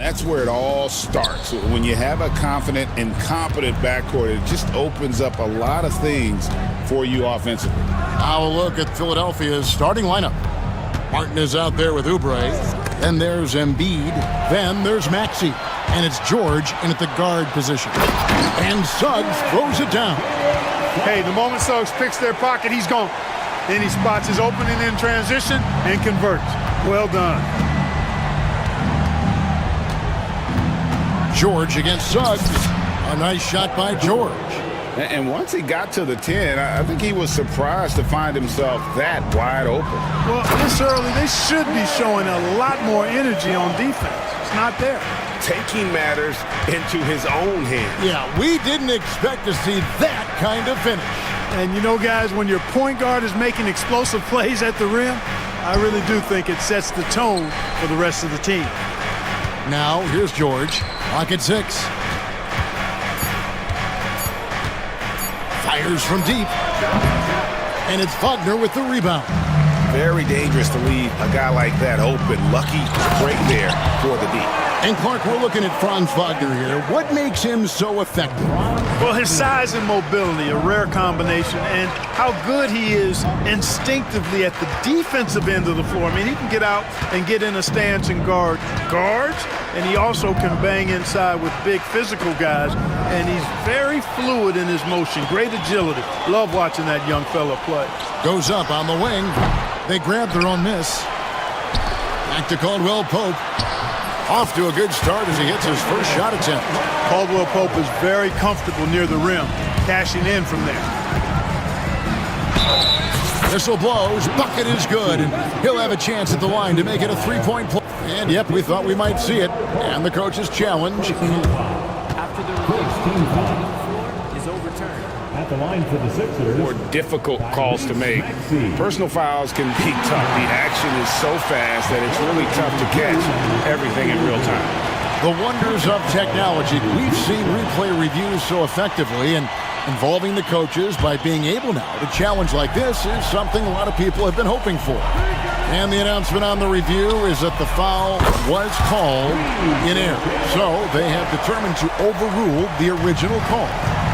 That's where it all starts. When you have a confident and competent backcourt, it just opens up a lot of things for you offensively. Now a look at Philadelphia's starting lineup. Martin is out there with Oubre. Then there's Embiid. Then there's Maxey. And it's George in at the guard position. And Suggs throws it down. Hey, the moment Suggs picks their pocket, he's gone. Then he spots his opening in transition and converts. Well done. George against Suggs. A nice shot by George. And once he got to the 10, I think he was surprised to find himself that wide open. Well, this early, they should be showing a lot more energy on defense. It's not there. Taking matters into his own hands. Yeah, we didn't expect to see that kind of finish. And you know, guys, when your point guard is making explosive plays at the rim, I really do think it sets the tone for the rest of the team. Now, here's George. Pocket 6. Fires from deep. And it's Wagner with the rebound. Very dangerous to leave a guy like that open. Lucky right there for the deep. And Clark, we're looking at Franz Wagner here. What makes him so effective? Well, his size and mobility, a rare combination, and how good he is instinctively at the defensive end of the floor. I mean, he can get out and get in a stance and guard guards, and he also can bang inside with big physical guys, and he's very fluid in his motion. Great agility. Love watching that young fella play. Goes up on the wing. They grab their own miss. Back to Caldwell Pope. Off to a good start as he hits his first shot attempt. Caldwell Pope is very comfortable near the rim, cashing in from there. Whistle blows, bucket is good, and he'll have a chance at the line to make it a three-point play. And yep, we thought we might see it. And the coach's challenge. After the release, team foul on the floor is overturned. At the line for the Sixers. More difficult calls to make. Personal fouls can be tough. The action is so fast that it's really tough to catch everything in real time. The wonders of technology. We've seen replay reviews so effectively, and involving the coaches by being able now to challenge like this is something a lot of people have been hoping for. And the announcement on the review is that the foul was called in error. So they have determined to overrule the original call.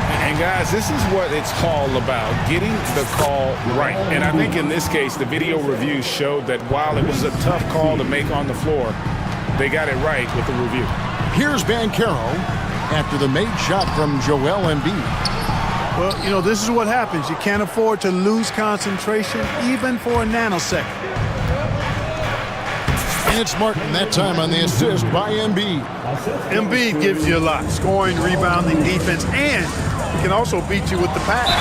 And guys, this is what it's all about, getting the call right. And I think in this case, the video review showed that while it was a tough call to make on the floor, they got it right with the review. Here's Banchero after the made shot from Joel Embiid. Well, you know, this is what happens. You can't afford to lose concentration even for a nanosecond. And it's Martin that time on the assist by Embiid. Embiid gives you a lot. Scoring, rebounding, defense, and he can also beat you with the pass.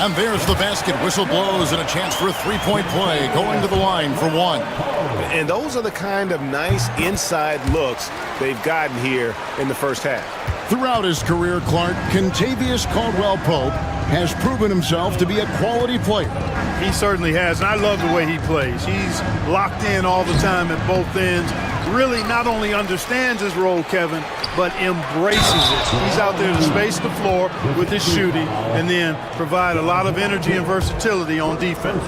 And there's the basket. Whistle blows and a chance for a three-point play. Going to the line for one. And those are the kind of nice inside looks they've gotten here in the first half. Throughout his career, Clark, Kentavious Caldwell-Pope has proven himself to be a quality player. He certainly has, and I love the way he plays. He's locked in all the time at both ends. Really not only understands his role, Kevin, but embraces it. He's out there to space the floor with his shooting and then provide a lot of energy and versatility on defense.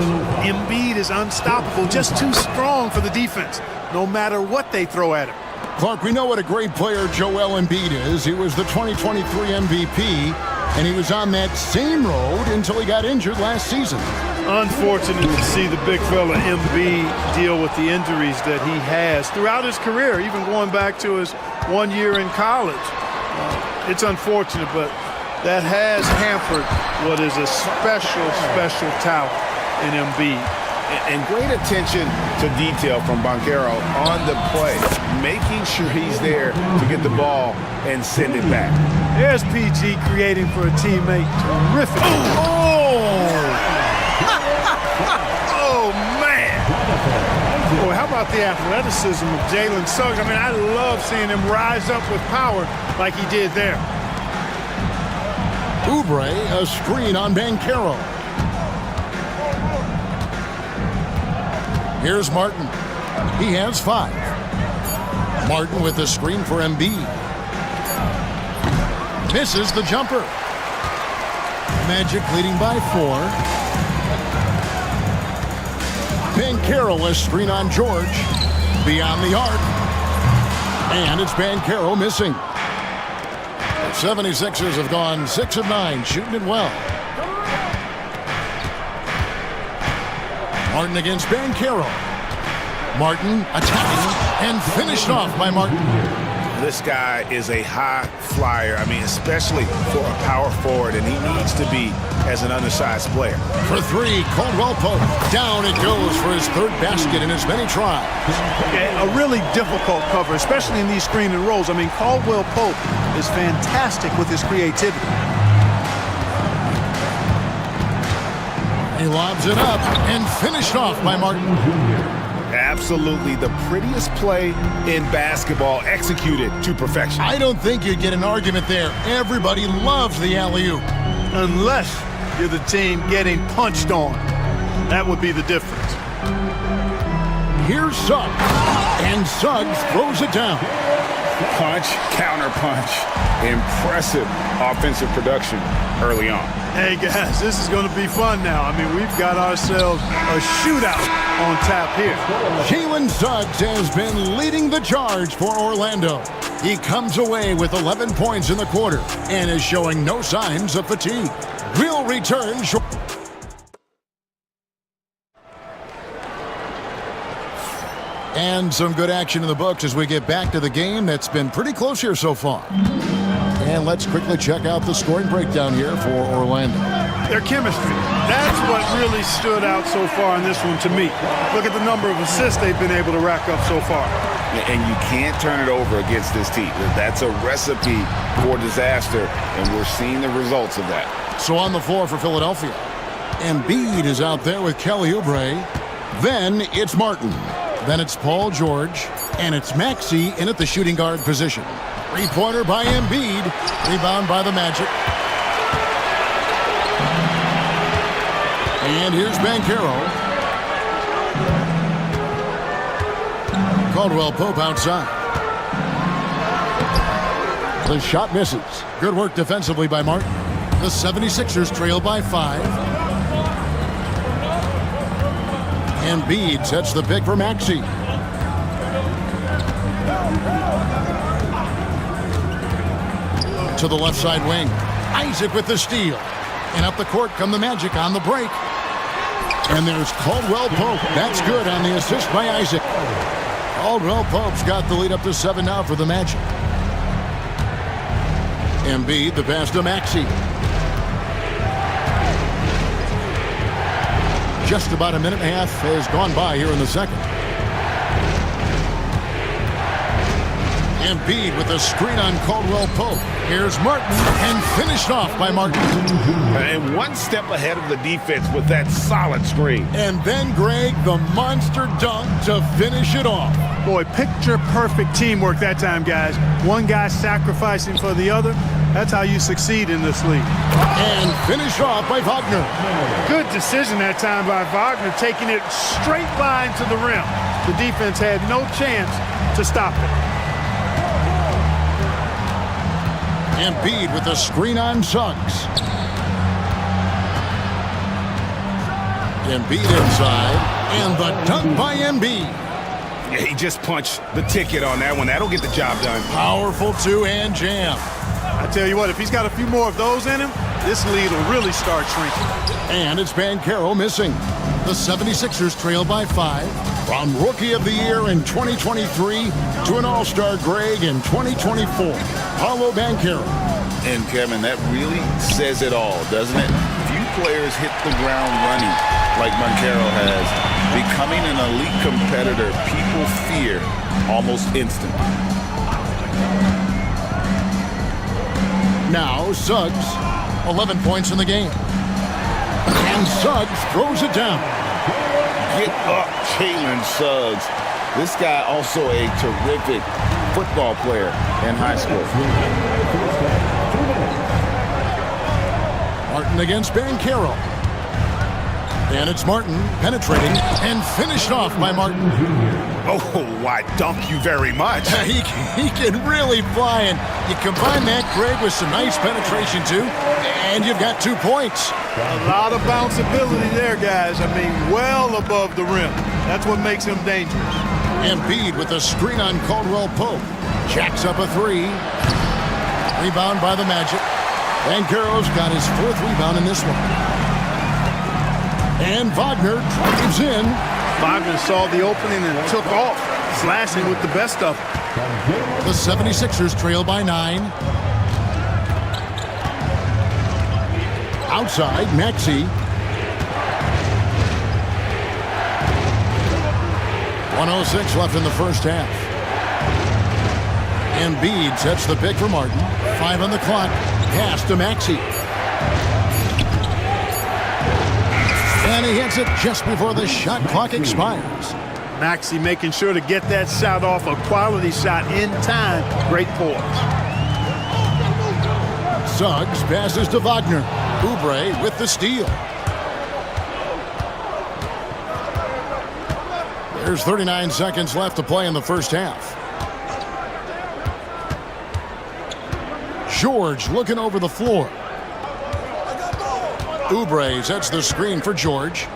Embiid is unstoppable, just too strong for the defense, no matter what they throw at him. Clark, we know what a great player Joel Embiid is. He was the 2023 MVP, and he was on that same road until he got injured last season. Unfortunate to see the big fella Embiid deal with the injuries that he has throughout his career, even going back to his 1 year in college. It's unfortunate, but that has hampered what is a special talent in Embiid. And great attention to detail from Banchero on the play, making sure he's there to get the ball and send it back. There's PG creating for a teammate. Terrific. Oh, man. Boy, how about the athleticism of Jalen Suggs? I mean, I love seeing him rise up with power like he did there. Oubre, a screen on Banchero. Here's Martin. He has 5. Martin with a screen for Embiid. Misses the jumper. Magic leading by 4. Banchero, a screen on George. Beyond the arc. And it's Bancaro missing. The 76ers have gone 6 of 9, shooting it well. Martin against Bancaro. Martin attacking and finished off by Martin. This guy is a high flyer. I mean, especially for a power forward, and he needs to be as an undersized player. For three, Caldwell Pope. Down it goes for his third basket in as many tries. Okay, a really difficult cover, especially in these screen and rolls. I mean, Caldwell Pope is fantastic with his creativity. He lobs it up and finished off by Martin. Absolutely the prettiest play in basketball, executed to perfection. I don't think you'd get an argument there. Everybody loves the alley-oop. Unless you're the team getting punched on. That would be the difference. Here's Suggs. And Suggs throws it down. Punch, counter punch. Impressive offensive production early on. Hey guys, this is going to be fun now. I mean, we've got ourselves a shootout on tap here. Jalen Suggs has been leading the charge for Orlando. He comes away with 11 points in the quarter and is showing no signs of fatigue. We'll return short. And some good action in the books as we get back to the game that's been pretty close here so far. And let's quickly check out the scoring breakdown here for Orlando. Their chemistry. That's what really stood out so far in this one to me. Look at the number of assists they've been able to rack up so far. And you can't turn it over against this team. That's a recipe for disaster, and we're seeing the results of that. So on the floor for Philadelphia, Embiid is out there with Kelly Oubre. Then it's Martin. Then it's Paul George. And it's Maxey in at the shooting guard position. Three-pointer by Embiid. Rebound by the Magic. And here's Bancaro. Caldwell Pope outside. The shot misses. Good work defensively by Martin. The 76ers trail by 5. Embiid sets the pick for Maxey. To the left side wing. Isaac with the steal. And up the court come the Magic on the break. And there's Caldwell Pope. That's good on the assist by Isaac. Caldwell Pope's got the lead up to 7 now for the Magic. Embiid, the pass to Maxey. Just about a minute and a half has gone by here in the second. Embiid with a screen on Caldwell Pope. Here's Martin, and finished off by Martin. And one step ahead of the defense with that solid screen. And then, Greg, the monster dunk to finish it off. Boy, picture-perfect teamwork that time, guys. One guy sacrificing for the other. That's how you succeed in this league. And finished off by Wagner. Good decision that time by Wagner, taking it straight line to the rim. The defense had no chance to stop it. Embiid with a screen on Suggs. Embiid inside, and the dunk by Embiid. Yeah, he just punched the ticket on that one. That'll get the job done. Powerful two-hand jam. I tell you what, if he's got a few more of those in him, this lead will really start shrinking. And it's Bancaro missing. The 76ers trail by 5. From Rookie of the Year in 2023 to an All-Star Greg in 2024. Paulo Bancaro. And Kevin, that really says it all, doesn't it? Few players hit the ground running like Bancaro has. Becoming an elite competitor, people fear almost instantly. Now Suggs, 11 points in the game. And Suggs throws it down. Get up, Jalen Suggs. This guy also a terrific football player in high school. Martin against Bancaro. And it's Martin penetrating and finished off by Martin. Oh, I dunk you very much. He can really fly, and you combine that, Greg, with some nice penetration too, and you've got 2 points. A lot of bounceability there, guys. I mean, well above the rim. That's what makes him dangerous. Embiid with a screen on Caldwell Pope. Jacks up a three. Rebound by the Magic. Banchero's got his 4th rebound in this one. And Wagner drives in. Wagner saw the opening and took off, slashing with the best of them. The 76ers trail by 9. Outside, Maxey. 1:06 left in the first half. Embiid sets the pick for Martin. 5 on the clock. Pass to Maxey. And he hits it just before the shot clock expires. Maxey making sure to get that shot off, a quality shot in time. Great poise. Suggs passes to Wagner. Oubre with the steal. There's 39 seconds left to play in the first half. George looking over the floor. Oubre sets the screen for George.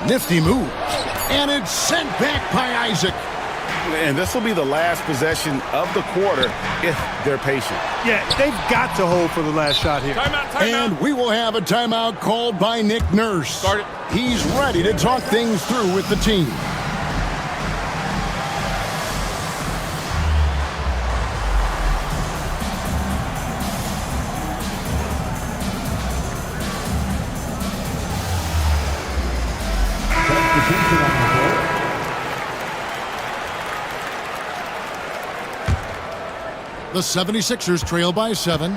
Nifty move. And it's sent back by Isaac. And this will be the last possession of the quarter if they're patient. Yeah, they've got to hold for the last shot here. And we will have a timeout called by Nick Nurse. He's ready to talk things through with the team. The 76ers trail by 7.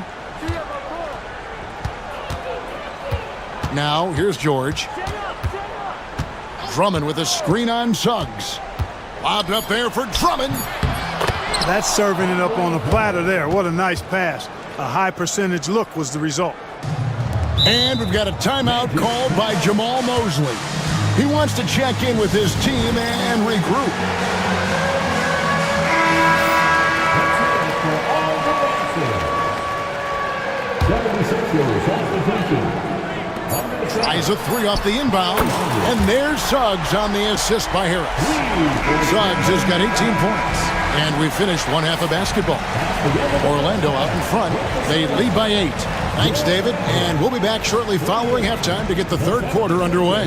Now, here's George. Drummond with a screen on Suggs. Lobbed up there for Drummond. That's serving it up on a platter there. What a nice pass. A high percentage look was the result. And we've got a timeout called by Jamal Mosley. He wants to check in with his team and regroup. Tries a three off the inbound, and there's Suggs on the assist by Harris. Suggs has got 18 points, and we finished one half of basketball. Orlando out in front. They lead by 8. Thanks, David, and we'll be back shortly following halftime to get the third quarter underway.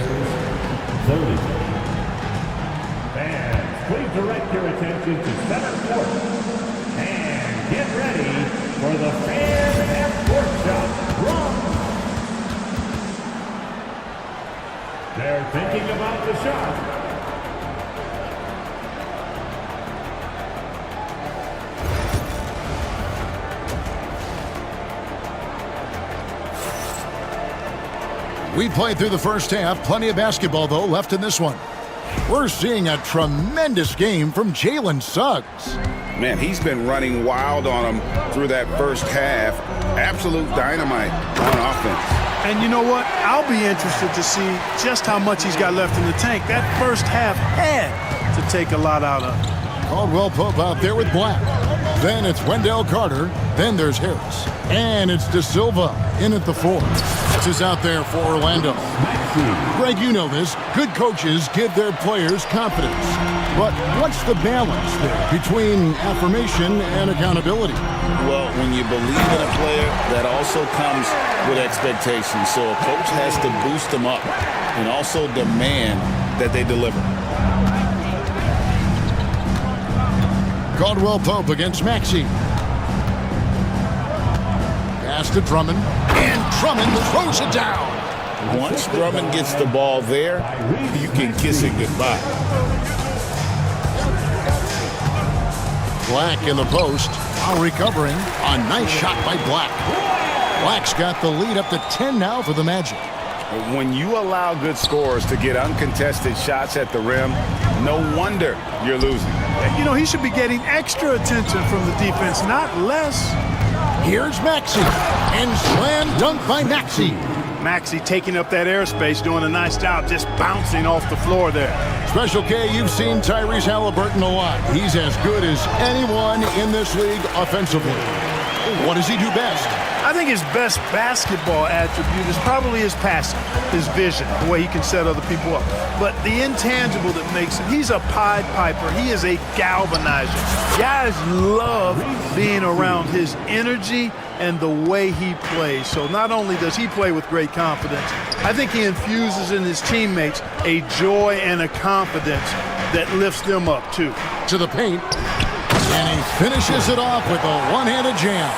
Fans, please direct your attention to center court and get ready for the Fan and Court Shot Run. They're thinking about the shot. We played through the first half. Plenty of basketball, though, left in this one. We're seeing a tremendous game from Jalen Suggs. Man, he's been running wild on him through that first half. Absolute dynamite on offense. And you know what? I'll be interested to see just how much he's got left in the tank. That first half had to take a lot out of him. Caldwell Pope out there with Black. Then it's Wendell Carter. Then there's Harris. And it's De Silva in at the 4. This is out there for Orlando. Greg, you know this. Good coaches give their players confidence. But what's the balance there between affirmation and accountability? Well, when you believe in a player, that also comes with expectations. So a coach has to boost them up and also demand that they deliver. Caldwell Pope against Maxey. Pass to Drummond. And Drummond throws it down. Once Drummond gets the ball there, you can kiss it goodbye. Black in the post. While recovering. A nice shot by Black. Black's got the lead up to 10 now for the Magic. When you allow good scorers to get uncontested shots at the rim, no wonder you're losing. You know, he should be getting extra attention from the defense, not less. Here's Maxey. And slam dunk by Maxey. Maxey taking up that airspace, doing a nice job just bouncing off the floor there. Special K, you've seen Tyrese Halliburton a lot. He's as good as anyone in this league offensively. what does he do best? I think his best basketball attribute is probably his passing, his vision, the way he can set other people up. But the intangible that makes him, he's a Pied Piper. He is a galvanizer. Guys love being around his energy and the way he plays. So not only does he play with great confidence, I think he infuses in his teammates a joy and a confidence that lifts them up too. To the paint, and he finishes it off with a one-handed jam.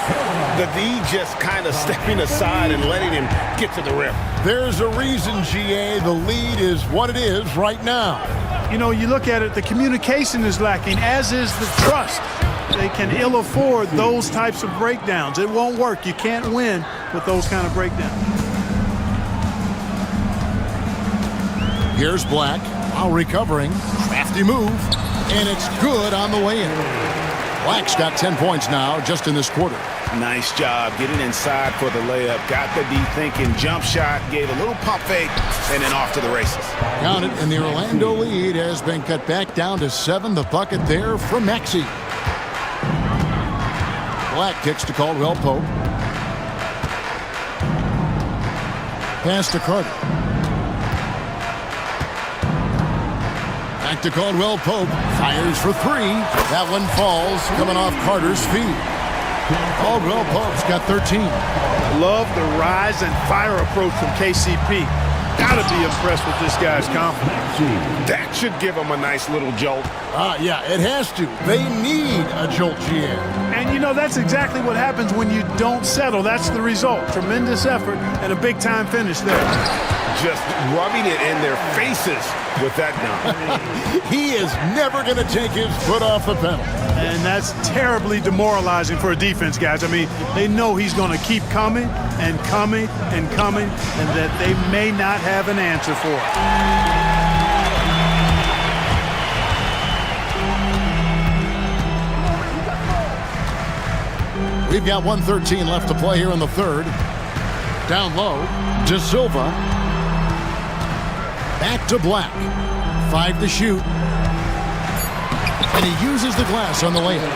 The D just kind of stepping aside and letting him get to the rim. There's a reason, GA, the lead is what it is right now. You know, you look at it, the communication is lacking, as is the trust. They can ill afford those types of breakdowns. It won't work. You can't win with those kind of breakdowns. Here's Black while recovering. Crafty move, and it's good on the way in. Black's got 10 points now just in this quarter. Nice job getting inside for the layup. Got the D thinking, jump shot, gave a little pump fake, and then off to the races. Count it, and the Orlando lead has been cut back down to 7. The bucket there for Maxey. Black kicks to Caldwell Pope. Pass to Carter. Back to Caldwell Pope. Fires for 3. That one falls, coming off Carter's feet. Caldwell Pope's got 13. Love the rise and fire approach from KCP. Gotta be impressed with this guy's confidence. That should give him a nice little jolt. Yeah, it has to. They need a jolt, GA. And you know, that's exactly what happens when you don't settle. That's the result. Tremendous effort and a big-time finish there. Just rubbing it in their faces with that dunk. He is never going to take his foot off the pedal. And that's terribly demoralizing for a defense, guys. I mean, they know he's going to keep coming and coming and coming, and that they may not have an answer for it. We've got 1:13 left to play here in the third. Down low, De Silva. Back to Black. 5 to shoot. And he uses the glass on the layup.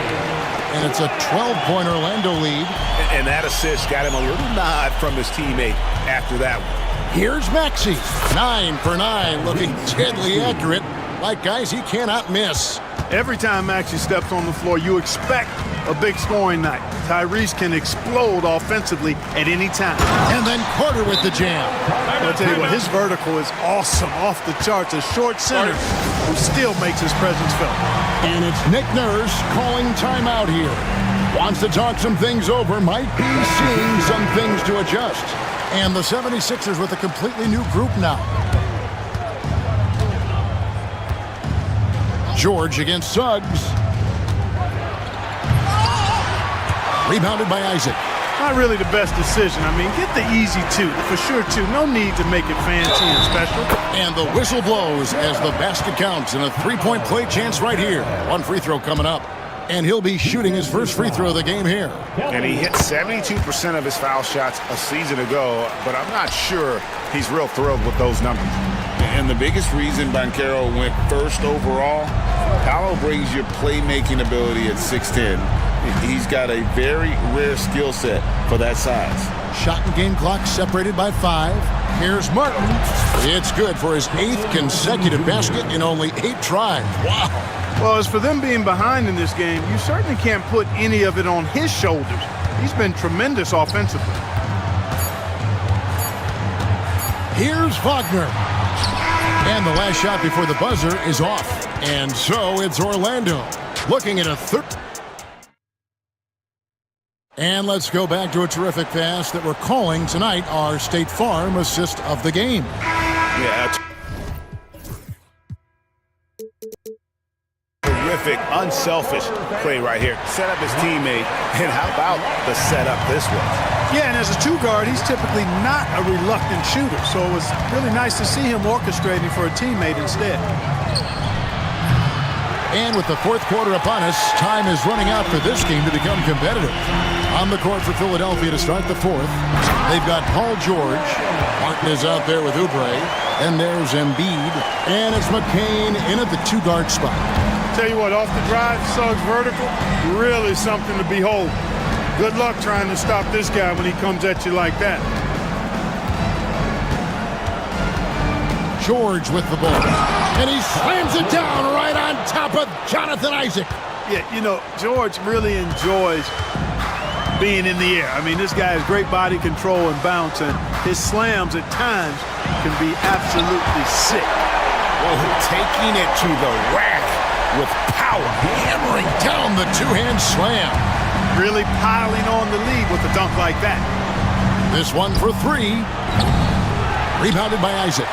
And it's a 12-point Orlando lead. And that assist got him a little nod from his teammate after that one. Here's Maxey. 9 for 9, looking deadly accurate. Like guys he cannot miss. Every time Maxey steps on the floor, you expect a big scoring night. Tyrese can explode offensively at any time. And then Carter with the jam. I'll tell you what, his vertical is awesome, off the charts. A short center who still makes his presence felt. And it's Nick Nurse calling timeout here. Wants to talk some things over, might be seeing some things to adjust. And the 76ers with a completely new group now. George against Suggs. Rebounded by Isaac. Not really the best decision. I mean, get the easy 2, for sure 2. No need to make it fancy and special. And the whistle blows as the basket counts, and a 3-point play chance right here. One free throw coming up. And he'll be shooting his first free throw of the game here. And he hit 72% of his foul shots a season ago, but I'm not sure he's real thrilled with those numbers. And the biggest reason Banchero went first overall, Paolo brings your playmaking ability at 6'10". He's got a very rare skill set for that size. Shot and game clock separated by 5. Here's Martin. It's good for his 8th consecutive basket in only 8 tries. Wow. Well, as for them being behind in this game, you certainly can't put any of it on his shoulders. He's been tremendous offensively. Here's Wagner. And the last shot before the buzzer is off. And so it's Orlando looking at a third. And let's go back to a terrific pass that we're calling tonight our State Farm assist of the game. Yeah. Terrific, unselfish play right here. Set up his teammate, and how about the setup this was? Yeah, and as a 2-guard, he's typically not a reluctant shooter, so it was really nice to see him orchestrating for a teammate instead. And with the fourth quarter upon us, time is running out for this game to become competitive. On the court for Philadelphia to start the fourth, they've got Paul George. Martin is out there with Oubre. And there's Embiid. And it's McCain in at the 2-guard spot. Tell you what, off the drive, Suggs vertical, really something to behold. Good luck trying to stop this guy when he comes at you like that. George with the ball. And he slams it down right on top of Jonathan Isaac. Yeah, you know, George really enjoys being in the air. I mean, this guy has great body control and bounce, and his slams at times can be absolutely sick. Well, taking it to the rack with power. Hammering down the two-hand slam. Really piling on the lead with a dunk like that. This one for three. Rebounded by Isaac.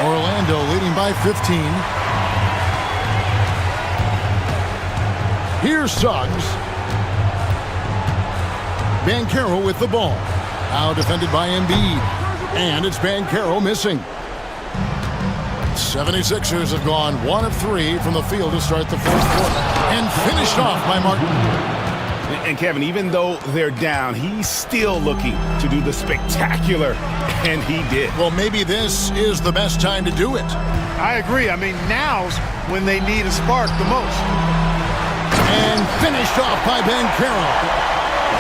Orlando leading by 15. Here's Suggs. Banchero with the ball. Now defended by Embiid. And it's Banchero missing. 76ers have gone 1 of 3 from the field to start the fourth quarter. And finished off by Martin. And Kevin, even though they're down, he's still looking to do the spectacular, and he did. Well, maybe this is the best time to do it. I agree. I mean, now's when they need a spark the most. And finished off by Banchero.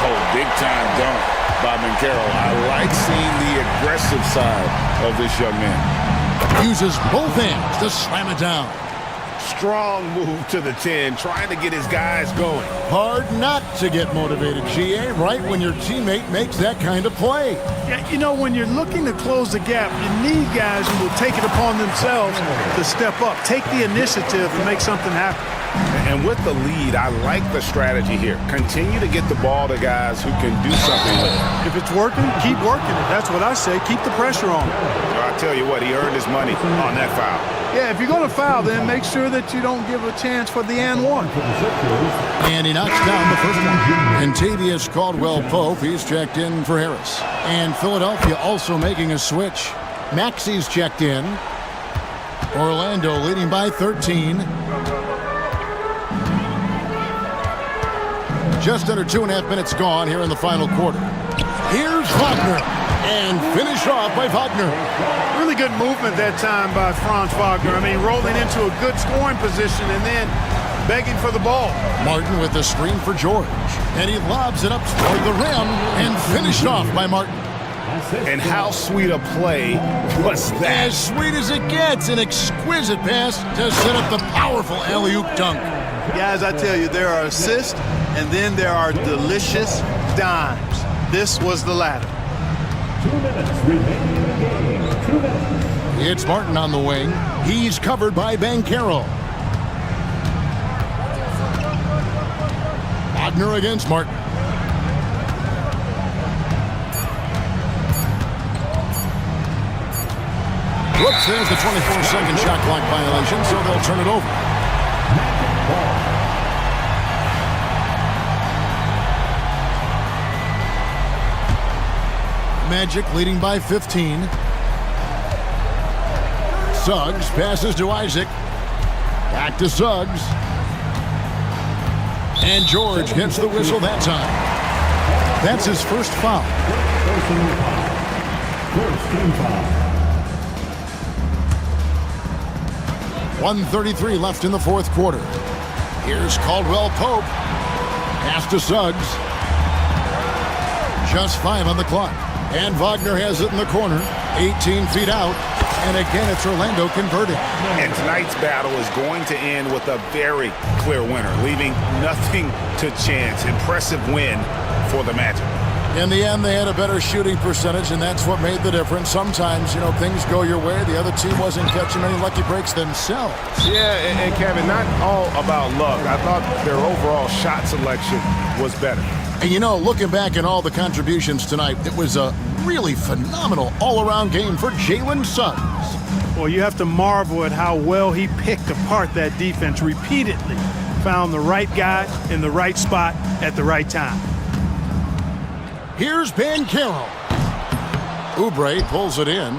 Oh, big-time dunk by Banchero. I like seeing the aggressive side of this young man. Uses both hands to slam it down. Strong move to the 10, trying to get his guys going. Hard not to get motivated, GA, right when your teammate makes that kind of play. Yeah, you know, when you're looking to close the gap, you need guys who will take it upon themselves to step up, take the initiative to make something happen. And with the lead, I like the strategy here. Continue to get the ball to guys who can do something with it. If it's working, keep working it. That's what I say. Keep the pressure on. I tell you what, he earned his money on that foul. Yeah, if you're going to foul, then make sure that you don't give a chance for the and one. And he knocks down the first one. Contavious Caldwell-Pope, he's checked in for Harris. And Philadelphia also making a switch. Maxi's checked in. Orlando leading by 13. Just under 2.5 minutes gone here in the final quarter. Here's Wagner. And finished off by Wagner. Really good movement that time by Franz Wagner. I mean, rolling into a good scoring position and then begging for the ball. Martin with the screen for George. And he lobs it up toward the rim and finished off by Martin. And how sweet a play was that? As sweet as it gets, an exquisite pass to set up the powerful alley-oop dunk. Guys, I tell you, there are assists and then there are delicious dimes. This was the latter. 2 minutes remaining in the game. 2 minutes. It's Martin on the wing. He's covered by Banchero. Wagner against Martin. Whoops, there's the 24-second shot clock violation, so they'll turn it over. Magic leading by 15. Suggs passes to Isaac. Back to Suggs. And George gets the whistle that time. That's his first foul. First team foul. 1:33 left in the fourth quarter. Here's Caldwell-Pope. Pass to Suggs. Just 5 on the clock. And Wagner has it in the corner. 18 feet out. And again, it's Orlando converting. And tonight's battle is going to end with a very clear winner, leaving nothing to chance. Impressive win for the Magic. In the end, they had a better shooting percentage, and that's what made the difference. Sometimes, you know, things go your way. The other team wasn't catching many lucky breaks themselves. Yeah, and Kevin, not all about luck. I thought their overall shot selection was better. And, you know, looking back at all the contributions tonight, it was a really phenomenal all-around game for Jalen Suggs. Well, you have to marvel at how well he picked apart that defense repeatedly. Found the right guy in the right spot at the right time. Here's Banchero. Oubre pulls it in.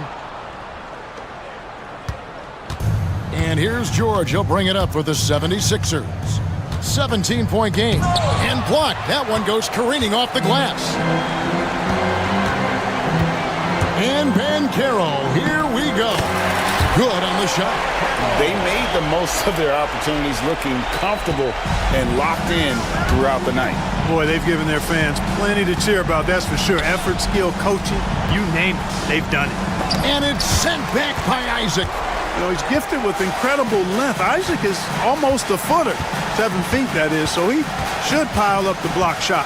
And here's George. He'll bring it up for the 76ers. 17-point game. And blocked. That one goes careening off the glass. And Banchero, here we go. good on the shot. They made the most of their opportunities, looking comfortable and locked in throughout the night. Boy, they've given their fans plenty to cheer about, that's for sure. Effort, skill, coaching, you name it, they've done it. And it's sent back by Isaac. You know, he's gifted with incredible length. Isaac is almost a footer, 7 feet that is, so he should pile up the block shot.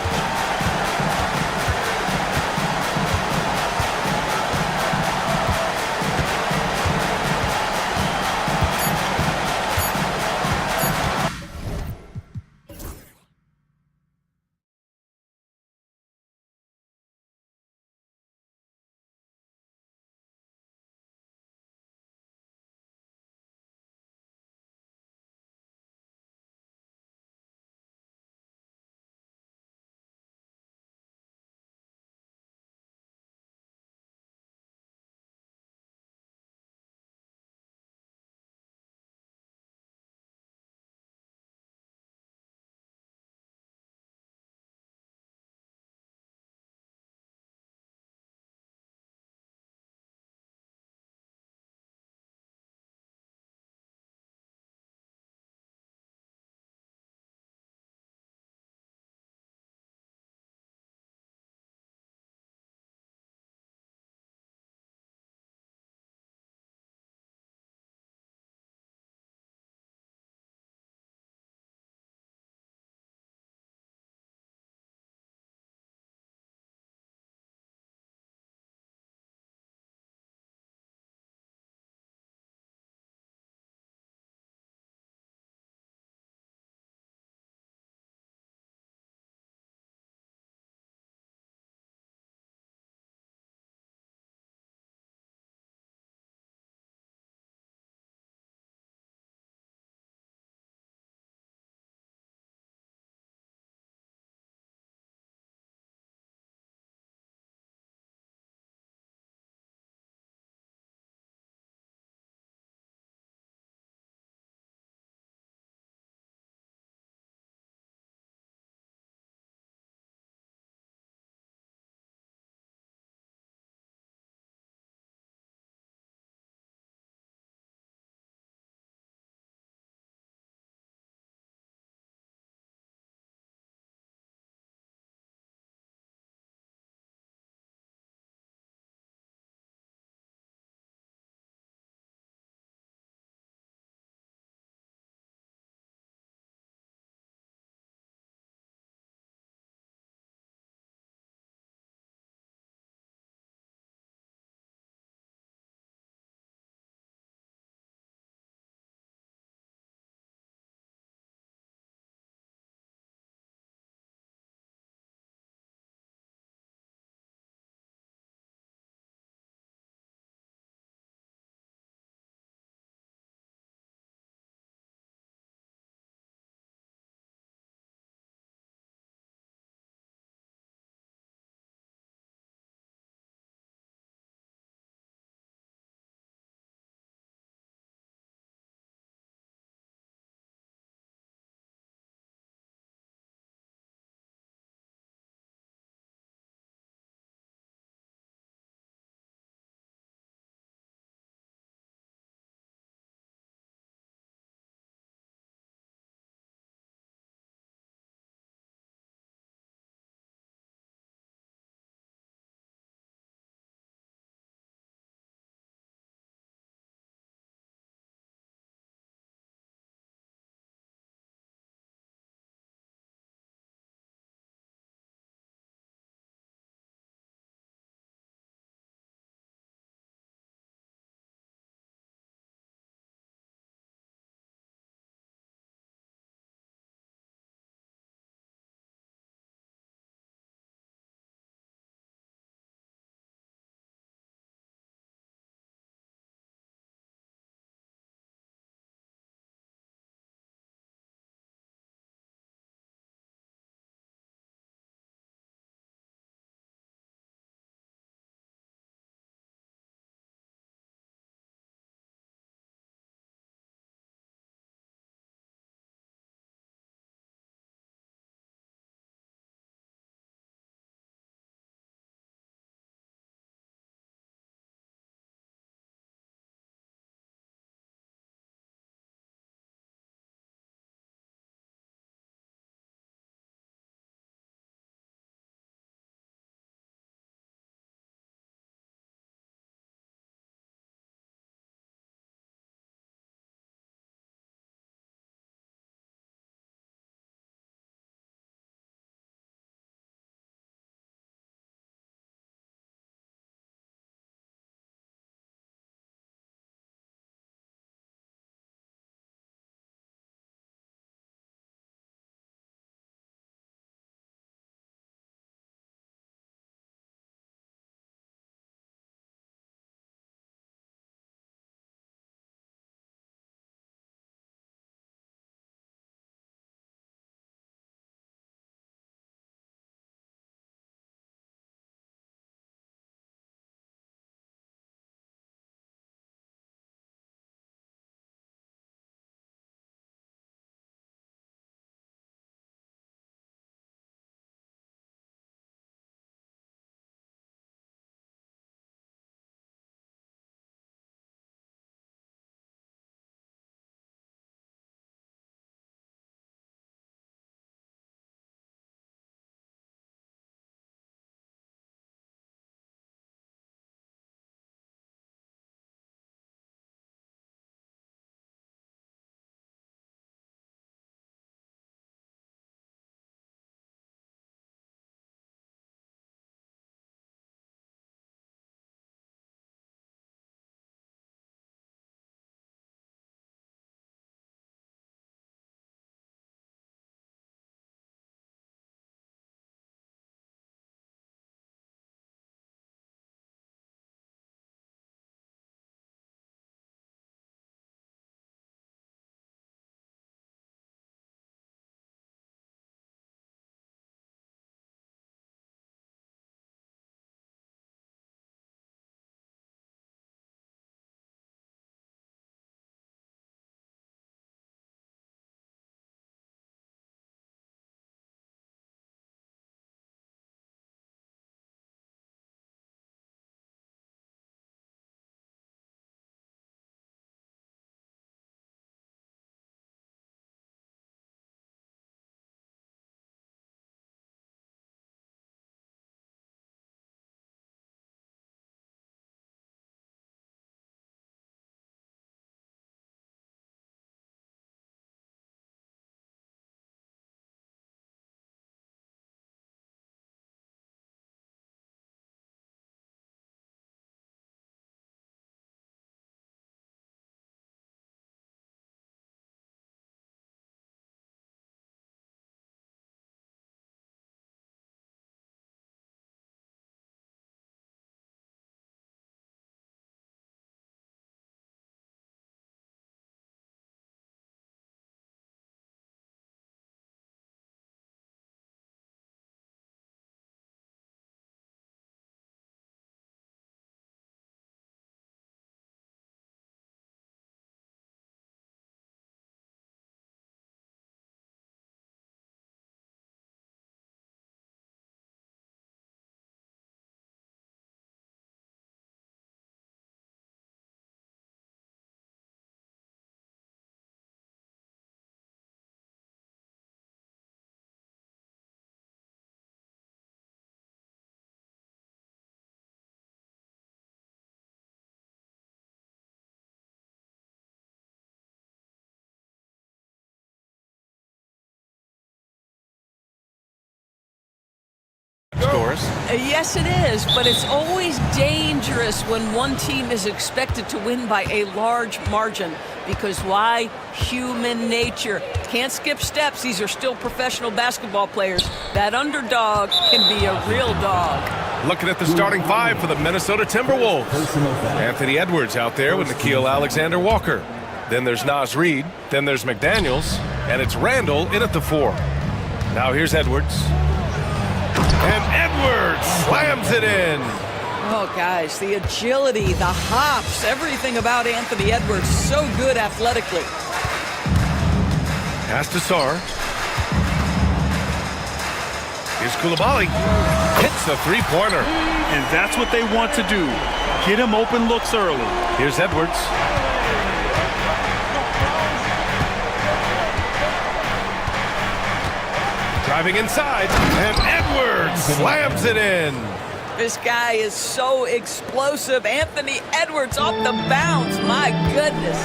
Doris. Yes, it is, but it's always dangerous when one team is expected to win by a large margin. Because why? Human nature. Can't skip steps. These are still professional basketball players. That underdog can be a real dog. Looking at the starting five for the Minnesota Timberwolves. Anthony Edwards out there with Nickeil Alexander-Walker. Then there's Naz Reid. Then there's McDaniels. And it's Randall in at the 4. Now here's Edwards. And Edwards slams it in. Oh, guys, the agility, the hops, everything about Anthony Edwards, so good athletically. Pass to Sarr. Here's Koulibaly. Hits the three-pointer. And that's what they want to do. Get him open looks early. Here's Edwards. Driving inside, and Edwards slams it in. This guy is so explosive. Anthony Edwards off the bounce. My goodness.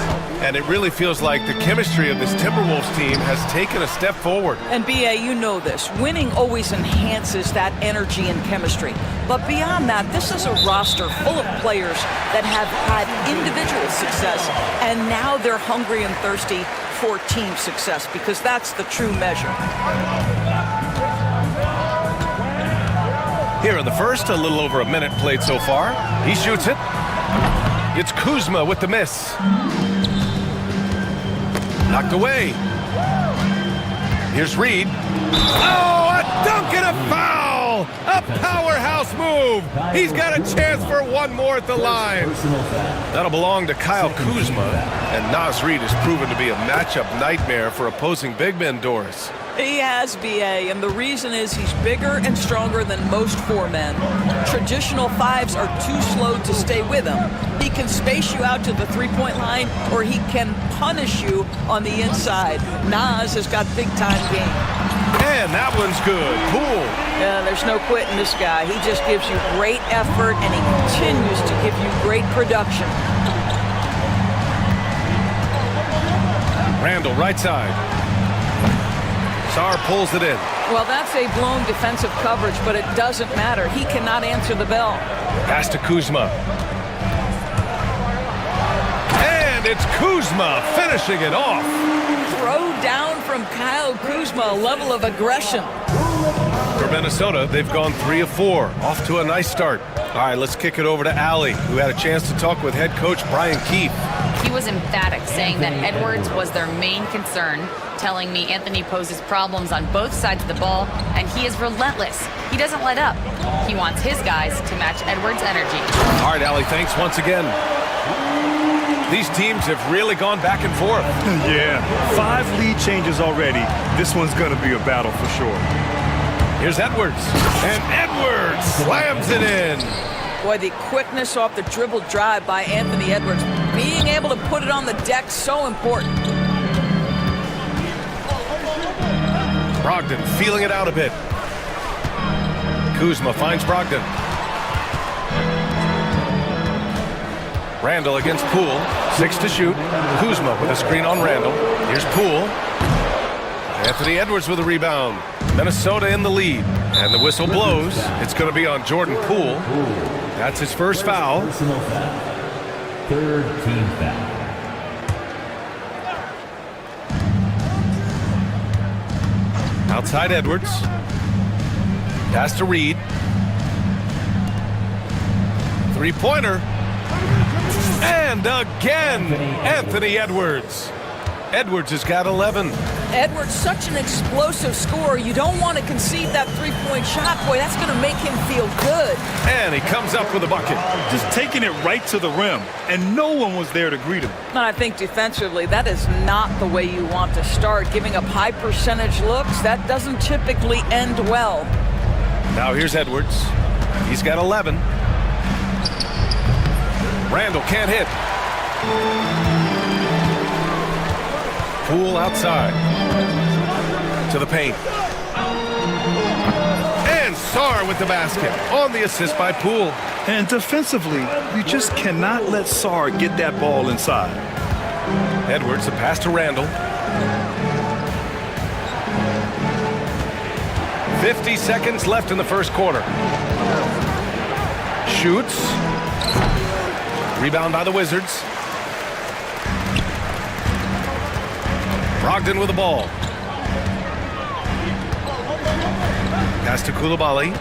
And it really feels like the chemistry of this Timberwolves team has taken a step forward. And B.A., you know this. Winning always enhances that energy and chemistry. But beyond that, this is a roster full of players that have had individual success, and now they're hungry and thirsty for team success, because that's the true measure. Here in the first, a little over a minute played so far. He shoots it. It's Kuzma with the miss. Knocked away. Here's Reid. Oh, a dunk and a foul! A powerhouse move! He's got a chance for one more at the line. That'll belong to Kyle Kuzma. And Naz Reid has proven to be a matchup nightmare for opposing big men, Doris. He has, B.A., and the reason is he's bigger and stronger than most 4 men. Traditional 5s are too slow to stay with him. He can space you out to the three-point line, or he can punish you on the inside. Naz has got big-time game. And that one's good. Poole. Yeah, there's no quitting this guy. He just gives you great effort, and he continues to give you great production. Randall, right side. Sarr pulls it in. Well, that's a blown defensive coverage, but it doesn't matter. He cannot answer the bell. Pass to Kuzma. And it's Kuzma finishing it off. Throw down from Kyle Kuzma, a level of aggression. For Minnesota, they've gone 3 of 4. Off to a nice start. All right, let's kick it over to Allie, who had a chance to talk with head coach Brian Keefe. He was emphatic, saying that Edwards was their main concern, telling me Anthony poses problems on both sides of the ball, and he is relentless. He doesn't let up. He wants his guys to match Edwards' energy. All right, Allie, thanks once again. These teams have really gone back and forth. Yeah, 5 lead changes already. This one's going to be a battle for sure. Here's Edwards. And Edwards slams it in. Boy, the quickness off the dribble drive by Anthony Edwards. Being able to put it on the deck, so important. Brogdon feeling it out a bit. Kuzma finds Brogdon. Randall against Poole. 6 to shoot. Kuzma with a screen on Randall. Here's Poole. Anthony Edwards with a rebound. Minnesota in the lead. And the whistle blows. It's going to be on Jordan Poole. That's his first foul. Personal foul. 3rd team foul. Outside Edwards. Pass to Reid. Three-pointer. And again, Anthony Edwards. Edwards has got 11. Edwards, such an explosive scorer. You don't want to concede that three-point shot. Boy, that's going to make him feel good. And he comes up with a bucket. Just taking it right to the rim, and no one was there to greet him. And I think defensively, that is not the way you want to start. Giving up high percentage looks, that doesn't typically end well. Now here's Edwards. He's got 11. Randall can't hit. Poole outside. To the paint. And Sarr with the basket on the assist by Poole. And defensively, you just cannot let Sarr get that ball inside. Edwards, the pass to Randall. 50 seconds left in the first quarter. Shoots. Rebound by the Wizards. Brogdon with the ball. Pass to Koulibaly.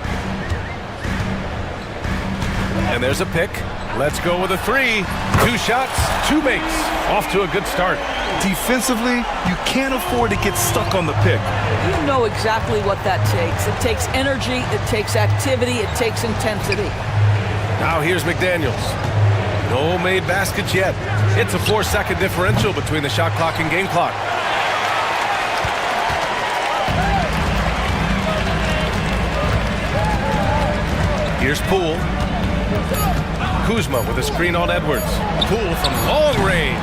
And there's a pick. Let's go with a three. 2 shots, 2 makes. Off to a good start. Defensively, you can't afford to get stuck on the pick. You know exactly what that takes. It takes energy, it takes activity, it takes intensity. Now here's McDaniels. No made baskets yet. It's a 4-second differential between the shot clock and game clock. Here's Poole. Kuzma with a screen on Edwards. Poole from long range.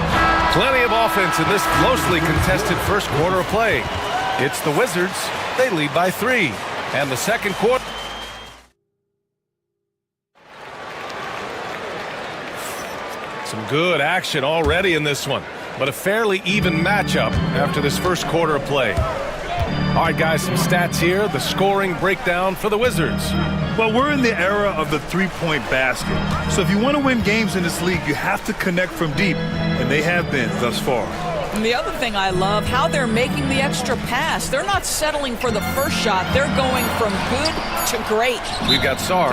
Plenty of offense in this closely contested first quarter of play. It's the Wizards. They lead by 3. And the second quarter. Some good action already in this one, but a fairly even matchup after this first quarter of play. All right, guys, some stats here. The scoring breakdown for the Wizards. Well, we're in the era of the three-point basket. So if you want to win games in this league, you have to connect from deep, and they have been thus far. And the other thing I love, how they're making the extra pass. They're not settling for the first shot. They're going from good to great. We've got Sarr,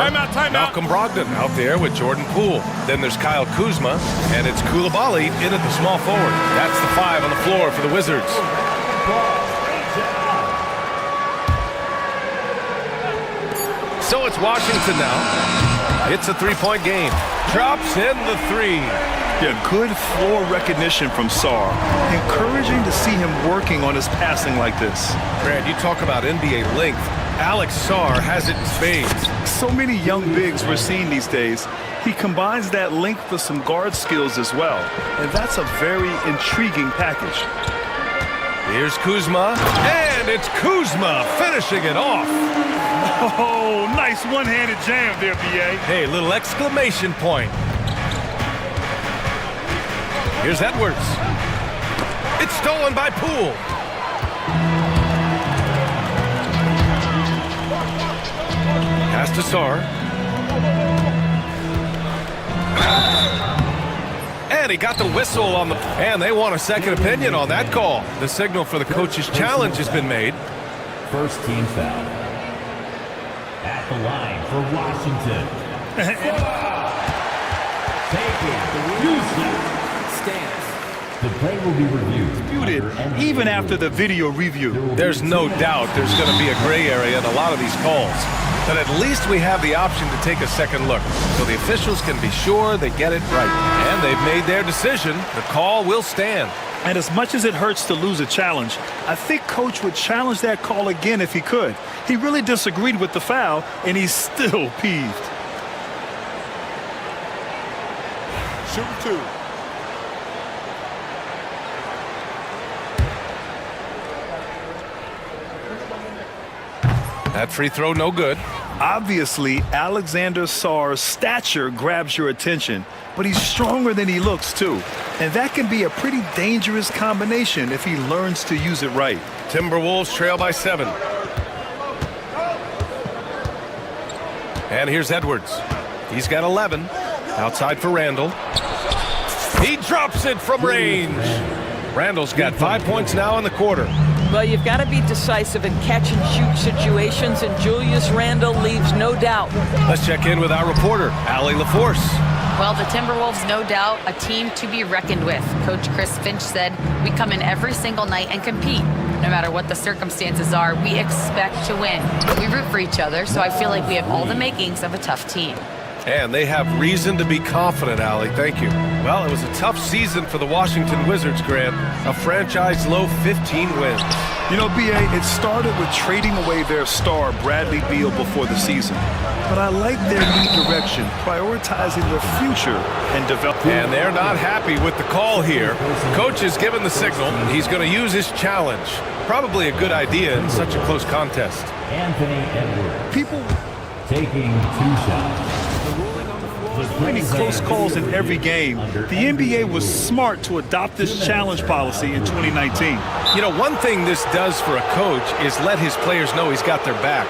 Malcolm Brogdon out there with Jordan Poole. Then there's Kyle Kuzma, and it's Koulibaly in at the small forward. That's the 5 on the floor for the Wizards. So it's Washington now. It's a 3-point game. Drops in the 3. Yeah, good floor recognition from Sarr. Encouraging to see him working on his passing like this. Brad, you talk about NBA length. Alex Sarr has it in spades. So many young bigs we're seeing these days. He combines that length with some guard skills as well. And that's a very intriguing package. Here's Kuzma. And it's Kuzma finishing it off. Oh, nice one-handed jam there, B.A. Hey, little exclamation point. Here's Edwards. It's stolen by Poole. Pass to Sarr. And he got the whistle on the... And they want a second opinion on that call. The signal for the coach's challenge has been made. First team foul. At the line for Washington. The play will be reviewed. Even after the video review. There's no doubt there's going to be a gray area in a lot of these calls. But at least we have the option to take a second look, so the officials can be sure they get it right. And they've made their decision. The call will stand. And as much as it hurts to lose a challenge, I think Coach would challenge that call again if he could. He really disagreed with the foul, and he's still peeved. Shoot 2. That free throw, no good. Obviously, Alexander Sarr's stature grabs your attention, but he's stronger than he looks, too. And that can be a pretty dangerous combination if he learns to use it right. Timberwolves trail by 7. And here's Edwards. He's got 11. Outside for Randall. He drops it from range. Randall's got 5 points now in the quarter. Well, you've got to be decisive in catch-and-shoot situations, and Julius Randle leaves no doubt. Let's check in with our reporter, Allie LaForce. Well, the Timberwolves, no doubt, a team to be reckoned with. Coach Chris Finch said, we come in every single night and compete. No matter what the circumstances are, we expect to win. We root for each other, so I feel like we have all the makings of a tough team. And they have reason to be confident, Allie. Thank you. Well, it was a tough season for the Washington Wizards, Grant. A franchise-low 15 wins. You know, B.A., it started with trading away their star, Bradley Beal, before the season. But I like their new direction, prioritizing their future and developing. And they're not happy with the call here. Coach has given the signal. He's going to use his challenge. Probably a good idea in such a close contest. Anthony Edwards. People taking 2 shots. The ruling on the floor. many close calls in every game. The NBA was smart to adopt this challenge policy in 2019. You know, one thing this does for a coach is let his players know he's got their back.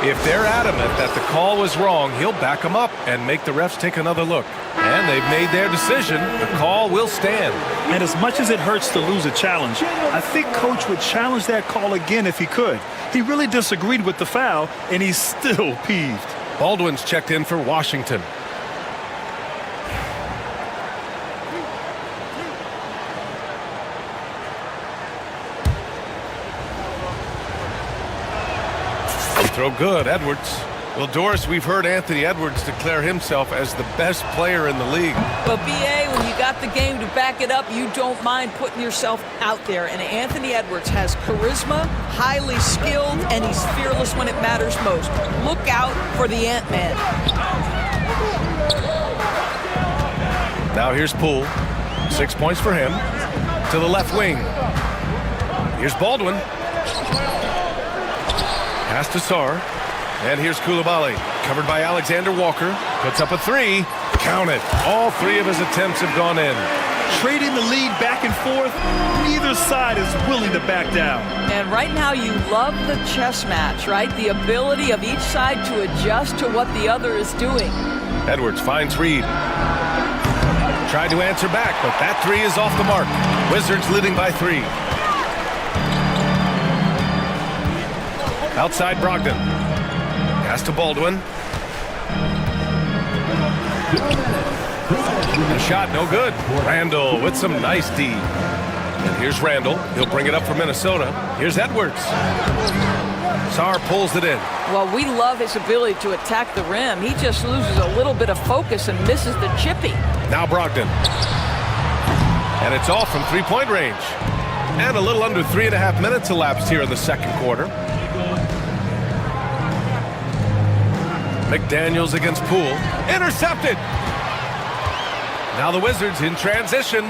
If they're adamant that the call was wrong, he'll back them up and make the refs take another look. And they've made their decision. The call will stand. And as much as it hurts to lose a challenge, I think Coach would challenge that call again if he could. He really disagreed with the foul, and he's still peeved. Baldwin's checked in for Washington. Throw good, Edwards. Well, Doris, we've heard Anthony Edwards declare himself as the best player in the league. But BA, when you got the game to back it up, you don't mind putting yourself out there. And Anthony Edwards has charisma, highly skilled, and he's fearless when it matters most. Look out for the Ant-Man. Now here's Poole. 6 points for him. To the left wing. Here's Baldwin. Pass to Sarr. And here's Koulibaly, covered by Alexander Walker. Puts up a three. Count it. All three of his attempts have gone in. Trading the lead back and forth, neither side is willing to back down. And right now you love the chess match, right? The ability of each side to adjust to what the other is doing. Edwards finds Reed. Tried to answer back, but that three is off the mark. Wizards leading by 3. Outside Brogdon. Pass to Baldwin. The shot no good. Randall with some nice D. And here's Randall. He'll bring it up for Minnesota. Here's Edwards. Sarr pulls it in. Well, we love his ability to attack the rim. He just loses a little bit of focus and misses the chippy. Now Brogdon. And it's off from three-point range. And a little under 3.5 minutes elapsed here in the second quarter. McDaniels against Poole. Intercepted! Now the Wizards in transition.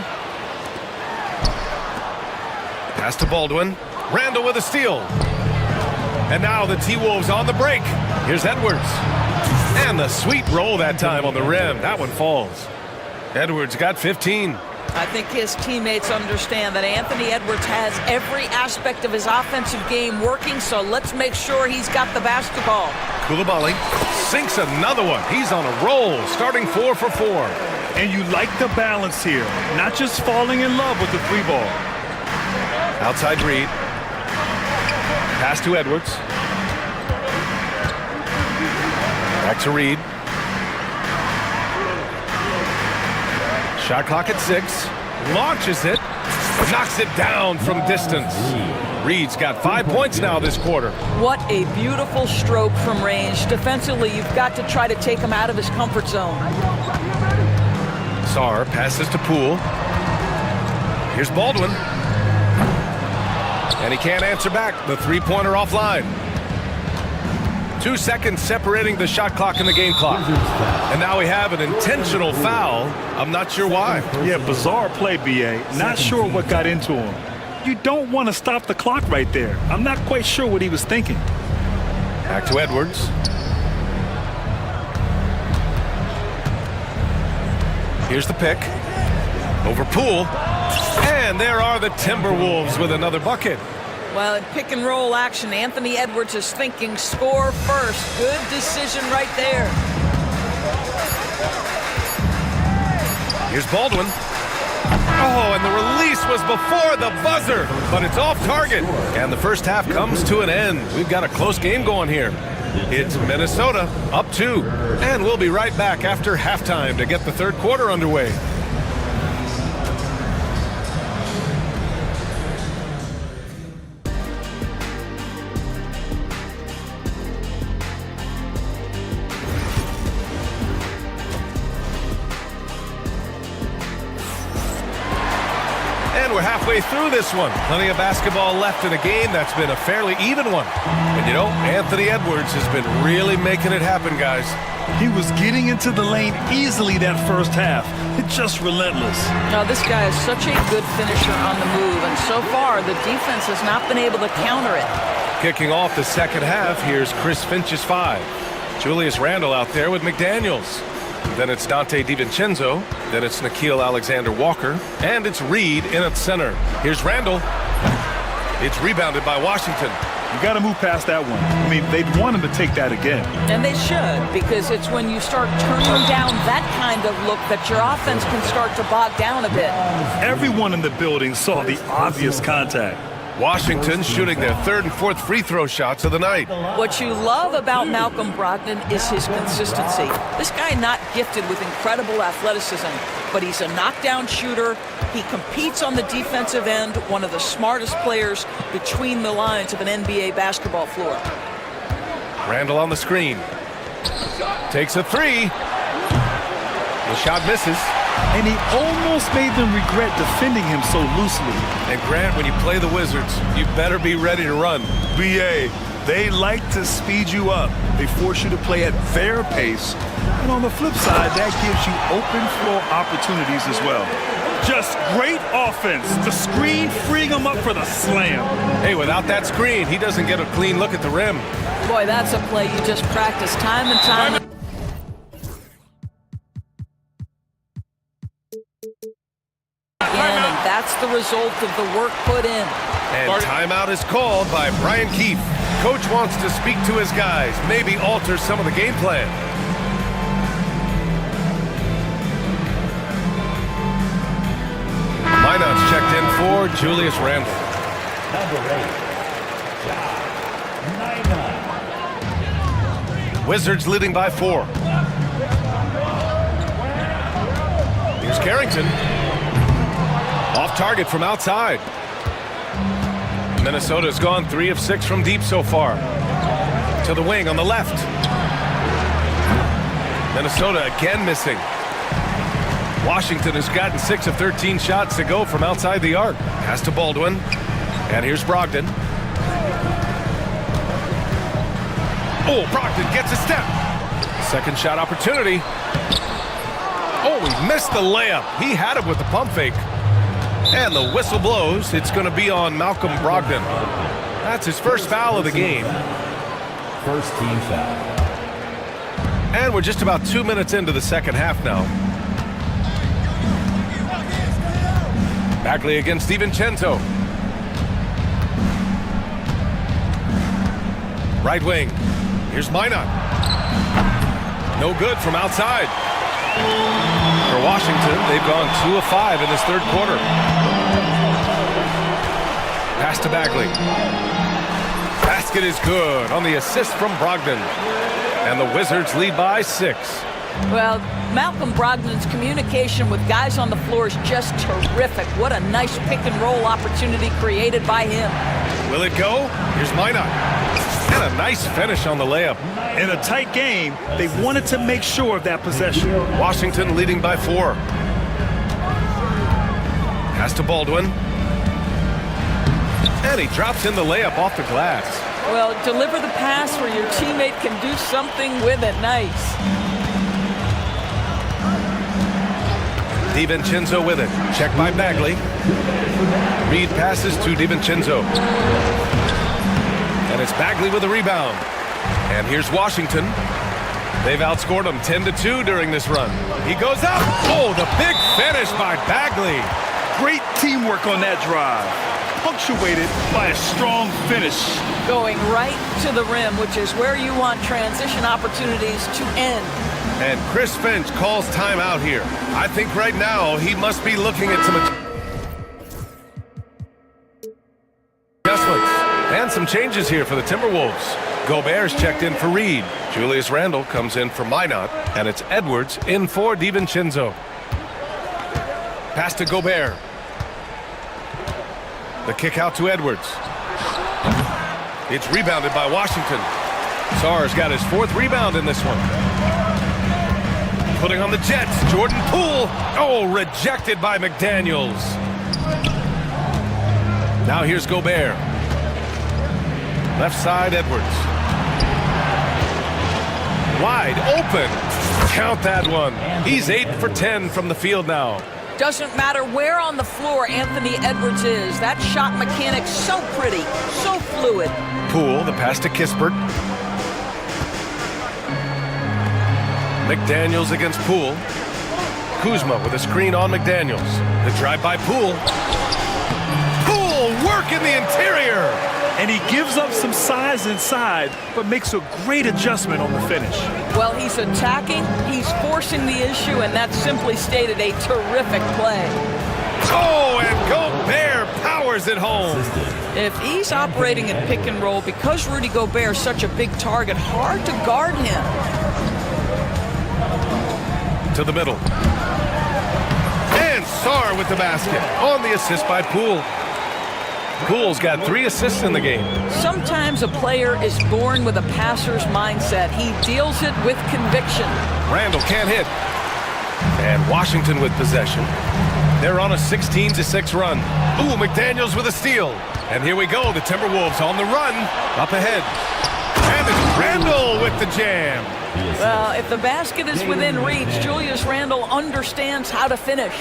Pass to Baldwin. Randall with a steal. And now the T-Wolves on the break. Here's Edwards. And the sweet roll that time on the rim. That one falls. Edwards got 15. I think his teammates understand that Anthony Edwards has every aspect of his offensive game working, so let's make sure he's got the basketball. Koulibaly sinks another one. He's on a roll, starting 4 for 4. And you like the balance here, not just falling in love with the free ball. Outside Reed. Pass to Edwards. Back to Reed. Shot clock at 6. Launches it. Knocks it down from distance. Reed's got 5 points now this quarter. What a beautiful stroke from range. Defensively, you've got to try to take him out of his comfort zone. Sarr passes to Poole. Here's Baldwin. And he can't answer back. The three-pointer offline. 2 seconds separating the shot clock and the game clock. And now we have an intentional foul. I'm not sure why. Yeah, bizarre play, BA. Not sure what got into him. You don't want to stop the clock right there. I'm not quite sure what he was thinking. Back to Edwards. Here's the pick. Over Poole. And there are the Timberwolves with another bucket. Well, in pick and roll action, Anthony Edwards is thinking score first. Good decision right there. Here's Baldwin. Oh, and the release was before the buzzer, but it's off target. And the first half comes to an end. We've got a close game going here. It's Minnesota up 2. And we'll be right back after halftime to get the third quarter underway. We're halfway through this one. Plenty of basketball left in a game that's been a fairly even one. And you know, Anthony Edwards has been really making it happen, guys. He was getting into the lane easily that first half. It's just relentless. Now, this guy is such a good finisher on the move, and so far, the defense has not been able to counter it. Kicking off the second half, here's Chris Finch's 5. Julius Randle out there with McDaniels. Then it's Dante DiVincenzo. Then it's Nickeil Alexander-Walker. And it's Reed in at center. Here's Randall. It's rebounded by Washington. You got to move past that one. I mean, they'd want him to take that again. And they should, because it's when you start turning down that kind of look that your offense can start to bog down a bit. Everyone in the building saw the obvious contact. Washington shooting their third and fourth free throw shots of the night. What you love about Malcolm Brogdon is his consistency. This guy not gifted with incredible athleticism, but he's a knockdown shooter. He competes on the defensive end, one of the smartest players between the lines of an NBA basketball floor. Randall on the screen. Takes a three. The shot misses. And he almost made them regret defending him so loosely. And Grant, when you play the Wizards, you better be ready to run. BA, they like to speed you up. They force you to play at their pace. And on the flip side, that gives you open floor opportunities as well. Just great offense. The screen freeing him up for the slam. Hey, without that screen, he doesn't get a clean look at the rim. Boy, that's a play you just practice time and time. And that's the result of the work put in. And timeout is called by Brian Keefe. Coach wants to speak to his guys, maybe alter some of the game plan. Minot's checked in for Julius Randle. Number 8, 9-9. Wizards leading by 4. Here's Carrington. Off target from outside. Minnesota's gone 3 of 6 from deep so far. To the wing on the left. Minnesota again missing. Washington has gotten 6 of 13 shots to go from outside the arc. Pass to Baldwin. And here's Brogdon. Oh, Brogdon gets a step. Second shot opportunity. Oh, he missed the layup. He had it with the pump fake. And the whistle blows. It's going to be on Malcolm Brogdon. That's his first foul of the game. First team foul. And we're just about 2 minutes into the second half now. Bagley against DiVincenzo. Right wing. Here's Minot. No good from outside. For Washington, they've gone 2 of 5 in this third quarter. Pass to Bagley. Basket is good on the assist from Brogdon. And the Wizards lead by 6. Well, Malcolm Brogdon's communication with guys on the floor is just terrific. What a nice pick and roll opportunity created by him. Will it go? Here's Minot. And a nice finish on the layup. In a tight game, they wanted to make sure of that possession. Washington leading by 4. Pass to Baldwin. And he drops in the layup off the glass. Well, deliver the pass where your teammate can do something with it. Nice. DiVincenzo with it. Check by Bagley. Reed passes to DiVincenzo. And it's Bagley with a rebound. And here's Washington. They've outscored them 10-2 during this run. He goes up. Oh, the big finish by Bagley. Great teamwork on that drive. Punctuated by a strong finish. Going right to the rim, which is where you want transition opportunities to end. And Chris Finch calls timeout here. I think right now he must be looking at some adjustments and some changes here for the Timberwolves. Gobert's checked in for Reed. Julius Randle comes in for Minot, and it's Edwards in for DiVincenzo. Pass to Gobert. The kick out to Edwards. It's rebounded by Washington. Sarr's got his 4th rebound in this one. Putting on the Jets, Jordan Poole. Oh, rejected by McDaniels. Now here's Gobert. Left side, Edwards. Wide open. Count that one. He's 8 for 10 from the field now. Doesn't matter where on the floor Anthony Edwards is. That shot mechanic's so pretty, so fluid. Poole, the pass to Kispert. McDaniels against Poole. Kuzma with a screen on McDaniels. The drive by Poole. Poole work in the interior. And he gives up some size inside, but makes a great adjustment on the finish. Well, he's attacking, he's forcing the issue, and that's simply stated a terrific play. Oh, and Gobert powers it home. If he's operating in pick and roll, because Rudy Gobert is such a big target, hard to guard him. To the middle. And Sarr with the basket on the assist by Poole. Poole's got 3 assists in the game. Sometimes a player is born with a passer's mindset. He deals it with conviction. Randall can't hit. And Washington with possession. They're on a 16-6 run. Ooh, McDaniels with a steal. And here we go, the Timberwolves on the run. Up ahead. And it's Randall with the jam. Well, if the basket is within reach, Julius Randle understands how to finish.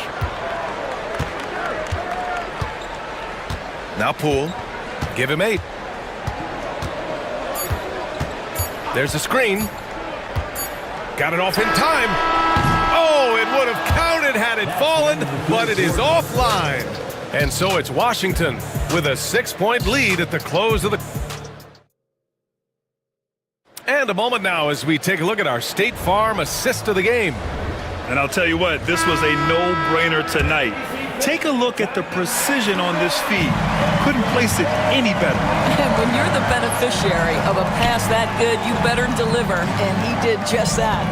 Now Poole. Give him 8. There's a screen. Got it off in time. Oh, it would have counted had it fallen, but it is offline. And so it's Washington with a 6-point lead at the close of the... And a moment now as we take a look at our State Farm assist of the game. And I'll tell you what, this was a no-brainer tonight. Take a look at the precision on this feed. Couldn't place it any better. And when you're the beneficiary of a pass that good, you better deliver, and he did just that.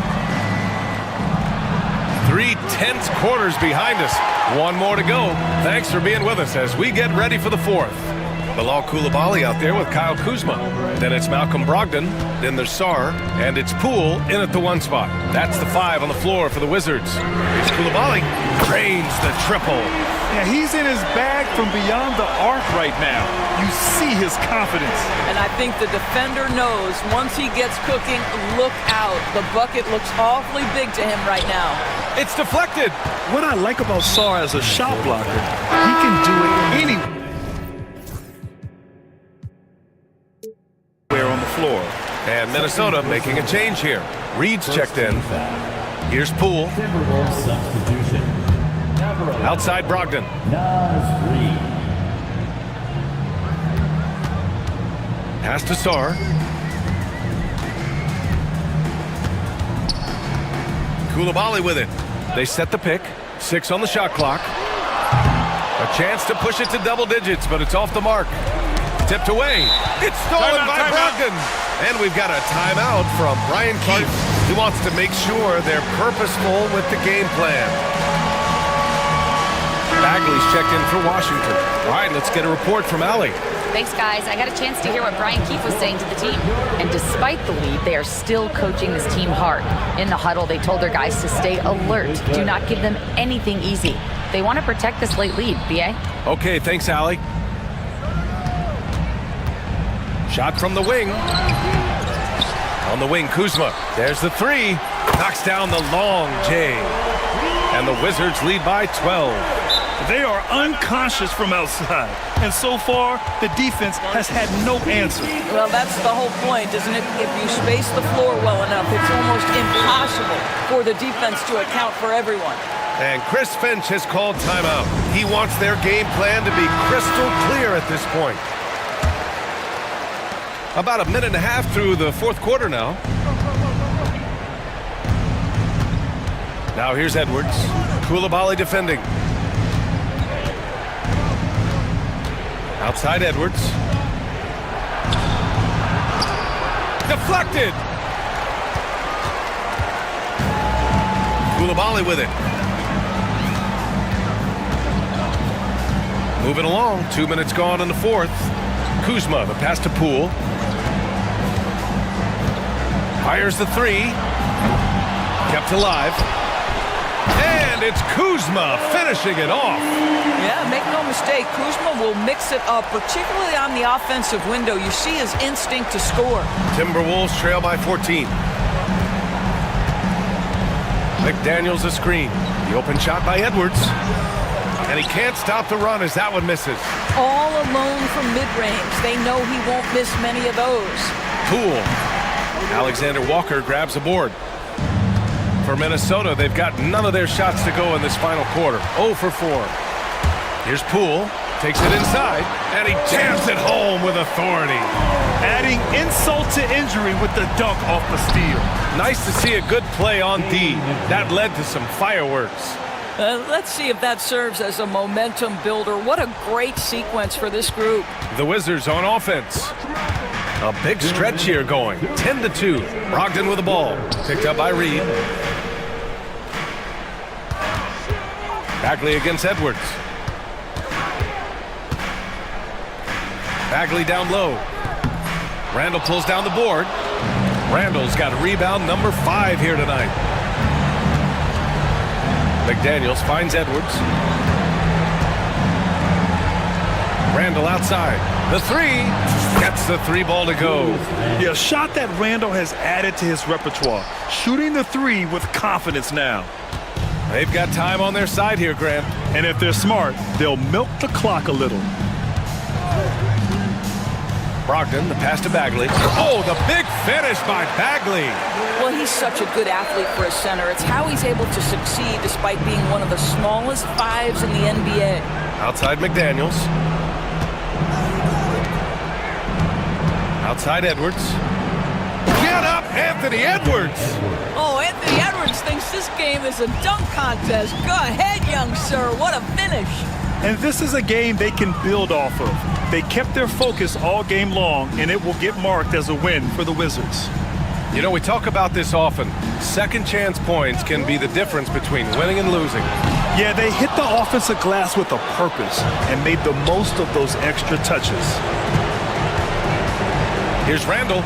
3 tense quarters behind us. 1 more to go. Thanks for being with us as we get ready for the 4th. Bilal Coulibaly out there with Kyle Kuzma. Then it's Malcolm Brogdon. Then there's Sarr. And it's Poole in at the 1 spot. That's the 5 on the floor for the Wizards. Here's Coulibaly. Drains the triple. Yeah, he's in his bag from beyond the arc right now. You see his confidence. And I think the defender knows once he gets cooking, look out. The bucket looks awfully big to him right now. It's deflected. What I like about Sarr as a shot blocker, he can do it anywhere on the floor. And Minnesota making a change here. Reed's checked in. Here's Poole. Outside Brogdon. Pass to Sarr. Coulibaly with it. They set the pick. 6 on the shot clock. A chance to push it to double digits, but it's off the mark. Tipped away. It's stolen by Brogdon. And we've got a timeout from Brian Keefe. He wants to make sure they're purposeful with the game plan. Bagley's checked in for Washington. All right, let's get a report from Allie. Thanks, guys. I got a chance to hear what Brian Keefe was saying to the team. And despite the lead, they are still coaching this team hard. In the huddle, they told their guys to stay alert. Do not give them anything easy. They want to protect this late lead, B.A. Okay, thanks, Allie. Shot from the wing. On the wing, Kuzma. There's the 3. Knocks down the long J. And the Wizards lead by 12. They are unconscious from outside. And so far, the defense has had no answer. Well, that's the whole point, isn't it? If you space the floor well enough, it's almost impossible for the defense to account for everyone. And Chris Finch has called timeout. He wants their game plan to be crystal clear at this point. About a minute and a half through the 4th quarter now. Now here's Edwards. Coulibaly defending. Outside Edwards. Deflected! Coulibaly with it. Moving along, 2 minutes gone in the 4th. Kuzma, the pass to Poole. Fires the 3. Kept alive. And it's Kuzma finishing it off. Yeah, make no mistake, Kuzma will mix it up, particularly on the offensive window. You see his instinct to score. Timberwolves trail by 14. McDaniels a screen. The open shot by Edwards. And he can't stop the run as that one misses. All alone from mid-range. They know he won't miss many of those. Poole. Alexander Walker grabs a board. For Minnesota, they've got none of their shots to go in this final quarter. 0 for 4. Here's Poole. Takes it inside, and he jams it home with authority. Adding insult to injury with the dunk off the steal. Nice to see a good play on D. That led to some fireworks. Let's see if that serves as a momentum builder. What a great sequence for this group. The Wizards on offense. A big stretch here going. 10-2. Brogdon with the ball. Picked up by Reed. Bagley against Edwards. Bagley down low. Randall pulls down the board. Randall's got rebound number 5 here tonight. McDaniels finds Edwards. Randall outside. The 3. Gets the 3 ball to go. Yeah, a shot that Randall has added to his repertoire. Shooting the 3 with confidence now. They've got time on their side here, Grant. And if they're smart, they'll milk the clock a little. Brogdon, the pass to Bagley. Oh, the big finish by Bagley. Well, he's such a good athlete for a center. It's how he's able to succeed despite being one of the smallest 5s in the NBA. Outside McDaniels. Outside Edwards. Get up, Anthony Edwards! Oh, Anthony Edwards thinks this game is a dunk contest. Go ahead, young sir. What a finish. And this is a game they can build off of. They kept their focus all game long, and it will get marked as a win for the Wizards. You know, we talk about this often. Second chance points can be the difference between winning and losing. Yeah, they hit the offensive glass with a purpose and made the most of those extra touches. Here's Randall.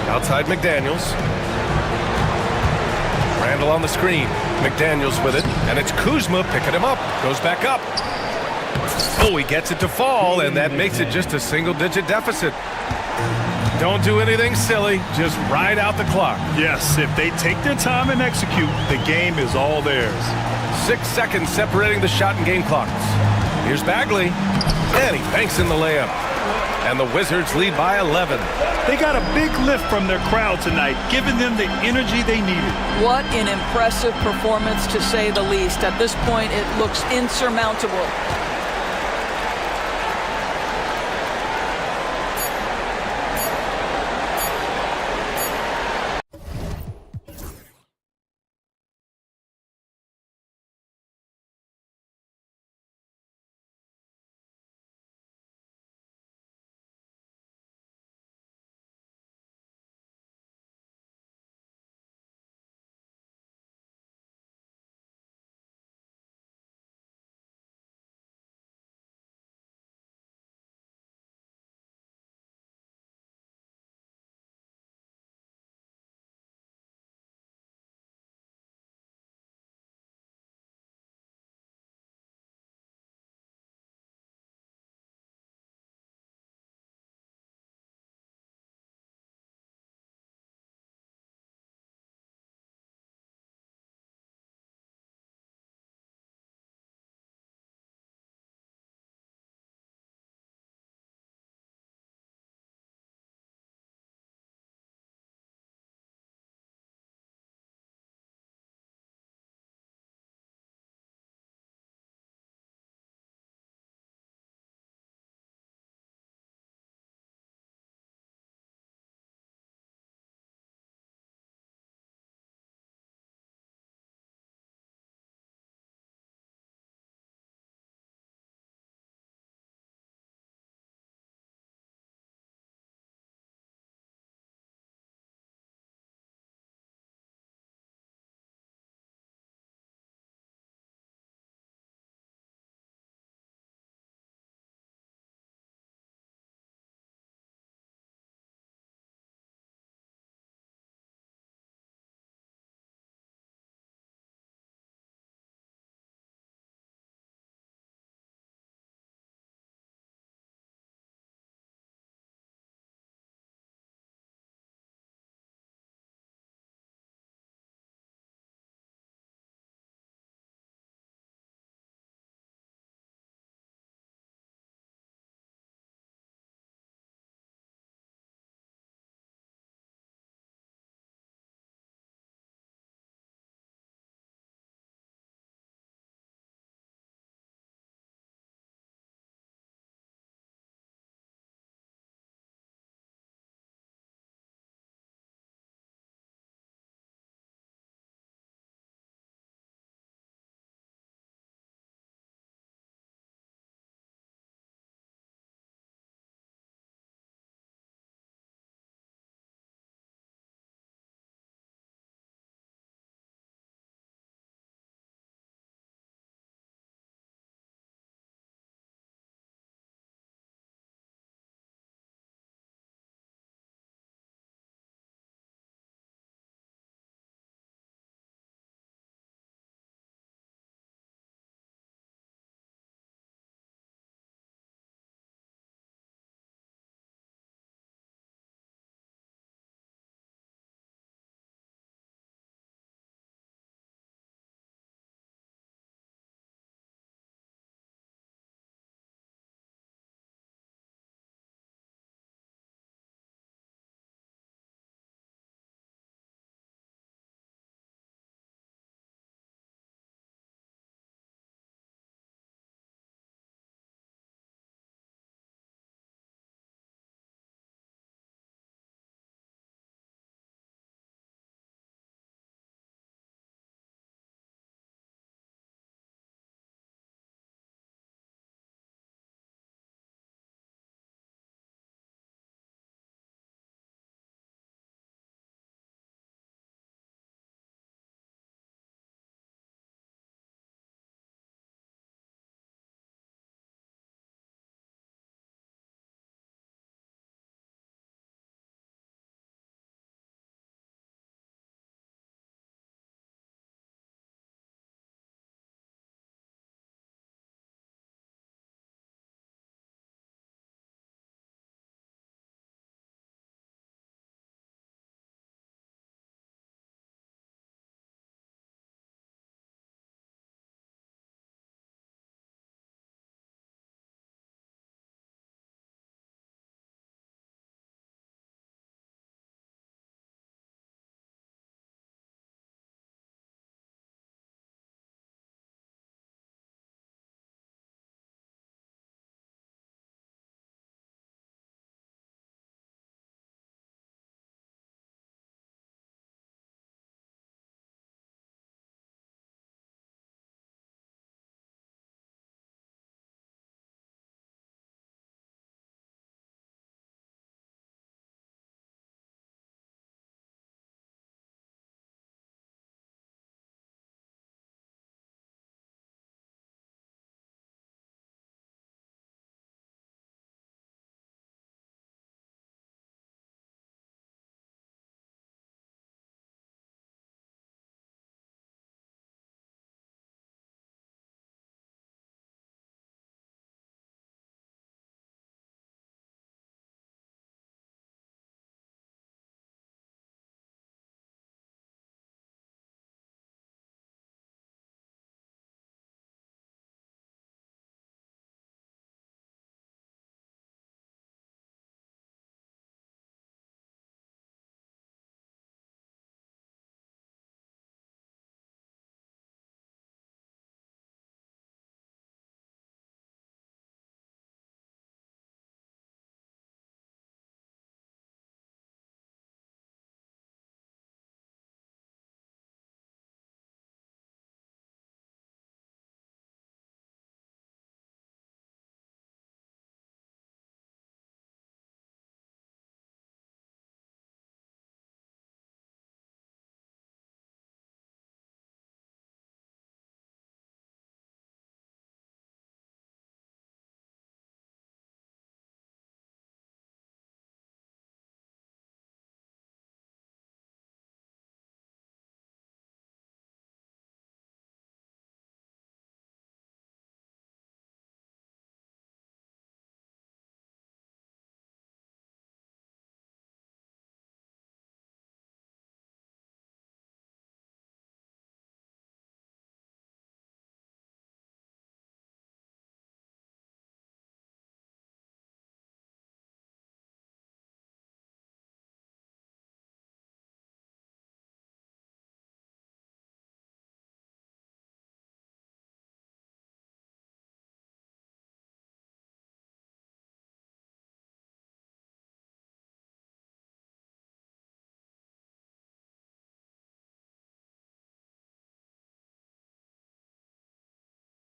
Outside McDaniels. Randall on the screen. McDaniels with it, and it's Kuzma picking him up. Goes back up. Oh, he gets it to fall, and that makes it just a single-digit deficit. Don't do anything silly. Just ride out the clock. Yes, if they take their time and execute, the game is all theirs. 6 seconds separating the shot and game clocks. Here's Bagley, and he banks in the layup. And the Wizards lead by 11. They got a big lift from their crowd tonight, giving them the energy they needed. What an impressive performance, to say the least. At this point, it looks insurmountable.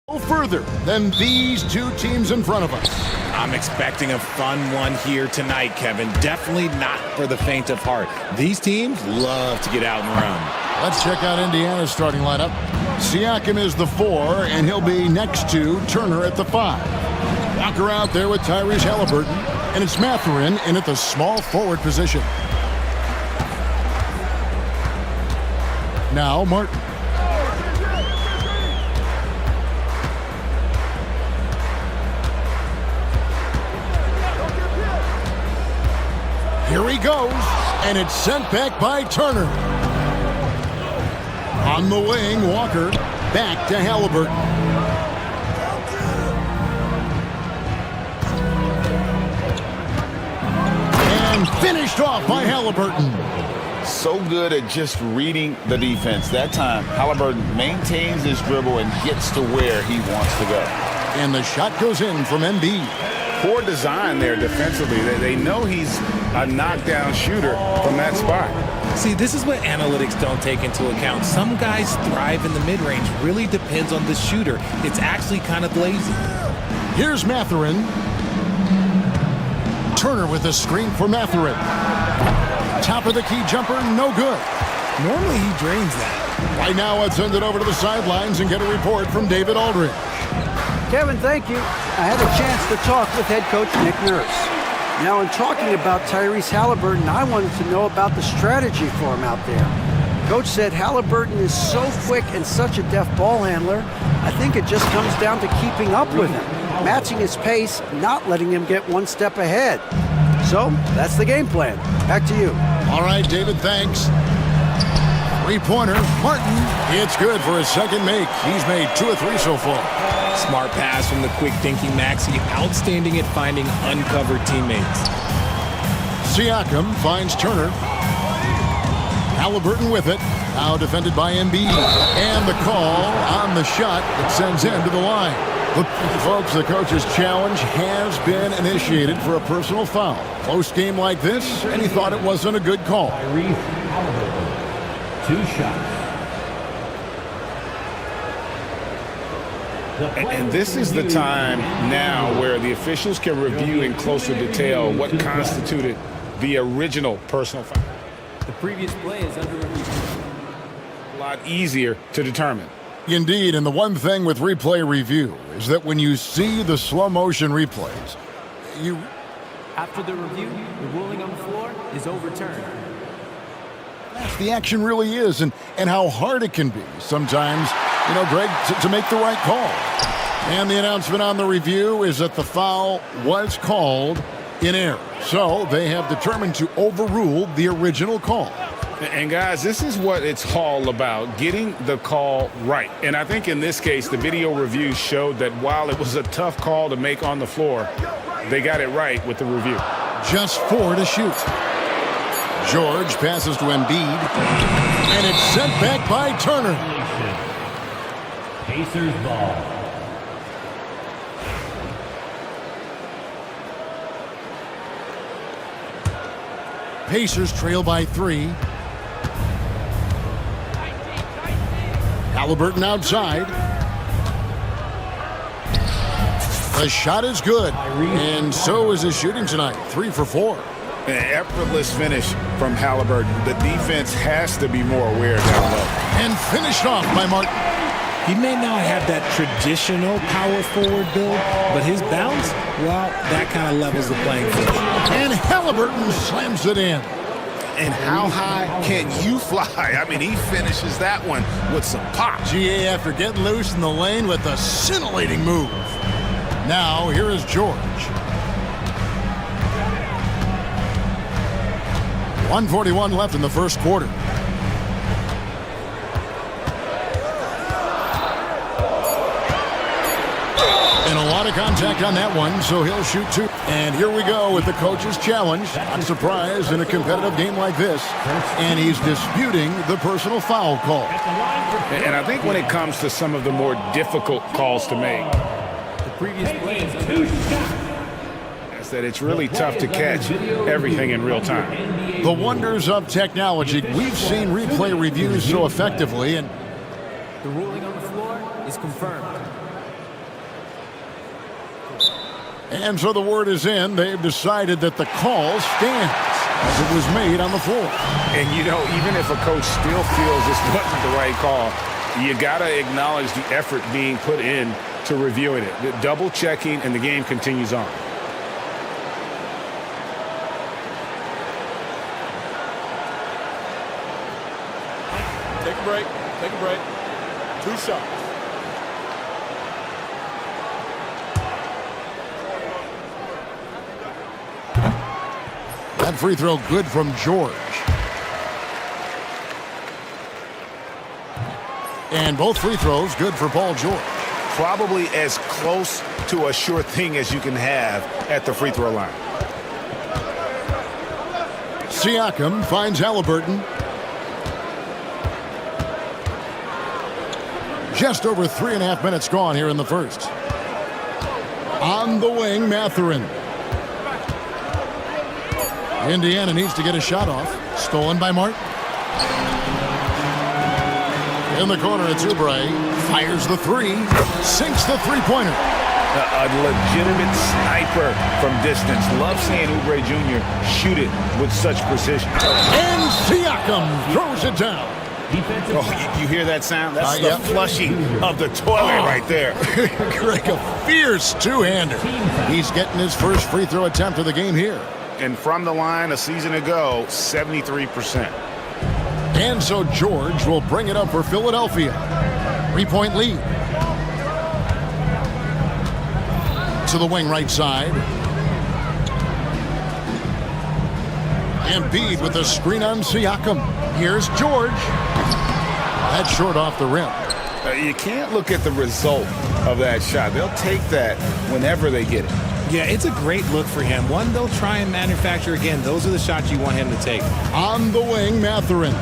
No further than these two teams in front of us. I'm expecting a fun one here tonight, Kevin. Definitely not for the faint of heart. These teams love to get out and run. Let's check out Indiana's starting lineup. Siakam is the 4, and he'll be next to Turner at the 5. Walker out there with Tyrese Halliburton, and it's Mathurin in at the small forward position. Now Martin. Here he goes, and it's sent back by Turner. On the wing, Walker, back to Halliburton. And finished off by Halliburton. So good at just reading the defense. That time, Halliburton maintains his dribble and gets to where he wants to go. And the shot goes in from Embiid. Poor design there defensively. They know he's a knockdown shooter from that spot. See, this is what analytics don't take into account. Some guys thrive in the mid-range. Really depends on the shooter. It's actually kind of lazy. Here's Mathurin. Turner with a screen for Mathurin. Top of the key jumper, no good. Normally he drains that. Right now, let's send it over to the sidelines and get a report from David Aldridge. Kevin, thank you. I had a chance to talk with head coach Nick Nurse. Now, in talking about Tyrese Halliburton, I wanted to know about the strategy for him out there. Coach said Halliburton is so quick and such a deft ball handler, I think it just comes down to keeping up with him, matching his pace, not letting him get one step ahead. So, that's the game plan. Back to you. All right, David, thanks. Three-pointer, Martin. It's good for his second make. He's made 2 of 3 so far. Smart pass from the quick-thinking Maxey. Outstanding at finding uncovered teammates. Siakam finds Turner. Halliburton with it. Now defended by Embiid. And the call on the shot that sends him to the line. Look, folks, the coach's challenge has been initiated for a personal foul. Close game like this, and he thought it wasn't a good call. Tyrese Halliburton, 2 shots. And this is the time now where the officials can review in closer detail what constituted the original personal foul. The previous play is under review. A lot easier to determine. Indeed, and the one thing with replay review is that when you see the slow motion replays, After the review, the ruling on the floor is overturned. the action really is and how hard it can be sometimes, Greg, to make the right call. And the announcement on the review is that the foul was called in error. So they have determined to overrule the original call. And guys, this is what it's all about, getting the call right. And I think in this case, the video review showed that while it was a tough call to make on the floor, they got it right with the review. Just 4 to shoot. George passes to Embiid, and it's sent back by Turner. Pacers ball. Pacers trail by 3. Halliburton outside. The shot is good, and so is his shooting tonight. 3 for 4. An effortless finish from Halliburton. The defense has to be more aware down low. And finished off by Martin. He may not have that traditional power forward build, but his bounce, well, that kind of levels the playing field. And Halliburton slams it in. And how high can you fly? I mean, he finishes that one with some pop. GA after getting loose in the lane with a scintillating move. Now, here is George. 1:41 left in the first quarter. And a lot of contact on that one, so he'll shoot 2. And here we go with the coach's challenge. Not surprised in a competitive game like this. And he's disputing the personal foul call. And I think when it comes to some of the more difficult calls to make, The previous play is under review. is that it's really tough to catch everything in real time. The wonders of technology. We've seen replay reviews so effectively, and The ruling on the floor is confirmed. And so the word is in. They've decided that the call stands as it was made on the floor. And, you know, even if a coach still feels this wasn't the right call, you got to acknowledge the effort being put in to reviewing it. The double checking, and the game continues on. Take a break. Take a break. 2 shots. That free throw good from George. And both free throws good for Paul George. Probably as close to a sure thing as you can have at the free throw line. Siakam finds Halliburton. Just over 3.5 minutes gone here in the first. On the wing, Mathurin. Indiana needs to get a shot off. Stolen by Martin. In the corner, it's Oubre. Fires the three. Sinks the three-pointer. A legitimate sniper from distance. Love seeing Oubre Jr. shoot it with such precision. And Siakam throws it down. Oh, you hear that sound? That's the flushing of the toilet right there. Greg, a fierce two-hander. He's getting his first free throw attempt of the game here. And from the line a season ago, 73%. And so George will bring it up for Philadelphia. 3-point lead. To the wing right side. Embiid with a screen on Siakam. Here's George. That's short off the rim. You can't look at the result of that shot. They'll take that whenever they get it. Yeah, it's a great look for him. One, they'll try and manufacture again. Those are the shots you want him to take. On the wing, Mathurin.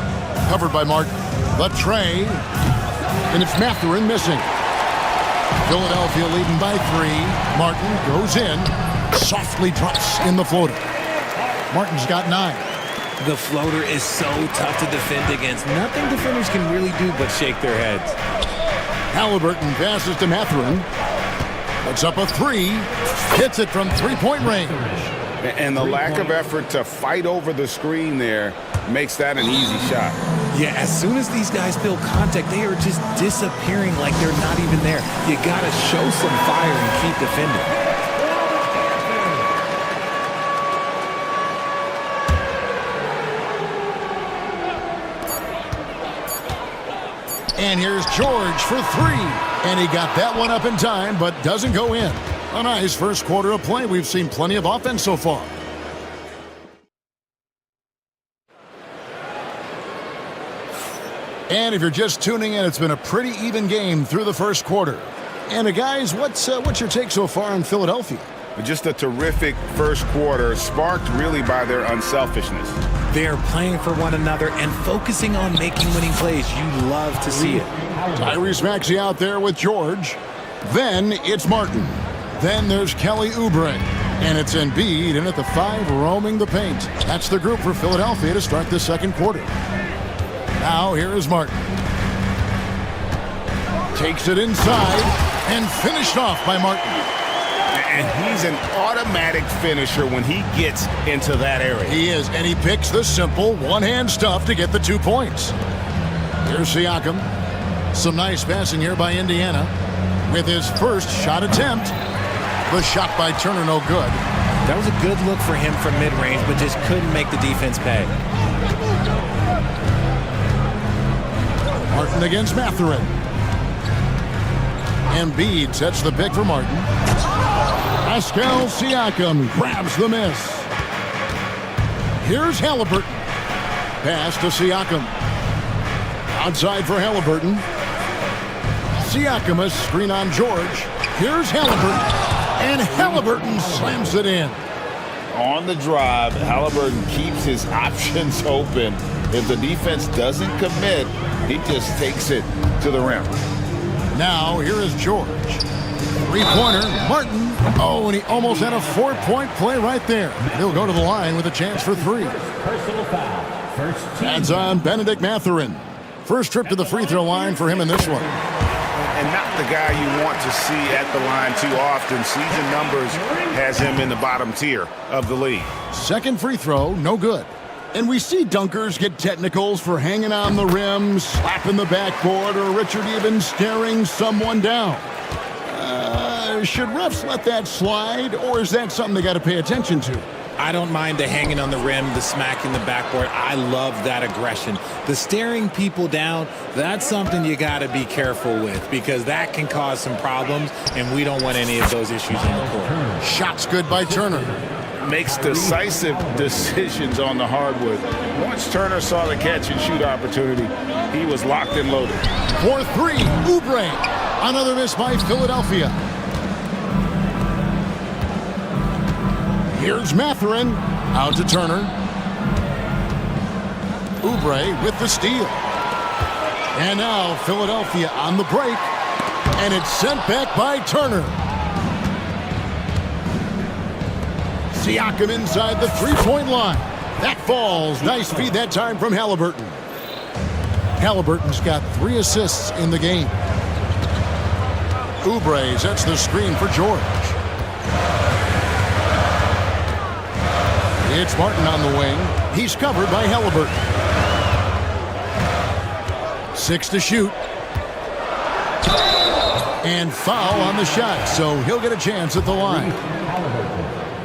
Covered by Martin. The tray. And it's Mathurin missing. Philadelphia leading by 3. Martin goes in. Softly drops in the floater. Martin's got 9. The floater is so tough to defend against. Nothing defenders can really do but shake their heads. Halliburton passes to Mathurin. Puts up a 3. Hits it from 3-point range. And the lack of effort to fight over the screen there makes that an easy shot. Yeah, as soon as these guys feel contact, they are just disappearing like they're not even there. You got to show some fire and keep defending. And here's George for 3. And he got that one up in time, but doesn't go in. A nice first quarter of play. We've seen plenty of offense so far. And if you're just tuning in, it's been a pretty even game through the first quarter. And guys, what's your take so far on Philadelphia? Just a terrific first quarter, sparked really by their unselfishness. They're playing for one another and focusing on making winning plays. You love to see it. Tyrese Maxey out there with George. Then it's Martin. Then there's Kelly Oubre. And it's Embiid in at the 5 roaming the paint. That's the group for Philadelphia to start the second quarter. Now here is Martin. Takes it inside and finished off by Martin. And he's an automatic finisher when he gets into that area. He is, and he picks the simple one-hand stuff to get the 2 points. Here's Siakam. Some nice passing here by Indiana with his first shot attempt. The shot by Turner no good. That was a good look for him from mid-range, but just couldn't make the defense pay. Martin against Mathurin. Embiid sets the pick for Martin. Pascal Siakam grabs the miss. Here's Halliburton. Pass to Siakam. Outside for Halliburton. Siakam a screen on George. Here's Halliburton. And Halliburton slams it in. On the drive, Halliburton keeps his options open. If the defense doesn't commit, he just takes it to the rim. Now here is George. 3-pointer, Martin. Oh, and he almost had a 4-point play right there. He'll go to the line with a chance for 3. Personal foul. First team. Adds on Benedict Mathurin. First trip to the free throw line for him in this one. and not the guy you want to see at the line too often. Season numbers has him in the bottom tier of the league. Second free throw, no good. And we see dunkers get technicals for hanging on the rim, slapping the backboard, or Richard even staring someone down. Should refs let that slide, or is that something they got to pay attention to? I don't mind the hanging on the rim, the smacking the backboard. I love that aggression. The staring people down, that's something you got to be careful with because that can cause some problems, and we don't want any of those issues on the court. Shot's good by Turner. Makes decisive decisions on the hardwood. Once Turner saw the catch-and-shoot opportunity, he was locked and loaded. For three, Oubre. Another miss by Philadelphia. Here's Mathurin, out to Turner. Oubre with the steal. And now Philadelphia on the break. And it's sent back by Turner. Siakam inside the three-point line. That falls. Nice feed that time from Halliburton. Halliburton's got 3 assists in the game. Oubre sets the screen for George. It's Martin on the wing. He's covered by Halliburton. 6 to shoot. And foul on the shot, so he'll get a chance at the line.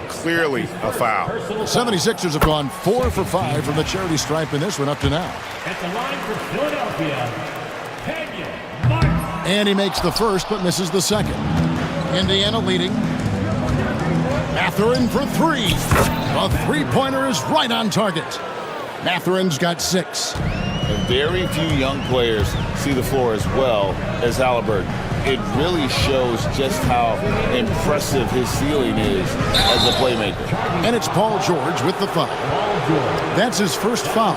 Clearly a foul. 76ers have gone 4 for 5 from the charity stripe in this one up to now. At the line for Philadelphia, Kenyon Martin. And he makes the first but misses the second. Indiana leading. Mathurin for 3. The three-pointer is right on target. Mathurin's got 6. And very few young players see the floor as well as Halliburton. It really shows just how impressive his ceiling is as a playmaker. And it's Paul George with the foul. That's his first foul.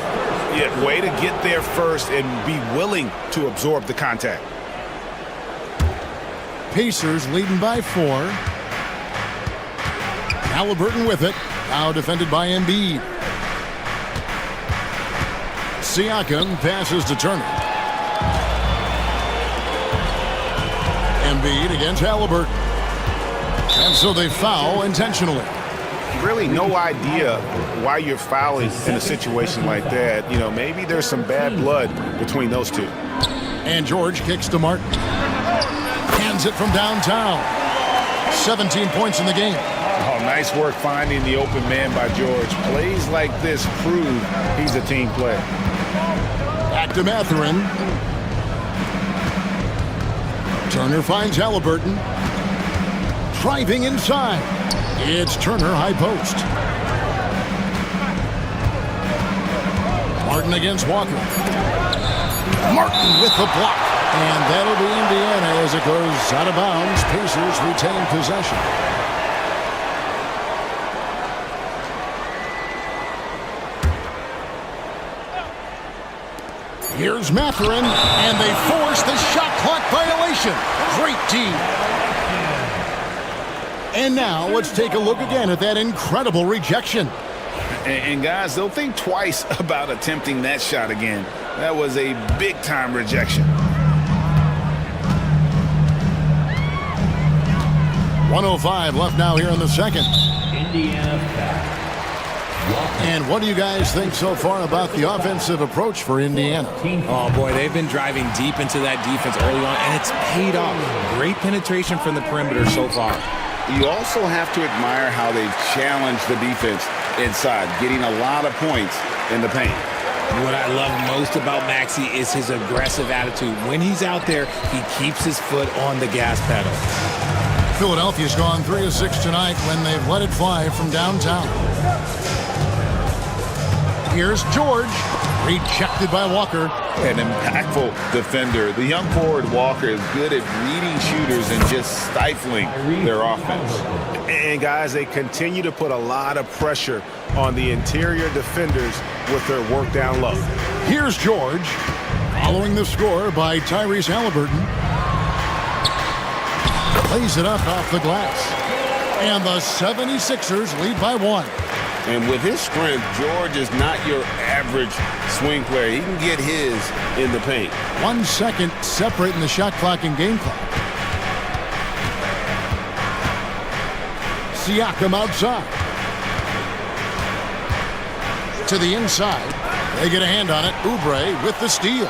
Yeah, way to get there first and be willing to absorb the contact. Pacers leading by 4. Halliburton with it. Now defended by Embiid. Siakam passes to Turner. Embiid against Halliburton. And so they foul intentionally. Really no idea why you're fouling in a situation like that. You know, maybe there's some bad blood between those two. And George kicks to Martin. Hands it from downtown. 17 points in the game. Oh, nice work finding the open man by George. Plays like this prove he's a team player. Back to Mathurin. Turner finds Halliburton. Driving inside. It's Turner high post. Martin against Walker. Martin with the block. And that'll be Indiana as it goes out of bounds. Pacers retain possession. Here's Mathurin, and they force the shot clock violation. Great D. And now let's take a look again at that incredible rejection. And guys, they'll think twice about attempting that shot again. That was a big-time rejection. 1:05 left now here in the second. Indiana back. And what do you guys think so far about the offensive approach for Indiana? Oh, boy, they've been driving deep into that defense early on, and it's paid off. Great penetration from the perimeter so far. You also have to admire how they've challenged the defense inside, getting a lot of points in the paint. What I love most about Maxey is his aggressive attitude. When he's out there, he keeps his foot on the gas pedal. Philadelphia's gone 3 of 6 tonight when they've let it fly from downtown. Here's George, rejected by Walker. An impactful defender. The young forward Walker is good at reading shooters and just stifling their offense. And guys, they continue to put a lot of pressure on the interior defenders with their work down low. Here's George, following the score by Tyrese Halliburton. Plays it up off the glass. And the 76ers lead by 1. And with his strength, George is not your average swing player. He can get his in the paint. 1 second separating the shot clock and game clock. Siakam outside. To the inside. They get a hand on it. Oubre with the steal.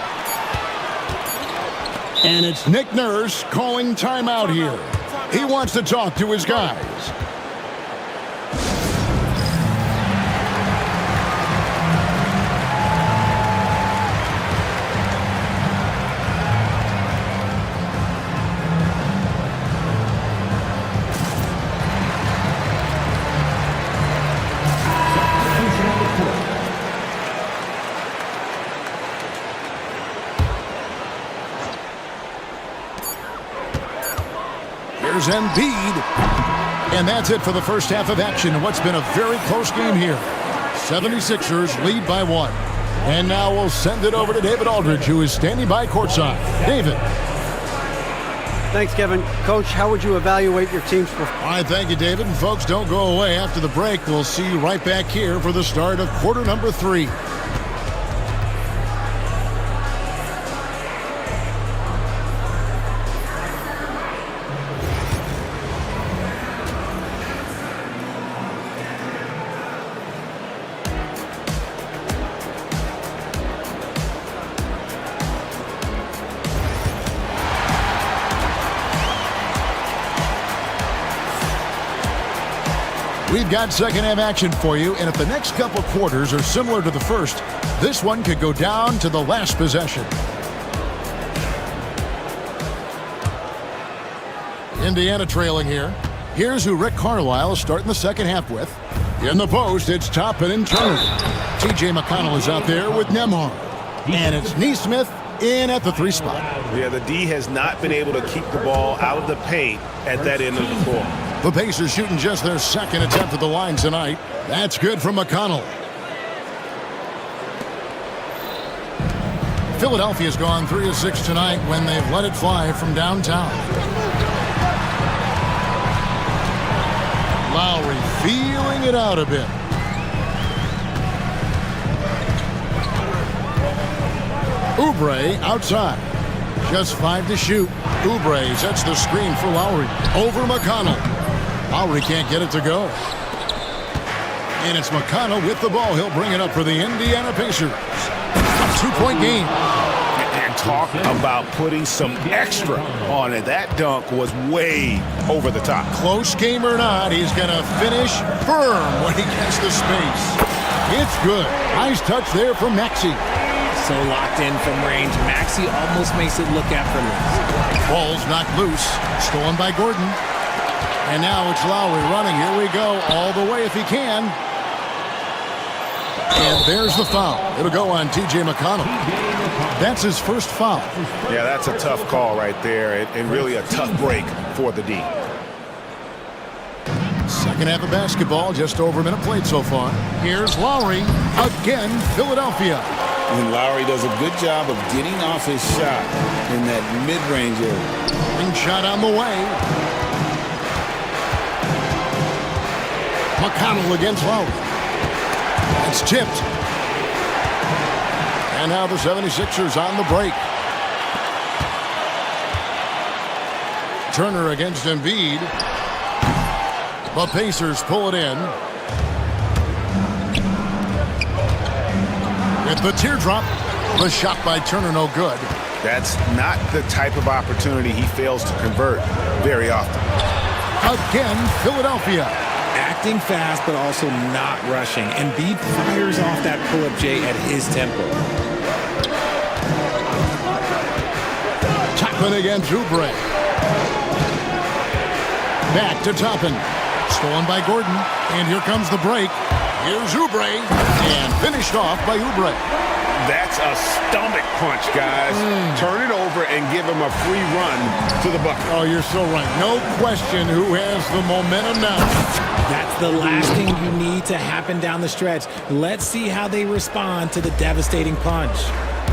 And it's Nick Nurse calling timeout here. He wants to talk to his guys. Here's Embiid. And that's it for the first half of action in what's been a very close game here. 76ers lead by 1. And now we'll send it over to David Aldridge, who is standing by courtside. David. Thanks, Kevin. Coach, how would you evaluate your team's performance? All right, thank you, David. And folks, don't go away. After the break, we'll see you right back here for the start of quarter number 3. We've got second half action for you, and if the next couple quarters are similar to the first, this one could go down to the last possession. Indiana trailing here. Here's who Rick Carlisle is starting the second half with. In the post, it's Toppin and Turner. TJ McConnell is out there with Nembhard. And it's Neesmith in at the 3 spot. Yeah, the D has not been able to keep the ball out of the paint at that end of the floor. The Pacers shooting just their second attempt at the line tonight. That's good from McConnell. Philadelphia's gone 3 of 6 tonight when they've let it fly from downtown. Lowry feeling it out a bit. Oubre outside. Just 5 to shoot. Oubre sets the screen for Lowry. Over McConnell. Lowry can't get it to go. And it's McConnell with the ball. He'll bring it up for the Indiana Pacers. 2-point game. And talk about putting some extra on it. That dunk was way over the top. Close game or not, he's going to finish firm when he gets the space. It's good. Nice touch there from Maxey. So locked in from range. Maxey almost makes it look effortless. Ball's knocked loose. Stolen by Gordon. And now it's Lowry running. Here we go. All the way if he can. And there's the foul. It'll go on TJ McConnell. That's his first foul. Yeah, that's a tough call right there, and really a tough break for the D. Second half of basketball, just over a minute played so far. Here's Lowry. Again, Philadelphia. And Lowry does a good job of getting off his shot in that mid-range area. Ring shot on the way. McConnell against Lowry. It's tipped. And now the 76ers on the break. Turner against Embiid. The Pacers pull it in. With the teardrop. The shot by Turner no good. That's not the type of opportunity he fails to convert very often. Again, Philadelphia. Acting fast, but also not rushing. Embiid fires off that pull-up J at his tempo. Toppin against Oubre. Back to Toppin. Stolen by Gordon. And here comes the break. Here's Oubre. And finished off by Oubre. That's a stomach punch, guys. Turn it over and give him a free run to the bucket. Oh, you're so right. No question who has the momentum now. That's the last thing you need to happen down the stretch. Let's see how they respond to the devastating punch.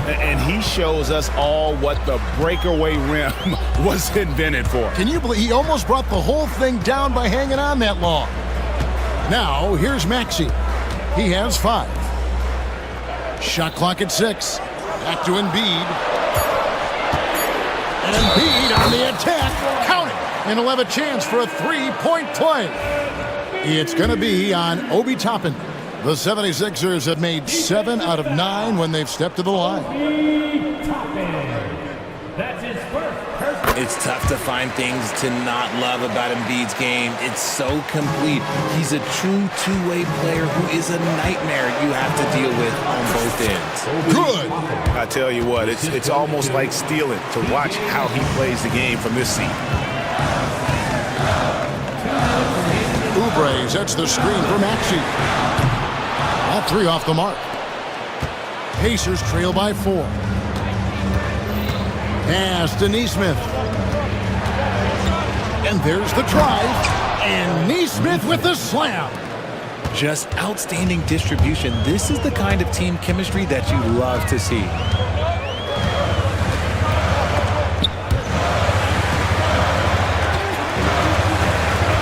And he shows us all what the breakaway rim was invented for. Can you believe he almost brought the whole thing down by hanging on that long? Now, here's Maxey. He has 5. Shot clock at 6. Back to Embiid. And Embiid on the attack. Count it. And he'll have a chance for a 3-point play. It's going to be on Obi Toppin. The 76ers have made 7 out of 9 when they've stepped to the line. That's his first. It's tough to find things to not love about Embiid's game. It's so complete. He's a true two-way player who is a nightmare you have to deal with on both ends. Good. I tell you what, it's almost like stealing to watch how he plays the game from this seat. Oubre sets the screen for Maxey. All 3 off the mark. Pacers trail by 4. Pass to Neesmith. And there's the drive. And Neesmith with the slam. Just outstanding distribution. This is the kind of team chemistry that you love to see.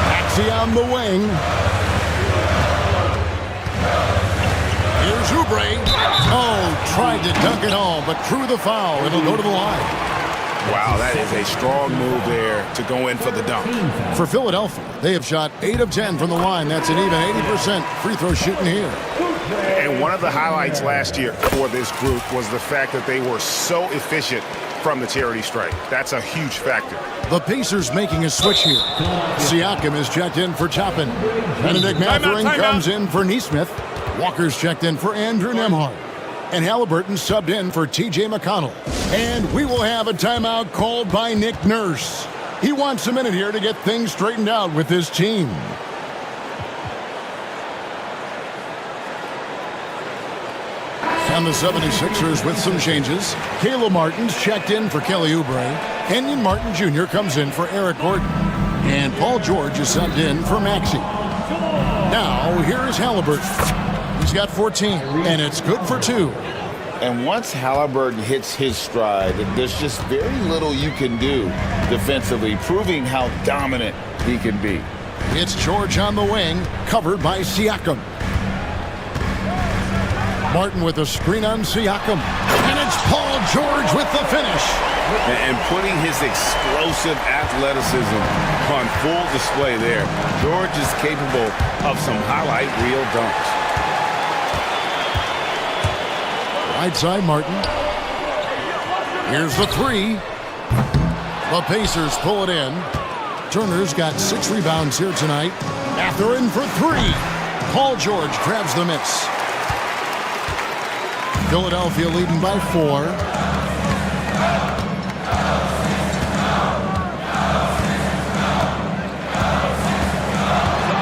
Maxey on the wing. Here's Oubre. Oh, tried to dunk it home, but drew the foul. It'll go to the line. Wow, that is a strong move there to go in for the dunk. For Philadelphia, they have shot 8 of 10 from the line. That's an even 80% free throw shooting here. And one of the highlights last year for this group was the fact that they were so efficient from the charity stripe. That's a huge factor. The Pacers making a switch here. Siakam is checked in for Toppin. Benedict Mathurin comes in for Neesmith. Walker's checked in for Andrew Nembhard. And Halliburton subbed in for T.J. McConnell. And we will have a timeout called by Nick Nurse. He wants a minute here to get things straightened out with his team. And the 76ers with some changes. Caleb Martin's checked in for Kelly Oubre. Kenyon Martin Jr. comes in for Eric Gordon. And Paul George is subbed in for Maxey. Now, here is Halliburton. He's got 14, and it's good for 2. And once Halliburton hits his stride, there's just very little you can do defensively, proving how dominant he can be. It's George on the wing, covered by Siakam. Martin with a screen on Siakam. And it's Paul George with the finish. And putting his explosive athleticism on full display there. George is capable of some highlight reel dunks. Right side, Martin. Here's the 3. The Pacers pull it in. Turner's got 6 rebounds here tonight. Mathurin for 3. Paul George grabs the miss. Philadelphia leading by 4.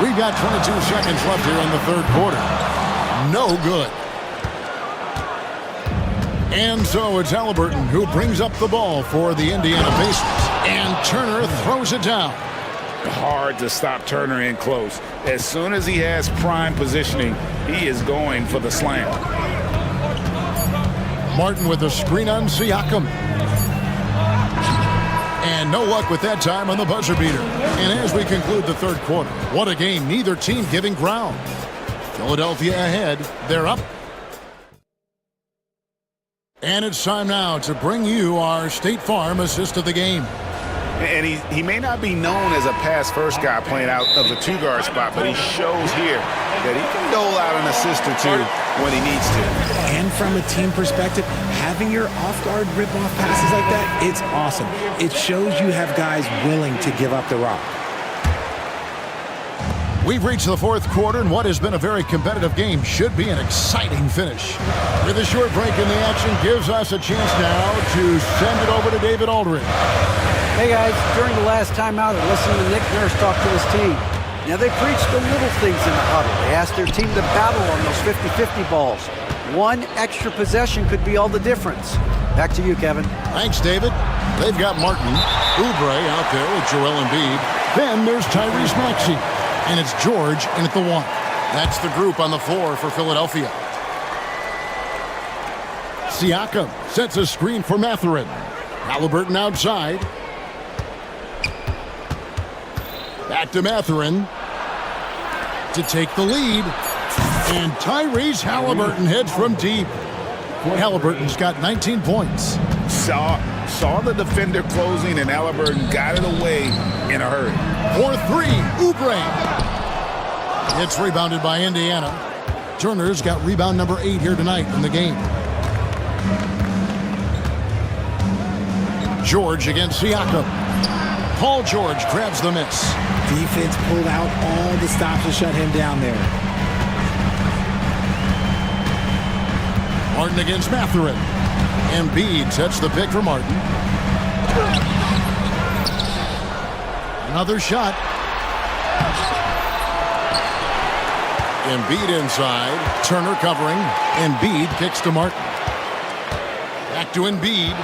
We've got 22 seconds left here in the third quarter. No good. And so it's Halliburton who brings up the ball for the Indiana Pacers. And Turner throws it down. Hard to stop Turner in close. As soon as he has prime positioning, he is going for the slam. Martin with a screen on Siakam. And no luck with that time on the buzzer beater. And as we conclude the third quarter, what a game, neither team giving ground. Philadelphia ahead, they're up. And it's time now to bring you our State Farm assist of the game. And he may not be known as a pass-first guy playing out of the 2-guard spot, but he shows here that he can dole out an assist or 2 when he needs to. And from a team perspective, having your off-guard rip-off passes like that, it's awesome. It shows you have guys willing to give up the rock. We've reached the fourth quarter, and what has been a very competitive game should be an exciting finish. With a short break in the action, gives us a chance now to send it over to David Aldridge. Hey guys, during the last timeout, I listened to Nick Nurse talk to his team. Now they preached the little things in the huddle. They asked their team to battle on those 50-50 balls. One extra possession could be all the difference. Back to you, Kevin. Thanks, David. They've got Martin, Oubre out there with Joel Embiid. Then there's Tyrese Maxey. And it's George in at the 1. That's the group on the floor for Philadelphia. Siakam sets a screen for Mathurin. Halliburton outside. Back to Mathurin to take the lead. And Tyrese Halliburton hits from deep. Halliburton's got 19 points. Saw the defender closing, and Halliburton got it away in a hurry. For three, Oubre. It's rebounded by Indiana. Turner's got rebound number 8 here tonight in the game. George against Siakam. Paul George grabs the miss. Defense pulled out all the stops to shut him down there. Martin against Mathurin. Embiid sets the pick for Martin. Another shot. Embiid inside. Turner covering. Embiid kicks to Martin. Back to Embiid.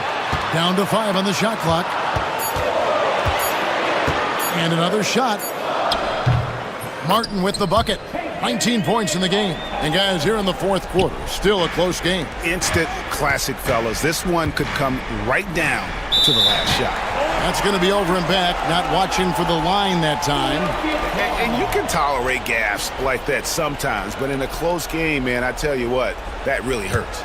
Down to 5 on the shot clock. And another shot. Martin with the bucket. 19 points in the game. And guys, here in the fourth quarter, still a close game. Instant classic, fellas. This one could come right down to the last shot. That's going to be over and back. Not watching for the line that time. And you can tolerate gaffes like that sometimes, but in a close game, man, I tell you what, that really hurts.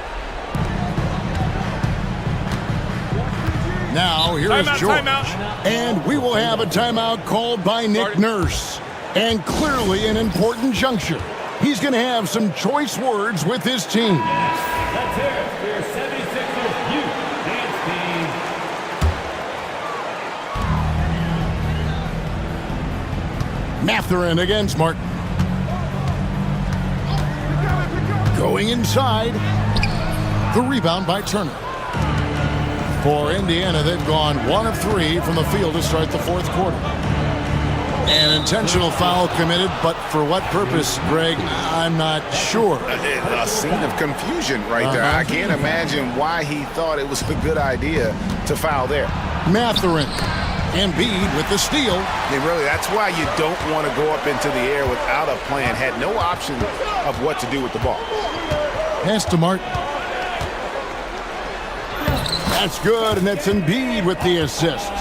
Now, here is George. Timeout. And we will have a timeout called by Nick Nurse. And clearly an important juncture. He's going to have some choice words with his team. Let's hear it for your 76ers youth dance team. Mathurin against Martin. Going inside. The rebound by Turner. For Indiana, they've gone 1 of 3 from the field to start the fourth quarter. An intentional foul committed, but for what purpose, Greg, I'm not sure. A scene of confusion right there. I can't imagine why he thought it was a good idea to foul there. Mathurin. Embiid with the steal. And really, that's why you don't want to go up into the air without a plan. Had no option of what to do with the ball. Pass to Martin. That's good, and that's Embiid with the assist.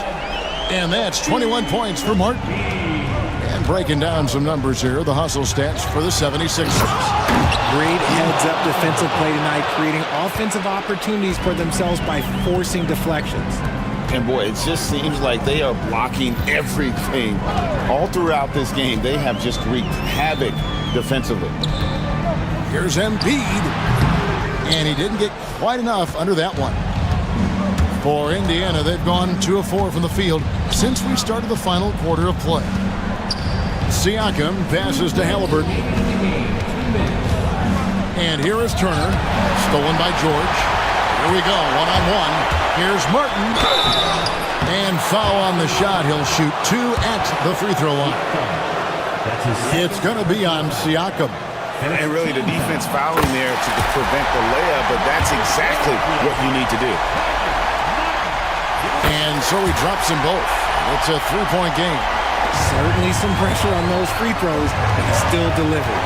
And that's 21 points for Martin. And breaking down some numbers here, the hustle stats for the 76ers. Great heads-up defensive play tonight, creating offensive opportunities for themselves by forcing deflections. And boy, it just seems like they are blocking everything. All throughout this game, they have just wreaked havoc defensively. Here's Embiid. And he didn't get quite enough under that one. For Indiana, they've gone 2 of 4 from the field since we started the final quarter of play. Siakam passes to Halliburton. And here is Turner, stolen by George. Here we go, one-on-one. Here's Martin. And foul on the shot. He'll shoot 2 at the free throw line. It's going to be on Siakam. And really, the defense fouling there to prevent the layup, but that's exactly what you need to do. And so he drops them both. It's a 3-point game. Certainly some pressure on those free throws, but he still delivered.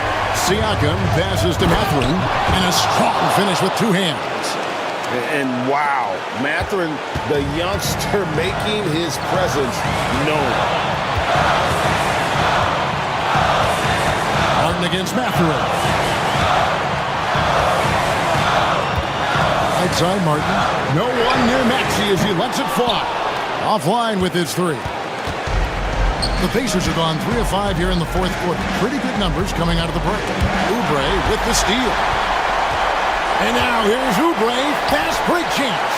Siakam passes to Mathurin, and a strong finish with 2 hands. And wow, Mathurin, the youngster, making his presence known. Martin against Mathurin. Outside Martin. No one near Maxey as he lets it fly. Offline with his 3. The Pacers have gone 3 of 5 here in the fourth quarter. Pretty good numbers coming out of the break. Oubre with the steal. And now here's Oubre. Fast break chance.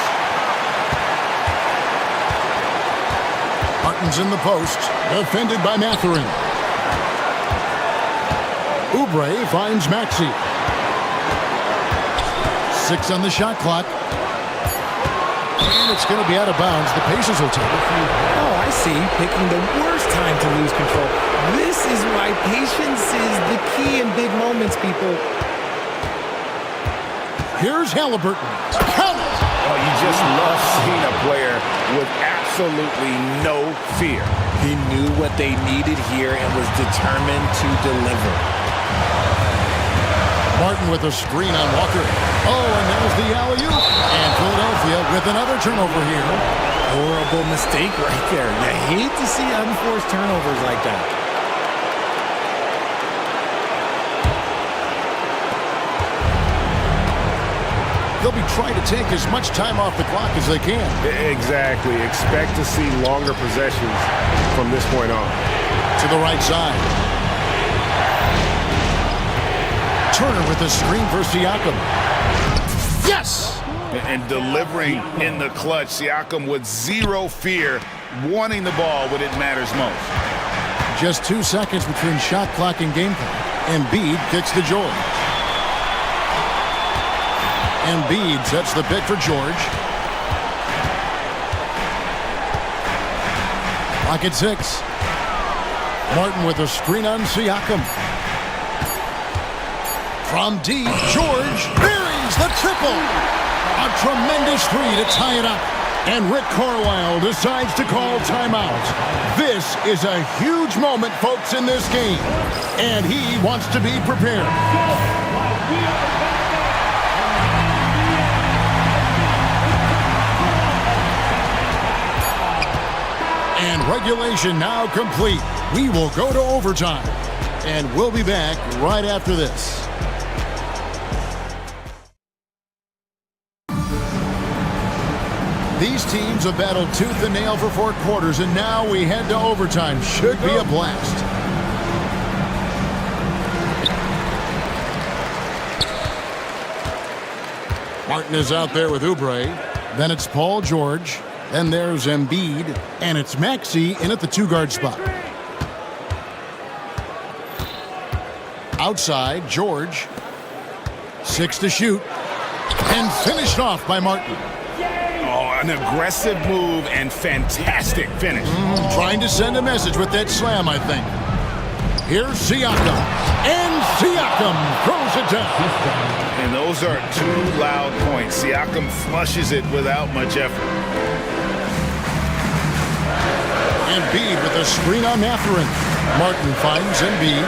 Martin's in the post. Defended by Mathurin. Oubre finds Maxey. 6 on the shot clock. And it's going to be out of bounds. The Pacers will take it. Oh, I see. Picking the worst time to lose control. This is why patience is the key in big moments, people. Here's Halliburton. Count it! Oh, you just love seeing a player with absolutely no fear. He knew what they needed here and was determined to deliver. Martin with a screen on Walker. Oh, and there's the alley-oop. And Philadelphia with another turnover here. Horrible mistake right there. You hate to see unforced turnovers like that. they'll be trying to take as much time off the clock as they can. Exactly. Expect to see longer possessions from this point on. To the right side. Turner with a screen for Siakam. Yes! And delivering in the clutch. Siakam with zero fear, wanting the ball when it matters most. Just 2 seconds between shot clock and game clock. Embiid kicks to George. Embiid sets the pick for George. Clock at 6. Martin with a screen on Siakam. From deep, George buries the triple. A tremendous three to tie it up. And Rick Carlisle decides to call timeout. This is a huge moment, folks, in this game. And he wants to be prepared. And regulation now complete. We will go to overtime. And we'll be back right after this. These teams have battled tooth and nail for 4 quarters, and now we head to overtime. Should be a blast. Martin is out there with Oubre. Then it's Paul George. Then there's Embiid. And it's Maxey in at the 2-guard spot. Outside, George. 6 to shoot. And finished off by Martin. An aggressive move and fantastic finish. Trying to send a message with that slam, I think. Here's Siakam. And Siakam throws it down. And those are 2 loud points. Siakam flushes it without much effort. Embiid with a screen on Mathurin. Martin finds Embiid.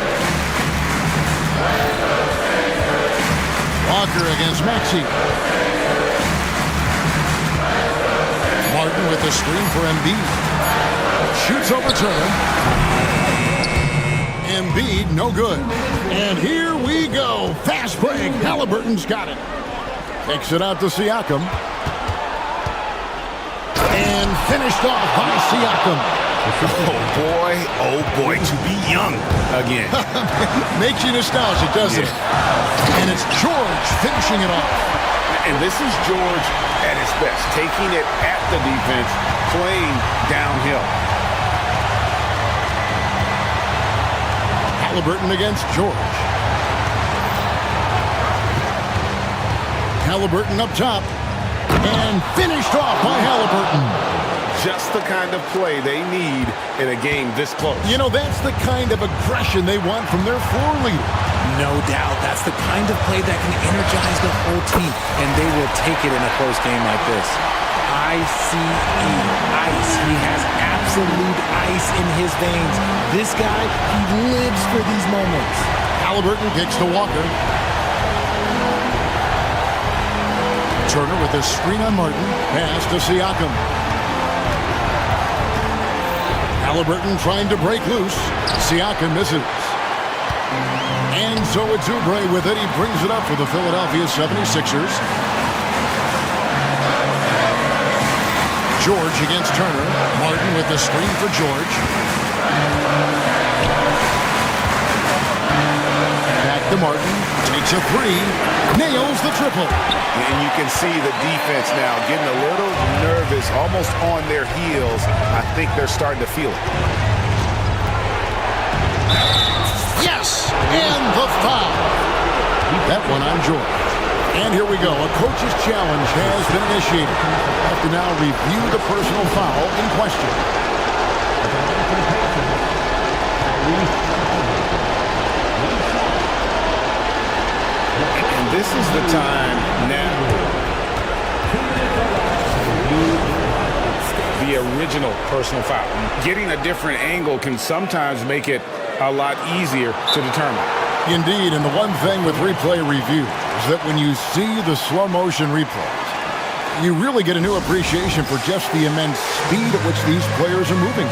Walker against Maxey. Martin with the screen for Embiid. Shoots over Turner. Embiid, no good. And here we go. Fast break. Halliburton's got it. Takes it out to Siakam. And finished off by Siakam. Oh boy, to be young again. Makes you nostalgic, doesn't it? And it's George finishing it off. And this is George at his best, taking it at the defense, playing downhill. Halliburton against George. Halliburton up top. And finished off by Halliburton. Just the kind of play they need in a game this close. You know, that's the kind of aggression they want from their floor leader. No doubt. That's the kind of play that can energize the whole team, and they will take it in a close game like this. ICE, ice. He has absolute ice in his veins. This guy, he lives for these moments. Halliburton kicks to Walker. Turner with a screen on Martin. Pass to Siakam. Halliburton trying to break loose. Siakam misses. And so it's Oubre with it. He brings it up for the Philadelphia 76ers. George against Turner. Martin with the screen for George. Back to Martin. Takes a 3. Nails the triple. And you can see the defense now getting a little nervous, almost on their heels. I think they're starting to feel it. Yes! And the foul. That one on George. And here we go. A coach's challenge has been initiated. Have to now review the personal foul in question. And this is the time now. The original personal foul. Getting a different angle can sometimes make it a lot easier to determine. Indeed, and the one thing with replay review is that when you see the slow motion replays, you really get a new appreciation for just the immense speed at which these players are moving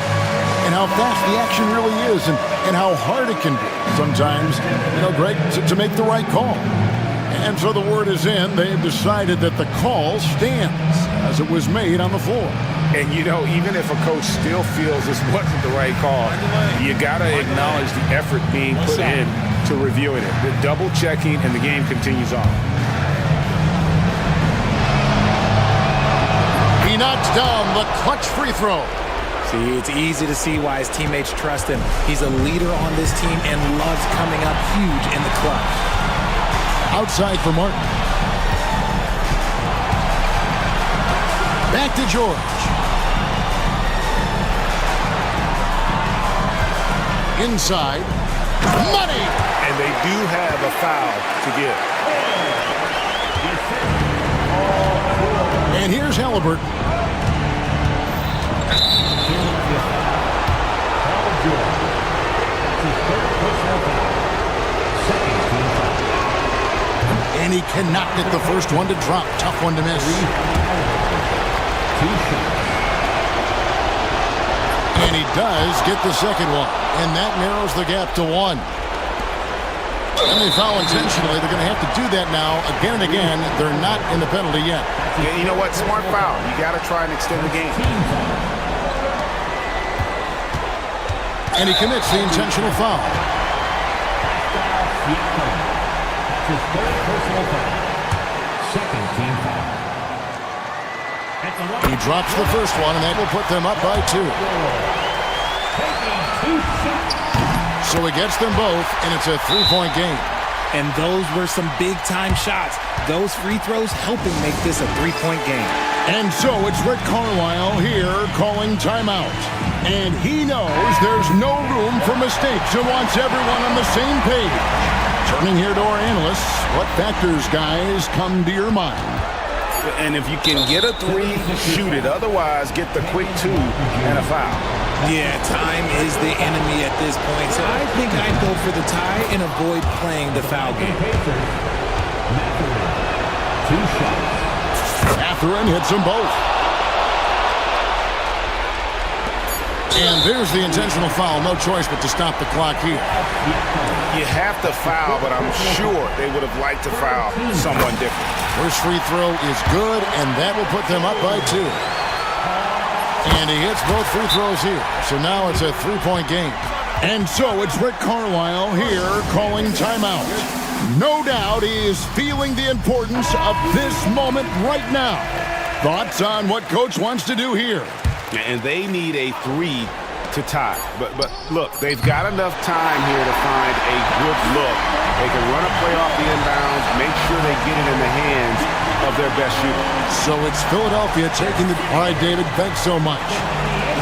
and how fast the action really is and how hard it can be sometimes, Greg, to make the right call. And so the word is in. They've decided that the call stands as it was made on the floor. And, you know, even if a coach still feels this wasn't the right call, you got to acknowledge the effort being put in to reviewing it. The double checking, and the game continues on. He knocks down the clutch free throw. See, it's easy to see why his teammates trust him. He's a leader on this team and loves coming up huge in the clutch. Outside for Martin. Back to George. Inside. Money! And they do have a foul to give. And here's Halliburton. And he cannot get the first one to drop. Tough one to miss. And he does get the second one. And that narrows the gap to one. And they foul intentionally. They're going to have to do that now again and again. They're not in the penalty yet. Yeah, you know what? Smart foul. You got to try and extend the game. And he commits the intentional foul. His third personal foul. Second team foul. He drops the first one, and that will put them up by 2. So he gets them both, and it's a 3-point game. And those were some big-time shots. Those free throws helping make this a 3-point game. And so it's Rick Carlisle here calling timeout. And he knows there's no room for mistakes and wants everyone on the same page. Turning here to our analysts, what factors, guys, come to your mind? And if you can get a 3, shoot it. Otherwise, get the quick 2 and a foul. Yeah, time is the enemy at this point, so I think I'd go for the tie and avoid playing the foul game. Mathurin hits them both. And there's the intentional foul. No choice but to stop the clock here. You have to foul, but I'm sure they would have liked to foul someone different. First free throw is good, and that will put them up by 2. And he hits both free throws here. So now it's a 3-point game. And so it's Rick Carlisle here calling timeout. No doubt he is feeling the importance of this moment right now. Thoughts on what Coach wants to do here? And they need a 3 to tie. But look, they've got enough time here to find a good look. They can run a play off the inbounds, make sure they get it in the hands of their best shooter. So it's Philadelphia taking the... All right, David, thanks so much.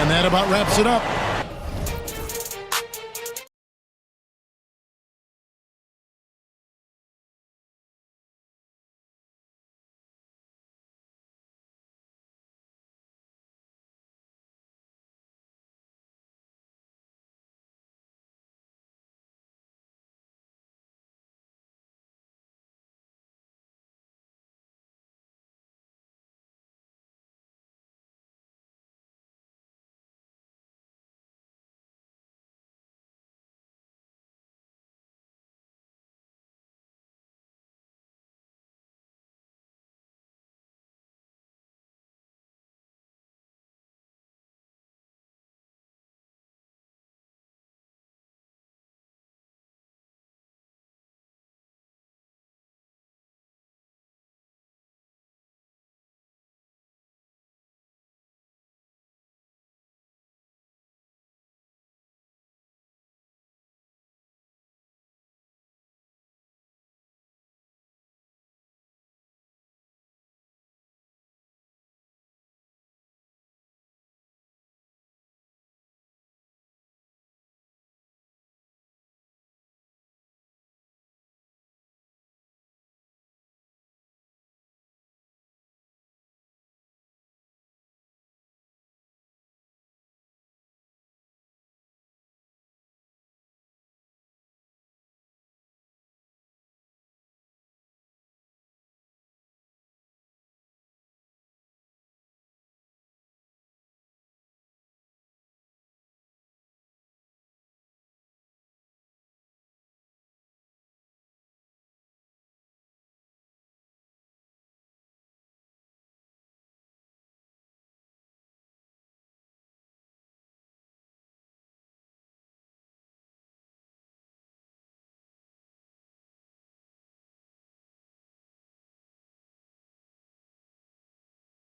And that about wraps it up.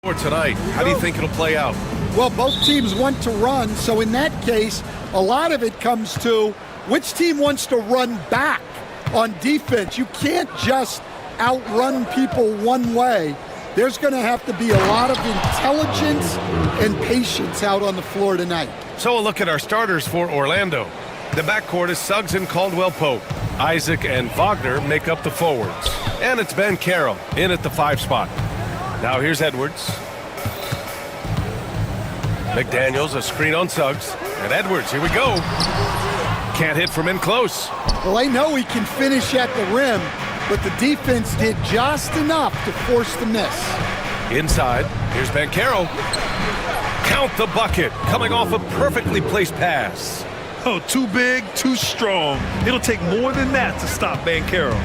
For tonight, how do you think it'll play out? Well, both teams want to run, so in that case, a lot of it comes to which team wants to run back on defense. You can't just outrun people one way. There's going to have to be a lot of intelligence and patience out on the floor tonight. So a look at our starters for Orlando. The backcourt is Suggs and Caldwell-Pope. Isaac and Wagner make up the forwards. And it's Ben Carroll in at the 5 spot. Now here's Edwards. McDaniels, a screen on Suggs. And Edwards, here we go. Can't hit from in close. Well, they know he can finish at the rim, but the defense did just enough to force the miss. Inside, here's Ben Carroll. Count the bucket, coming off a perfectly placed pass. Oh, too big, too strong. It'll take more than that to stop Ben Carroll.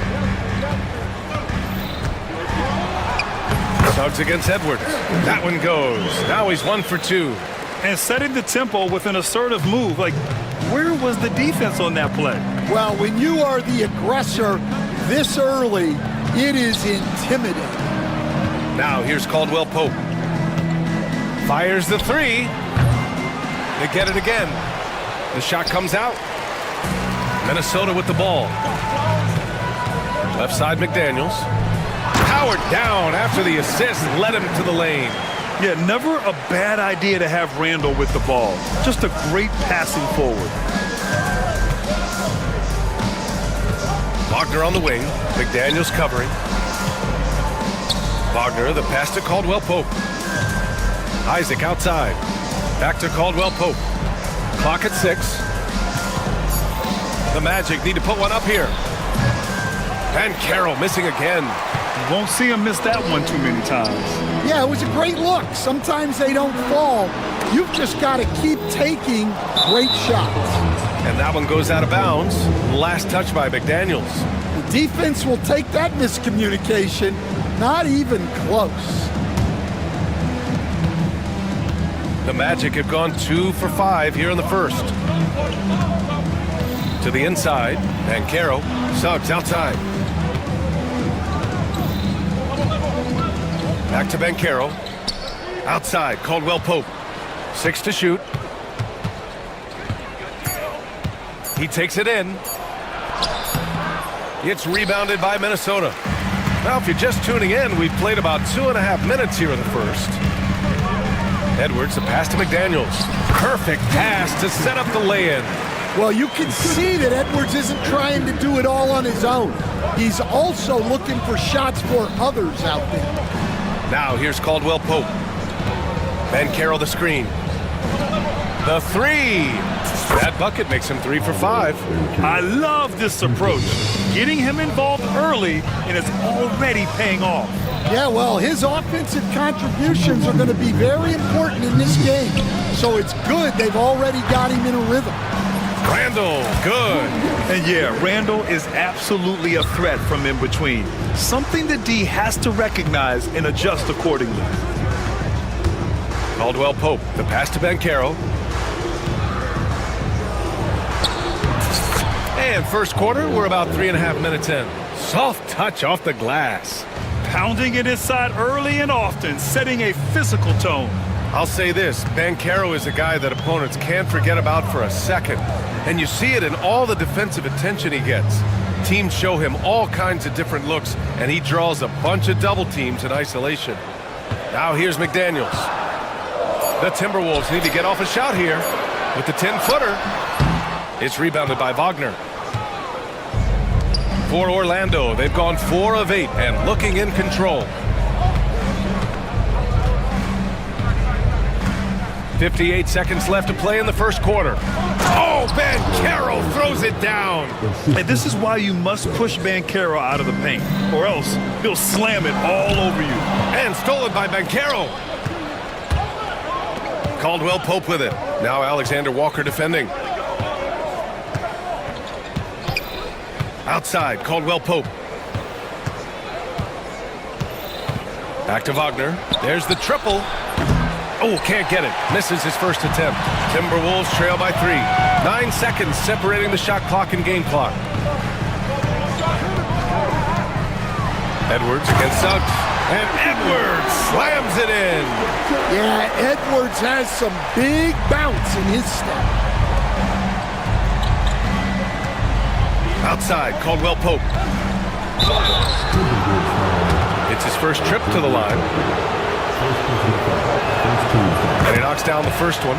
Suggs against Edwards. That one goes. Now he's 1 for 2. And setting the tempo with an assertive move. Like, where was the defense on that play? Well, when you are the aggressor this early, it is intimidating. Now here's Caldwell-Pope. Fires the 3. They get it again. The shot comes out. Minnesota with the ball. Left side McDaniels. Powered down after the assist led him to the lane. Yeah, never a bad idea to have Randall with the ball. Just a great passing forward. Wagner on the wing. McDaniels covering. Wagner, the pass to Caldwell-Pope. Isaac outside. Back to Caldwell-Pope. Clock at 6. The Magic need to put one up here. And Carroll missing again. You won't see him miss that one too many times. Yeah, it was a great look. Sometimes they don't fall. You've just got to keep taking great shots. And that one goes out of bounds. Last touch by McDaniels. The defense will take that miscommunication. Not even close. The Magic have gone 2 for 5 here in the first. To the inside. And Carroll. Suggs outside. Back to Ben Carroll. Outside, Caldwell-Pope. 6 to shoot. He takes it in. It's rebounded by Minnesota. Now, if you're just tuning in, we've played about 2.5 minutes here in the first. Edwards, a pass to McDaniels. Perfect pass to set up the lay-in. Well, you can see that Edwards isn't trying to do it all on his own. He's also looking for shots for others out there. Now here's Caldwell-Pope. Ben Carroll the screen. The 3. That bucket makes him 3 for 5. I love this approach. Getting him involved early, and it's already paying off. Yeah, well, his offensive contributions are going to be very important in this game. So it's good they've already got him in a rhythm. Randall, good. And yeah, Randall is absolutely a threat from in between. Something that D has to recognize and adjust accordingly. Caldwell-Pope, the pass to Ben Carroll. And first quarter, we're about 3.5 minutes in. Soft touch off the glass. Pounding it inside early and often, setting a physical tone. I'll say this, Ben Carroll is a guy that opponents can't forget about for a second. And you see it in all the defensive attention he gets. Teams show him all kinds of different looks, and he draws a bunch of double teams in isolation. Now here's McDaniels. The Timberwolves need to get off a shot here with the 10-footer. It's rebounded by Wagner. For Orlando, they've gone 4 of 8 and looking in control. 58 seconds left to play in the first quarter. Oh, Ben Carroll throws it down. And this is why you must push Ben Carroll out of the paint, or else he'll slam it all over you. And stolen by Ben Carroll. Caldwell-Pope with it. Now Alexander Walker defending. Outside, Caldwell-Pope. Back to Wagner. There's the triple. Oh, can't get it. Misses his first attempt. Timberwolves trail by 3. 9 seconds separating the shot clock and game clock. Edwards against Suggs. And Edwards slams it in. Yeah, Edwards has some big bounce in his step. Outside, Caldwell Pope. It's his first trip to the line. And he knocks down the first one.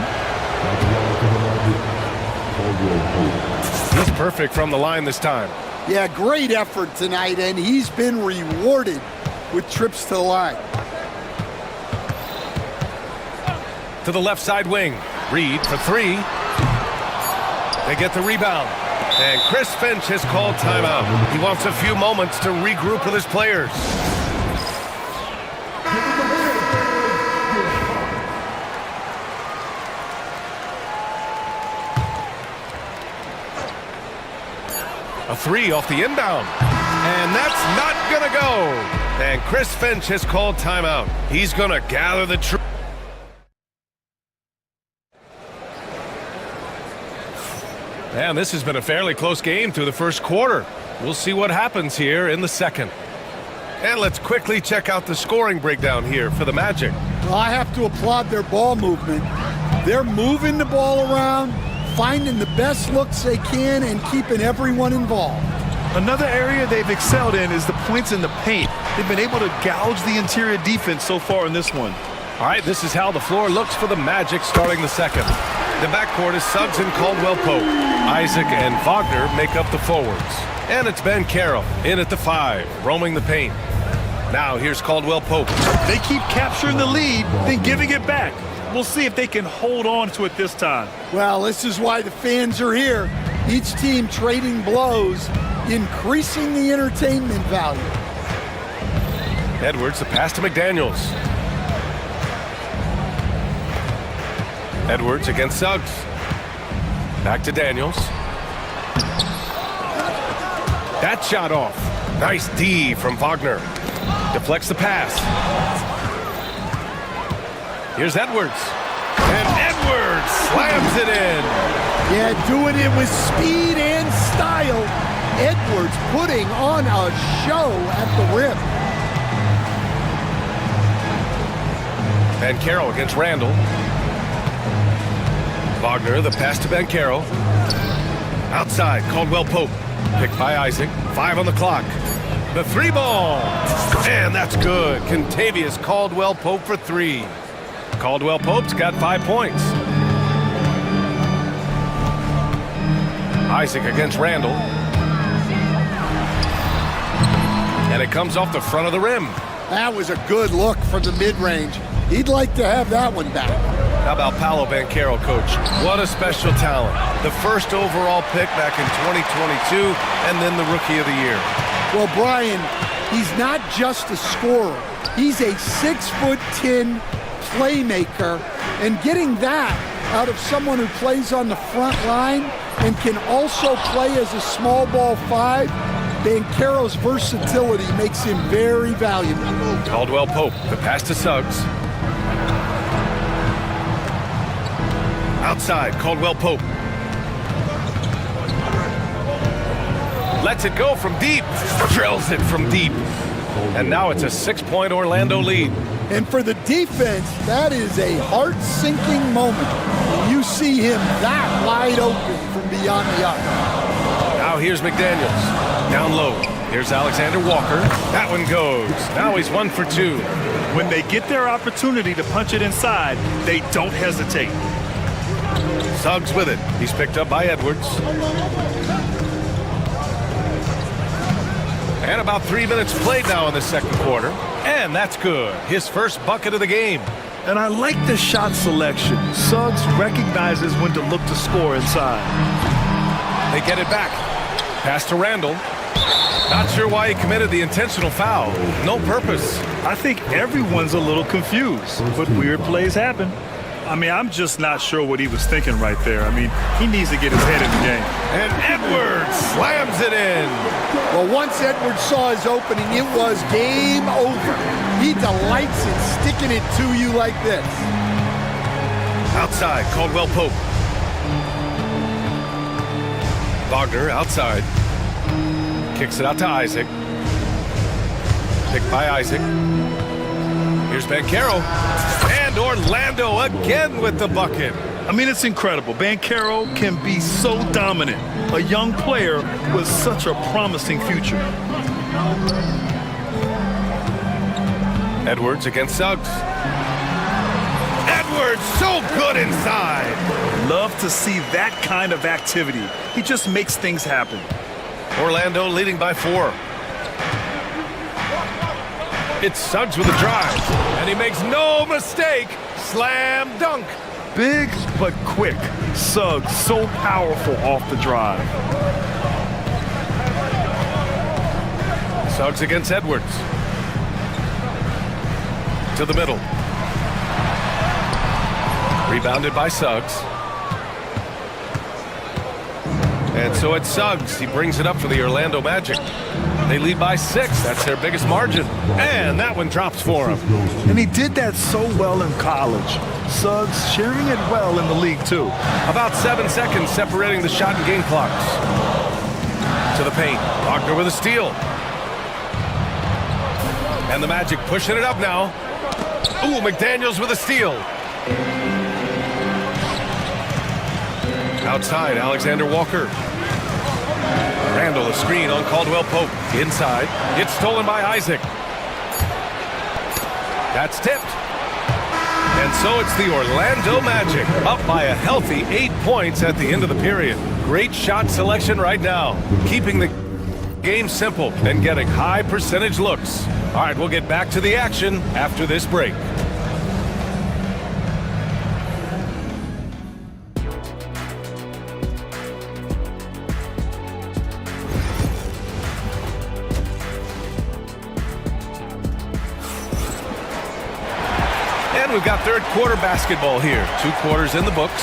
He's perfect from the line this time. Yeah, great effort tonight, and he's been rewarded with trips to the line. To the left side wing. Reed for three. They get the rebound. And Chris Finch has called timeout. He wants a few moments to regroup with his players. A three off the inbound. And that's not going to go. And Chris Finch has called timeout. He's going to gather the troops. And this has been a fairly close game through the first quarter. We'll see what happens here in the second. And let's quickly check out the scoring breakdown here for the Magic. Well, I have to applaud their ball movement. They're moving the ball around, finding the best looks they can, and keeping everyone involved. Another area they've excelled in is the points in the paint. They've been able to gouge the interior defense so far in this one. All right, this is how the floor looks for the Magic starting the second. The backcourt is Suggs and Caldwell Pope. Isaac and Wagner make up the forwards. And it's Ben Carroll in at the 5, roaming the paint. Now here's Caldwell Pope. They keep capturing the lead, then giving it back. We'll see if they can hold on to it this time. Well, this is why the fans are here. Each team trading blows, increasing the entertainment value. Edwards, the pass to McDaniels. Edwards against Suggs. Back to Daniels. That shot off. Nice D from Wagner. Deflects the pass. Here's Edwards. And Edwards slams it in. Yeah, doing it with speed and style. Edwards putting on a show at the rim. Ben Carroll against Randall. Wagner, the pass to Ben Carroll. Outside, Caldwell Pope. Picked by Isaac. 5 on the clock. The 3 ball. And that's good. Contavious Caldwell Pope for 3. Caldwell Pope's got 5 points. Isaac against Randall. And it comes off the front of the rim. That was a good look from the mid-range. He'd like to have that one back. How about Paolo Banchero, coach? What a special talent. The first overall pick back in 2022, and then the Rookie of the Year. Well, Brian, he's not just a scorer. He's a 6'10" playmaker, and getting that out of someone who plays on the front line and can also play as a small ball 5, Banchero's versatility makes him very valuable. Caldwell Pope, the pass to Suggs. Outside, Caldwell Pope. Lets it go from deep. Drills it from deep. And now it's a 6-point Orlando lead. And for the defense, that is a heart-sinking moment. You see him that wide open from beyond the arc. Now here's McDaniels. Down low. Here's Alexander Walker. That one goes. Now he's 1 for 2. When they get their opportunity to punch it inside, they don't hesitate. Suggs with it. He's picked up by Edwards. And about 3 minutes played now in the second quarter. And that's good. His first bucket of the game. And I like the shot selection. Suggs recognizes when to look to score inside. They get it back. Pass to Randall. Not sure why he committed the intentional foul. No purpose. I think everyone's a little confused, but weird plays happen. I mean, I'm just not sure what he was thinking right there. I mean, he needs to get his head in the game. And Edwards slams it in. Well, once Edwards saw his opening, it was game over. He delights in sticking it to you like this. Outside, Caldwell Pope. Wagner outside. Kicks it out to Isaac. Picked by Isaac. Here's Banchero. And Orlando again with the bucket. I mean, it's incredible. Banchero can be so dominant. A young player with such a promising future. Edwards against Suggs. Edwards so good inside. Love to see that kind of activity. He just makes things happen. Orlando leading by 4. It's Suggs with a drive, and he makes no mistake. Slam dunk. Big but quick. Suggs so powerful off the drive. Suggs against Edwards. To the middle. Rebounded by Suggs. And so it's Suggs. He brings it up for the Orlando Magic. They lead by 6. That's their biggest margin. And that one drops for him. And he did that so well in college. Suggs sharing it well in the league, too. About 7 seconds separating the shot and game clocks. To the paint. Wagner with a steal. And the Magic pushing it up now. Ooh, McDaniels with a steal. Outside, Alexander Walker. Randall, a screen on Caldwell Pope. Inside, it's stolen by Isaac. That's tipped. And so it's the Orlando Magic, up by a healthy 8 points at the end of the period. Great shot selection right now, keeping the game simple and getting high percentage looks. All right, we'll get back to the action after this break. We've got third quarter basketball here. 2 quarters in the books.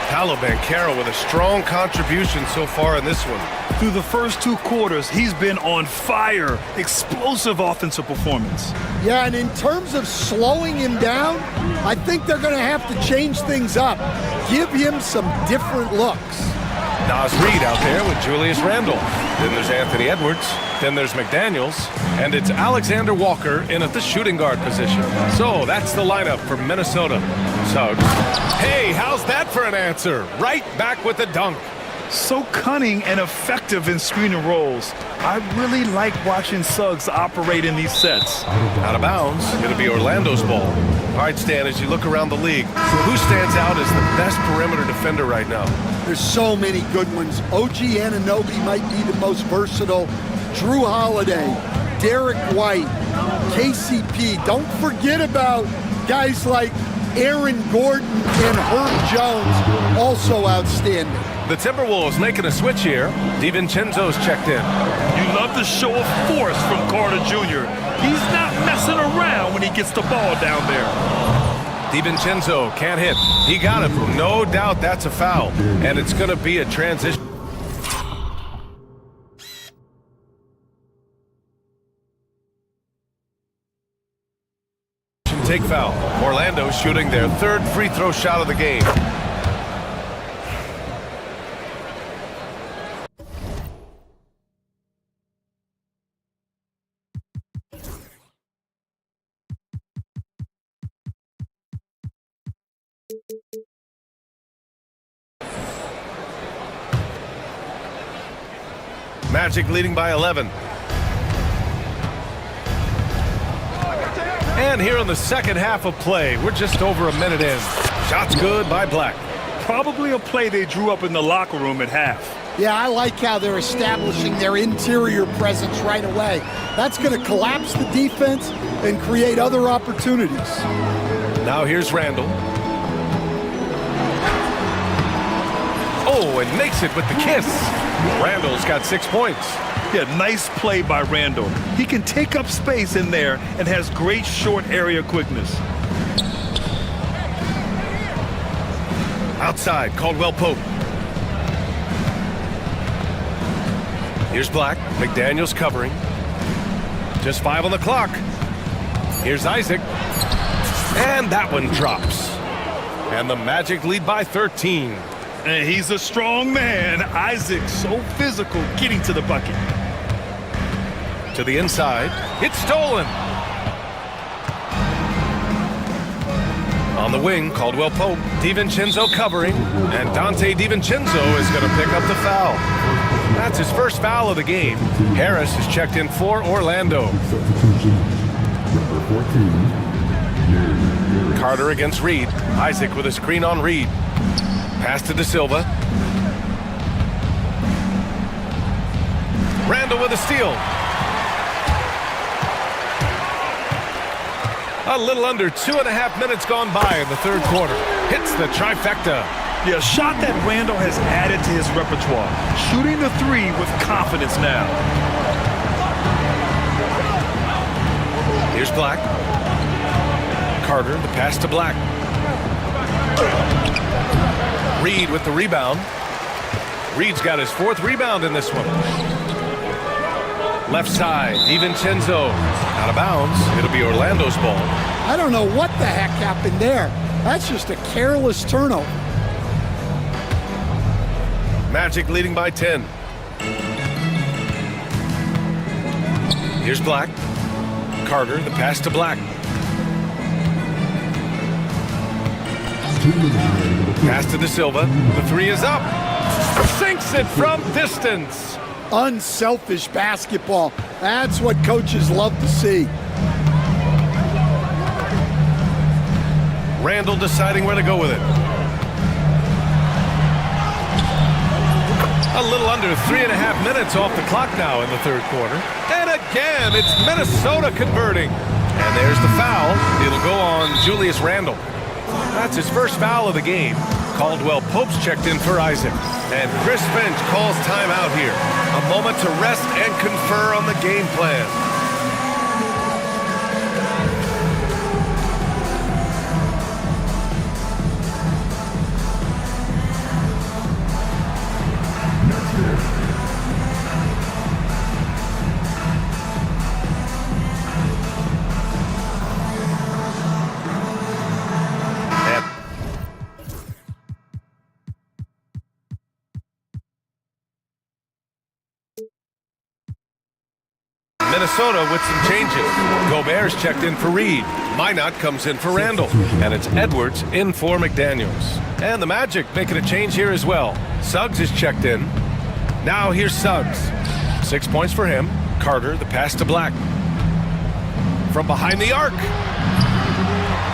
Paolo Banchero with a strong contribution so far in this one. Through the first 2 quarters, he's been on fire. Explosive offensive performance. Yeah, and in terms of slowing him down, I think they're going to have to change things up. Give him some different looks. Nas Reed out there with Julius Randle. Then there's Anthony Edwards. Then there's McDaniels. And it's Alexander Walker in at the shooting guard position. So that's the lineup for Minnesota. Suggs. Hey, how's that for an answer? Right back with the dunk. So cunning and effective in screen and rolls. I really like watching Suggs operate in these sets. Out of bounds. It'll be Orlando's ball. All right, Stan, as you look around the league, who stands out as the best perimeter defender right now? There's so many good ones. OG Anunoby might be the most versatile. Drew Holiday, Derek White, KCP. Don't forget about guys like Aaron Gordon and Herb Jones, also outstanding. The Timberwolves making a switch here. DiVincenzo's checked in. You love the show of force from Carter Jr. He's not messing around when he gets the ball down there. DiVincenzo can't hit. He got it. No doubt that's a foul. And it's going to be a transition. Take foul. Orlando shooting their 3rd free throw shot of the game. Magic leading by 11. And here in the second half of play, we're just over a minute in. Shots good by Black. Probably a play they drew up in the locker room at half. Yeah, I like how they're establishing their interior presence right away. That's going to collapse the defense and create other opportunities. Now here's Randall. Oh, and makes it with the kiss. Randall's got 6 points. Yeah, nice play by Randall. He can take up space in there and has great short area quickness. Outside, Caldwell Pope. Here's Black. McDaniels covering. Just 5 on the clock. Here's Isaac. And that one drops. And the Magic lead by 13. And he's a strong man. Isaac, so physical, getting to the bucket. To the inside. It's stolen. On the wing, Caldwell Pope. DiVincenzo covering, and Dante DiVincenzo is going to pick up the foul. That's his first foul of the game. Harris is checked in for Orlando. Carter against Reed. Isaac with a screen on Reed. Pass to De Silva. Randall with a steal. A little under 2.5 minutes gone by in the third quarter. Hits the trifecta. Yeah, a shot that Randall has added to his repertoire. Shooting the three with confidence now. Here's Black. Carter, the pass to Black. Reed with the rebound. Reed's got his 4th rebound in this one. Left side, DiVincenzo. Out of bounds. It'll be Orlando's ball. I don't know what the heck happened there. That's just a careless turnover. Magic leading by 10. Here's Black. Carter, the pass to Black. Pass to De Silva. The 3 is up. Sinks it from distance. Unselfish basketball. That's what coaches love to see. Randall deciding where to go with it. A little under 3.5 minutes off the clock now in the third quarter. And again, it's Minnesota converting. And there's the foul. It'll go on Julius Randle. That's his first foul of the game. Caldwell Pope's checked in for Isaac. And Chris Finch calls timeout here. A moment to rest and confer on the game plan. Minnesota with some changes. Gobert's checked in for Reed. Minot comes in for Randall. And it's Edwards in for McDaniels. And the Magic making a change here as well. Suggs is checked in. Now here's Suggs. 6 points for him. Carter, the pass to Black. From behind the arc.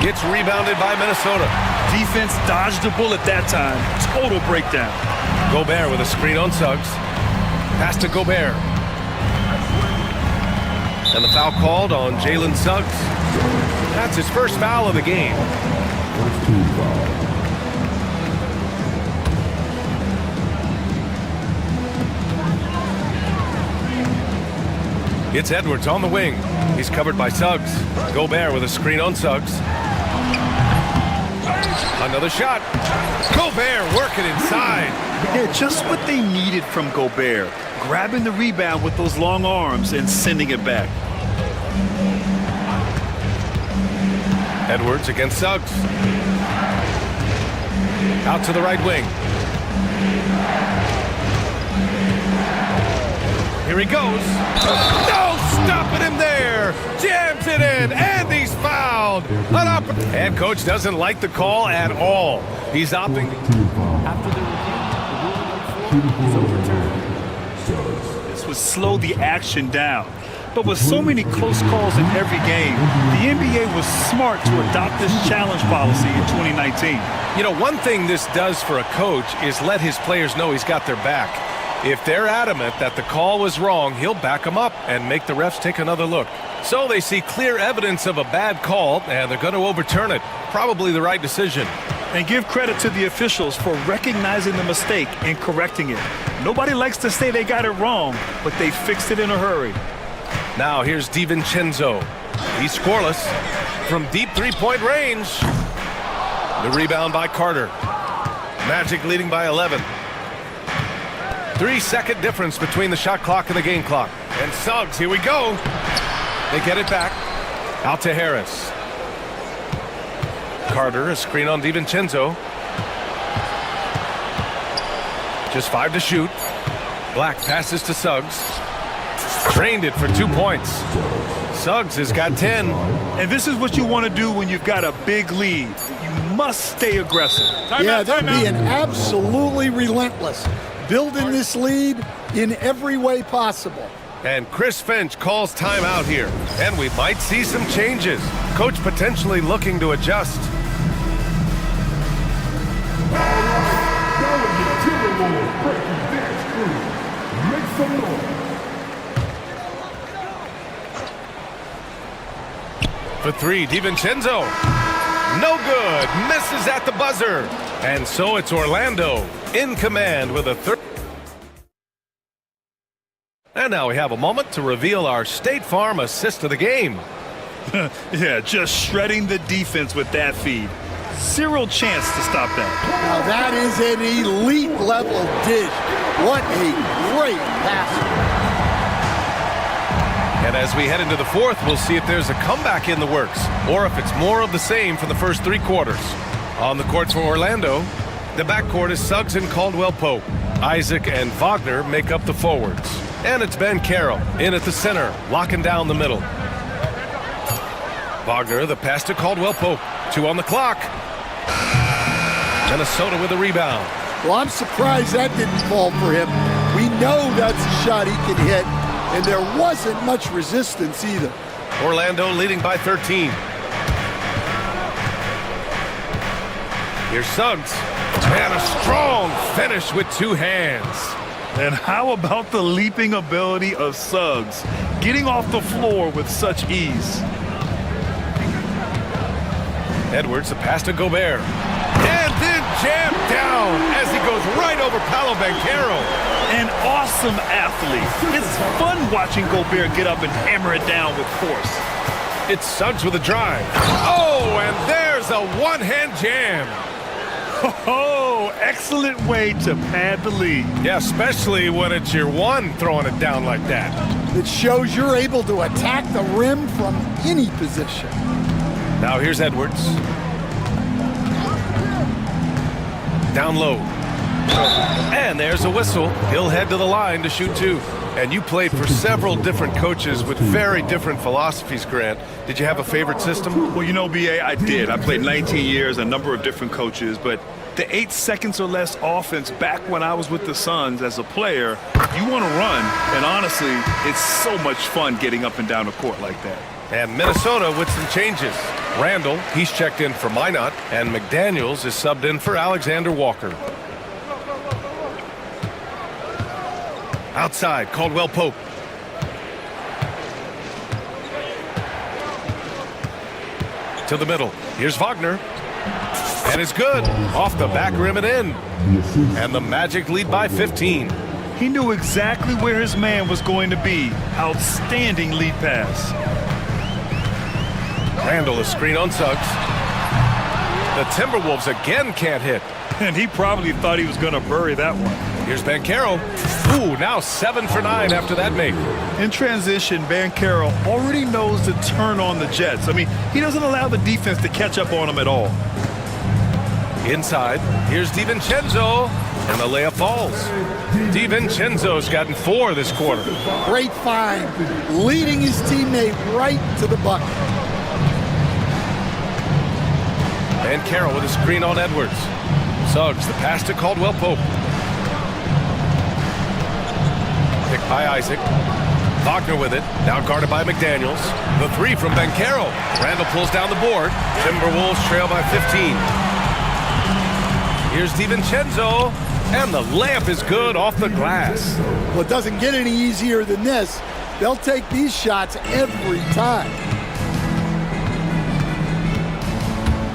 Gets rebounded by Minnesota. Defense dodged the bullet that time. Total breakdown. Gobert with a screen on Suggs. Pass to Gobert. And the foul called on Jalen Suggs. That's his first foul of the game. It's Edwards on the wing. He's covered by Suggs. Gobert with a screen on Suggs. Another shot. Gobert working inside. Yeah, just what they needed from Gobert. Grabbing the rebound with those long arms and sending it back. Edwards against Suggs. Out to the right wing. Here he goes. No stopping him there. Jams it in, and he's fouled. And coach doesn't like the call at all. He's opting. After the review, the ruling on the floor is overturned. This would slow the action down. But with so many close calls in every game, the NBA was smart to adopt this challenge policy in 2019. You know, one thing this does for a coach is let his players know he's got their back. If they're adamant that the call was wrong, he'll back them up and make the refs take another look. So they see clear evidence of a bad call, and they're going to overturn it. Probably the right decision. And give credit to the officials for recognizing the mistake and correcting it. Nobody likes to say they got it wrong, but they fixed it in a hurry. Now here's DiVincenzo. He's scoreless from deep three-point range. The rebound by Carter. Magic leading by 11. 3-second difference between the shot clock and the game clock. And Suggs, here we go. They get it back. Out to Harris. Carter, a screen on DiVincenzo. Just 5 to shoot. Black passes to Suggs. Drained it for 2 points. Suggs has got 10. And this is what you want to do when you've got a big lead. You must stay aggressive. Yeah, they're being absolutely relentless, building this lead in every way possible. And Chris Finch calls timeout here. And we might see some changes. Coach potentially looking to adjust. For three, DiVincenzo. No good. Misses at the buzzer. And so it's Orlando in command with a third. And now we have a moment to reveal our State Farm assist of the game. Yeah, just shredding the defense with that feed. Zero chance to stop that. Now that is an elite level dish. What a great pass. And as we head into the fourth, we'll see if there's a comeback in the works or if it's more of the same for the first 3 quarters. On the court for Orlando, the backcourt is Suggs and Caldwell-Pope. Isaac and Wagner make up the forwards. And it's Ben Carroll in at the center, locking down the middle. Wagner, the pass to Caldwell-Pope. 2 on the clock. Minnesota with a rebound. Well, I'm surprised that didn't fall for him. We know that's a shot he can hit, and there wasn't much resistance either. Orlando leading by 13. Here's Suggs. And a strong finish with 2 hands. And how about the leaping ability of Suggs? Getting off the floor with such ease. Edwards, the pass to Gobert. And then jammed down as he goes right over Paolo Banchero. An awesome athlete. It's fun watching Gobert get up and hammer it down with force. It's Suggs with a drive. Oh, and there's a one-hand jam. Oh, excellent way to pad the lead. Yeah, especially when it's your one throwing it down like that. It shows you're able to attack the rim from any position. Now here's Edwards. Down low. And there's a whistle. He'll head to the line to shoot 2. And you played for several different coaches with very different philosophies, Grant. Did you have a favorite system? Well, you know, B.A., I did. I played 19 years, a number of different coaches, but the 8 seconds or less offense back when I was with the Suns as a player, you want to run, and honestly, it's so much fun getting up and down the court like that. And Minnesota with some changes. Randall, he's checked in for Minot, and McDaniels is subbed in for Alexander Walker. Outside, Caldwell-Pope. To the middle. Here's Wagner. And it's good. Off the back rim and in. And the Magic lead by 15. He knew exactly where his man was going to be. Outstanding lead pass. Randall, a screen on Suggs. The Timberwolves again can't hit. And he probably thought he was going to bury that one. Here's Banchero. Ooh, now 7 for 9 after that make. In transition, Banchero already knows to turn on the Jets. I mean, he doesn't allow the defense to catch up on him at all. Inside, here's DiVincenzo, and the layup falls. DiVincenzo's gotten 4 this quarter. Great find, leading his teammate right to the bucket. Banchero with a screen on Edwards. Suggs, the pass to Caldwell-Pope. Picked by Isaac. Wagner with it, now guarded by McDaniels. The 3 from Banchero. Randall pulls down the board. Timberwolves trail by 15. Here's DiVincenzo, and the layup is good off the glass. Well, it doesn't get any easier than this. They'll take these shots every time.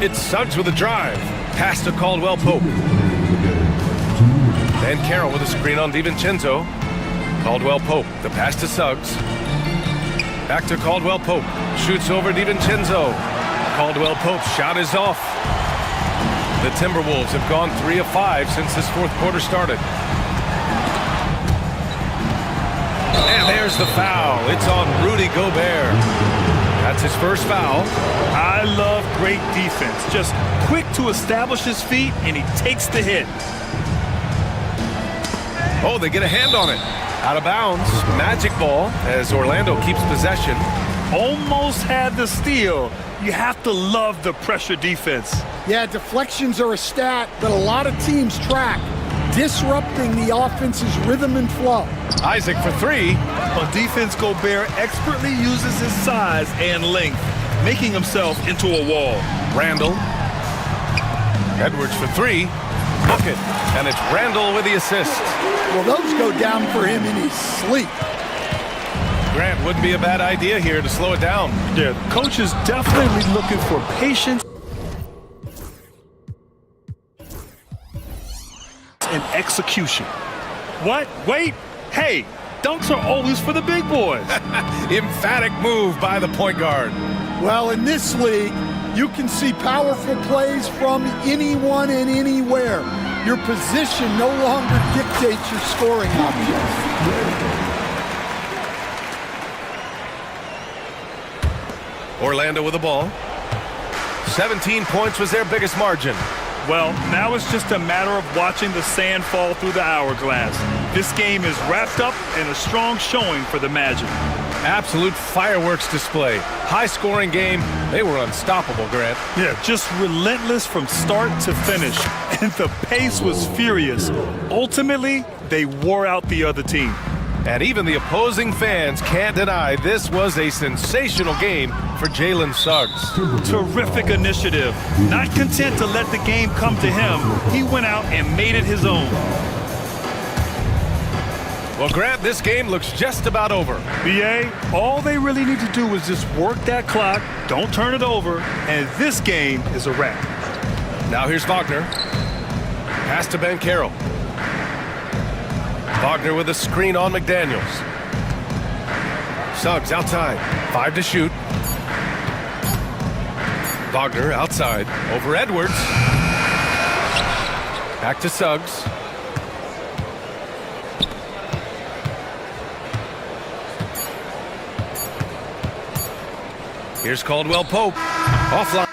It's Suggs with a drive. Pass to Caldwell-Pope. Banchero with a screen on DiVincenzo. Caldwell-Pope, the pass to Suggs. Back to Caldwell-Pope. Shoots over DiVincenzo. Caldwell-Pope's shot is off. The Timberwolves have gone 3 of 5 since this fourth quarter started. And there's the foul. It's on Rudy Gobert. That's his first foul. I love great defense. Just quick to establish his feet, and he takes the hit. Oh, they get a hand on it. Out of bounds, magic ball as Orlando keeps possession. Almost had the steal. You have to love the pressure defense. Yeah, deflections are a stat that a lot of teams track, disrupting the offense's rhythm and flow. Isaac for three. On defense, Gobert expertly uses his size and length, making himself into a wall. Randall. Edwards for three. Book it. And it's Randall with the assist. Well, those go down for him in his sleep. Grant, wouldn't be a bad idea here to slow it down. Yeah, the coach is definitely looking for patience and execution. What? Wait. Hey, dunks are always for the big boys. Emphatic move by the point guard. Well, in this league, you can see powerful plays from anyone and anywhere. Your position no longer dictates your scoring options. Orlando with the ball. 17 points was their biggest margin. Well, now it's just a matter of watching the sand fall through the hourglass. This game is wrapped up in a strong showing for the Magic. Absolute fireworks display. High-scoring game. They were unstoppable, Grant. Yeah, just relentless from start to finish. And the pace was furious. Ultimately, they wore out the other team. And even the opposing fans can't deny this was a sensational game for Jalen Suggs. Terrific initiative. Not content to let the game come to him, he went out and made it his own. Well, Grant, this game looks just about over. BA, all they really need to do is just work that clock, don't turn it over, and this game is a wrap. Now here's Wagner. Pass to Ben Carroll. Wagner with a screen on McDaniels. Suggs outside. 5 to shoot. Wagner outside. Over Edwards. Back to Suggs. Here's Caldwell Pope. Offline.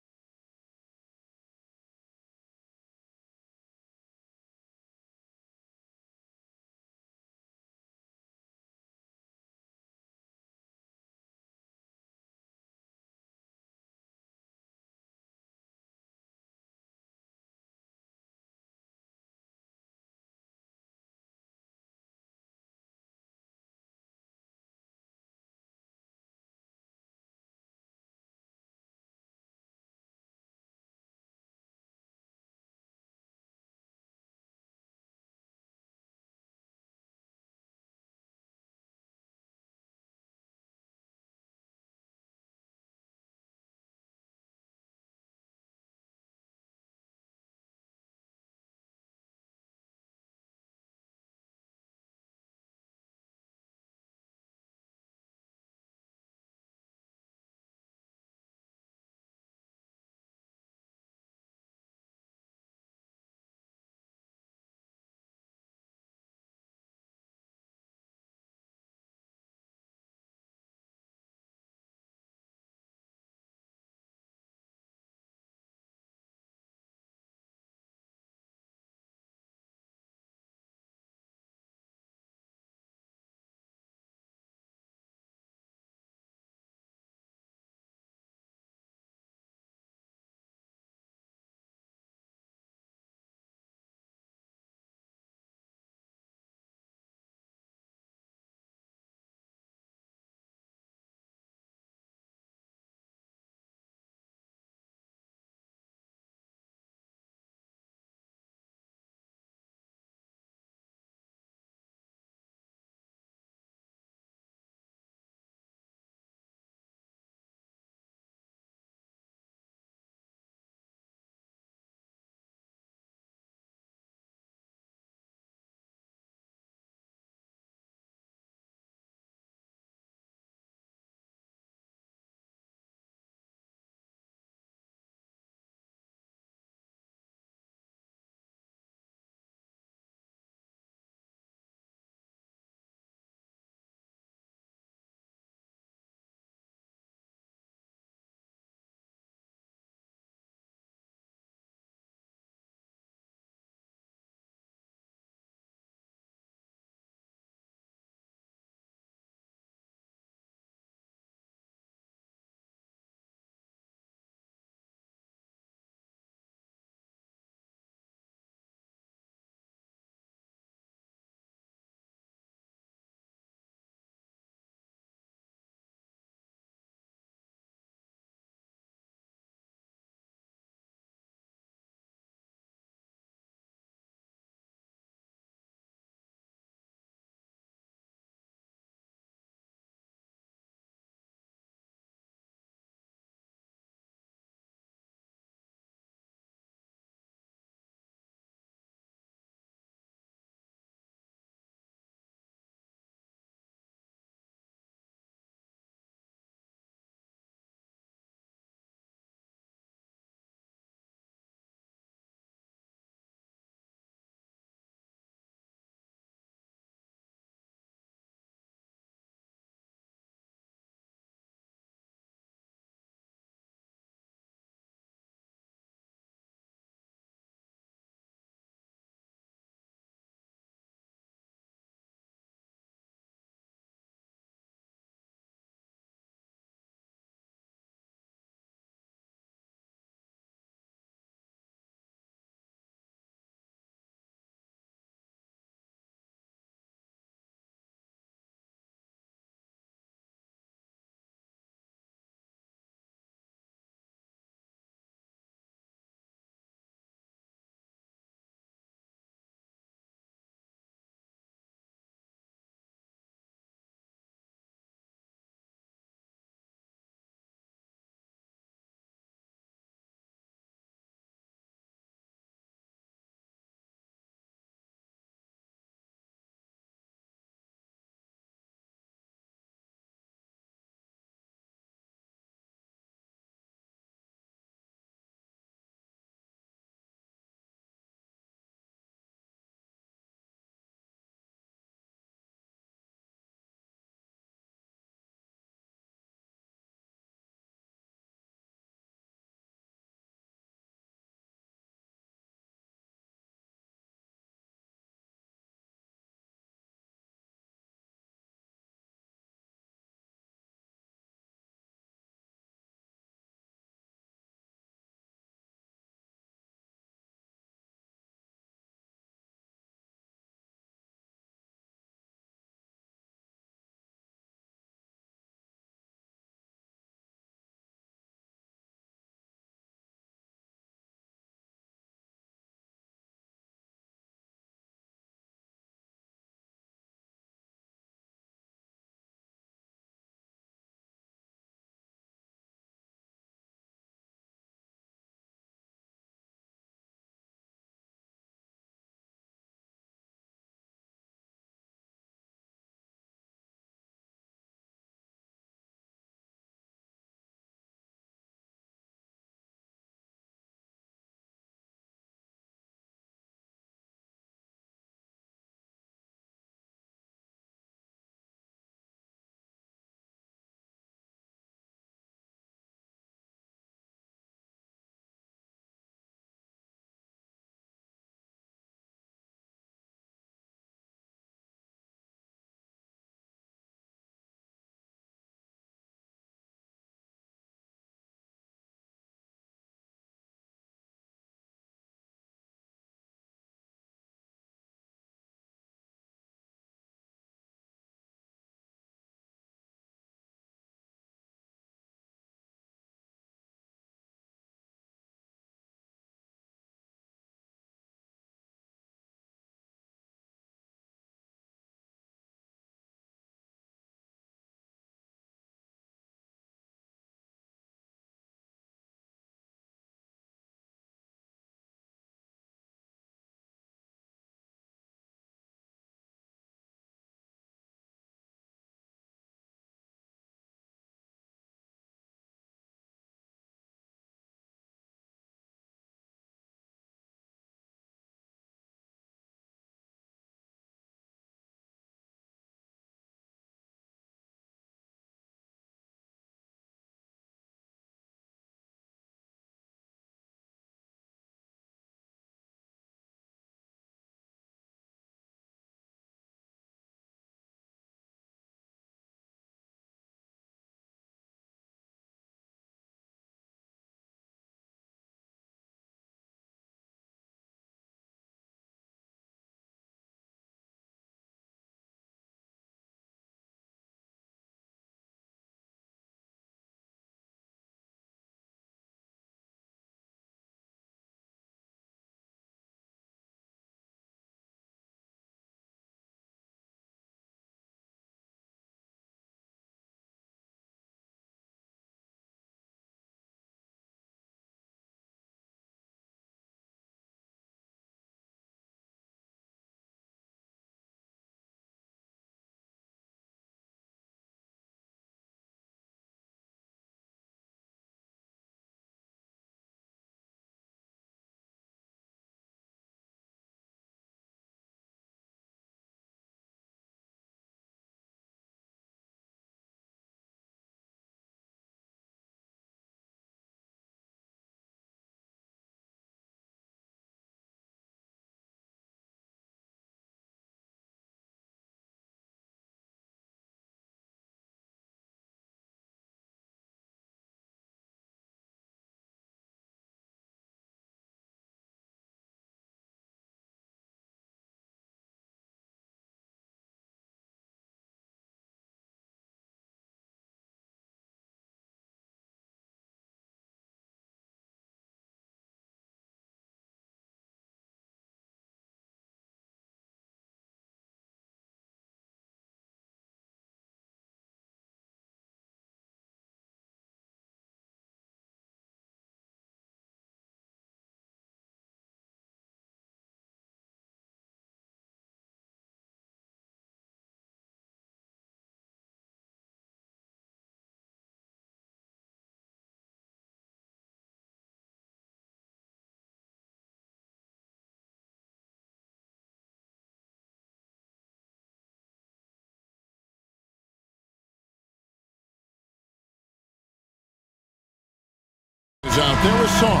out there with Saar.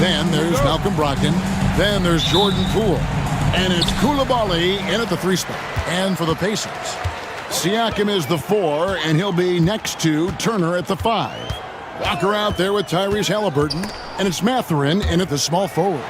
Then there's Malcolm Brogdon. Then there's Jordan Poole. And it's Coulibaly in at the 3 spot. And for the Pacers, Siakam is the 4, and he'll be next to Turner at the 5. Walker out there with Tyrese Halliburton, and it's Mathurin in at the small forward.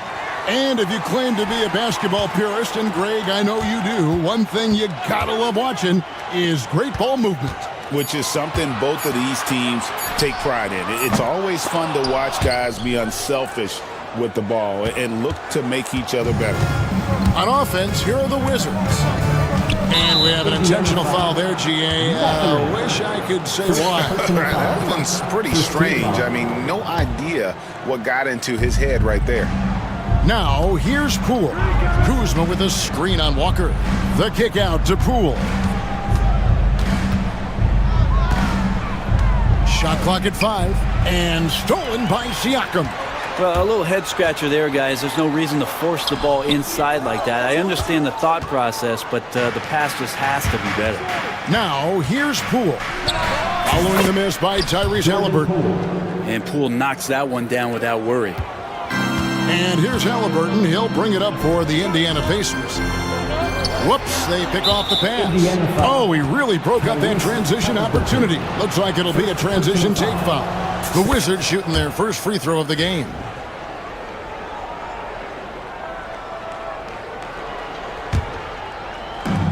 And if you claim to be a basketball purist, and Greg, I know you do, one thing you gotta love watching is great ball movement. Which is something both of these teams take pride in. It's always fun to watch guys be unselfish with the ball and look to make each other better. On offense, here are the Wizards. And we have an intentional foul there, GA. Wish I could say why. That one's pretty strange. I mean, no idea what got into his head right there. Now, here's Poole. Kuzma with a screen on Walker. The kick out to Poole. Shot clock at 5. And stolen by Siakam. Well, a little head scratcher there, guys. There's no reason to force the ball inside like that. I understand the thought process, but the pass just has to be better. Now, here's Poole. Following the miss by Tyrese Halliburton. And Poole knocks that one down without worry. And here's Halliburton. He'll bring it up for the Indiana Pacers. Whoops, they pick off the pass. Oh, he really broke up that transition opportunity. Looks like it'll be a transition take foul. The Wizards shooting their first free throw of the game.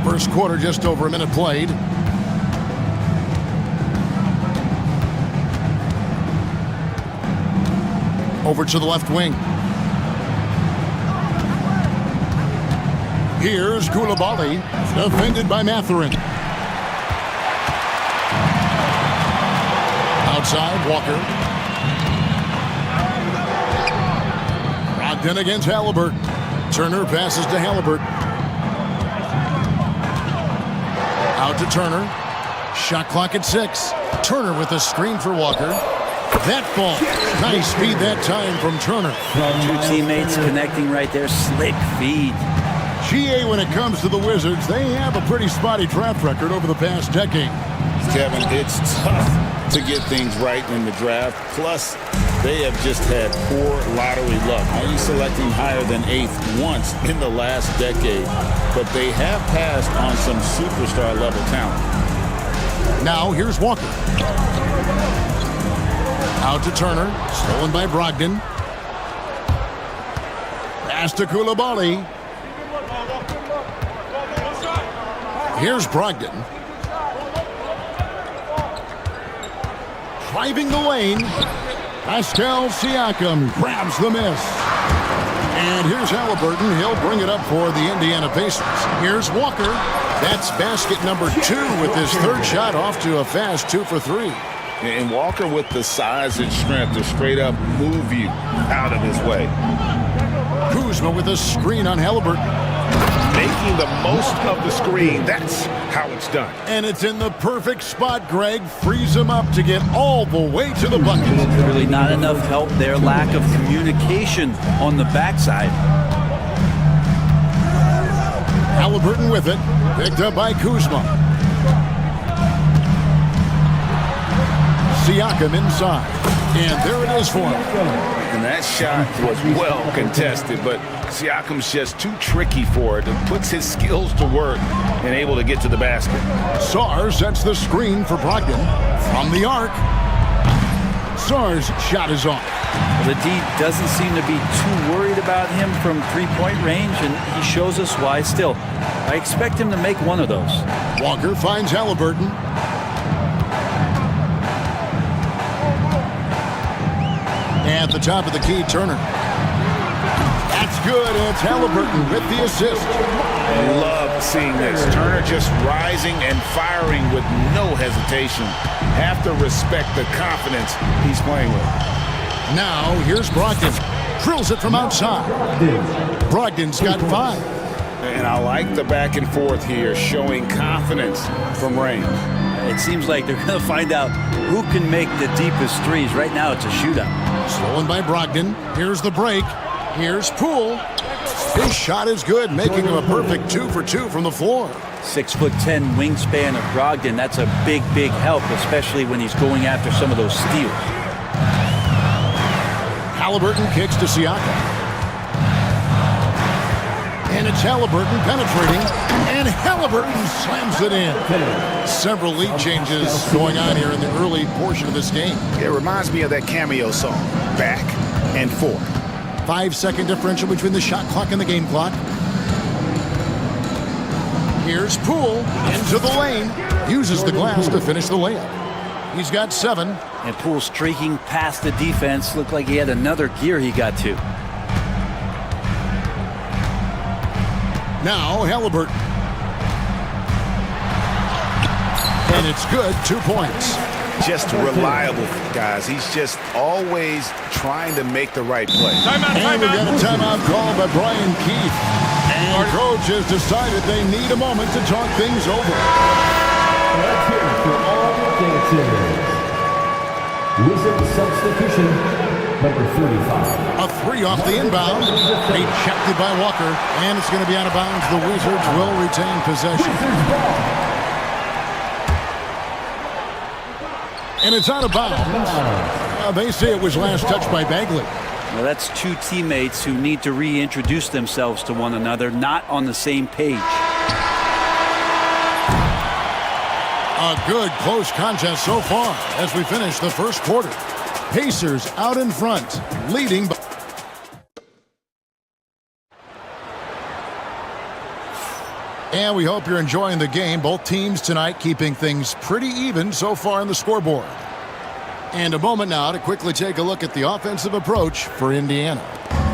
First quarter, just over a minute played. Over to the left wing. Here's Coulibaly, defended by Mathurin. Outside, Walker. Brogdon against Halliburton. Turner passes to Halliburton. Out to Turner. Shot clock at 6. Turner with a screen for Walker. That ball. Nice speed that time from Turner. Two teammates connecting right there. Slick feed. GA, when it comes to the Wizards, they have a pretty spotty draft record over the past decade. Kevin, it's tough to get things right in the draft. Plus, they have just had poor lottery luck. Only selecting higher than 8th once in the last decade. But they have passed on some superstar level talent. Now, here's Walker. Out to Turner. Stolen by Brogdon. Pass to Coulibaly. Here's Brogdon. Driving the lane. Pascal Siakam grabs the miss. And here's Halliburton. He'll bring it up for the Indiana Pacers. Here's Walker. That's basket number 2 with his third shot off to a fast 2 for 3. And Walker with the size and strength to straight up move you out of his way. Kuzma with a screen on Halliburton. Making the most of the screen. That's how it's done. And it's in the perfect spot, Greg. Frees him up to get all the way to the bucket. Really not enough help there. Lack of communication on the backside. Halliburton with it. Picked up by Kuzma. Siakam inside. And there it is for him. And that shot was well contested, but Siakam's just too tricky for it. It puts his skills to work and able to get to the basket. Saar sets the screen for Brogdon from the arc. Saar's shot is off. The D doesn't seem to be too worried about him from three-point range, and he shows us why. Still, I expect him to make one of those. Walker finds Halliburton. At the top of the key, Turner. That's good. It's Halliburton with the assist. Love seeing this. Turner just rising and firing with no hesitation. Have to respect the confidence he's playing with. Now, here's Brogdon. Drills it from outside. Brogdon's got 5. And I like the back and forth here, showing confidence from range. It seems like they're going to find out who can make the deepest threes. Right now, it's a shootout. Stolen by Brogdon. Here's the break. Here's Poole. His shot is good, making him a perfect 2 for 2 from the floor. 6'10" wingspan of Brogdon. That's a big, big help, especially when he's going after some of those steals. Halliburton kicks to Siakam. And it's Halliburton penetrating, and Halliburton slams it in. Several lead changes going on here in the early portion of this game. It reminds me of that cameo song, Back and Forth. 5-second differential between the shot clock and the game clock. Here's Poole into the lane. Uses the glass to finish the layup. He's got 7. And Poole streaking past the defense. Looked like he had another gear he got to. Now Halliburton. And it's good, 2 points. Just reliable, guys. He's just always trying to make the right play. And we've got a timeout called by Brian Keith. And our coach has decided they need a moment to talk things over. Let's hear it for all the dancers. Wizard substitution, number 35. A 3 off the inbound. Rejected by Walker. And it's going to be out of bounds. The Wizards will retain possession. And it's out of bounds. They say it was last touched by Bagley. Well, that's two teammates who need to reintroduce themselves to one another, not on the same page. A good close contest so far as we finish the first quarter. Pacers out in front, leading by... And we hope you're enjoying the game. Both teams tonight keeping things pretty even so far on the scoreboard. And a moment now to quickly take a look at the offensive approach for Indiana.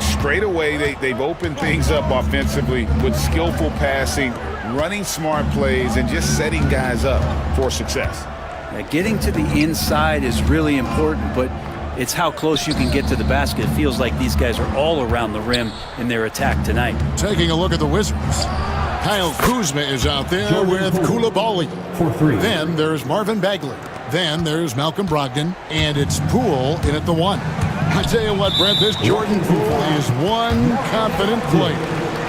Straight away, they've opened things up offensively with skillful passing, running smart plays, and just setting guys up for success. Yeah, getting to the inside is really important, but it's how close you can get to the basket. It feels like these guys are all around the rim in their attack tonight. Taking a look at the Wizards. Kyle Kuzma is out there with Koulibaly. Then there's Marvin Bagley. Then there's Malcolm Brogdon. And it's Poole in at the 1. I tell you what, Brent, this Jordan Poole is one confident player.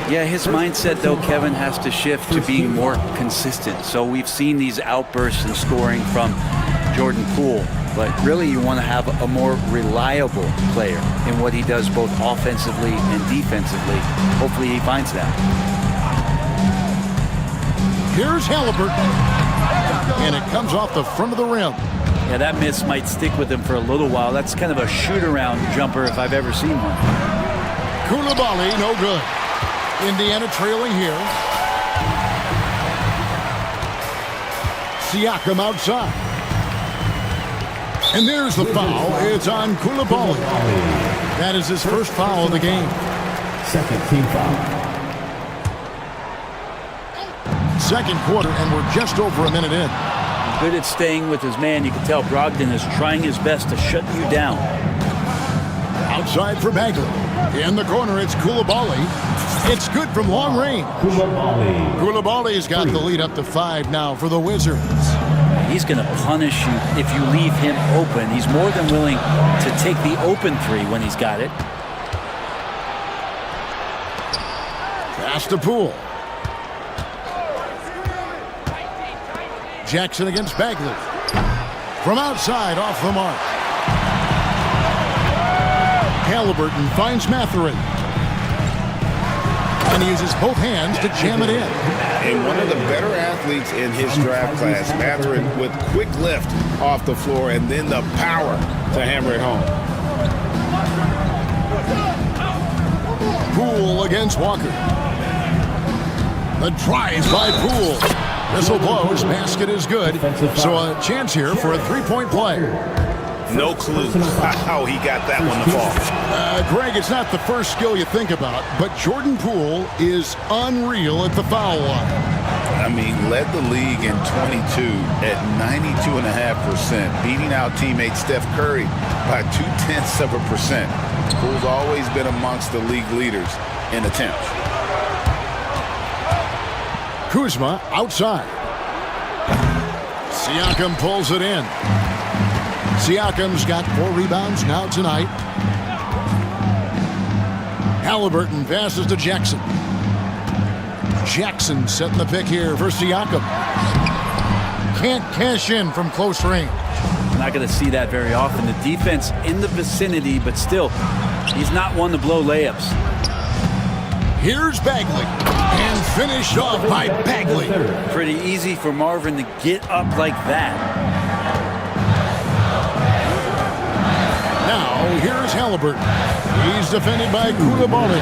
Yeah, his mindset, though, Kevin, has to shift to being more consistent. So we've seen these outbursts in scoring from Jordan Poole. But really, you want to have a more reliable player in what he does both offensively and defensively. Hopefully he finds that. Here's Halliburton. And it comes off the front of the rim. Yeah, that miss might stick with him for a little while. That's kind of a shoot-around jumper if I've ever seen one. Koulibaly, no good. Indiana trailing here. Siakam outside. And there's the foul. It's on Koulibaly. That is his first foul of the game. Second team foul. Second quarter, and we're just over a minute in. Good at staying with his man. You can tell Brogdon is trying his best to shut you down. Outside for Bagley. In the corner, it's Koulibaly. It's good from long range. Koulibaly's got the lead up to 5 now for the Wizards. He's going to punish you if you leave him open. He's more than willing to take the open 3 when he's got it. Pass to Poole. Jackson against Bagley. From outside, off the mark. Halliburton finds Mathurin. And he uses both hands to jam it in. And one of the better athletes in his draft class, Mathurin, with quick lift off the floor and then the power to hammer it home. Poole against Walker. The drive by Poole. Whistle blows, basket is good. So a chance here for a 3-point play. No clue how he got that one to fall. Greg, it's not the first skill you think about, but Jordan Poole is unreal at the foul line. I mean, led the league in 22 at 92.5%, beating out teammate Steph Curry by 0.2%. Poole's always been amongst the league leaders in attempts. Kuzma outside. Siakam pulls it in. Siakam's got 4 rebounds now tonight. Halliburton passes to Jackson. Jackson setting the pick here for Siakam. Can't cash in from close range. Not going to see that very often. The defense in the vicinity, but still He's not one to blow layups. Here's Bagley. And finished off by Bagley. Pretty easy for Marvin to get up like that. Now, here's Halliburton. He's defended by Koulibaly.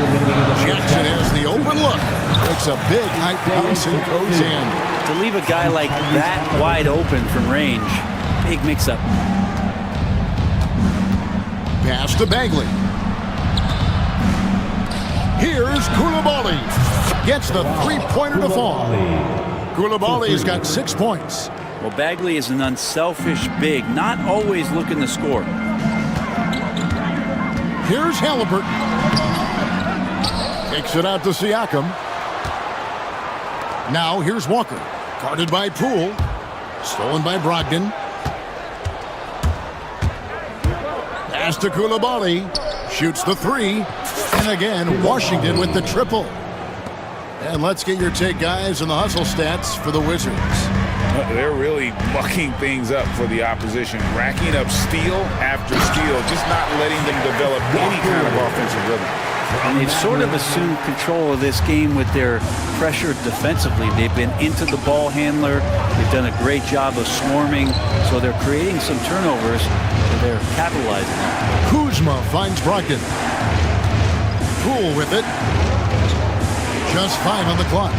Jackson has the open look. Takes a big height bounce and goes in. To leave a guy like that wide open from range, big mix-up. Pass to Bagley. Here's Koulibaly. Gets the three-pointer to fall. Koulibaly's got 6 points. Well, Bagley is an unselfish big, not always looking to score. Here's Halliburton. Takes it out to Siakam. Now here's Walker. Guarded by Poole. Stolen by Brogdon. Pass to Koulibaly. Shoots the three. And again, Washington with the triple. And let's get your take, guys, on the hustle stats for the Wizards. They're really mucking things up for the opposition, racking up steal after steal, just not letting them develop any kind of offensive rhythm. And they've sort of assumed control of this game with their pressure defensively. They've been into the ball handler. They've done a great job of swarming, so they're creating some turnovers, and they're capitalizing on it. Kuzma finds Brogdon. Poole with it. Just 5 on the clock.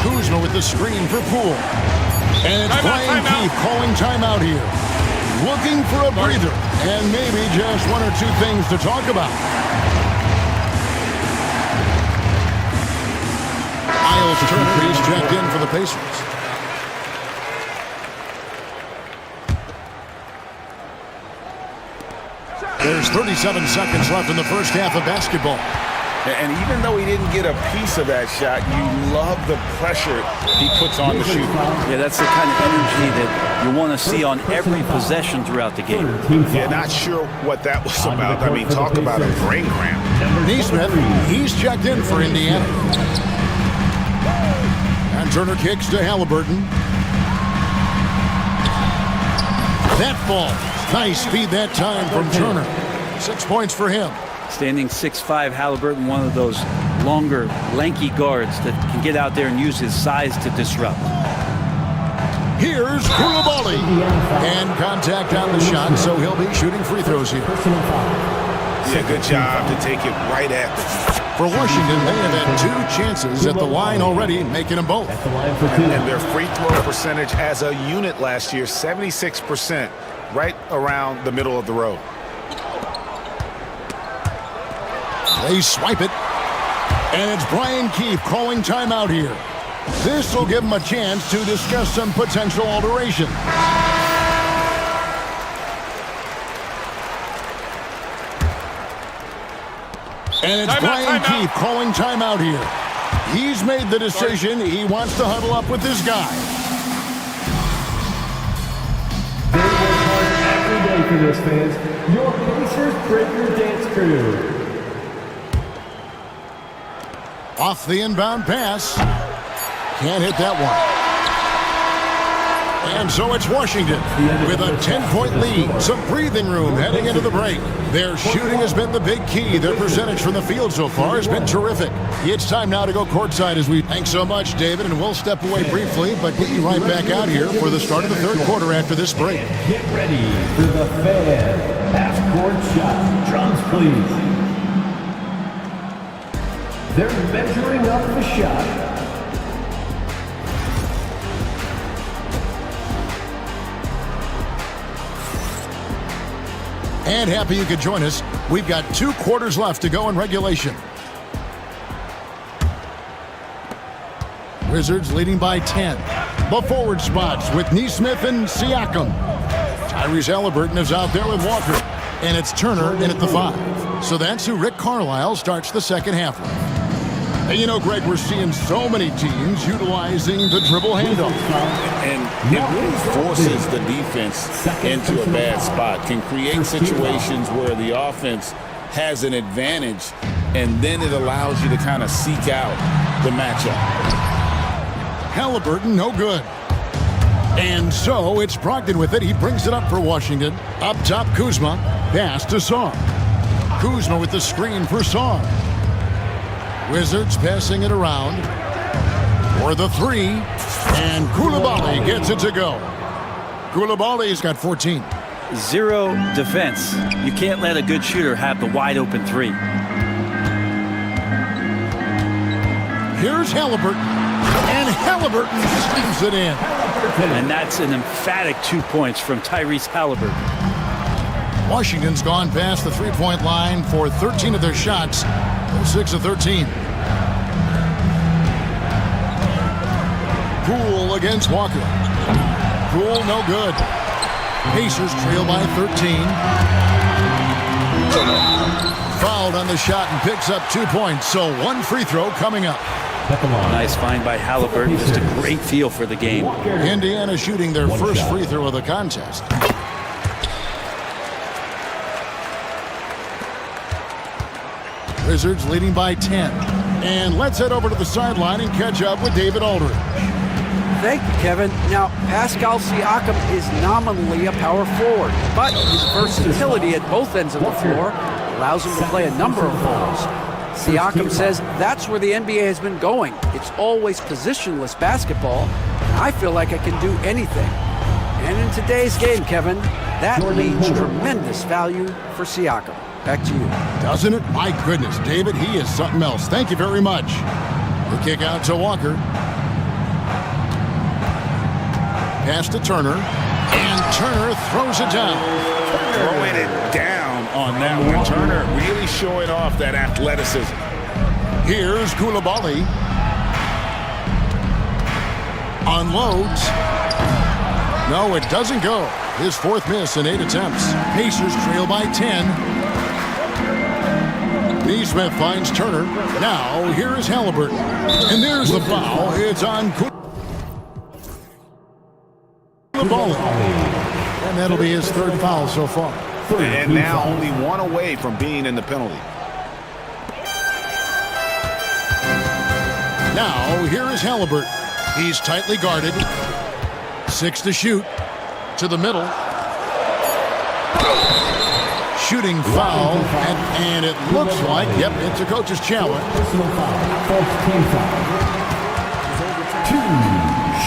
Kuzma with the screen for Poole. And it's Brian Keefe calling timeout here. Looking for a breather. And maybe just 1 or 2 things to talk about. Miles Turner is checked in for the Pacers. There's 37 seconds left in the first half of basketball. And even though he didn't get a piece of that shot, you love the pressure he puts on the shooter. Yeah, that's the kind of energy that you want to see on every possession throughout the game. Yeah, not sure what that was about. I mean, talk about a brain cramp. Neesmith, he's checked in for Indiana. And Turner kicks to Halliburton. That ball. Nice speed that time from Turner. 6 points for him. Standing 6'5", Halliburton, one of those longer, lanky guards that can get out there and use his size to disrupt. Here's Koulibaly. And contact on the shot, so he'll be shooting free throws here. Yeah, good job to take it right at them. For Washington, they have had 2 chances at the line already, making them both. And their free throw percentage as a unit last year, 76%, right around the middle of the road. They swipe it. And it's Brian Keefe calling timeout here. This will give him a chance to discuss some potential alteration. And it's Brian Keefe calling timeout here. He's made the decision. He wants to huddle up with this guy. They work hard every day for this, fans. Your Pacers Breaker Dance Crew. Off the inbound pass. Can't hit that one. And so it's Washington with a 10-point lead. Some breathing room heading into the break. Their shooting has been the big key. Their percentage from the field so far has been terrific. It's time now to go courtside as we... Thanks so much, David, and we'll step away briefly, but get you right back out here for the start of the third quarter after this break. Get ready for the fan half-court shot. Drums, please. They're measuring up the shot. And happy you could join us. We've got 2 quarters left to go in regulation. Wizards leading by 10. The forward spots with Neesmith and Siakam. Tyrese Halliburton is out there with Walker. And it's Turner in at the 5. So that's who Rick Carlisle starts the second half with. And you know, Greg, we're seeing so many teams utilizing the dribble handoff. And it really forces the defense into a bad spot, can create situations where the offense has an advantage, and then it allows you to kind of seek out the matchup. Halliburton, no good. And so it's Brogdon with it. He brings it up for Washington. Up top, Kuzma. Pass to Song. Kuzma with the screen for Song. Wizards passing it around for the three, and Koulibaly gets it to go. Koulibaly's got 14. Zero defense. You can't let a good shooter have the wide open three. Here's Halliburton, and Halliburton slams it in. And that's an emphatic 2 points from Tyrese Halliburton. Washington's gone past the three-point line for 13 of their shots. 6 of 13. Poole against Walker. Poole no good. Pacers trail by 13. Fouled on the shot and picks up 2 points. So one free throw coming up. Nice find by Halliburton. Just a great feel for the game. Indiana shooting their first free throw of the contest. Wizards leading by 10. And let's head over to the sideline and catch up with David Aldridge. Thank you, Kevin. Now, Pascal Siakam is nominally a power forward, but his versatility at both ends of the floor allows him to play a number of roles. Siakam says that's where the NBA has been going. It's always positionless basketball, and I feel like I can do anything. And in today's game, Kevin, that means tremendous value for Siakam. Back to you. Doesn't it? My goodness, David, he is something else. Thank you very much. The kick out to Walker. Pass to Turner, and Turner throws it down. Throwing it down on that one. Turner really showing off that athleticism. Here's Koulibaly. Unloads. No, it doesn't go. His fourth miss in 8 attempts. Pacers trail by 10. Neesmith finds Turner. Now, here is Halliburton. And there's the foul. It's on Koulibaly. And that'll be his third foul so far. And now only one away from being in the penalty. Now, here is Halliburton. He's tightly guarded. 6 to shoot. To the middle. Shooting foul. And it looks like, yep, it's a coach's challenge. Personal foul. Fourth team foul. 2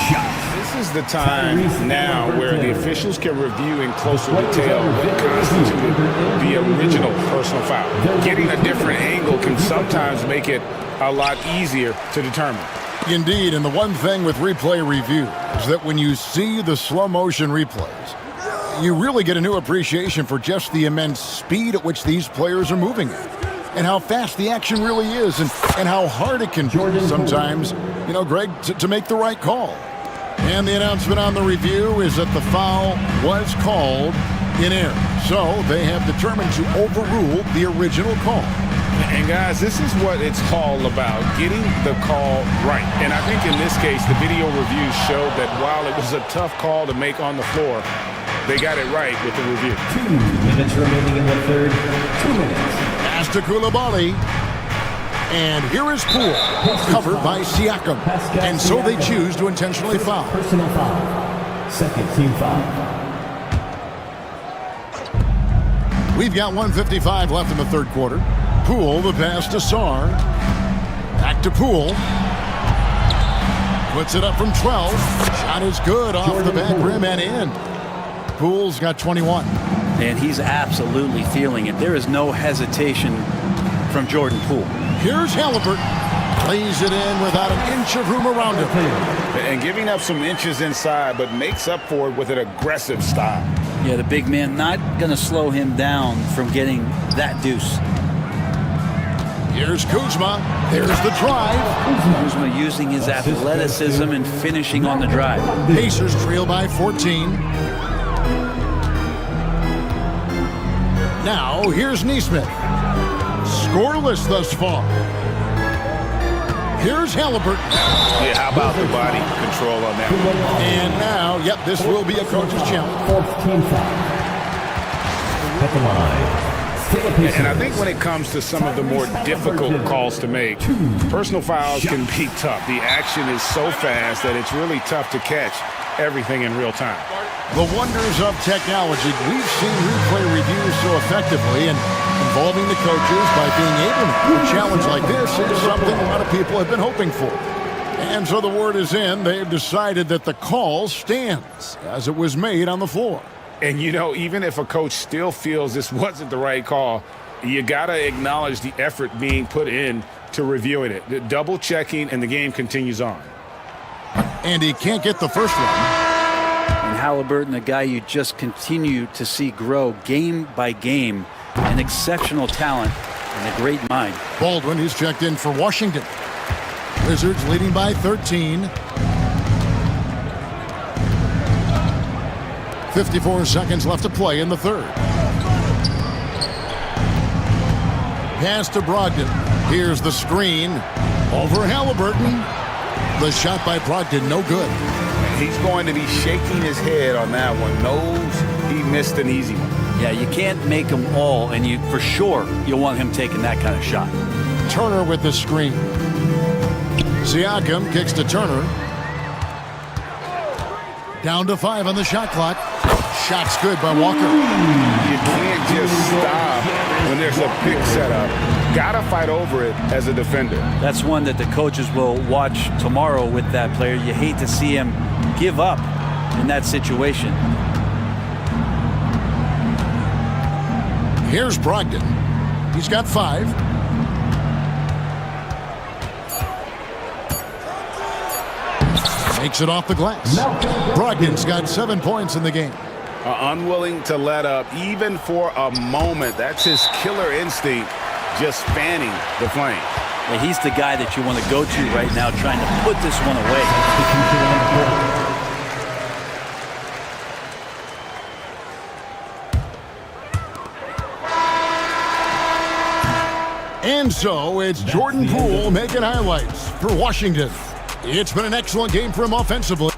shots. This is the time now where the officials can review in closer detail what constituted the original personal foul. Getting a different angle can sometimes make it a lot easier to determine. Indeed, and the one thing with replay review is that when you see the slow motion replays, you really get a new appreciation for just the immense speed at which these players are moving at, and how fast the action really is, and how hard it can be sometimes, you know, Greg, to make the right call. And the announcement on the review is that the foul was called in error. So they have determined to overrule the original call. And guys, this is what it's all about, getting the call right. And I think in this case, the video review showed that while it was a tough call to make on the floor, they got it right with the review. 2 minutes remaining in the third. 2 minutes. Pass to Koulibaly. And here is Poole, covered by Siakam. And so they choose to intentionally foul. Personal foul. Second team foul. We've got 1:55 left in the third quarter. Poole, the pass to Sarr. Back to Poole. Puts it up from 12. Shot is good off the back rim and in. Poole's got 21. And he's absolutely feeling it. There is no hesitation from Jordan Poole. Here's Halliburton. Plays it in without an inch of room around him. And giving up some inches inside, but makes up for it with an aggressive style. Yeah, the big man not going to slow him down from getting that deuce. Here's Kuzma. There's the drive. Kuzma using his athleticism and finishing on the drive. Pacers trail by 14. Now, here's Neesmith. Scoreless thus far. Here's Halliburton. Yeah, how about the body control on that one? And now, yep, this will be a coach's challenge. Fourth team foul. At the line. And I think when it comes to some of the more difficult calls to make, personal fouls can be tough. The action is so fast that it's really tough to catch. everything in real time. The wonders of technology. We've seen replay reviews so effectively, and involving the coaches by being able to. A challenge like this is something a lot of people have been hoping for. And so the word is in. They've decided that the call stands as it was made on the floor. And, you know, even if a coach still feels this wasn't the right call, you got to acknowledge the effort being put in to reviewing it. Double checking, and the game continues on. And he can't get the first one. And Halliburton, a guy you just continue to see grow game by game, an exceptional talent and a great mind. Baldwin, who's checked in for Washington. Wizards leading by 13. 54 seconds left to play in the third. Pass to Brogdon. Here's the screen. Over Halliburton. The shot by Brogdon, no good. He's going to be shaking his head on that one. Knows he missed an easy one. Yeah, you can't make them all, and you for sure you'll want him taking that kind of shot. Turner with the screen. Siakam kicks to Turner. Down to 5 on the shot clock. Shot's good by Walker. You can't just stop when there's a big setup. Gotta fight over it as a defender. That's one that the coaches will watch tomorrow with that player. You hate to see him give up in that situation. Here's Brogdon. He's got 5. Makes it off the glass. Brogdon's got 7 points in the game. Unwilling to let up even for a moment. That's his killer instinct, just fanning the flame. Well, he's the guy that you want to go to right now, trying to put this one away. And so it's Jordan Poole making highlights for Washington. It's been an excellent game for him offensively.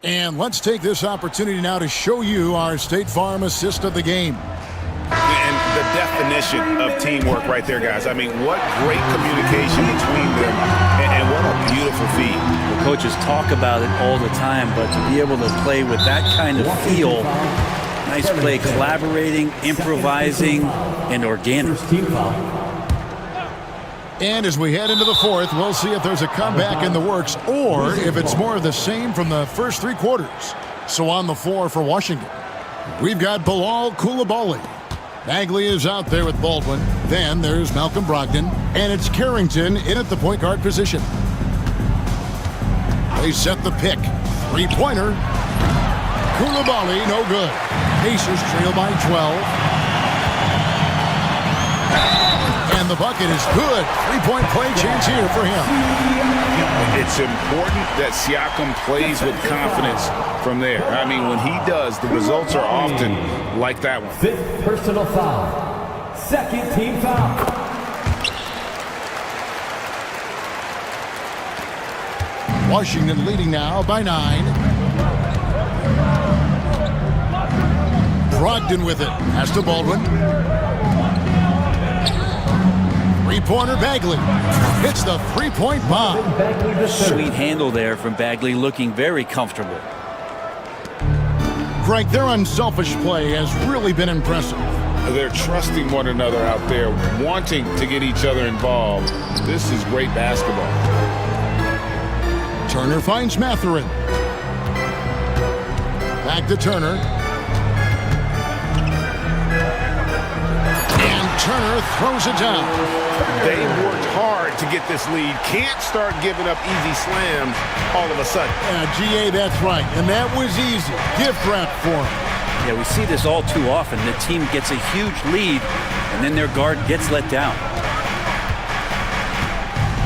And let's take this opportunity now to show you our State Farm assist of the game. And the definition of teamwork right there, guys. I mean, what great communication between them, and what a beautiful feed. The coaches talk about it all the time, but to be able to play with that kind of feel, nice play, collaborating, improvising, and organic. And as we head into the fourth, we'll see if there's a comeback in the works or if it's more of the same from the first 3 quarters. So on the floor for Washington, we've got Bilal Coulibaly. Bagley is out there with Baldwin. Then there's Malcolm Brogdon. And it's Carrington in at the point guard position. They set the pick. 3-pointer. Coulibaly, no good. Pacers trail by 12. And the bucket is good. 3-point play chance here for him. It's important that Siakam plays with confidence from there. I mean, when he does, the results are often like that one. 5th personal foul. 2nd team foul. Washington leading now by 9. Brogdon with it. Pass to Baldwin. 3-pointer Bagley. Hits the 3-point bomb. Sweet handle there from Bagley, looking very comfortable. Greg, their unselfish play has really been impressive. They're trusting one another out there, wanting to get each other involved. This is great basketball. Turner finds Mathurin. Back to Turner. And Turner throws it down. They worked hard to get this lead. Can't start giving up easy slams all of a sudden. GA, that's right. And that was easy. Gift wrap for him. Yeah, we see this all too often. The team gets a huge lead, and then their guard gets let down.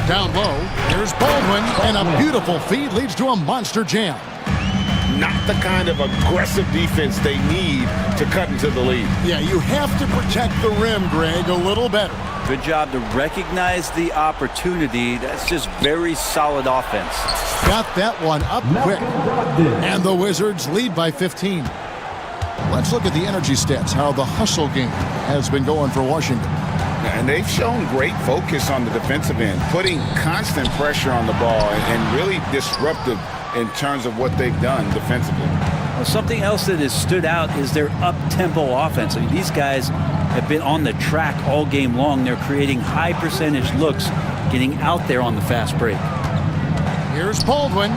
Down low, there's Baldwin, and a beautiful feed leads to a monster jam. Not the kind of aggressive defense they need to cut into the lead. Yeah, you have to protect the rim, Greg, a little better. Good job to recognize the opportunity. That's just very solid offense. Got that one up quick. And the Wizards lead by 15. Let's look at the energy stats, how the hustle game has been going for Washington. And they've shown great focus on the defensive end, putting constant pressure on the ball and really disruptive in terms of what they've done defensively. Well, something else that has stood out is their up-tempo offense. I mean, these guys have been on the track all game long. They're creating high-percentage looks, getting out there on the fast break. Here's Baldwin.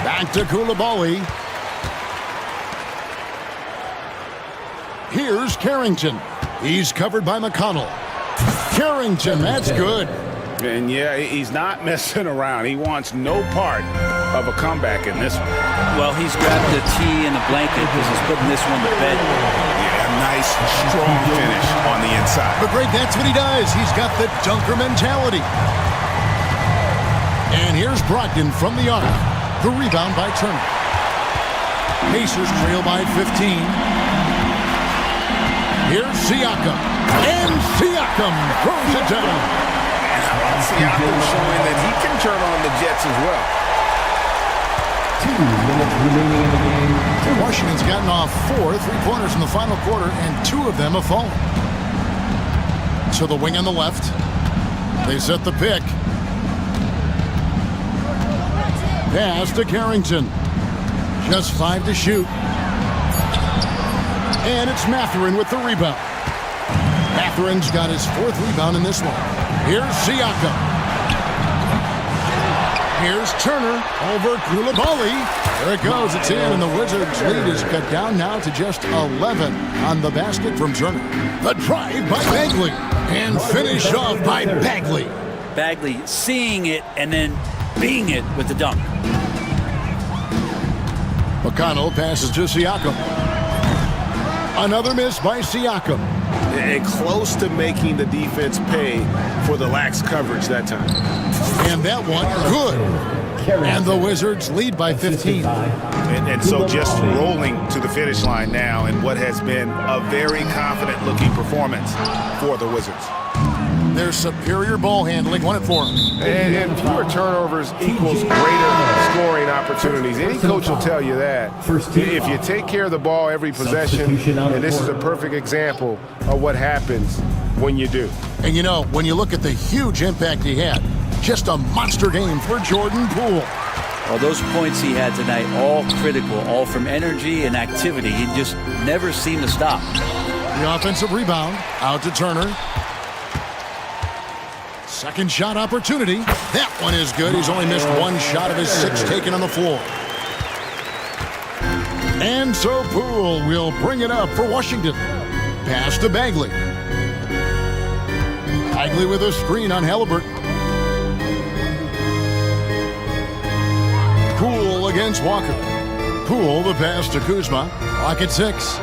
Back to Koulibaly. Here's Carrington. He's covered by McConnell. Carrington, that's good. And yeah, he's not messing around. He wants no part of a comeback in this one. Well, he's grabbed the tee and the blanket because he's putting this one to bed. Yeah, nice, strong finish on the inside. But great, that's what he does. He's got the dunker mentality. And here's Brogdon from the arc. The rebound by Turner. Pacers trail by 15. Here's Siakam. And Siakam throws it down. And how about Siakam showing that he can turn on the Jets as well. 2 minutes remaining in the game. Washington's gotten off 4 3-pointers in the final quarter, and 2 of them have fallen. So the wing on the left. They set the pick. Pass to Carrington. Just 5 to shoot. And it's Mathurin with the rebound. Mathurin's got his 4th rebound in this one. Here's Siakam. Here's Turner over Koulibaly. There it goes. It's in, and the Wizards' lead is cut down now to just 11 on the basket from Turner. The drive by Bagley. And finish off by Bagley. Bagley seeing it and then being it with the dunk. McConnell passes to Siakam. Another miss by Siakam. And close to making the defense pay for the lax coverage that time. And that one, good. And the Wizards lead by 15. And so just rolling to the finish line now in what has been a very confident-looking performance for the Wizards. Their superior ball handling, 1 and 4. And fewer turnovers equals greater scoring opportunities. Any coach will tell you that. If you take care of the ball every possession, and this is a perfect example of what happens when you do. And you know, when you look at the huge impact he had, just a monster game for Jordan Poole. Well, those points he had tonight, all critical, all from energy and activity. He just never seemed to stop. The offensive rebound, out to Turner. Second shot opportunity. That one is good. He's only missed 1 shot of his 6 taken on the floor. And so Poole will bring it up for Washington. Pass to Bagley. Bagley with a screen on Halliburton. Poole against Walker. Poole the pass to Kuzma. Clock at 6.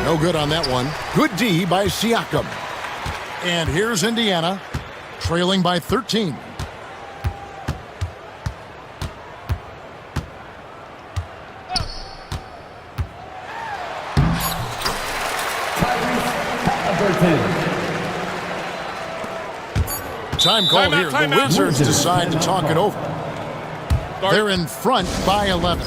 No good on that one. Good D by Siakam. And here's Indiana, trailing by 13. Time called here. The Wizards decide to talk it over. They're in front by 11.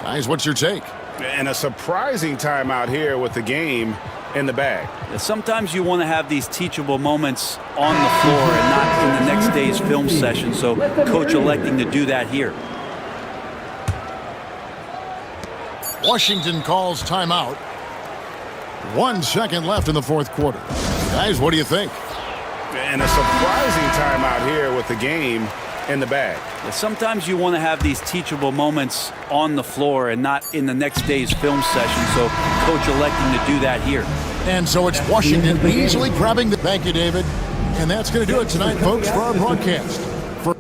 Guys, what's your take? And a surprising timeout here with the game in the bag. Sometimes you want to have these teachable moments on the floor and not in the next day's film session, so coach electing to do that here. Washington calls timeout. 1 second left in the 4th quarter. Guys, what do you think? And a surprising timeout here with the game in the bag. Sometimes you want to have these teachable moments on the floor and not in the next day's film session, so coach electing to do that here. And so it's Washington easily grabbing the... Thank you, David. And that's going to do it tonight, folks, for our broadcast. For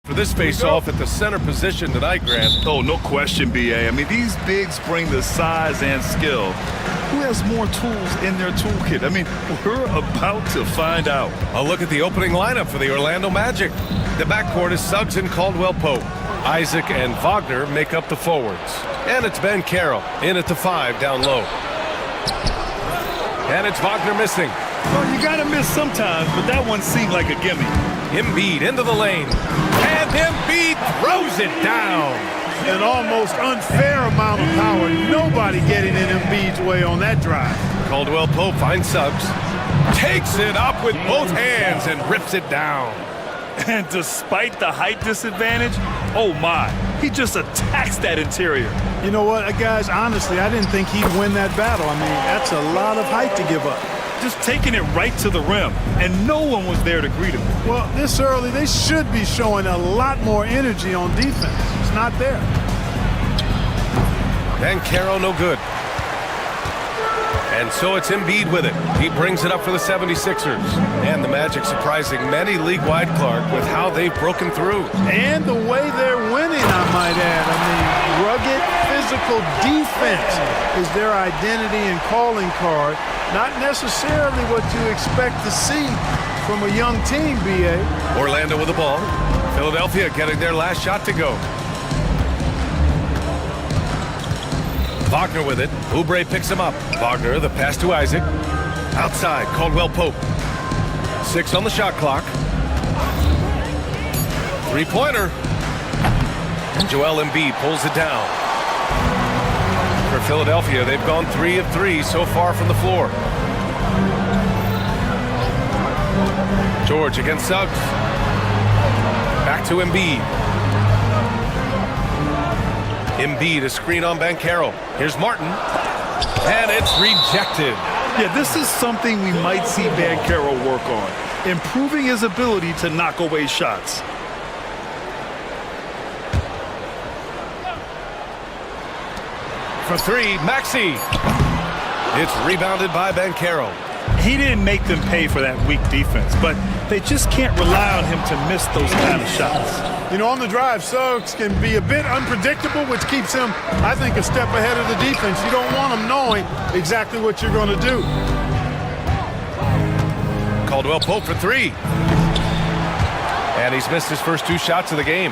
For this face-off at the center position tonight, Grant. Oh, no question, B.A. I mean, these bigs bring the size and skill. Who has more tools in their toolkit? I mean, we're about to find out. A look at the opening lineup for the Orlando Magic. The backcourt is Suggs and Caldwell-Pope. Isaac and Wagner make up the forwards. And it's Ben Carroll in at the 5 down low. And it's Wagner missing. Well, you gotta miss sometimes, but that one seemed like a gimme. Embiid into the lane. And Embiid throws it down. An almost unfair amount of power. Nobody getting in Embiid's way on that drive. Caldwell-Pope finds Suggs. Takes it up with both hands and rips it down. And despite the height disadvantage, oh my, he just attacks that interior. You know what, guys, honestly, I didn't think he'd win that battle. I mean, that's a lot of height to give up. Just taking it right to the rim, and no one was there to greet him. Well, this early, they should be showing a lot more energy on defense. It's not there. And Carroll no good. And so it's Embiid with it. He brings it up for the 76ers. And the Magic surprising many league-wide, Clark, with how they've broken through. And the way they're winning, I might add. I mean, rugged, physical defense is their identity and calling card. Not necessarily what you expect to see from a young team, B.A. Orlando with the ball. Philadelphia getting their last shot to go. Wagner with it. Oubre picks him up. Wagner, the pass to Isaac. Outside, Caldwell-Pope. 6 on the shot clock. Three-pointer. And Joel Embiid pulls it down. For Philadelphia, they've gone 3 of 3 so far from the floor. George against Suggs. Back to Embiid. Embiid, a screen on Banchero. Here's Martin. And it's rejected. Yeah, this is something we might see Banchero work on. Improving his ability to knock away shots. For 3, Maxey. It's rebounded by Banchero. He didn't make them pay for that weak defense, but they just can't rely on him to miss those kind of shots. You know, on the drive, Suggs can be a bit unpredictable, which keeps him, I think, a step ahead of the defense. You don't want him knowing exactly what you're going to do. Caldwell-Pope for 3. And he's missed his first 2 shots of the game.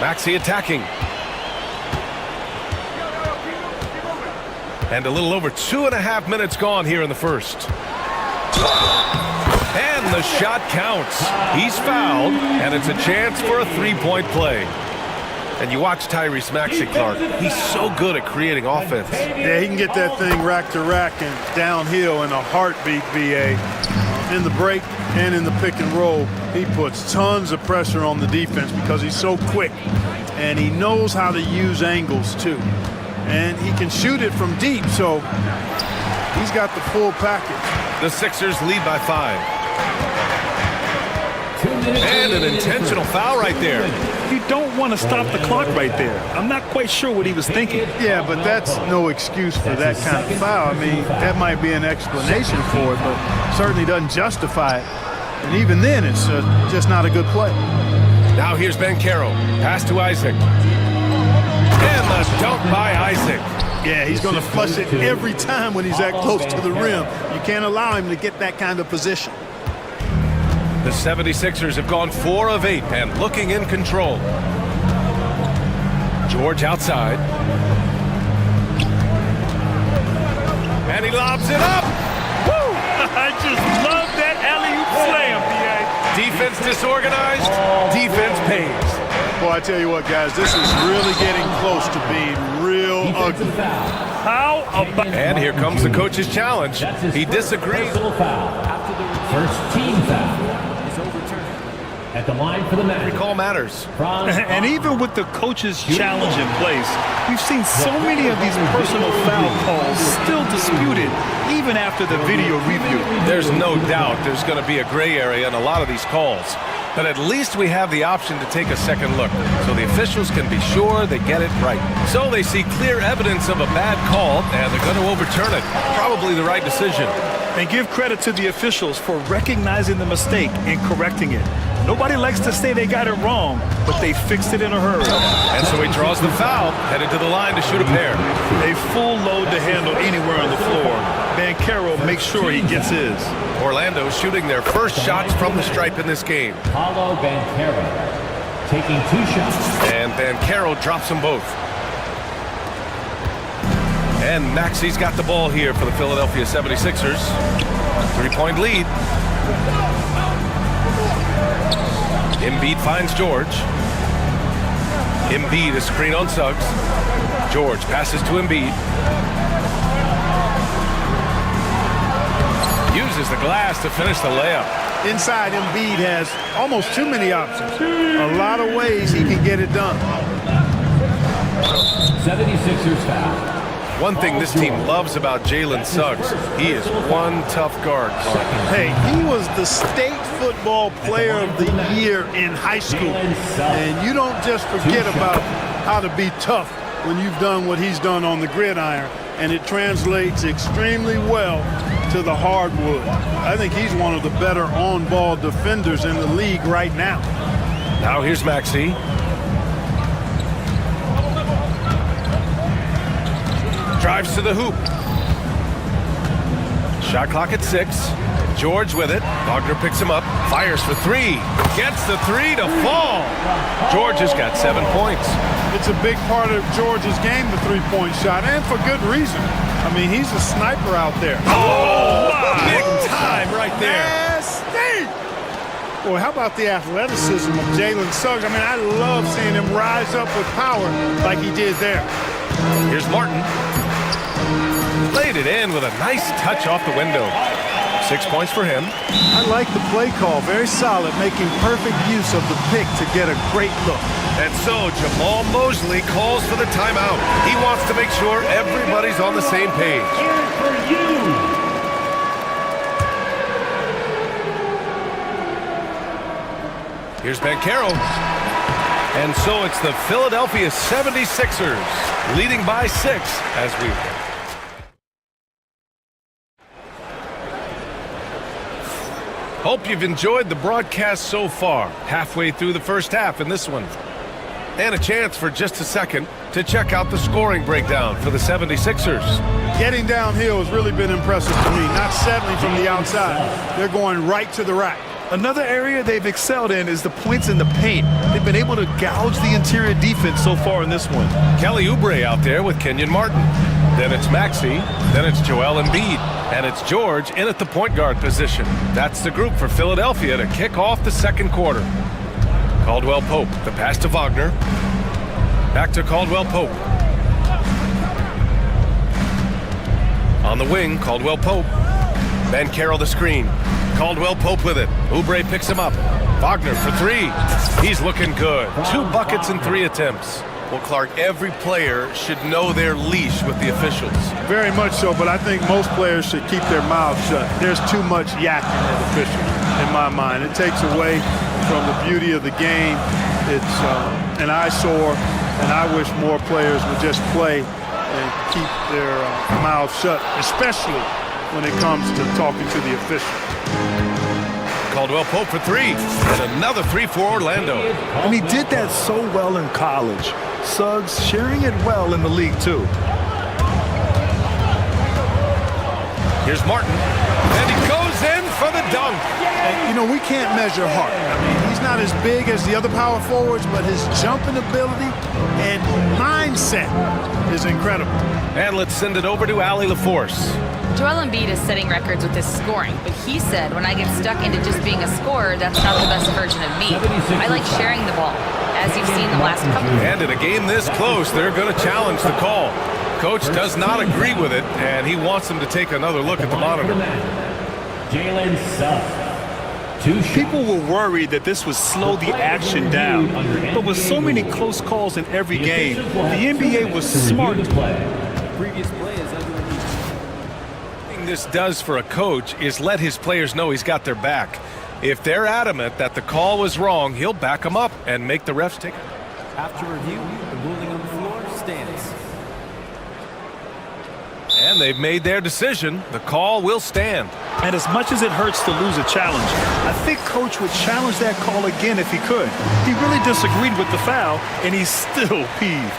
Maxey attacking. And a little over 2.5 minutes gone here in the first. And the shot counts. He's fouled, and it's a chance for a 3-point play. And you watch Tyrese Maxey, Clark. He's so good at creating offense. Yeah, he can get that thing rack to rack and downhill in a heartbeat, B.A. In the break and in the pick and roll, he puts tons of pressure on the defense because he's so quick. And he knows how to use angles, too. And he can shoot it from deep, so he's got the full package. The Sixers lead by 5. And an intentional foul right there. You don't want to stop the clock right there. I'm not quite sure what he was thinking. Yeah, but that's no excuse for that kind of foul. I mean, that might be an explanation for it, but certainly doesn't justify it. And even then, it's just not a good play. Now here's Banchero. Pass to Isaac. And the dunk by Isaac. Yeah, he's going to flush it every time when he's that close to the rim. You can't allow him to get that kind of position. The 76ers have gone 4 of 8 and looking in control. George outside. And he lobs it up. Woo! I just love that alley-oop slam, B.A. Defense disorganized, defense pays. Boy, I tell you what, guys, this is really getting close to being real ugly. How about... And here comes the coach's challenge. He disagrees. First team foul is overturned. At At the line for the match. Every call matters. And even with the coach's challenge in place, we've seen so many of these personal foul calls still disputed even after the video review. There's no doubt there's going to be a gray area in a lot of these calls. But at least we have the option to take a second look, so the officials can be sure they get it right. So they see clear evidence of a bad call, and they're going to overturn it. Probably the right decision. And give credit to the officials for recognizing the mistake and correcting it. Nobody likes to say they got it wrong, but they fixed it in a hurry. And so he draws the foul, headed to the line to shoot a pair. A full load to handle anywhere on the floor. Banchero makes sure he gets his. Orlando shooting their first shots from the stripe in this game. Paulo Banchero taking 2 shots. And Banchero drops them both. And Maxi's got the ball here for the Philadelphia 76ers. 3-point lead. Embiid finds George. Embiid is screen on Suggs. George passes to Embiid. Uses the glass to finish the layup. Inside, Embiid has almost too many options. A lot of ways he can get it done. 76ers foul. One thing this team loves about Jalen Suggs, he is one tough guard. Hey, he was the state football player of the year in high school. And you don't just forget about how to be tough when you've done what he's done on the gridiron. And it translates extremely well to the hardwood. I think he's one of the better on-ball defenders in the league right now. Now here's Maxey. Drives to the hoop. Shot clock at 6. George with it. Wagner picks him up. Fires for 3. Gets the 3 to fall. George has got 7 points. It's a big part of George's game, the three-point shot, and for good reason. I mean, he's a sniper out there. Oh, wow. Big time right there. Nasty! Boy, how about the athleticism of Jalen Suggs? I mean, I love seeing him rise up with power like he did there. Here's Martin. Laid it in with a nice touch off the window. 6 points for him. I like the play call. Very solid, making perfect use of the pick to get a great look. And so Jamal Mosley calls for the timeout. He wants to make sure everybody's on the same page. For you. Here's Banchero. And so it's the Philadelphia 76ers leading by 6 as we... Hope you've enjoyed the broadcast so far. Halfway through the first half in this one. And a chance for just a second to check out the scoring breakdown for the 76ers. Getting downhill has really been impressive to me. Not settling from the outside. They're going right to the rack. Another area they've excelled in is the points in the paint. They've been able to gouge the interior defense so far in this one. Kelly Oubre out there with Kenyon Martin. Then it's Maxey. Then it's Joel Embiid. And it's George in at the point guard position. That's the group for Philadelphia to kick off the second quarter. Caldwell Pope, the pass to Wagner. Back to Caldwell Pope. On the wing, Caldwell Pope. Banchero the screen. Caldwell Pope with it. Oubre picks him up. Wagner for 3. He's looking good. 2 buckets and 3 attempts. Well, Clark, every player should know their leash with the officials. Very much so, but I think most players should keep their mouths shut. There's too much yakking at officials, in my mind. It takes away from the beauty of the game. It's an eyesore, and I wish more players would just play and keep their mouths shut, especially when it comes to talking to the official. Caldwell Pope for 3, and another 3 for Orlando. And he did that so well in college. Suggs sharing it well in the league, too. Here's Martin, and he goes in for the dunk. And, you know, we can't measure heart. I mean, he's not as big as the other power forwards, but his jumping ability and mindset is incredible. And let's send it over to Allie LaForce. Joel Embiid is setting records with his scoring, but he said, when I get stuck into just being a scorer, that's not the best version of me. I like sharing the ball, as you've seen the last couple of And in a game this close, they're going to challenge the call. Coach does not agree with it, and he wants them to take another look at the monitor. Jalen Suggs. People were worried that this would slow the action down. But with so many close calls in every game, the NBA was smart. Previous play is under. Thing this does for a coach is let his players know he's got their back. If they're adamant that the call was wrong, he'll back them up and make the refs take it. After review, the ruling on the floor stands. And they've made their decision. The call will stand. And as much as it hurts to lose a challenge, I think Coach would challenge that call again if he could. He really disagreed with the foul, and he's still peeved.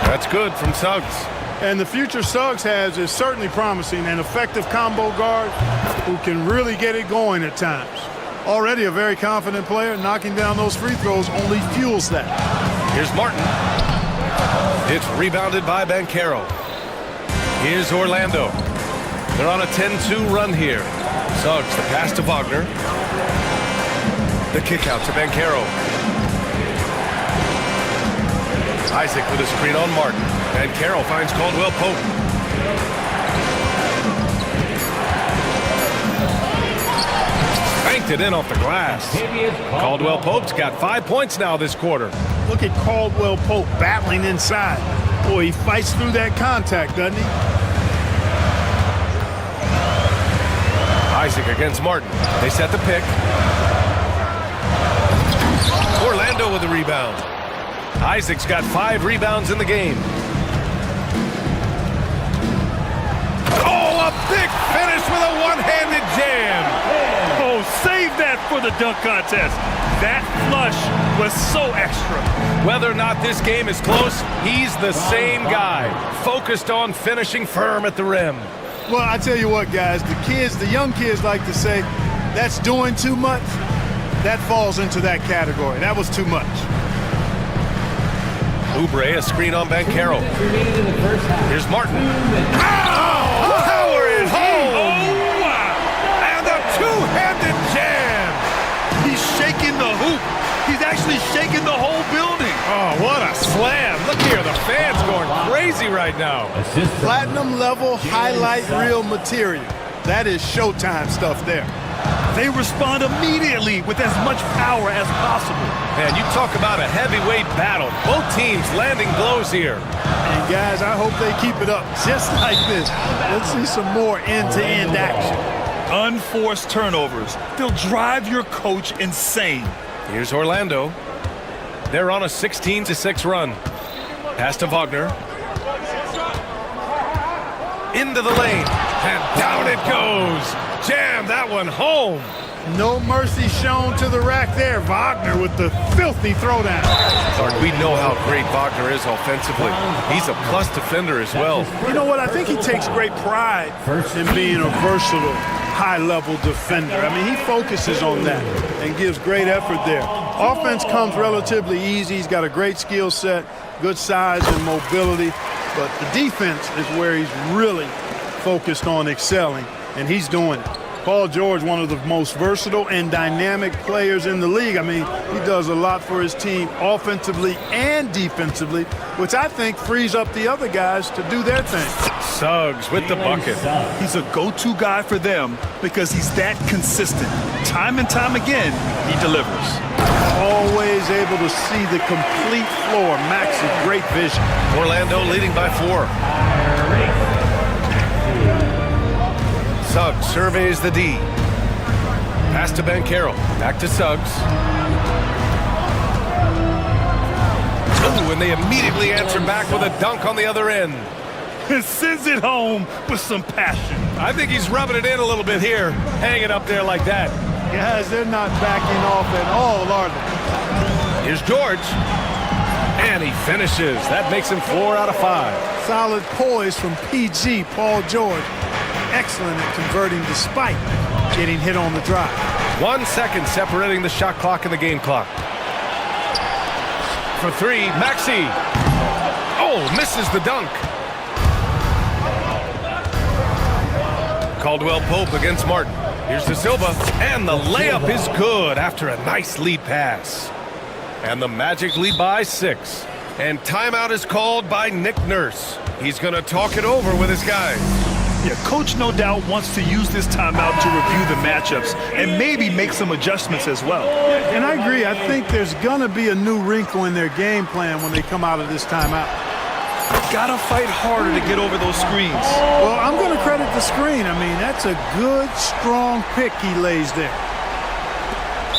That's good from Suggs. And the future Suggs has is certainly promising, an effective combo guard who can really get it going at times. Already a very confident player, knocking down those free throws only fuels that. Here's Martin. It's rebounded by Banchero. Here's Orlando. They're on a 10-2 run here. Suggs, the pass to Wagner. The kick out to Banchero. Isaac with a screen on Martin. And Carroll finds Caldwell Pope. Banked it in off the glass. Caldwell Pope's got 5 points now this quarter. Look at Caldwell Pope battling inside. Boy, he fights through that contact, doesn't he? Isaac against Martin. They set the pick. Orlando with the rebound. Isaac's got 5 rebounds in the game. Oh, a big finish with a one-handed jam. Oh, save that for the dunk contest. That flush was so extra. Whether or not this game is close, he's the same guy, focused on finishing firm at the rim. Well, I tell you what, guys, the young kids like to say, that's doing too much. That falls into that category. That was too much. Oubre, a screen on Banchero. Here's Martin. Oh, power it home! Oh, wow! And a two-handed jam! He's shaking the hoop. He's actually shaking the whole building. Oh, what a slam. Look here, the fans going crazy right now. Platinum level highlight reel material. That is Showtime stuff there. They respond immediately with as much power as possible. Man, you talk about a heavyweight battle. Both teams landing blows here. And guys, I hope they keep it up just like this. Let's see some more end-to-end action. Unforced turnovers. They'll drive your coach insane. Here's Orlando. They're on a 16-6 run. Pass to Wagner. Into the lane. And down it goes. Jam that one home. No mercy shown to the rack there. Wagner with the filthy throwdown. Clark, we know how great Wagner is offensively. He's a plus defender as well. You know what? I think he takes great pride in being a versatile, high-level defender. I mean, he focuses on that and gives great effort there. Offense comes relatively easy. He's got a great skill set, good size and mobility. But the defense is where he's really focused on excelling, and he's doing it. Paul George, one of the most versatile and dynamic players in the league. I mean, he does a lot for his team offensively and defensively, which I think frees up the other guys to do their thing. Suggs with the bucket. He's a go-to guy for them because he's that consistent. Time and time again, he delivers. Always able to see the complete floor. Max with great vision. Orlando leading by 4. Suggs surveys the D. Pass to Banchero. Back to Suggs. Ooh, and they immediately answer back with a dunk on the other end. And sends it home with some passion. I think he's rubbing it in a little bit here, hanging up there like that. Guys, they're not backing off at all, are they? Here's George. And he finishes. That makes him 4 out of 5. Solid poise from PG, Paul George. Excellent at converting despite getting hit on the drive. 1 second separating the shot clock and the game clock. For 3, Maxey. Oh, misses the dunk. Caldwell Pope against Martin. Here's De Silva, and the layup is good after a nice lead pass. And the Magic lead by 6. And timeout is called by Nick Nurse. He's going to talk it over with his guys. Yeah, coach no doubt wants to use this timeout to review the matchups and maybe make some adjustments as well. And I agree. I think there's going to be a new wrinkle in their game plan when they come out of this timeout. Gotta fight harder to get over those screens. Well, I'm going to credit the screen. I mean, that's a good, strong pick he lays there.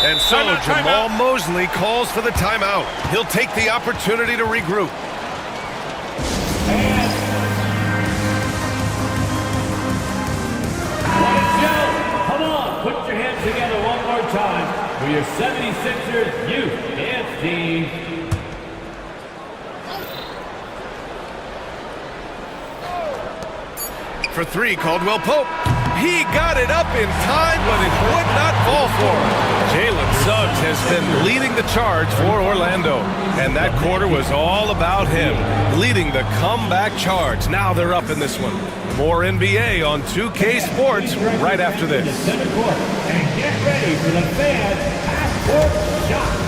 And so Jamal Mosley calls for the timeout. He'll take the opportunity to regroup. Come on, put your hands together one more time for your 76ers youth dance team. For 3, Caldwell Pope. He got it up in time, but it would not fall for him. Jalen Suggs has been leading the charge for Orlando, and that quarter was all about him, leading the comeback charge. Now they're up in this one. More NBA on 2K Sports right after this. Center court, and get ready for the fan half-court shot.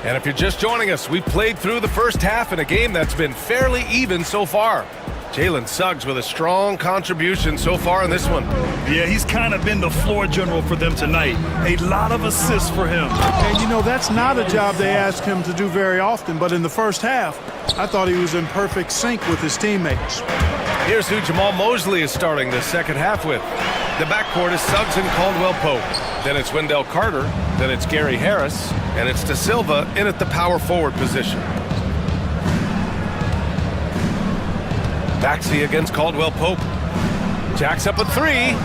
And if you're just joining us, we played through the first half in a game that's been fairly even so far. Jalen Suggs with a strong contribution so far in this one. Yeah, he's kind of been the floor general for them tonight. A lot of assists for him. And, you know, that's not a job they ask him to do very often, but in the first half, I thought he was in perfect sync with his teammates. Here's who Jamal Mosley is starting the second half with. The backcourt is Suggs and Caldwell Pope. Then it's Wendell Carter. Then it's Gary Harris. And it's De Silva in at the power forward position. Maxey against Caldwell Pope. Jacks up a 3.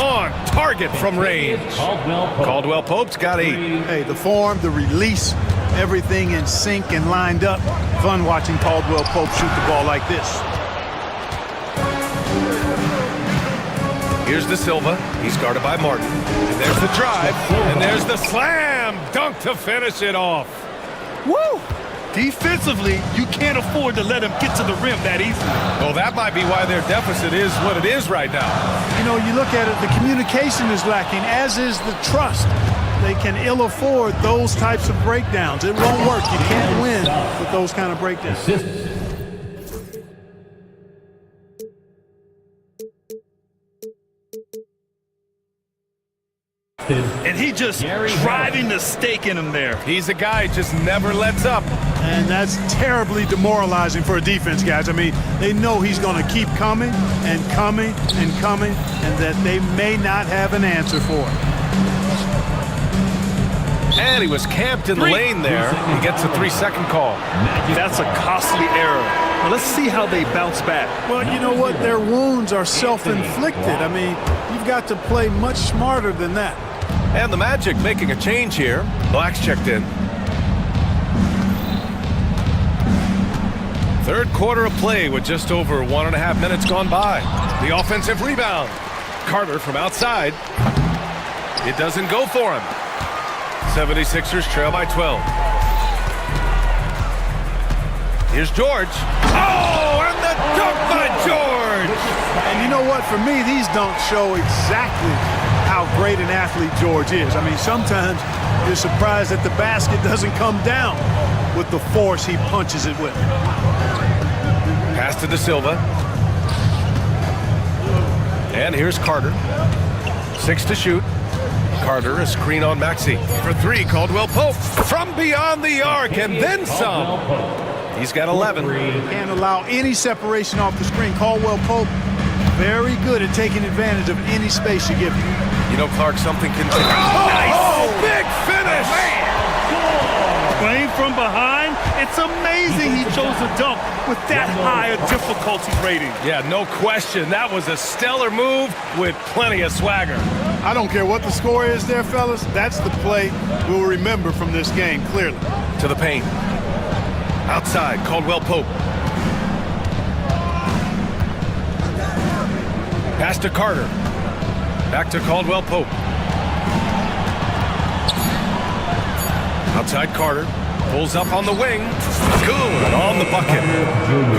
On target from range. Caldwell Pope's got 8. Hey, the form, the release, everything in sync and lined up. Fun watching Caldwell Pope shoot the ball like this. Here's De Silva. He's guarded by Martin. And there's the drive. And there's the slam dunk to finish it off. Woo! Defensively, you can't afford to let him get to the rim that easily. Well, that might be why their deficit is what it is right now. You know, you look at it, the communication is lacking, as is the trust. They can ill afford those types of breakdowns. It won't work. You can't win with those kind of breakdowns. And he just driving the stake in him there. He's a guy who just never lets up. And that's terribly demoralizing for a defense, guys. I mean, they know he's going to keep coming and coming and coming, and that they may not have an answer for it. And he was camped in the lane there. He gets a 3-second call. That's a costly error. Well, let's see how they bounce back. Well, you know what? Their wounds are self-inflicted. I mean, you've got to play much smarter than that. And the Magic making a change here. Black's checked in. Third quarter of play with just over 1.5 minutes gone by. The offensive rebound. Carter from outside. It doesn't go for him. 76ers trail by 12. Here's George. Oh, and the dunk by George! And you know what? For me, these dunks show exactly how great an athlete George is. I mean, sometimes you're surprised that the basket doesn't come down with the force he punches it with. Pass to De Silva. And here's Carter. 6 to shoot. Carter, a screen on Maxey. For 3, Caldwell Pope. From beyond the arc, and then some. He's got 11. Can't allow any separation off the screen. Caldwell Pope, very good at taking advantage of any space you give him. You know, Clark, something can... Oh, big finish! Playing from behind, it's amazing he chose a dunk with that high a difficulty rating. Yeah, no question. That was a stellar move with plenty of swagger. I don't care what the score is there, fellas. That's the play we'll remember from this game, clearly. To the paint. Outside, Caldwell Pope. Pass to Carter. Back to Caldwell Pope. Outside Carter. Pulls up on the wing. Good on the bucket.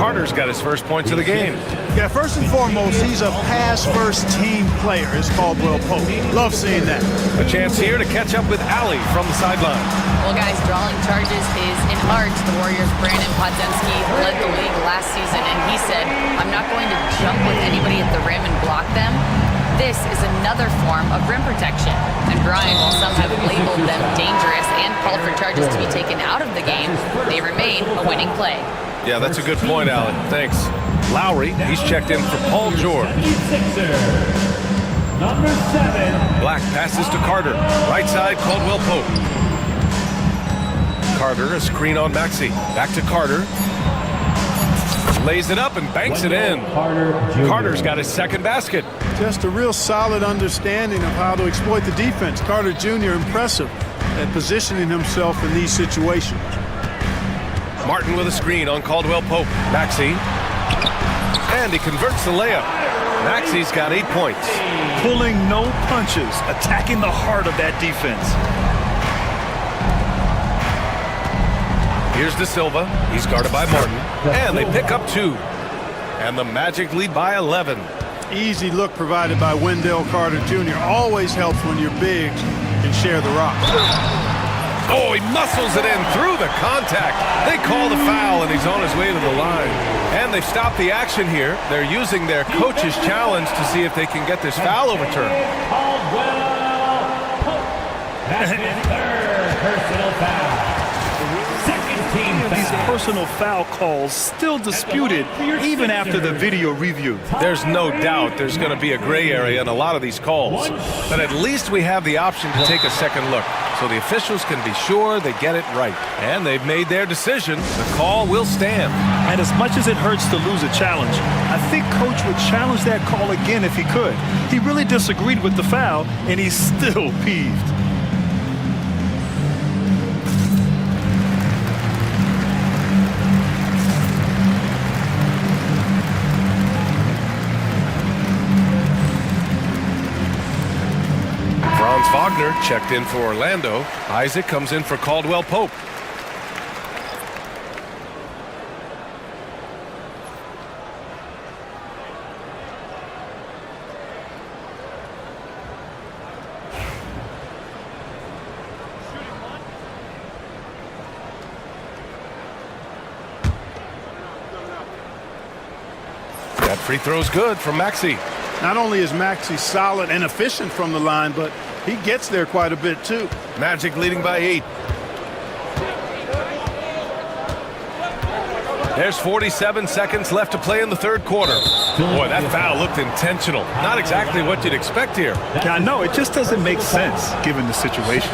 Carter's got his first points of the game. Yeah, first and foremost, he's a pass-first team player, is Caldwell Pope. Love seeing that. A chance here to catch up with Allie from the sideline. Well, guys, drawing charges is in art. The Warriors' Brandon Podzemski led the league last season, and he said, I'm not going to jump with anybody at the rim and block them. This is another form of rim protection. And Brian, while some have labeled them dangerous and called for charges to be taken out of the game, they remain a winning play. Yeah, that's a good point, Allen. Thanks. Lowry, he's checked in for Paul George. Number 7. Black passes to Carter. Right side, Caldwell Pope. Carter, a screen on Maxey. Back to Carter. Lays it up and banks it in. Carter's got his second basket. Just a real solid understanding of how to exploit the defense. Carter Jr. impressive at positioning himself in these situations. Martin with a screen on Caldwell Pope. Maxey. And he converts the layup. Maxey's got 8 points. Pulling no punches, attacking the heart of that defense. Here's De Silva. He's guarded by Martin. And they pick up 2. And the Magic lead by 11. Easy look provided by Wendell Carter Jr. Always helps when your bigs can share the rock. Oh, he muscles it in through the contact. They call the foul, and he's on his way to the line. And they've stopped the action here. They're using their coach's challenge to see if they can get this foul overturned. That's his third personal foul. These personal foul calls still disputed even after the video review. There's no doubt there's going to be a gray area in a lot of these calls. But at least we have the option to take a second look, so the officials can be sure they get it right. And they've made their decision. The call will stand. And as much as it hurts to lose a challenge, I think Coach would challenge that call again if he could. He really disagreed with the foul, and he's still peeved. Wagner checked in for Orlando. Isaac comes in for Caldwell Pope. That free throw's good from Maxey. Not only is Maxey solid and efficient from the line, but he gets there quite a bit too. Magic leading by 8. There's 47 seconds left to play in the third quarter. Boy, that foul looked intentional. Not exactly what you'd expect here. Yeah, I know. It just doesn't make sense given the situation.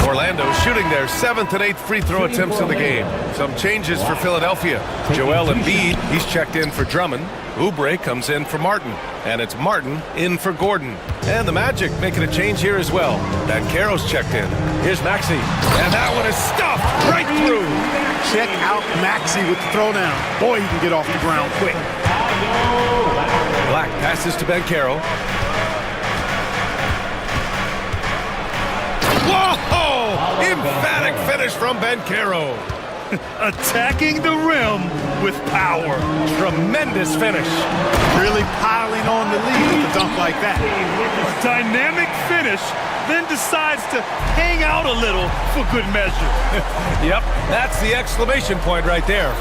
Orlando shooting their 7th and 8th free throw attempts of the game. Some changes for Philadelphia. Joel Embiid, he's checked in for Drummond. Oubre comes in for Martin. And it's Martin in for Gordon. And the Magic making a change here as well. Banchero's checked in. Here's Maxey. And that one is stuffed right through. Check out Maxey with the throwdown. Boy, he can get off the ground quick. Black passes to Banchero. Whoa! Emphatic finish from Banchero. Attacking the rim with power. Tremendous finish. Really piling on the lead with a dunk like that. A dynamic finish, then decides to hang out a little for good measure. Yep, that's the exclamation point right there.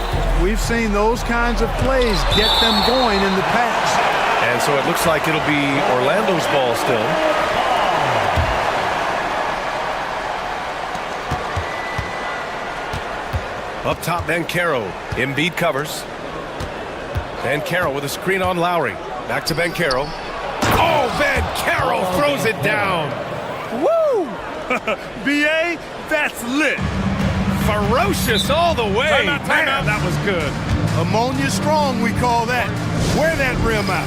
We've seen those kinds of plays get them going in the past. And so it looks like it'll be Orlando's ball still. Up top, Banchero. Embiid covers. Banchero with a screen on Lowry. Back to Banchero. Oh, Banchero throws it down. Woo! B.A., that's lit. Ferocious all the way. Timeout. That was good. Ammonia strong, we call that. Wear that rim out.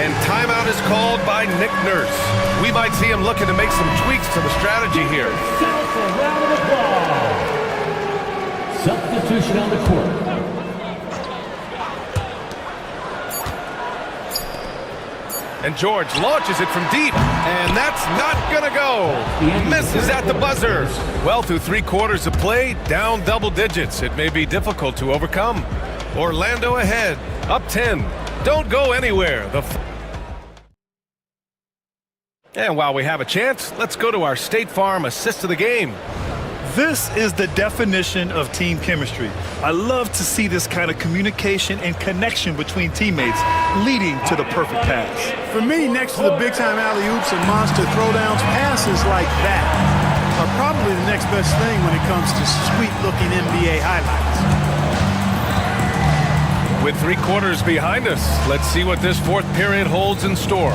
And timeout is called by Nick Nurse. We might see him looking to make some tweaks to the strategy here. Substitution on the court. And George launches it from deep, and that's not gonna go. Misses at the buzzer. Well, through 3 quarters of play, down double digits. It may be difficult to overcome. Orlando ahead, up 10. Don't go anywhere. And while we have a chance, let's go to our State Farm assist of the game. This is the definition of team chemistry. I love to see this kind of communication and connection between teammates leading to the perfect pass. For me, next to the big-time alley-oops and monster throwdowns, passes like that are probably the next best thing when it comes to sweet-looking NBA highlights. With 3 quarters behind us, let's see what this 4th period holds in store.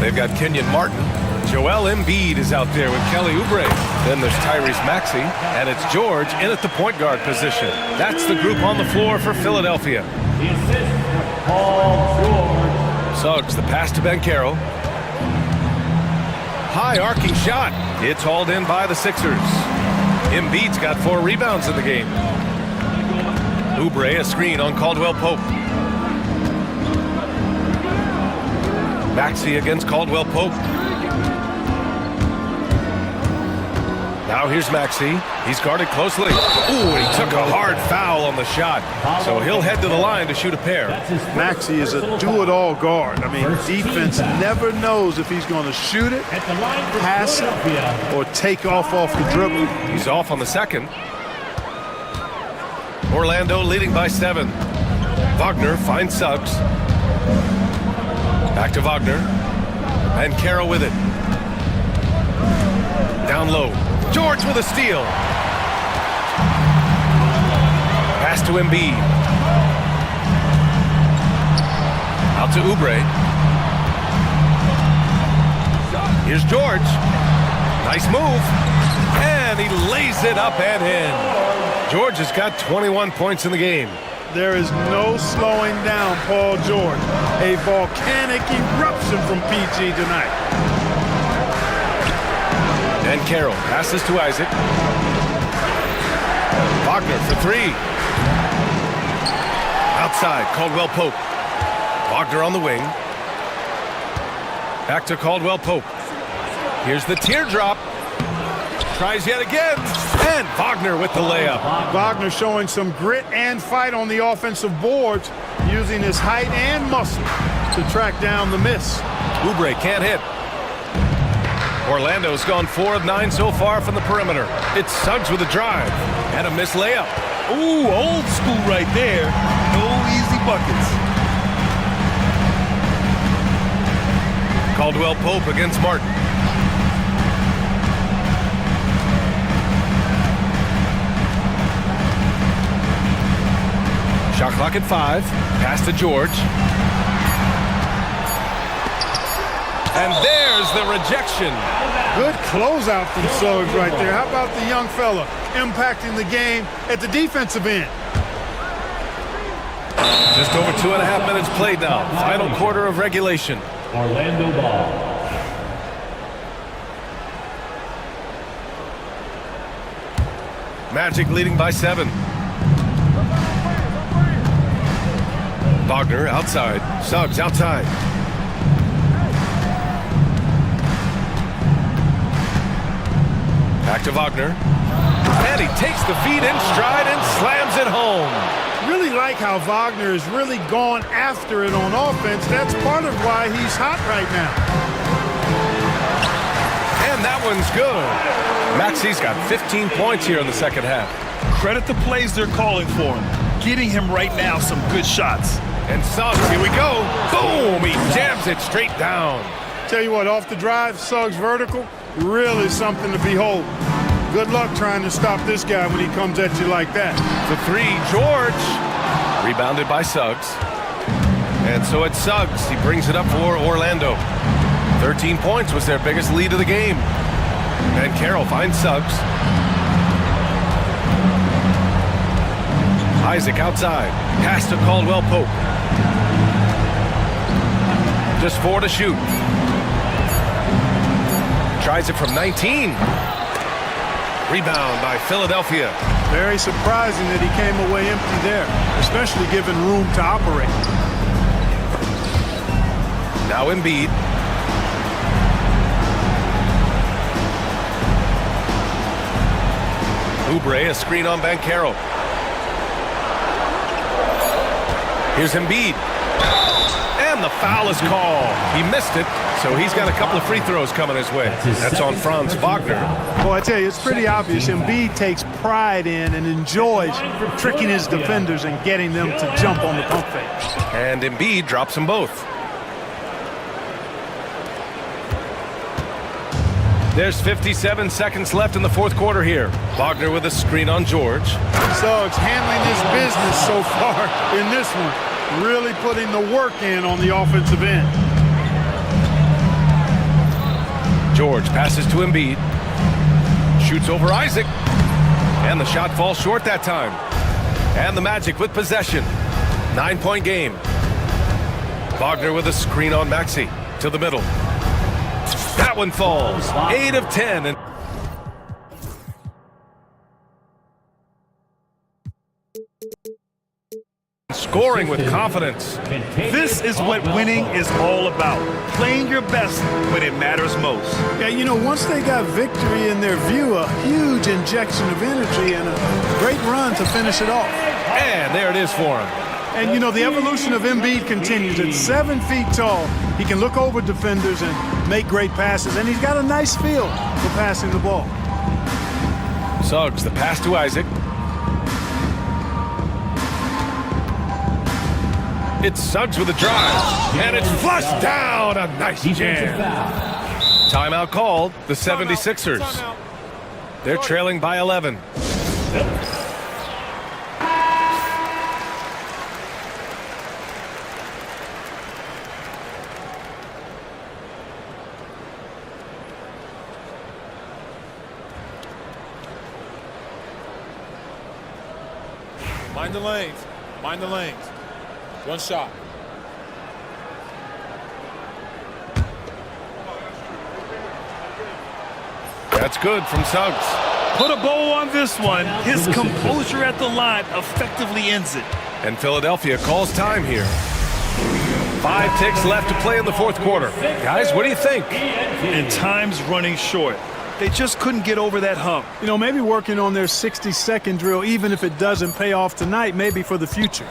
They've got Kenyon Martin. Joel Embiid is out there with Kelly Oubre. Then there's Tyrese Maxey, and it's George in at the point guard position. That's the group on the floor for Philadelphia. The assist, Paul George. Suggs, the pass to Banchero. High arcing shot. It's hauled in by the Sixers. Embiid's got 4 rebounds in the game. Oubre, a screen on Caldwell Pope. Maxey against Caldwell Pope. Now here's Maxey. He's guarded closely. Ooh, he took a hard foul on the shot. So he'll head to the line to shoot a pair. Maxey is a do-it-all guard. I mean, defense never knows if he's going to shoot it, pass it, or take off the dribble. He's off on the second. Orlando leading by 7. Wagner finds Suggs. Back to Wagner. And Carroll with it. Down low. George with a steal. Pass to Embiid. Out to Oubre. Here's George. Nice move. And he lays it up and in. George has got 21 points in the game. There is no slowing down Paul George. A volcanic eruption from PG tonight. And Carroll passes to Isaac. Wagner for 3. Outside, Caldwell Pope. Wagner on the wing. Back to Caldwell Pope. Here's the teardrop. Tries yet again. And Wagner with the layup. Wagner showing some grit and fight on the offensive boards, using his height and muscle to track down the miss. Oubre can't hit. Orlando's gone 4 of 9 so far from the perimeter. It's Suggs with a drive and a missed layup. Ooh, old school right there. No easy buckets. Caldwell Pope against Martin. Shot clock at 5. Pass to George. And there's the rejection. Good closeout from Suggs right there. How about the young fella impacting the game at the defensive end? Just over 2.5 minutes played now. Final quarter of regulation. Orlando ball. Magic leading by 7. Wagner outside. Suggs outside. Back to Wagner. And he takes the feet in stride and slams it home. Really like how Wagner has really gone after it on offense. That's part of why he's hot right now. And that one's good. Maxey's got 15 points here in the second half. Credit the plays they're calling for him. Getting him right now some good shots. And Suggs, here we go. Boom! He jams it straight down. Tell you what, off the drive, Suggs vertical, really something to behold. Good luck trying to stop this guy when he comes at you like that. The 3, George. Rebounded by Suggs. And so it's Suggs. He brings it up for Orlando. 13 points was their biggest lead of the game. And Carroll finds Suggs. Isaac outside. Pass to Caldwell Pope. Just 4 to shoot. Tries it from 19. Rebound by Philadelphia. Very surprising that he came away empty there, especially given room to operate. Now Embiid. Oubre, a screen on Banchero. Here's Embiid. And the foul is called. He missed it, so he's got a couple of free throws coming his way. That's on Franz Wagner. Well, I tell you, it's pretty obvious. Embiid takes pride in and enjoys tricking his defenders and getting them to jump on the pump fake. And Embiid drops them both. There's 57 seconds left in the fourth quarter here. Wagner with a screen on George. Suggs handling his business so far in this one. Really putting the work in on the offensive end. George passes to Embiid. Shoots over Isaac. And the shot falls short that time. And the Magic with possession. 9-point game. Wagner with a screen on Maxey. To the middle. That one falls. 8 of 10. And scoring with confidence. This is what winning is all about. Playing your best when it matters most. Yeah, you know, once they got victory in their view, a huge injection of energy and a great run to finish it off. And there it is for him. And, you know, the evolution of Embiid continues. At 7 feet tall, he can look over defenders and make great passes. And he's got a nice feel for passing the ball. Suggs, the pass to Isaac. It's Suggs with a drive. And it's flushed down. A nice jam. Timeout called. The 76ers. They're trailing by 11. Mind the lanes. Mind the lanes. One shot. That's good from Suggs. Put a bow on this one. His composure at the line effectively ends it. And Philadelphia calls time here. 5 ticks left to play in the fourth quarter. Guys, what do you think? And time's running short. They just couldn't get over that hump. You know, maybe working on their 60-second drill, even if it doesn't pay off tonight, maybe for the future.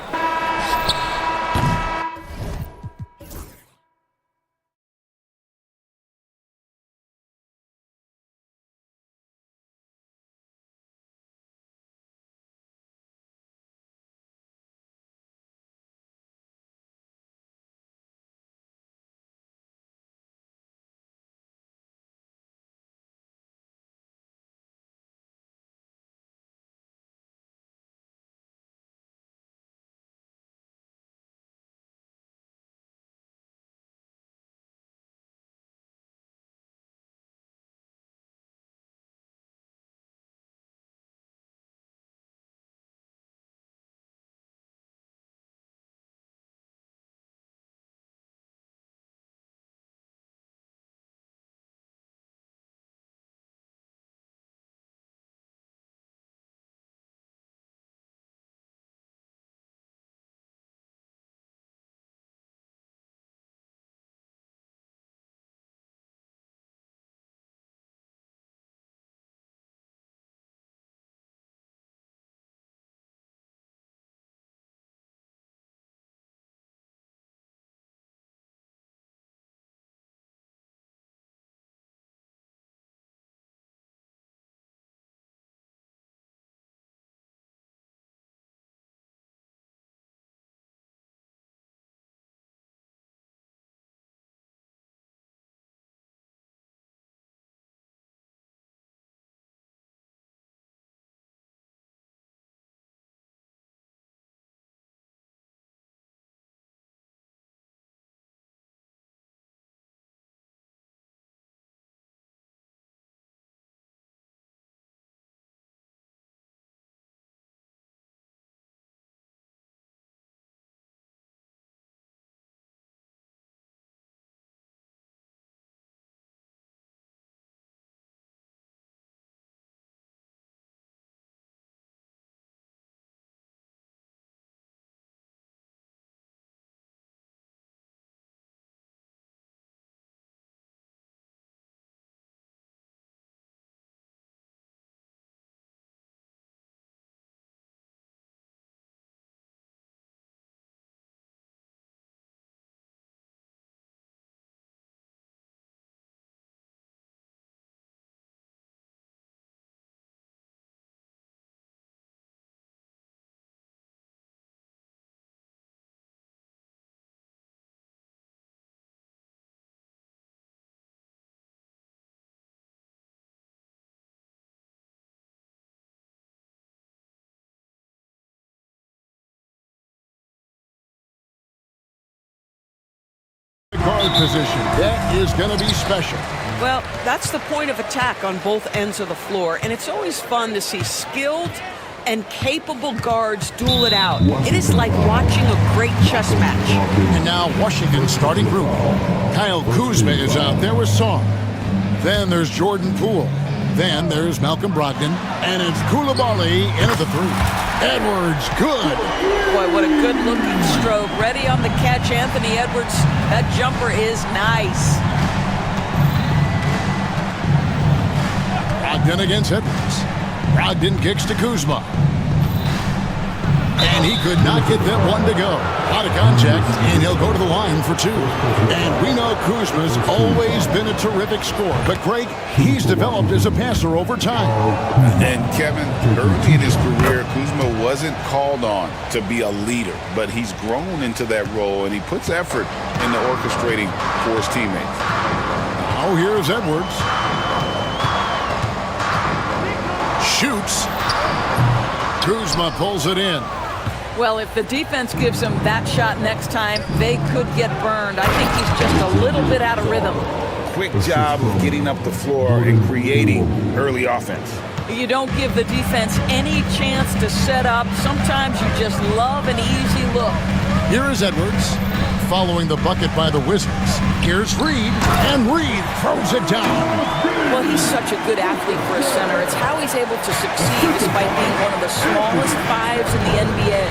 guard position. That is going to be special. Well, that's the point of attack on both ends of the floor, and it's always fun to see skilled and capable guards duel it out. It is like watching a great chess match. And now Washington's starting group. Kyle Kuzma is out there with Song. Then there's Jordan Poole. Then there's Malcolm Brogdon. And it's Koulibaly in at the three. Edwards, good. Boy, what a good-looking stroke. Ready on the catch, Anthony Edwards. That jumper is nice. Brogdon against Edwards. Brogdon kicks to Kuzma. And he could not get that one to go. Out of contact, and he'll go to the line for two. And we know Kuzma's always been a terrific scorer. But, Greg, he's developed as a passer over time. And, Kevin, early in his career, Kuzma wasn't called on to be a leader. But he's grown into that role, and he puts effort into orchestrating for his teammates. Now here's Edwards. Shoots. Kuzma pulls it in. Well, if the defense gives him that shot next time, they could get burned. I think he's just a little bit out of rhythm. Quick job of getting up the floor and creating early offense. You don't give the defense any chance to set up. Sometimes you just love an easy look. Here is Edwards, following the bucket by the Wizards. Here's Reed, and Reed throws it down. Well, he's such a good athlete for a center. It's how he's able to succeed despite being one of the smallest fives in the NBA.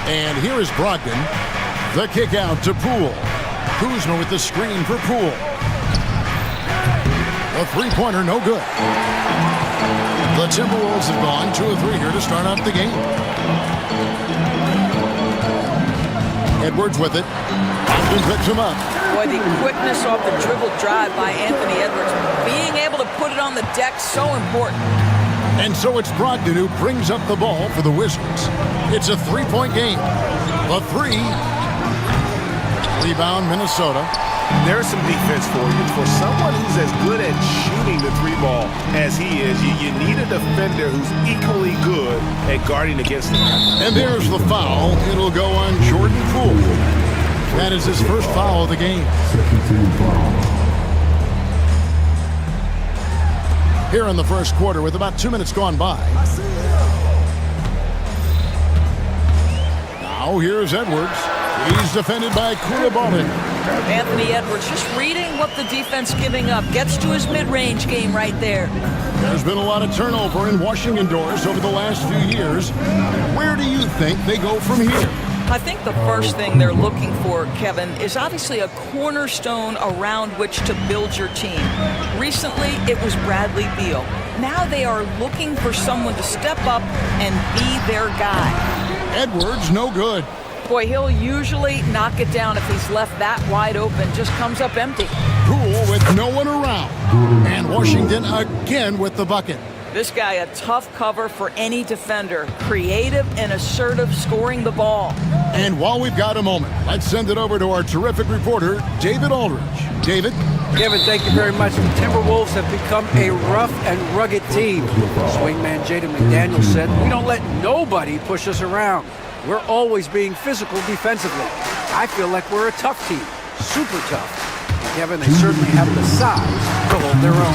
And here is Brogdon. The kick out to Poole. Kuzma with the screen for Poole. A three-pointer, no good. The Timberwolves have gone 2 of 3 here to start out the game. Edwards with it. Brogdon picks him up. Boy, the quickness off the dribble drive by Anthony Edwards. Being able to put it on the deck, so important. And so it's Brogdon who brings up the ball for the Wizards. It's a three-point game. The three. Rebound, Minnesota. There's some defense for you. For someone who's as good at shooting the three ball as he is, you need a defender who's equally good at guarding against him. And there's the foul. It'll go on Jordan Poole. That is his first foul of the game. Here in the first quarter with about 2 minutes gone by. Now here's Edwards. He's defended by Koulibaly. Anthony Edwards just reading what the defense giving up. Gets to his mid-range game right there. There's been a lot of turnover in Washington doors over the last few years. Where do you think they go from here? I think the first thing they're looking for, Kevin, is obviously a cornerstone around which to build your team. Recently, it was Bradley Beal. Now they are looking for someone to step up and be their guy. Edwards, no good. Boy, he'll usually knock it down if he's left that wide open. Just comes up empty. Poole with no one around. And Washington again with the bucket. This guy, a tough cover for any defender. Creative and assertive scoring the ball. And while we've got a moment, let's send it over to our terrific reporter, David Aldridge. David? Kevin, thank you very much. The Timberwolves have become a rough and rugged team. Swingman Jaden McDaniels said, "We don't let nobody push us around. We're always being physical defensively. I feel like we're a tough team. Super tough." And Kevin, they certainly have the size to hold their own.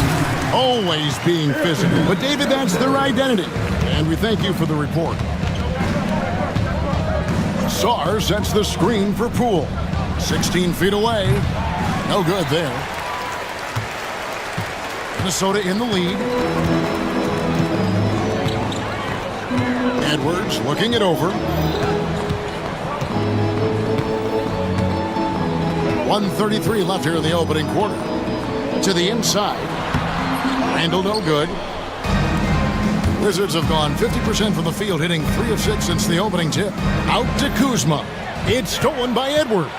Always being physical. But, David, that's their identity. And we thank you for the report. Sarr sets the screen for Poole. 16 feet away. No good there. Minnesota in the lead. Edwards looking it over. 1:33 left here in the opening quarter. To the inside. Randall, no good. Wizards have gone 50% from the field, hitting 3 of 6 since the opening tip. Out to Kuzma. It's stolen by Edwards.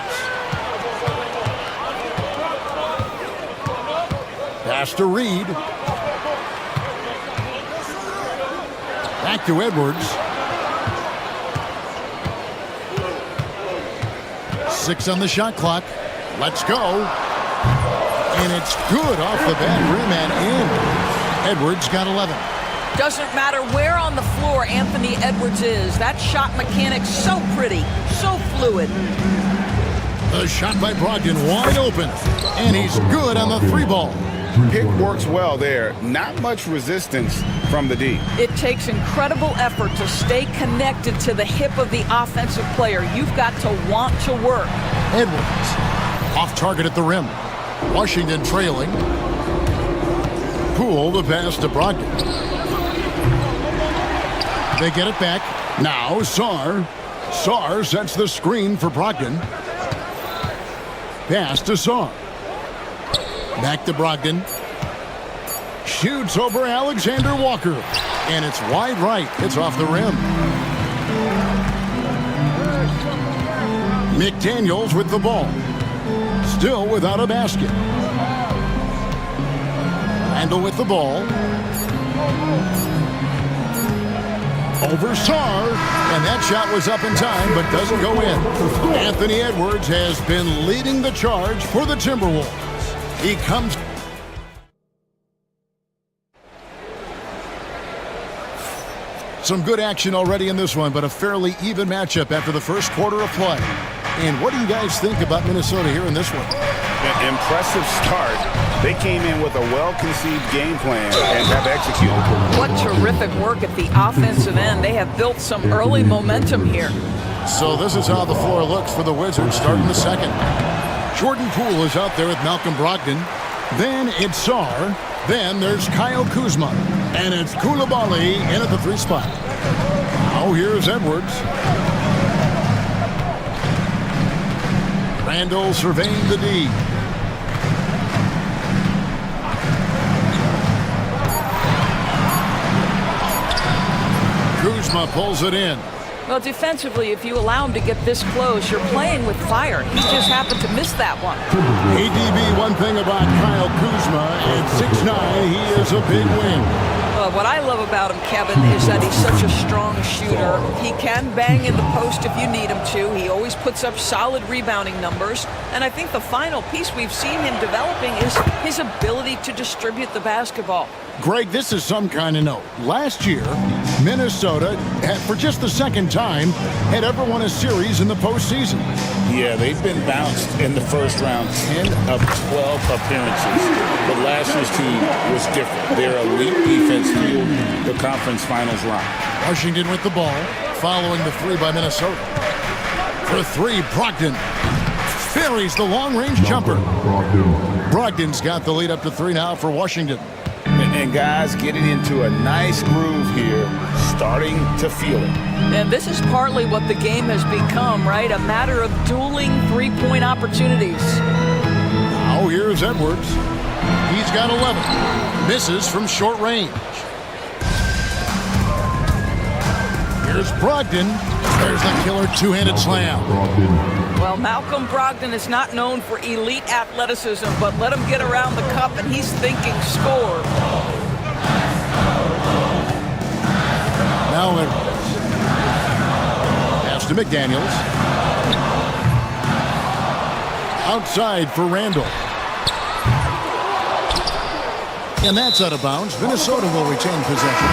Pass to Reed. Back to Edwards. 6 on the shot clock. Let's go. And it's good off the back rim and in. Edwards got 11. Doesn't matter where on the floor Anthony Edwards is. That shot mechanic's so pretty, so fluid. The shot by Brogdon wide open, and he's good on the three ball. Pick works well there. Not much resistance from the D. It takes incredible effort to stay connected to the hip of the offensive player. You've got to want to work. Edwards off target at the rim. Washington trailing. Poole the pass to Brogdon. They get it back. Now Sarr. Sarr sets the screen for Brogdon. Pass to Sarr. Back to Brogdon. Shoots over Alexander Walker. And it's wide right. It's off the rim. McDaniels with the ball. Still without a basket. Randall with the ball. Over Sarr. And that shot was up in time, but doesn't go in. Anthony Edwards has been leading the charge for the Timberwolves. He comes. Some good action already in this one, but a fairly even matchup after the first quarter of play. And what do you guys think about Minnesota here in this one? An impressive start. They came in with a well-conceived game plan and have executed. What terrific work at the offensive end. They have built some early momentum here. So this is how the floor looks for the Wizards starting the second. Jordan Poole is out there with Malcolm Brogdon. Then it's Sarr. Then there's Kyle Kuzma. And it's Koulibaly in at the three spot. Now here's Edwards. Randall surveying the D. Kuzma pulls it in. Well, defensively, if you allow him to get this close, you're playing with fire. He just happened to miss that one. ADB, one thing about Kyle Kuzma, at 6'9", he is a big wing. Well, what I love about him, Kevin, is that he's such a strong shooter. He can bang in the post if you need him to. He always puts up solid rebounding numbers. And I think the final piece we've seen him developing is his ability to distribute the basketball. Greg, this is some kind of note. Last year, Minnesota, for just the second time, had ever won a series in the postseason. Yeah, they've been bounced in the first round 10 of 12 appearances. But last year's team was different. Their elite defense fueled the conference finals run. Washington with the ball, following the three by Minnesota. For three, Brogdon buries the long-range jumper. Brogdon's got the lead up to three now for Washington. And guys getting into a nice groove here, starting to feel it. And this is partly what the game has become, right? A matter of dueling three-point opportunities. Now here's Edwards. He's got 11. Misses from short range. Here's Brogdon. There's the killer two-handed slam. Well, Malcolm Brogdon is not known for elite athleticism, but let him get around the cup and he's thinking score. Now Edwards. Pass to McDaniels. Outside for Randall. And that's out of bounds. Minnesota will retain possession.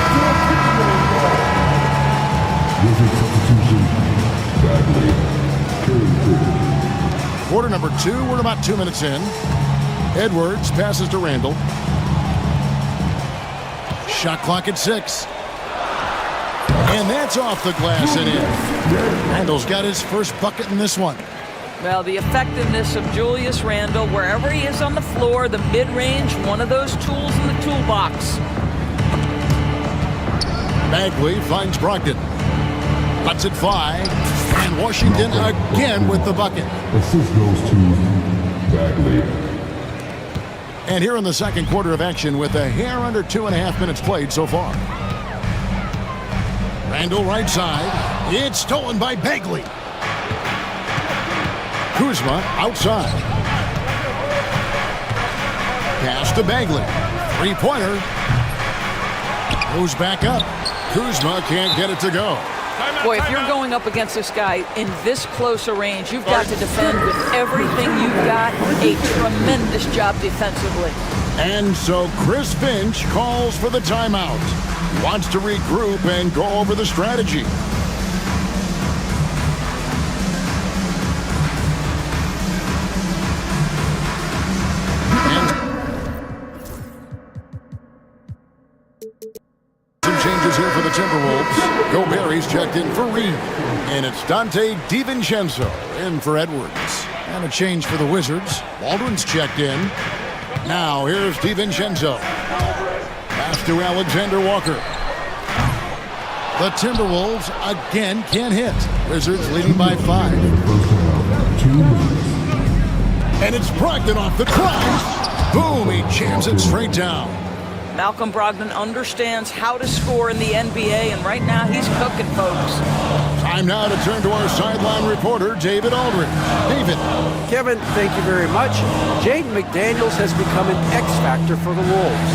Quarter number 2, we're about 2 minutes in. Edwards passes to Randall. Shot clock at 6. And that's off the glass and in. Randall's got his first bucket in this one. Well, the effectiveness of Julius Randle, wherever he is on the floor, the mid-range, one of those tools in the toolbox. Bagley finds Brogdon. Cuts it 5. And Washington again with the bucket. Assist goes to Bagley. And here in the second quarter of action with a hair under 2.5 minutes played so far. Randall right side. It's stolen by Bagley. Kuzma outside. Pass to Bagley. Three-pointer. Goes back up. Kuzma can't get it to go. Boy, if you're going up against this guy in this close a range, you've got to defend with everything you've got. A tremendous job defensively. And so Chris Finch calls for the timeout. Wants to regroup and go over the strategy. Changes here for the Timberwolves. Gobert's checked in for Reed. And it's Dante DiVincenzo in for Edwards. And a change for the Wizards. Baldwin's checked in. Now here's DiVincenzo. Pass to Alexander Walker. The Timberwolves again can't hit. Wizards leading by 5. And it's Brogdon off the drive. Boom, he jams it straight down. Malcolm Brogdon understands how to score in the NBA, and right now he's cooking, folks. Time now to turn to our sideline reporter, David Aldridge. David. Kevin, thank you very much. Jaden McDaniels has become an X factor for the Wolves.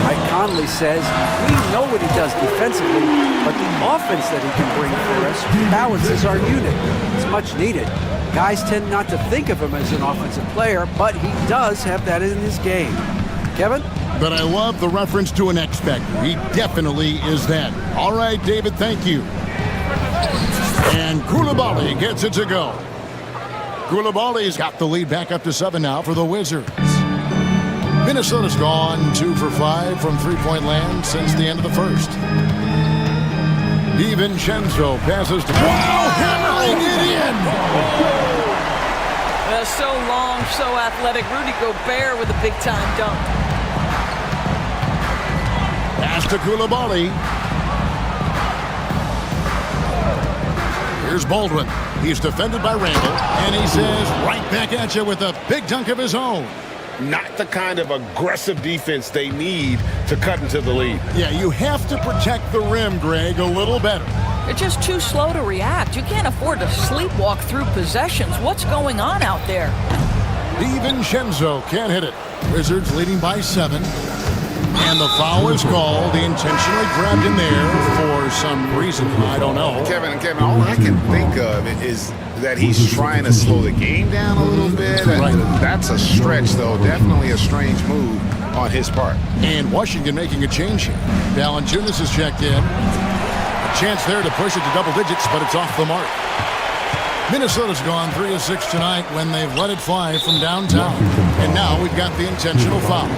Mike Conley says we know what he does defensively, but the offense that he can bring for us balances our unit. It's much needed. Guys tend not to think of him as an offensive player, but he does have that in his game. Kevin? But I love the reference to an X factor. He definitely is that. All right, David, thank you. And Koulibaly gets it to go. Koulibaly's got the lead back up to 7 now for the Wizards. Minnesota's gone 2 for 5 from three-point land since the end of the first. DiVincenzo passes to... Wow, hammering it in! So long, so athletic. Rudy Gobert with a big-time dunk. Pass to Koulibaly. Here's Baldwin. He's defended by Randall, and he says right back at you with a big dunk of his own. Not the kind of aggressive defense they need to cut into the lead. Yeah, you have to protect the rim, Greg, a little better. They're just too slow to react. You can't afford to sleepwalk through possessions. What's going on out there? DiVincenzo can't hit it. Wizards leading by 7. And the foul is called. He intentionally grabbed in there for some reason. I don't know. Kevin, all I can think of is that he's trying to slow the game down a little bit. Right. That's a stretch, though. Definitely a strange move on his part. And Washington making a change here. Valanciunas is checked in. A chance there to push it to double digits, but it's off the mark. Minnesota's gone 3 of 6 tonight when they've let it fly from downtown. And now we've got the intentional foul.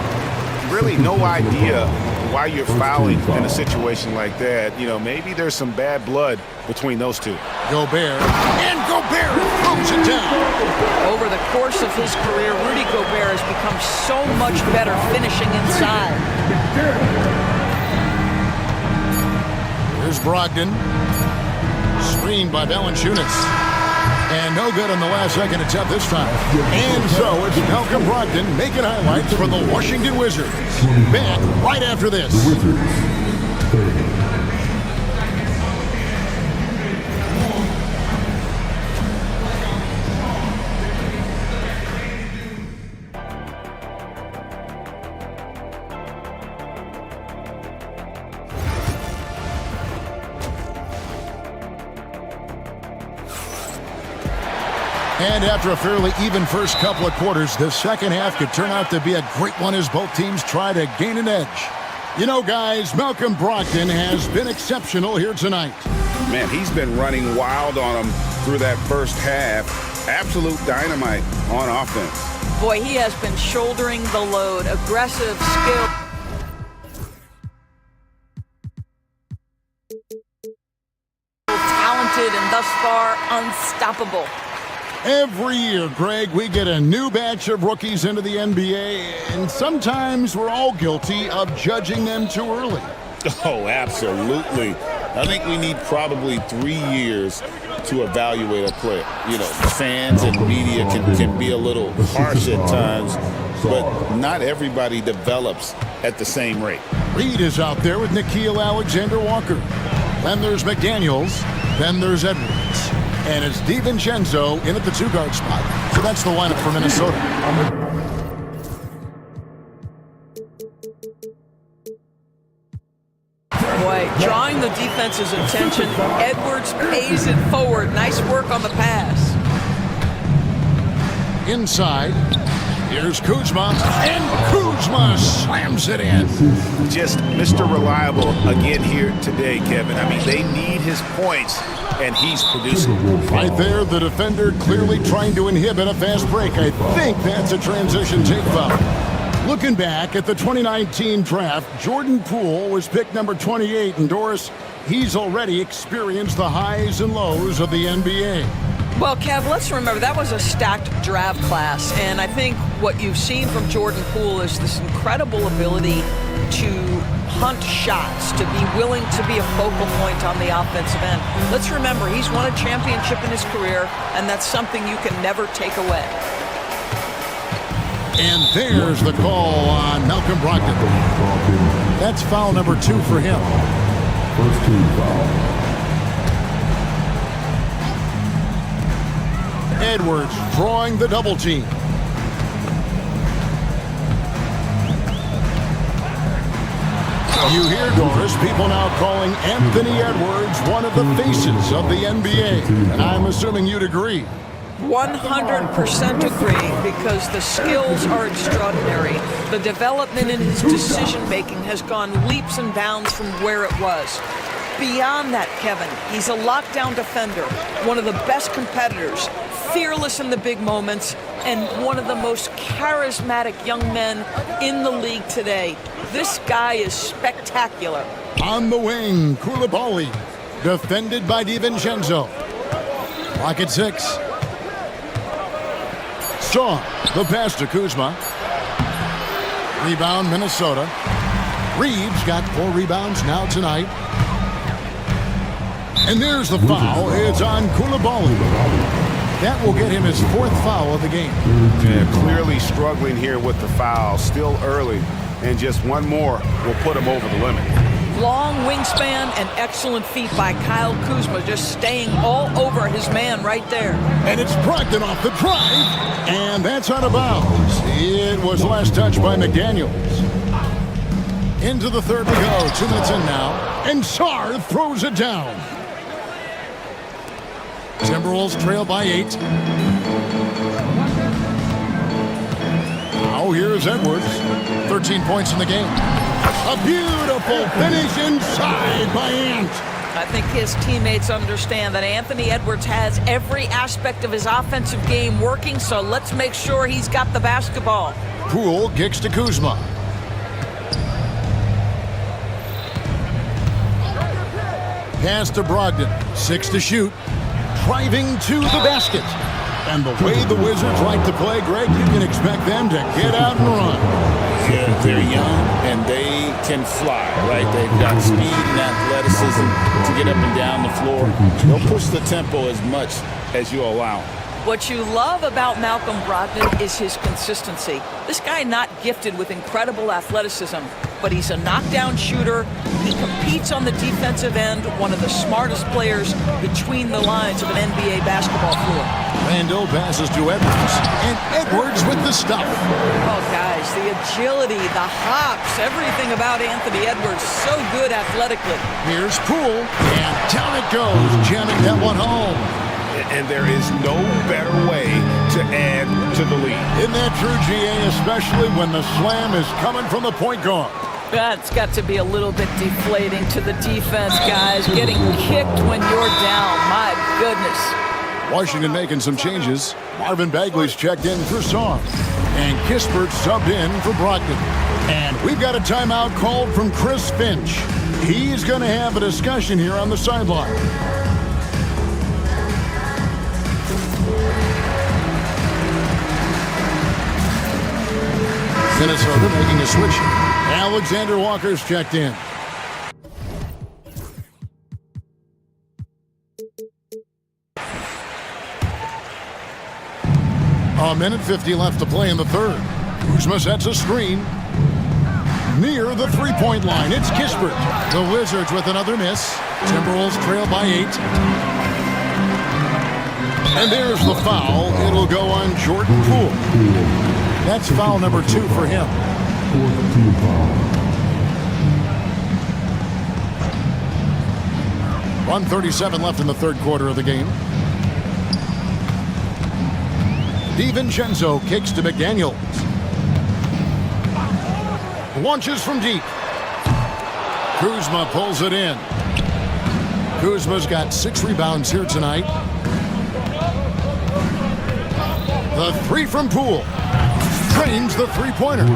Really no idea why you're fouling in a situation like that. You know, maybe there's some bad blood between those two. Gobert. And Gobert throws it down. Over the course of his career, Rudy Gobert has become so much better finishing inside. Here's Brogdon. Screened by Valanciunas. And no good on the last second attempt this time. And so it's Malcolm Brogdon making highlights for the Washington Wizards. Back right after this. And after a fairly even first couple of quarters, the second half could turn out to be a great one as both teams try to gain an edge. You know, guys, Malcolm Brogdon has been exceptional here tonight. Man, he's been running wild on them through that first half. Absolute dynamite on offense. Boy, he has been shouldering the load. Aggressive, skill. Talented and thus far unstoppable. Every year, Greg, we get a new batch of rookies into the NBA, and sometimes we're all guilty of judging them too early. Oh, absolutely. I think we need probably 3 years to evaluate a player. You know, fans and media can be a little harsh at times, but not everybody develops at the same rate. Reed is out there with Nickeil Alexander-Walker. Then there's McDaniels. Then there's Edwards. And it's DiVincenzo in at the 2-guard spot. So that's the lineup for Minnesota. Boy, drawing the defense's attention. Edwards pays it forward. Nice work on the pass. Inside. Here's Kuzma, and Kuzma slams it in. Just Mr. Reliable again here today, Kevin. I mean, they need his points, and he's producing. Right there, the defender clearly trying to inhibit a fast break. I think that's a transition take foul. Looking back at the 2019 draft, Jordan Poole was picked number 28, and Doris, he's already experienced the highs and lows of the NBA. Well, Kev, let's remember that was a stacked draft class, and I think what you've seen from Jordan Poole is this incredible ability to hunt shots, to be willing to be a focal point on the offensive end. Let's remember, he's won a championship in his career, and that's something you can never take away. And there's the call on Malcolm Brogdon. That's foul number 2 for him. First team foul. Edwards drawing the double team. You hear, Doris, people now calling Anthony Edwards one of the faces of the NBA. And I'm assuming you'd agree. 100% agree, because the skills are extraordinary. The development in his decision-making has gone leaps and bounds from where it was. Beyond that, Kevin, he's a lockdown defender, one of the best competitors, fearless in the big moments, and one of the most charismatic young men in the league today. This guy is spectacular. On the wing, Koulibaly, defended by DiVincenzo. Clock at 6. Shaw, the pass to Kuzma. Rebound, Minnesota. Reeves got 4 rebounds now tonight. And there's the foul. It's on Koulibaly. That will get him his 4th foul of the game. Yeah, clearly struggling here with the foul. Still early, and just one more will put him over the limit. Long wingspan and excellent feet by Kyle Kuzma, just staying all over his man right there. And it's Brogdon off the drive, and that's out of bounds. It was last touched by McDaniels. Into the third we go. 2 minutes in now, and Sarr throws it down. Timberwolves trail by 8. Now here's Edwards. 13 points in the game. A beautiful finish inside by Ant. I think his teammates understand that Anthony Edwards has every aspect of his offensive game working, so let's make sure he's got the basketball. Poole kicks to Kuzma. Pass to Brogdon. 6 to shoot. Driving to the basket. And the way the Wizards like to play, Greg, you can expect them to get out and run. Yeah, they're young and they can fly, right? They've got speed and athleticism to get up and down the floor. They'll push the tempo as much as you allow. What you love about Malcolm Brogdon is his consistency. This guy not gifted with incredible athleticism, but he's a knockdown shooter. He competes on the defensive end, one of the smartest players between the lines of an NBA basketball floor. Randall passes to Edwards, and Edwards with the stuff. Oh, guys, the agility, the hops, everything about Anthony Edwards, so good athletically. Here's Poole, and down it goes, jamming that one home. And there is no better way to add to the lead. Isn't that true, GA, especially when the slam is coming from the point guard? That's got to be a little bit deflating to the defense, guys. Getting kicked when you're down, my goodness. Washington making some changes. Marvin Bagley's checked in for Sarr. And Kispert subbed in for Brogdon. And we've got a timeout called from Chris Finch. He's going to have a discussion here on the sideline. Minnesota making a switch. Alexander Walker's checked in. A minute 50 left to play in the third. Kuzma sets a screen. Near the three-point line, it's Kispert. The Wizards with another miss. Timberwolves trail by 8. And there's the foul. It'll go on Jordan Poole. That's foul number 2 for him. 1:37 left in the third quarter of the game. DiVincenzo kicks to McDaniels. Launches from deep. Kuzma pulls it in. Kuzma's got 6 rebounds here tonight. The 3 from Poole. Drains the three-pointer.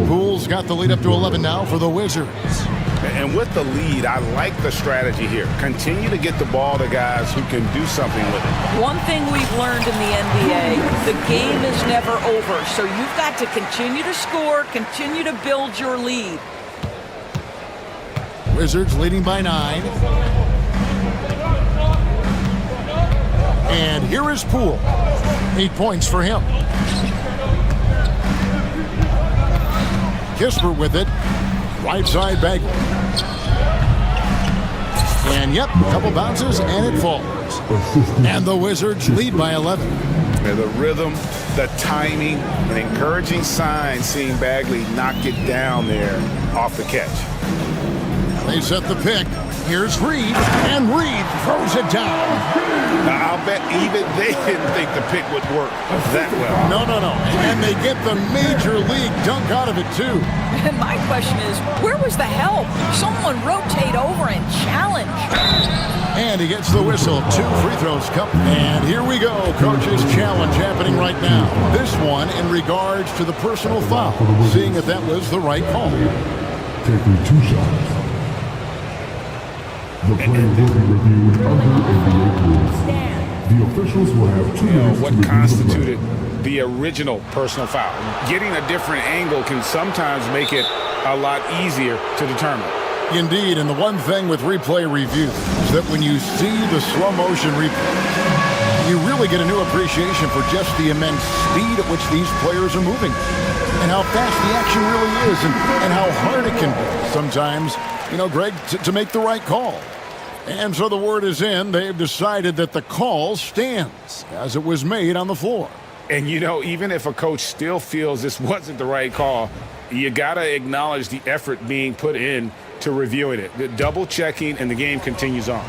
Poole's got the lead up to 11 now for the Wizards. And with the lead, I like the strategy here. Continue to get the ball to guys who can do something with it. One thing we've learned in the NBA, the game is never over. So you've got to continue to score, continue to build your lead. Wizards leading by 9. And here is Poole. 8 points for him. Kispert with it. Right side Bagley. And yep, a couple bounces and it falls. And the Wizards lead by 11. The rhythm, the timing, an encouraging sign seeing Bagley knock it down there off the catch. They set the pick. Here's Reed, and Reed throws it down. Now, I'll bet even they didn't think the pick would work that well. No. And they get the major league dunk out of it, too. And my question is, where was the help? Someone rotate over and challenge. And he gets the whistle. 2 free throws come. And here we go. Coach's challenge happening right now. This one in regards to the personal foul. Seeing if that was the right call. Taking 2 shots. The play will be reviewed under NBA rules. The officials will have 2 minutes what constituted the original personal foul. Getting a different angle can sometimes make it a lot easier to determine. Indeed, and the one thing with replay review is that when you see the slow motion replay, you really get a new appreciation for just the immense speed at which these players are moving and how fast the action really is and how hard it can be sometimes, Greg, to make the right call. And so the word is in. They've decided that the call stands as it was made on the floor. And, even if a coach still feels this wasn't the right call, you got to acknowledge the effort being put in to reviewing it. The double checking, and the game continues on.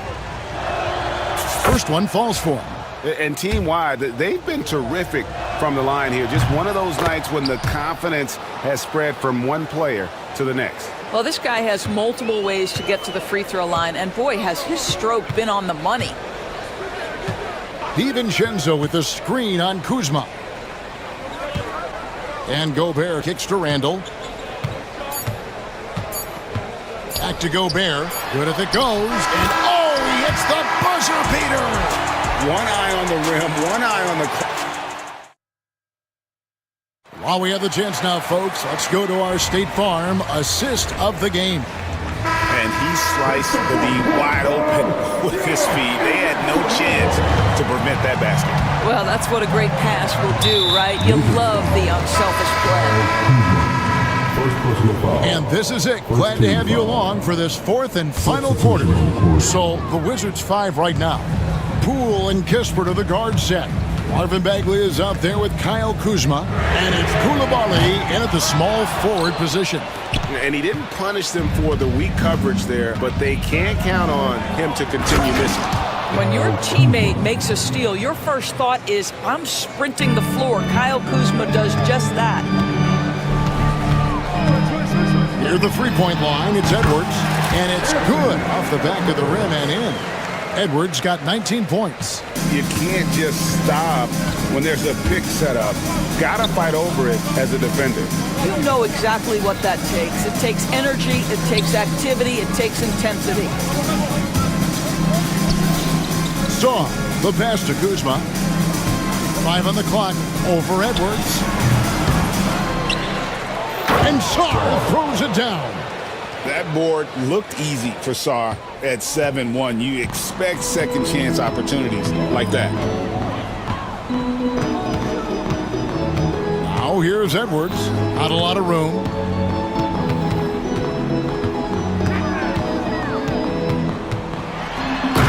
First one falls for him. And team-wide, they've been terrific from the line here. Just one of those nights when the confidence has spread from one player to the next. Well, this guy has multiple ways to get to the free throw line, and boy, has his stroke been on the money. DiVincenzo with the screen on Kuzma. And Gobert kicks to Randall. Back to Gobert. Good if it goes. And he hits the buzzer beater. One eye on the rim, one eye on the clock. While we have the chance now, folks, let's go to our State Farm assist of the game. And he sliced the D wide open with his feet. They had no chance to prevent that basket. Well, that's what a great pass will do, right? You love the unselfish play. And this is it. Glad to have you along for this 4th and final quarter. So the Wizards 5 right now. Poole and Kispert are the guard set. Marvin Bagley is out there with Kyle Kuzma, and it's Koulibaly in at the small forward position. And he didn't punish them for the weak coverage there, but they can't count on him to continue missing. When your teammate makes a steal, your first thought is, I'm sprinting the floor. Kyle Kuzma does just that. Near the three-point line, it's Edwards, and it's good off the back of the rim and in. Edwards got 19 points. You can't just stop when there's a pick set up. Gotta fight over it as a defender. You know exactly what that takes. It takes energy, it takes activity, it takes intensity. Saw the pass to Kuzma. 5 on the clock over Edwards. And Saw throws it down. That board looked easy for Saw at 7-1. You expect second chance opportunities like that. Now here's Edwards. Not a lot of room.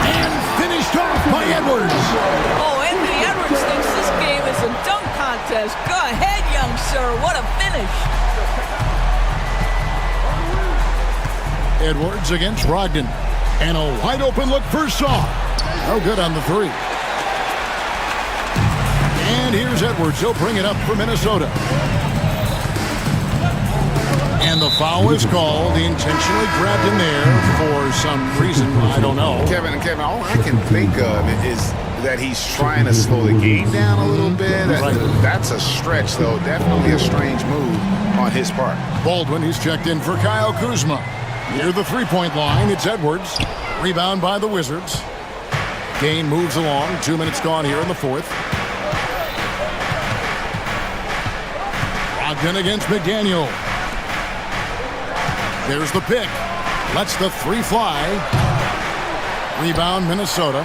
And finished off by Edwards. Oh, Anthony Edwards thinks this game is a dunk contest. Go ahead, young sir. What a finish. Edwards against Brogdon. And a wide open look for Saw. No good on the 3. And here's Edwards. He'll bring it up for Minnesota. And the foul is called. He intentionally grabbed him there for some reason. I don't know. Kevin, all I can think of is that he's trying to slow the game down a little bit. That's a stretch, though. Definitely a strange move on his part. Baldwin, he's checked in for Kyle Kuzma. Near the three-point line, it's Edwards. Rebound by the Wizards. Game moves along. 2 minutes gone here in the fourth. Brogdon against McDaniel. There's the pick. Lets the three fly. Rebound, Minnesota.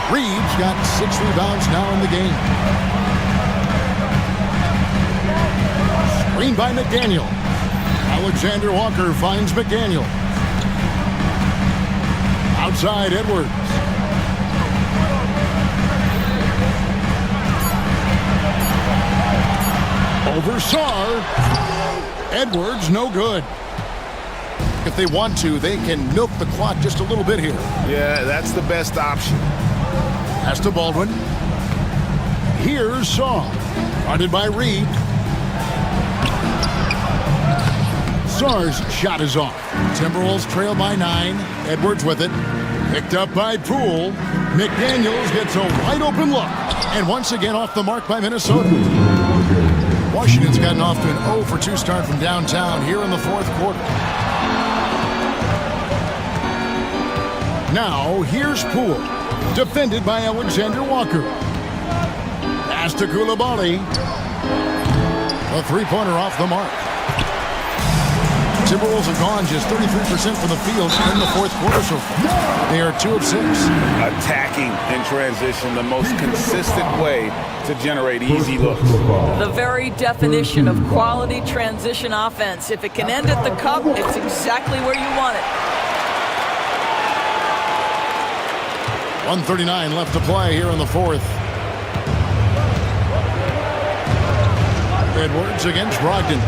Reeves got 6 rebounds now in the game. Screen by McDaniel. Alexander Walker finds McDaniel. Outside Edwards. Over Sarr. Edwards, no good. If they want to, they can milk the clock just a little bit here. Yeah, that's the best option. Pass to Baldwin. Here's Sarr. Guarded by Reed. Sarr's shot is off. Timberwolves trail by 9. Edwards with it. Picked up by Poole. McDaniels gets a wide open look. And once again off the mark by Minnesota. Washington's gotten off to an 0 for 2 start from downtown here in the fourth quarter. Now, here's Poole. Defended by Alexander Walker. Pass to Coulibaly. A three-pointer off the mark. Timberwolves have gone just 33% from the field in the fourth quarter so far. They are 2 of 6. Attacking in transition, the most consistent way to generate easy looks. The very definition of quality transition offense. If it can end at the cup, it's exactly where you want it. 1:39 left to play here in the fourth. Edwards against Brogdon.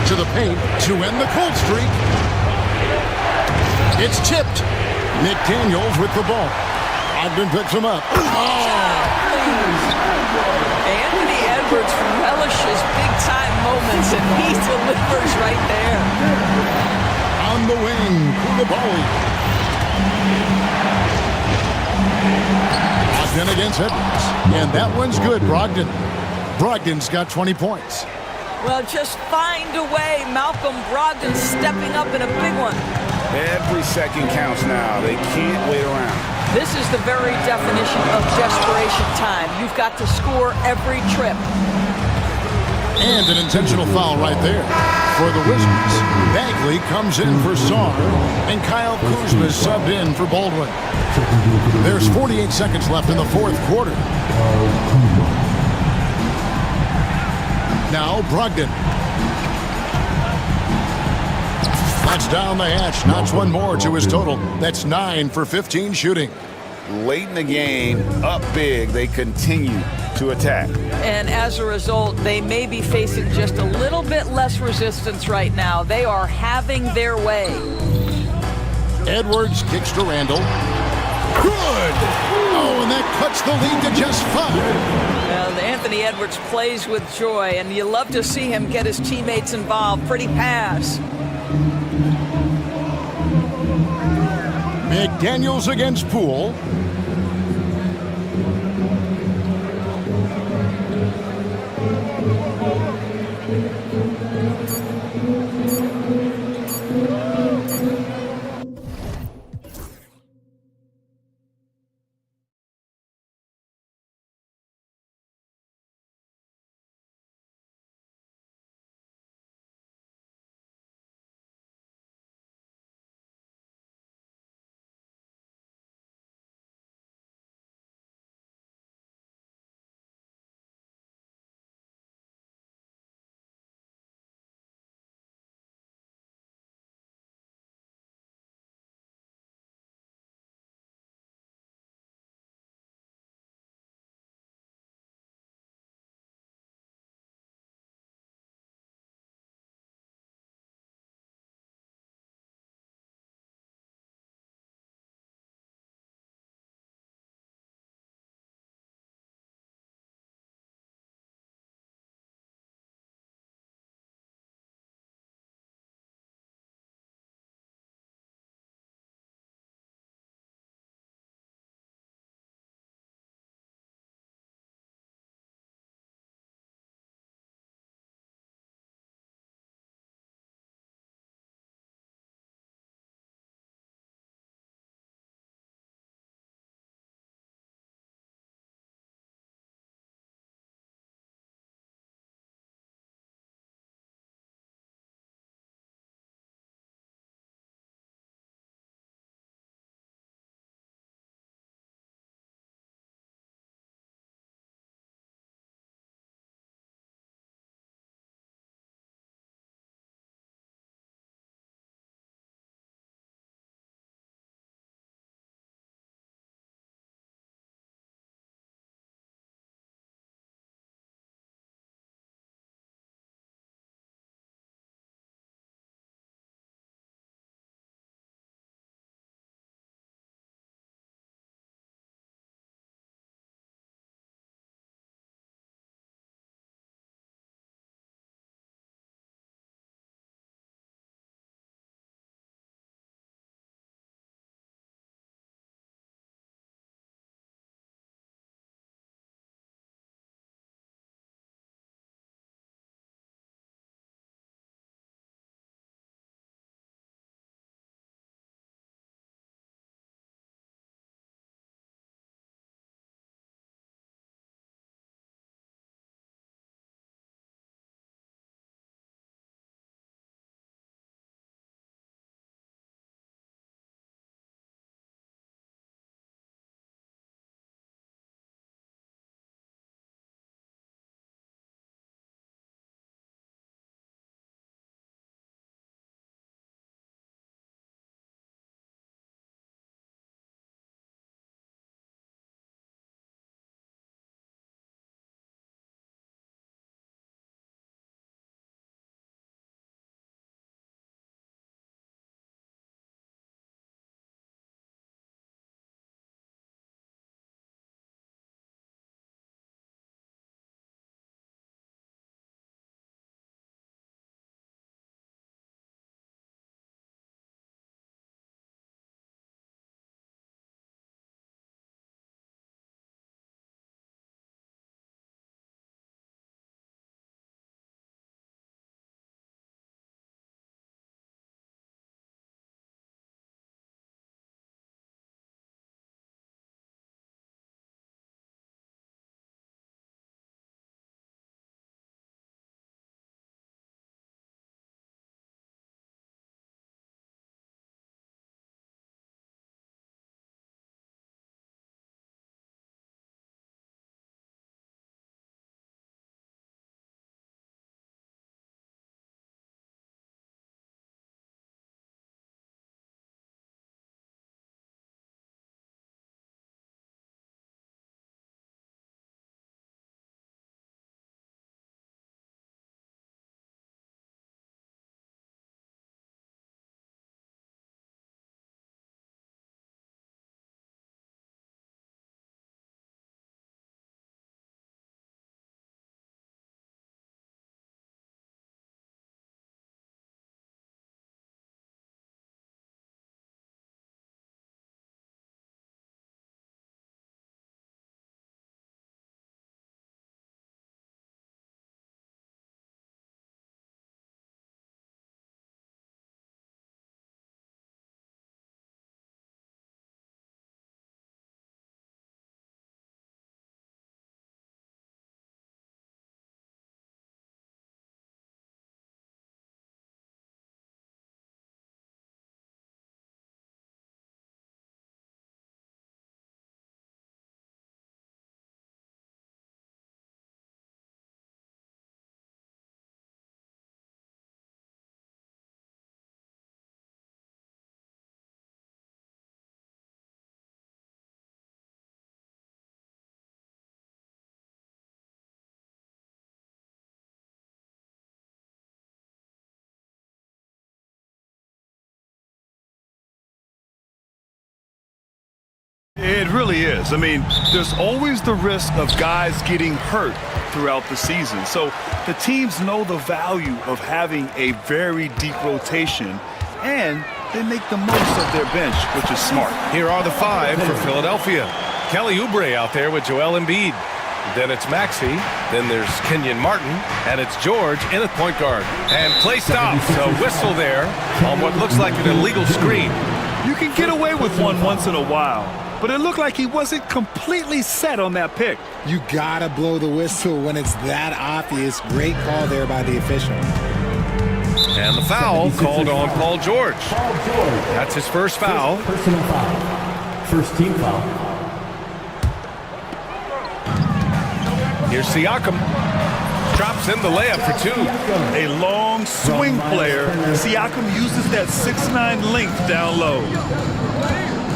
To the paint to end the cold streak. It's tipped. McDaniels with the ball. Brogdon picks him up. Anthony Edwards relishes big-time moments, and he delivers right there. On the wing, Coulibaly. Brogdon against Edwards. And that one's good, Brogdon. Brogdon's got 20 points. Well, just find a way. Malcolm Brogdon stepping up in a big one. Every second counts now. They can't wait around. This is the very definition of desperation time. You've got to score every trip. And an intentional foul right there for the Wizards. Bagley comes in for Sarr, and Kyle Kuzma is subbed in for Baldwin. There's 48 seconds left in the fourth quarter. Now Brogdon. That's down the hatch. Knocks one more to his total. That's 9 for 15 shooting. Late in the game, up big, they continue to attack. And as a result, they may be facing just a little bit less resistance right now. They are having their way. Edwards kicks to Randall. Good! Oh, and that cuts the lead to just 5. Well, Anthony Edwards plays with joy, and you love to see him get his teammates involved. Pretty pass. McDaniels against Poole. It really is. I mean, there's always the risk of guys getting hurt throughout the season. So the teams know the value of having a very deep rotation, and they make the most of their bench, which is smart. Here are the 5 for Philadelphia. Kelly Oubre out there with Joel Embiid. Then it's Maxey. Then there's Kenyon Martin. And it's George in at point guard. And play stops. A whistle there on what looks like an illegal screen. You can get away with one once in a while, but it looked like he wasn't completely set on that pick. You gotta blow the whistle when it's that obvious. Great call there by the official. And the foul called on Paul George. That's his first foul. Personal foul. First team foul. Here's Siakam. Drops in the layup for 2. A long swing player. Siakam uses that 6'9" length down low.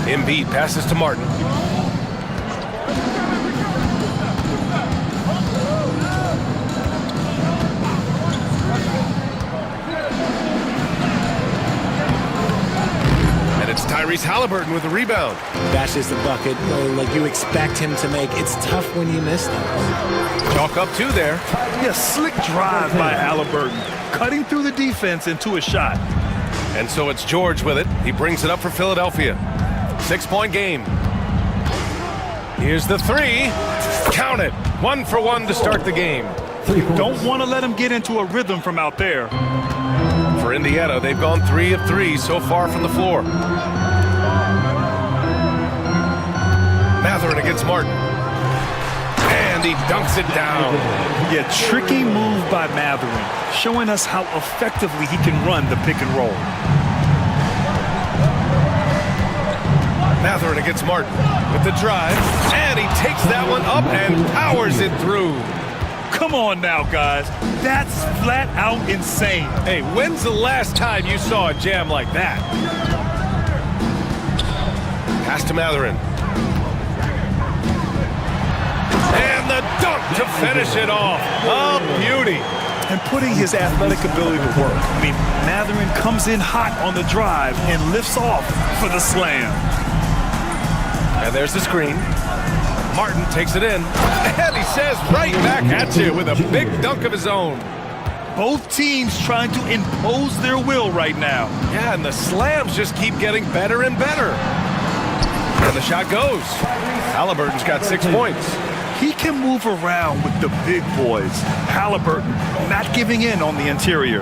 Embiid passes to Martin. And it's Tyrese Halliburton with the rebound. That's just a bucket like you expect him to make. It's tough when you miss them. Chalk up 2 there. Yeah, slick drive by Halliburton, cutting through the defense into a shot. And so it's George with it. He brings it up for Philadelphia. 6-point game. Here's the 3. Count it. 1 for 1 to start the game. Don't want to let him get into a rhythm from out there. For Indiana, they've gone 3 of 3 so far from the floor. Mathurin against Martin. And he dunks it down. Yeah, tricky move by Mathurin, showing us how effectively he can run the pick and roll. Mathurin against Martin with the drive, and he takes that one up and powers it through. Come on now, guys. That's flat out insane. Hey, when's the last time you saw a jam like that? Pass to Mathurin. And the dunk to finish it off. A beauty. And putting his athletic ability to work. I mean, Mathurin comes in hot on the drive and lifts off for the slam. And there's the screen. Martin takes it in. And he says right back at you with a big dunk of his own. Both teams trying to impose their will right now. Yeah, and the slams just keep getting better and better. And the shot goes. Halliburton's got 6 points. He can move around with the big boys. Halliburton not giving in on the interior.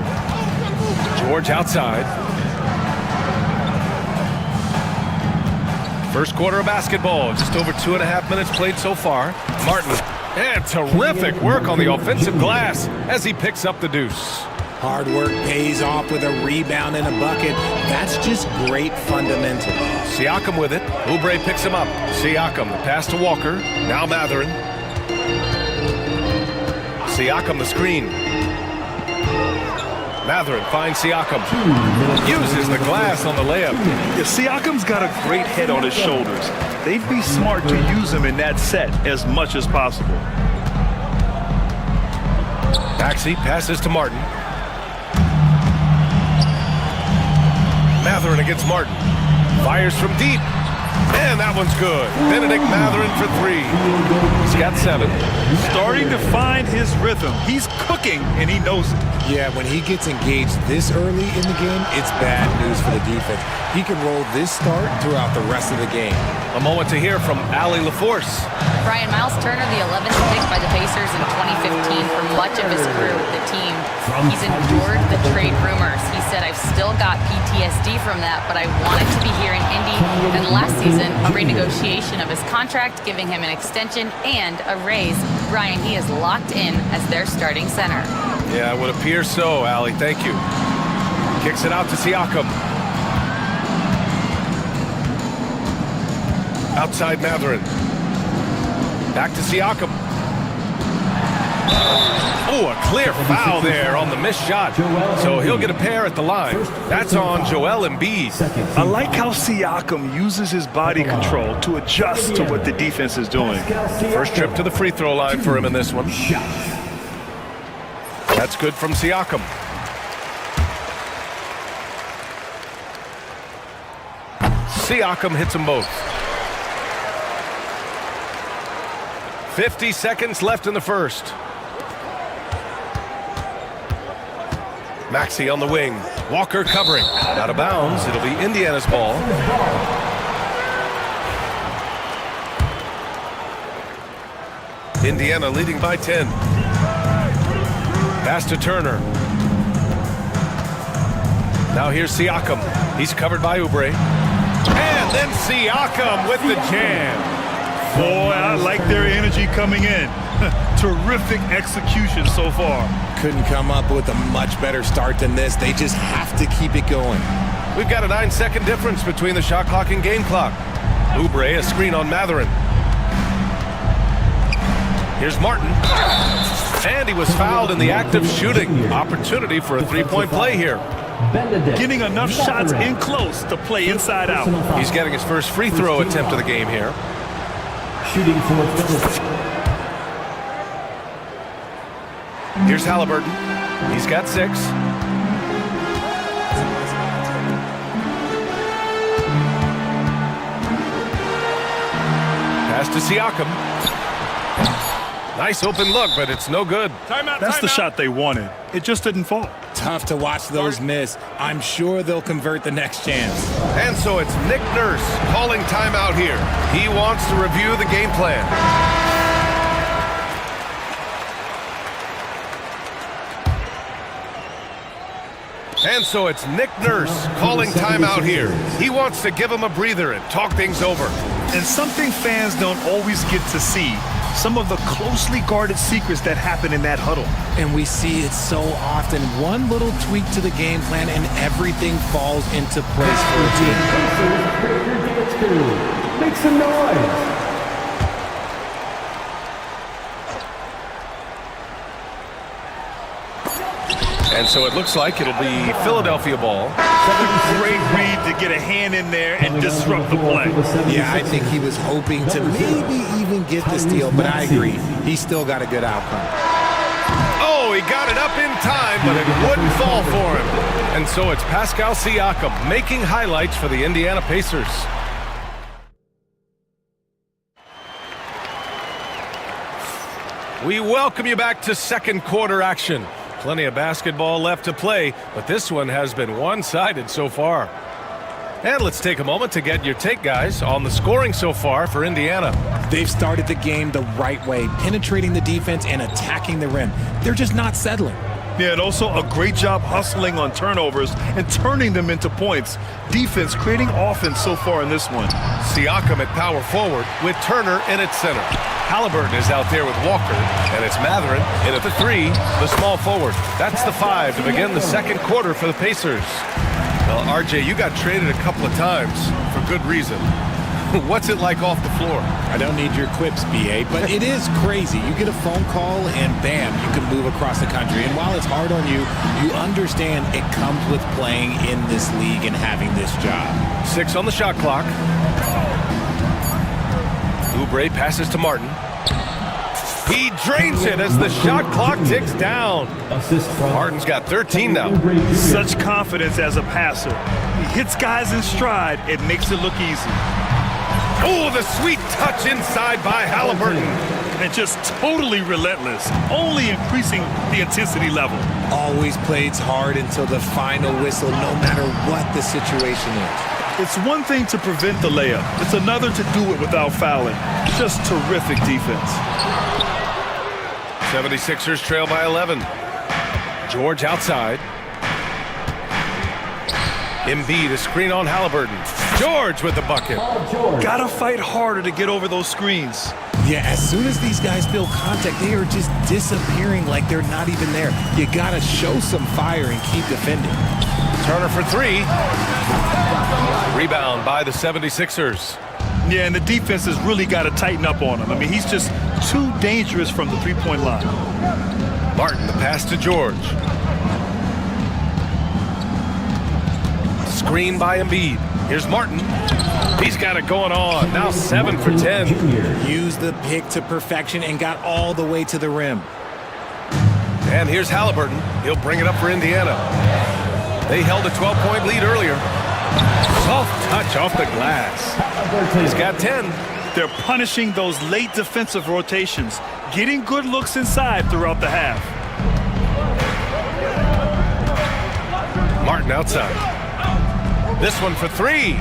George outside. First quarter of basketball, just over 2.5 minutes played so far. Martin, and terrific work on the offensive glass as he picks up the deuce. Hard work pays off with a rebound and a bucket. That's just great fundamentals. Siakam with it. Oubre picks him up. Siakam, the pass to Walker. Now Mathurin. Siakam the screen. Mathurin finds Siakam. Uses the glass on the layup. Yeah, Siakam's got a great head on his shoulders. They'd be smart to use him in that set as much as possible. Maxey passes to Martin. Mathurin against Martin. Fires from deep. And that one's good. Benedict Mathurin for 3. He's got 7. Starting to find his rhythm. He's cooking, and he knows it. Yeah, when he gets engaged this early in the game, it's bad news for the defense. He can roll this start throughout the rest of the game. A moment to hear from Allie LaForce. Brian, Miles Turner, the 11th pick by the Pacers in 2015 for much of his career with the team. He's endured the trade rumors. He said, I've still got PTSD from that, but I wanted to be here in Indy. And last season, a renegotiation of his contract, giving him an extension and a raise. Brian, he is locked in as their starting center. Yeah, it would appear so, Allie. Thank you. Kicks it out to Siakam. Outside Mathurin. Back to Siakam. Oh, a clear foul there on the missed shot. So he'll get a pair at the line. That's on Joel Embiid. I like how Siakam uses his body control to adjust to what the defense is doing. First trip to the free throw line for him in this one. That's good from Siakam. Siakam hits them both. 50 seconds left in the first. Maxey on the wing. Walker covering. Out of bounds. It'll be Indiana's ball. Indiana leading by 10. Pass to Turner. Now here's Siakam. He's covered by Oubre. And then Siakam with the jam. Boy, I like their energy coming in. Terrific execution so far. Couldn't come up with a much better start than this. They just have to keep it going. We've got a 9-second difference between the shot clock and game clock. Oubre, a screen on Mathurin. Here's Martin. And he was fouled in the act of shooting. Opportunity for a three-point play here. Getting enough shots in close to play inside out. He's getting his first free throw attempt of the game here. Shooting for Here's Halliburton. He's got 6. Pass to Siakam. Nice open look, but it's no good. That's the shot they wanted. It just didn't fall. Tough to watch those miss. I'm sure they'll convert the next chance. And so it's Nick Nurse calling timeout here. He wants to review the game plan. And so it's Nick Nurse calling timeout here. He wants to give him a breather and talk things over. And something fans don't always get to see. Some of the closely guarded secrets that happen in that huddle. And we see it so often. One little tweak to the game plan and everything falls into place for a team. Make some noise. And so it looks like it'll be Philadelphia ball. Great read to get a hand in there and disrupt the play. Yeah, I think he was hoping to maybe even get the steal, but I agree. He still got a good outcome. Oh, he got it up in time, but it wouldn't fall for him. And so it's Pascal Siakam making highlights for the Indiana Pacers. We welcome you back to second quarter action. Plenty of basketball left to play, but this one has been one-sided so far. And let's take a moment to get your take, guys, on the scoring so far for Indiana. They've started the game the right way, penetrating the defense and attacking the rim. They're just not settling. Yeah, and also a great job hustling on turnovers and turning them into points. Defense creating offense so far in this one. Siakam at power forward with Turner in at center. Halliburton is out there with Walker, and it's Mathurin in at the 3, the small forward. That's the 5 to begin the second quarter for the Pacers. Well, RJ, you got traded a couple of times for good reason. What's it like off the floor? I don't need your quips, BA, but it is crazy. You get a phone call and bam, you can move across the country. And while it's hard on you, you understand it comes with playing in this league and having this job. 6 on the shot clock. Oubre passes to Martin. He drains it as the shot clock ticks down. Martin's got 13 now. Such confidence as a passer. He hits guys in stride. It makes it look easy. Oh, the sweet touch inside by Halliburton. And just totally relentless, only increasing the intensity level. Always plays hard until the final whistle, no matter what the situation is. It's one thing to prevent the layup. It's another to do it without fouling. Just terrific defense. 76ers trail by 11. George outside. Embiid, a screen on Halliburton. George with the bucket. Gotta fight harder to get over those screens. Yeah, as soon as these guys feel contact, they are just disappearing like they're not even there. You gotta show some fire and keep defending. Turner for 3. Rebound by the 76ers. Yeah, and the defense has really got to tighten up on him. I mean, he's just too dangerous from the three-point line. Martin, the pass to George. Screen by Embiid. Here's Martin. He's got it going on. Now 7 for 10. Used the pick to perfection and got all the way to the rim. And here's Halliburton. He'll bring it up for Indiana. They held a 12-point lead earlier. Soft touch off the glass. He's got 10. They're punishing those late defensive rotations, getting good looks inside throughout the half. Martin outside. This one for three.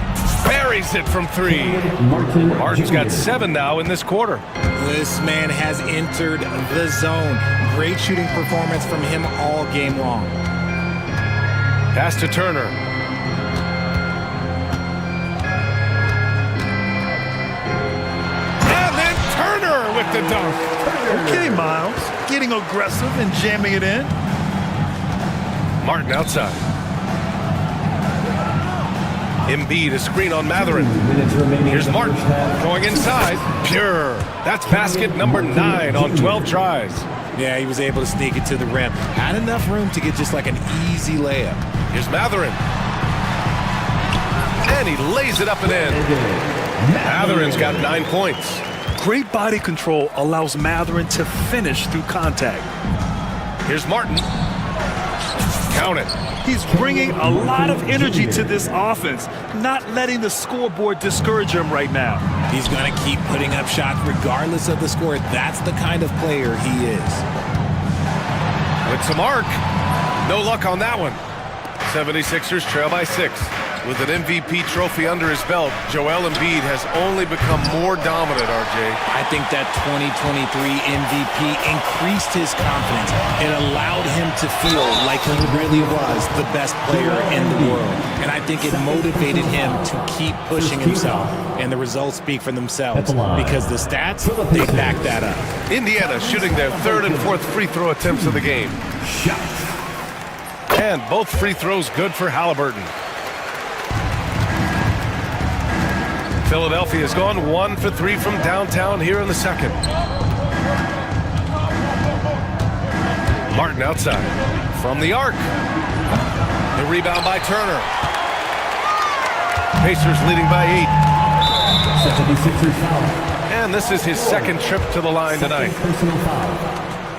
Buries it from three. Martin's got 7 now in this quarter. This man has entered the zone. Great shooting performance from him all game long. Pass to Turner. And then Turner with the dunk. Okay, Miles. Getting aggressive and jamming it in. Martin outside. Embiid, a screen on Matherin. Here's Martin going inside. Pure. That's basket number 9 on 12 tries. Yeah, he was able to sneak it to the rim. Had enough room to get just like an easy layup. Here's Matherin. And he lays it up and in. Matherin's got 9 points. Great body control allows Matherin to finish through contact. Here's Martin. Count it. He's bringing a lot of energy to this offense, not letting the scoreboard discourage him right now. He's going to keep putting up shots regardless of the score. That's the kind of player he is. With some arc. No luck on that one. 76ers trail by 6. With an MVP trophy under his belt, Joel Embiid has only become more dominant, RJ. I think that 2023 MVP increased his confidence. It allowed him to feel like he really was the best player in the world. And I think it motivated him to keep pushing himself. And the results speak for themselves because the stats, they back that up. Indiana shooting their 3rd and 4th free throw attempts of the game. And both free throws good for Halliburton. Philadelphia has gone 1 for 3 from downtown here in the second. Martin outside from the arc. The rebound by Turner. Pacers leading by 8. 76ers foul. And this is his 2nd trip to the line tonight. Personal foul.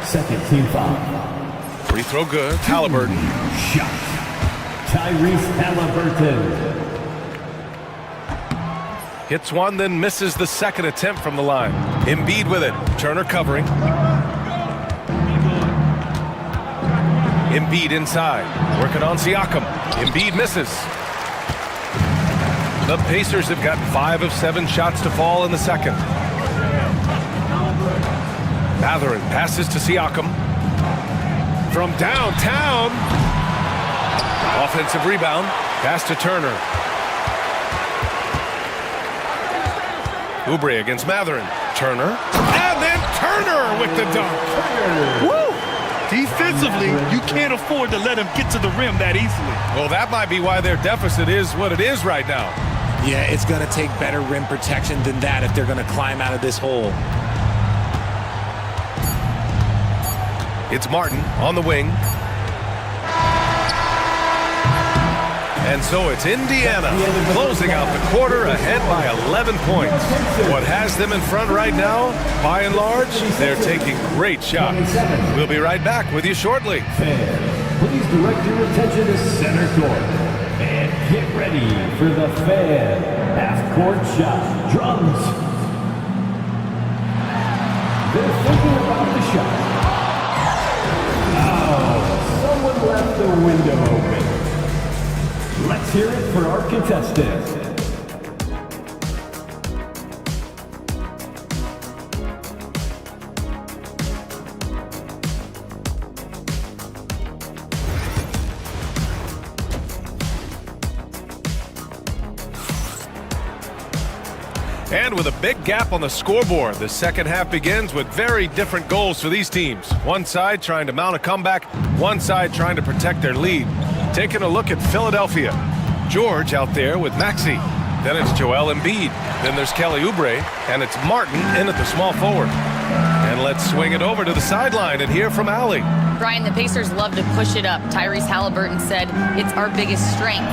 2nd team foul. Free throw good. Halliburton. Shot. Tyrese Halliburton. Hits one, then misses the 2nd attempt from the line. Embiid with it. Turner covering. Embiid inside. Working on Siakam. Embiid misses. The Pacers have got 5 of 7 shots to fall in the second. Matherin passes to Siakam. From downtown. Offensive rebound. Pass to Turner. Oubre against Matherin. Turner. And then Turner with the dunk. Woo! Defensively, you can't afford to let him get to the rim that easily. Well, that might be why their deficit is what it is right now. Yeah, it's going to take better rim protection than that if they're going to climb out of this hole. It's Martin on the wing. And so it's Indiana closing out the quarter ahead by 11 points. What has them in front right now, by and large, they're taking great shots. We'll be right back with you shortly. Fans, please direct your attention to center court. And get ready for the fan half-court shot. Drums. They're thinking about the shot. Oh, someone left the window open. Let's hear it for our contestant. And with a big gap on the scoreboard, the second half begins with very different goals for these teams. One side trying to mount a comeback, one side trying to protect their lead. Taking a look at Philadelphia. George out there with Maxey. Then it's Joel Embiid. Then there's Kelly Oubre. And it's Martin in at the small forward. And let's swing it over to the sideline and hear from Allie. Brian, the Pacers love to push it up. Tyrese Halliburton said, it's our biggest strength.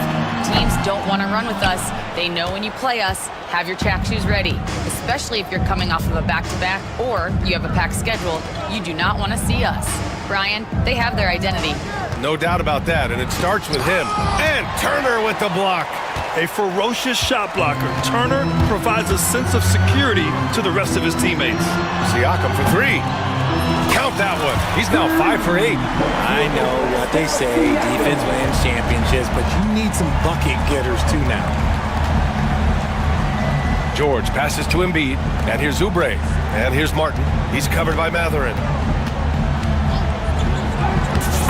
Teams don't want to run with us. They know when you play us, have your track shoes ready, especially if you're coming off of a back-to-back or you have a packed schedule. You do not want to see us. Brian, they have their identity. No doubt about that, and it starts with him. And Turner with the block. A ferocious shot blocker, Turner provides a sense of security to the rest of his teammates. Siakam for three. Count that one. He's now 5 for 8. I know what they say, defense wins championships, but you need some bucket getters too now. George passes to Embiid, and here's Oubre, and here's Martin. He's covered by Matherin.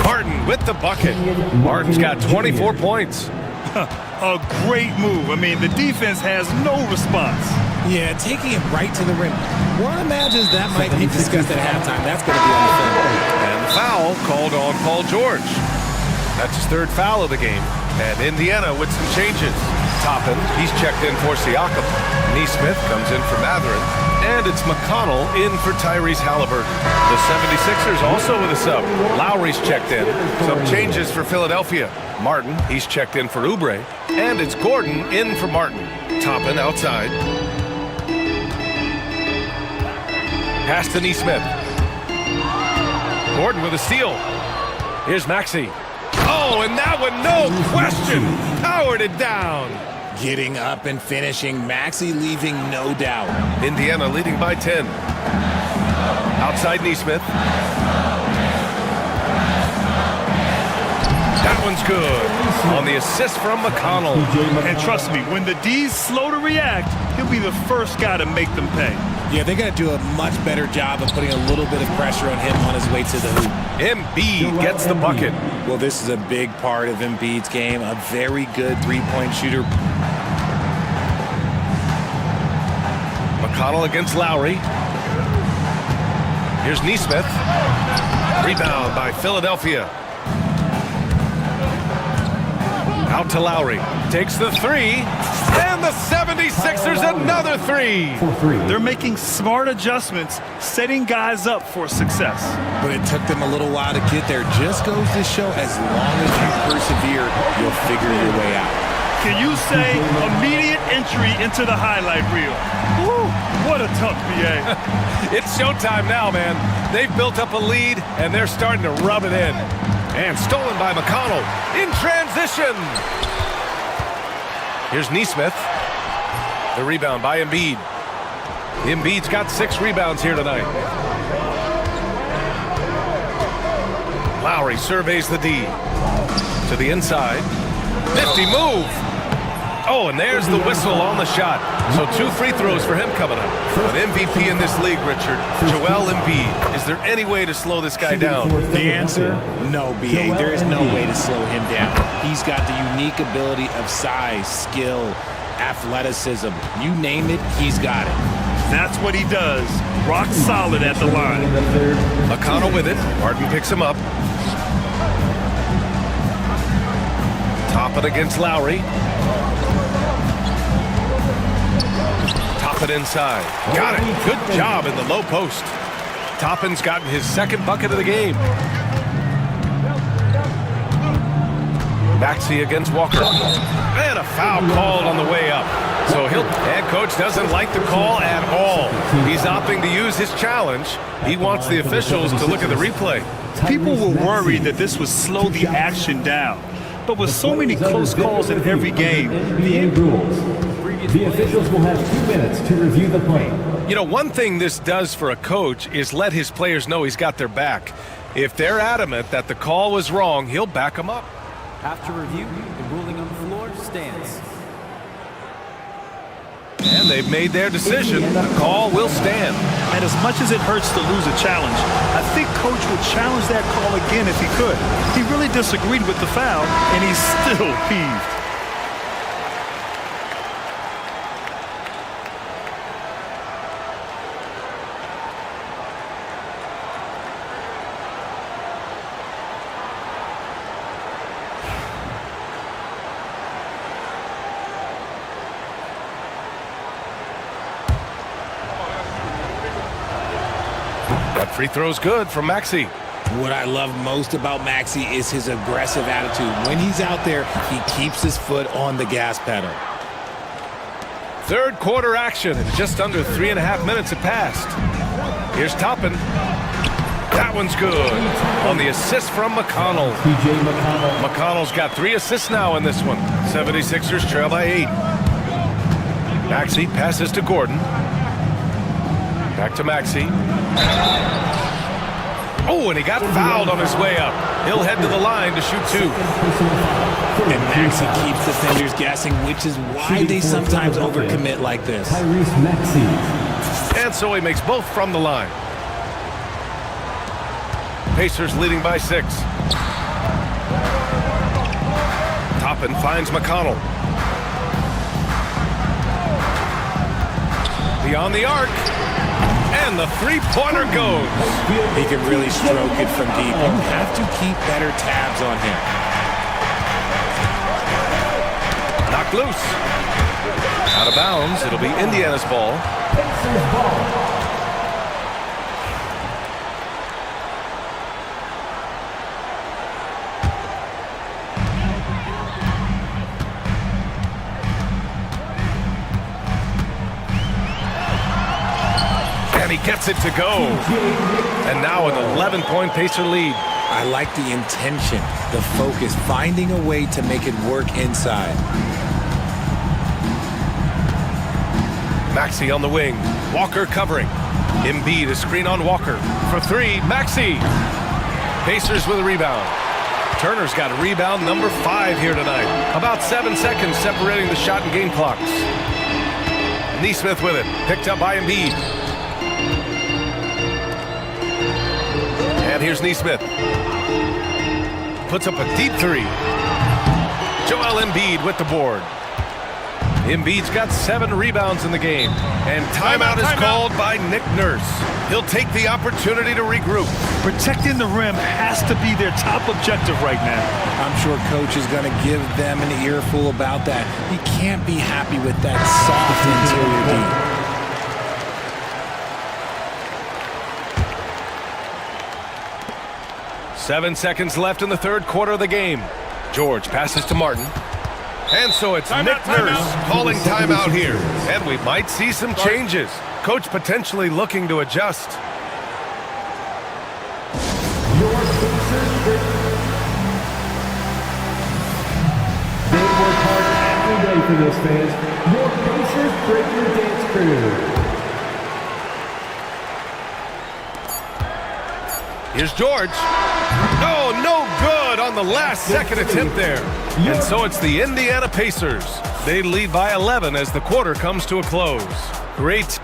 Martin with the bucket. Martin's got 24 points. A great move. I mean, the defense has no response. Yeah, taking it right to the rim. One imagines that might be discussed at halftime. That's going to be on the film. And the foul called on Paul George. That's his third foul of the game. And Indiana with some changes. Toppin, he's checked in for Siakam. Neesmith comes in for Matherin. And it's McConnell in for Tyrese Halliburton. The 76ers also with a sub. Lowry's checked in. Some changes for Philadelphia. Martin, he's checked in for Oubre. And it's Gordon in for Martin. Toppin outside. Pass to Neesmith. Gordon with a steal. Here's Maxey. Oh, and that one, no question, powered it down. Getting up and finishing. Maxey leaving no doubt. Indiana leading by 10. Outside Neesmith. That one's good. On the assist from McConnell. And trust me, when the D's slow to react, he'll be the first guy to make them pay. Yeah, they're going to do a much better job of putting a little bit of pressure on him on his way to the hoop. Embiid gets the bucket. Well, this is a big part of Embiid's game. A very good three-point shooter. McConnell against Lowry. Here's Neesmith. Rebound by Philadelphia. Out to Lowry. Takes the three. And the 76ers another three. They're making smart adjustments, setting guys up for success. But it took them a little while to get there. Just goes to show as long as you persevere, you'll figure your way out. Can you say immediate entry into the highlight reel? Woo, what a tough BA. It's showtime now, man. They've built up a lead, and they're starting to rub it in. And stolen by McConnell in transition. Here's Neesmith. The rebound by Embiid. Embiid's got 6 rebounds here tonight. Lowry surveys the D. To the inside. Nifty move. Oh, and there's the whistle on the shot. So 2 free throws for him coming up. An MVP in this league, Richard. Joel Embiid. Is there any way to slow this guy down? The answer, no, B.A. There is no way to slow him down. He's got the unique ability of size, skill, athleticism. You name it, he's got it. That's what he does. Rock solid at the line. McConnell with it. Martin picks him up. Toppin against Lowry. Toppin inside. Got it. Good job in the low post. Toppin's gotten his second bucket of the game. Maxey against Walker. And a foul called on the way up. So head coach doesn't like the call at all. He's opting to use his challenge. He wants the officials to look at the replay. People were worried that this would slow the action down. But with so many close calls in every game, the officials will have 2 minutes to review the play. You know, one thing this does for a coach is let his players know he's got their back. If they're adamant that the call was wrong, he'll back them up. After review, the ruling on the floor stands. And they've made their decision. The call will stand. And as much as it hurts to lose a challenge, I think Coach would challenge that call again if he could. He really disagreed with the foul, and he's still peeved. That free throw's good from Maxey. What I love most about Maxey is his aggressive attitude. When he's out there, he keeps his foot on the gas pedal. Third quarter action. Just under 3.5 minutes have passed. Here's Toppin. That one's good. On the assist from McConnell. McConnell's got 3 assists now in this one. 76ers trail by 8. Maxey passes to Gordon. Back to Maxey. Oh, and he got fouled on his way up. He'll head to the line to shoot 2. And Maxey keeps defenders guessing, which is why they sometimes overcommit like this. And so he makes both from the line. Pacers leading by 6. Toppin finds McConnell. Beyond the arc. And the three-pointer goes. He can really stroke it from deep. You have to keep better tabs on him. Knocked loose. Out of bounds. It'll be Indiana's ball. And he gets it to go. And now an 11-point Pacer lead. I like the intention, the focus, finding a way to make it work inside. Maxey on the wing. Walker covering. Embiid a screen on Walker. For 3, Maxey. Pacers with a rebound. Turner's got a rebound number 5 here tonight. About 7 seconds separating the shot and game clocks. Neesmith with it. Picked up by Embiid. And here's Neesmith. Puts up a deep 3. Joel Embiid with the board. Embiid's got 7 rebounds in the game. And timeout is called by Nick Nurse. He'll take the opportunity to regroup. Protecting the rim has to be their top objective right now. I'm sure coach is going to give them an earful about that. He can't be happy with that soft interior D. 7 seconds left in the third quarter of the game. George passes to Martin. And so it's Nick Nurse calling timeout here. And we might see some changes. Coach potentially looking to adjust. They work hard every day for this, fans. Your Pacers break your dance crew. Here's George. Oh, no good on the last second attempt there. And so it's the Indiana Pacers. They lead by 11 as the quarter comes to a close. Great.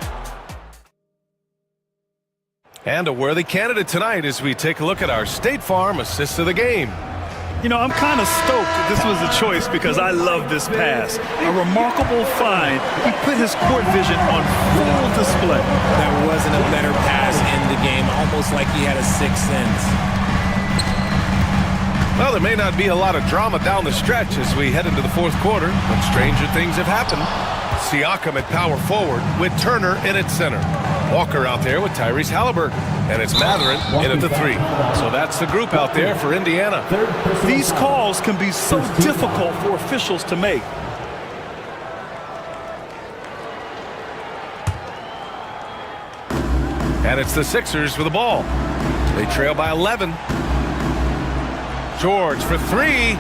And a worthy candidate tonight as we take a look at our State Farm assist of the game. You know, I'm kind of stoked that this was a choice because I love this pass. A remarkable find. He put his court vision on full display. There wasn't a better pass in the game, almost like he had a sixth sense. Well, there may not be a lot of drama down the stretch as we head into the fourth quarter, but stranger things have happened. Siakam at power forward with Turner in at center. Walker out there with Tyrese Halliburton. And it's Matherin in at the 3. So that's the group out there for Indiana. These calls can be so difficult for officials to make. And it's the Sixers with the ball. They trail by 11. George for 3.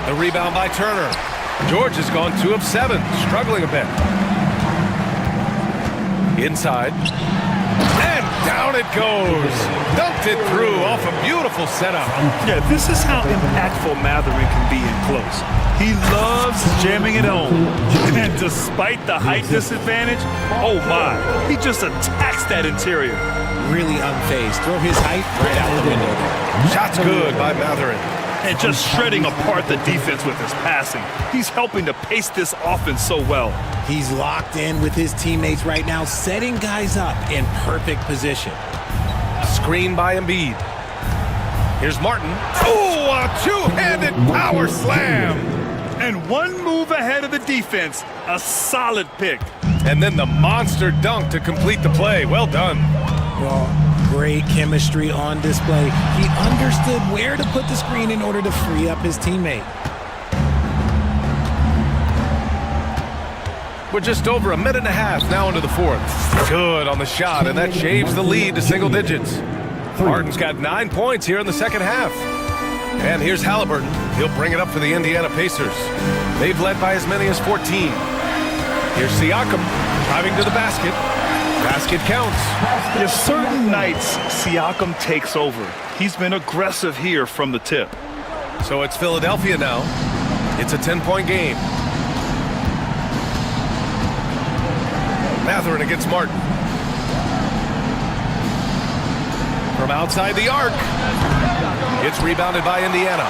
The rebound by Turner. George has gone 2 of 7, struggling a bit. Inside. And down it goes. Dumped it through off a beautiful setup. Yeah, this is how impactful Matherin can be in close. He loves jamming it home. And despite the height disadvantage, oh my, he just attacks that interior. Really unfazed. Throw his height right out the window there. Shot's good by Matherin. And just shredding apart the defense with his passing. He's helping to pace this offense so well. He's locked in with his teammates right now, setting guys up in perfect position. Screen by Embiid. Here's Martin. Oh, a two-handed power slam. And one move ahead of the defense. A solid pick. And then the monster dunk to complete the play. Well done. Well, great chemistry on display. He understood where to put the screen in order to free up his teammate. We're just over a minute and a half now into the fourth. Good on the shot, and that shaves the lead to single digits. Martin's got 9 points here in the second half. And here's Halliburton. He'll bring it up for the Indiana Pacers. They've led by as many as 14. Here's Siakam driving to the basket. Basket counts. There's certain nights Siakam takes over. He's been aggressive here from the tip. So it's Philadelphia now. It's a 10-point game. Mathurin against Martin. From outside the arc. It's rebounded by Indiana.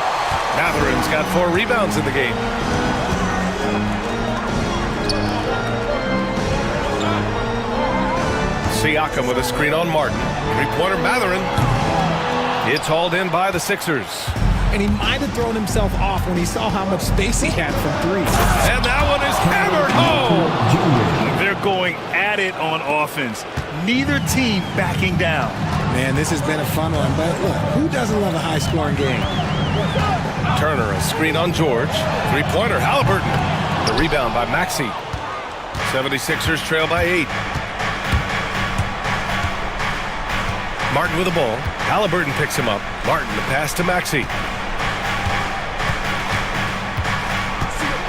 Mathurin's got 4 rebounds in the game. Siakam with a screen on Martin. Three-pointer Mathurin. It's hauled in by the Sixers. And he might have thrown himself off when he saw how much space he had from 3. And that one is hammered home. They're going at it on offense. Neither team backing down. Man, this has been a fun one, but look, who doesn't love a high-scoring game? Turner, a screen on George. Three-pointer, Halliburton. The rebound by Maxey. 76ers trail by 8. Martin with the ball. Halliburton picks him up. Martin, the pass to Maxey.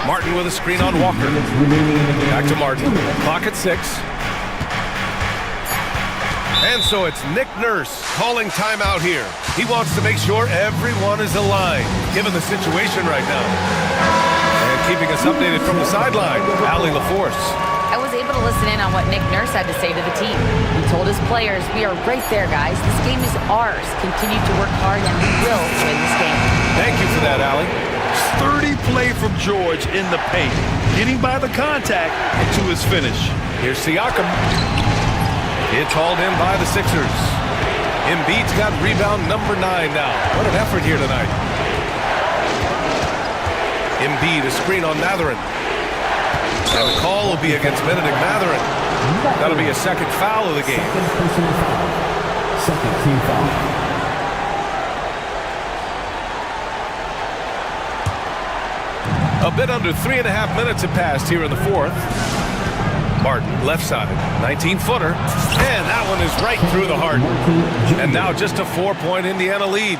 Martin with a screen on Walker. Back to Martin. Clock at 6. And so it's Nick Nurse calling timeout here. He wants to make sure everyone is aligned, given the situation right now. And keeping us updated from the sideline, Allie LaForce. I was able to listen in on what Nick Nurse had to say to the team. He told his players, "We are right there, guys. This game is ours. Continue to work hard, and we will win this game." Thank you for that, Allie. Sturdy play from George in the paint, getting by the contact and to his finish. Here's Siakam. It's hauled in by the Sixers. Embiid's got rebound number 9 now. What an effort here tonight. Embiid, a screen on Mathurin. And the call will be against Benedict Mathurin. That'll be a second foul of the game. Second team foul. A bit under 3.5 minutes have passed here in the fourth. Martin, left side, 19-footer. And that one is right through the heart. And now just a 4-point Indiana lead.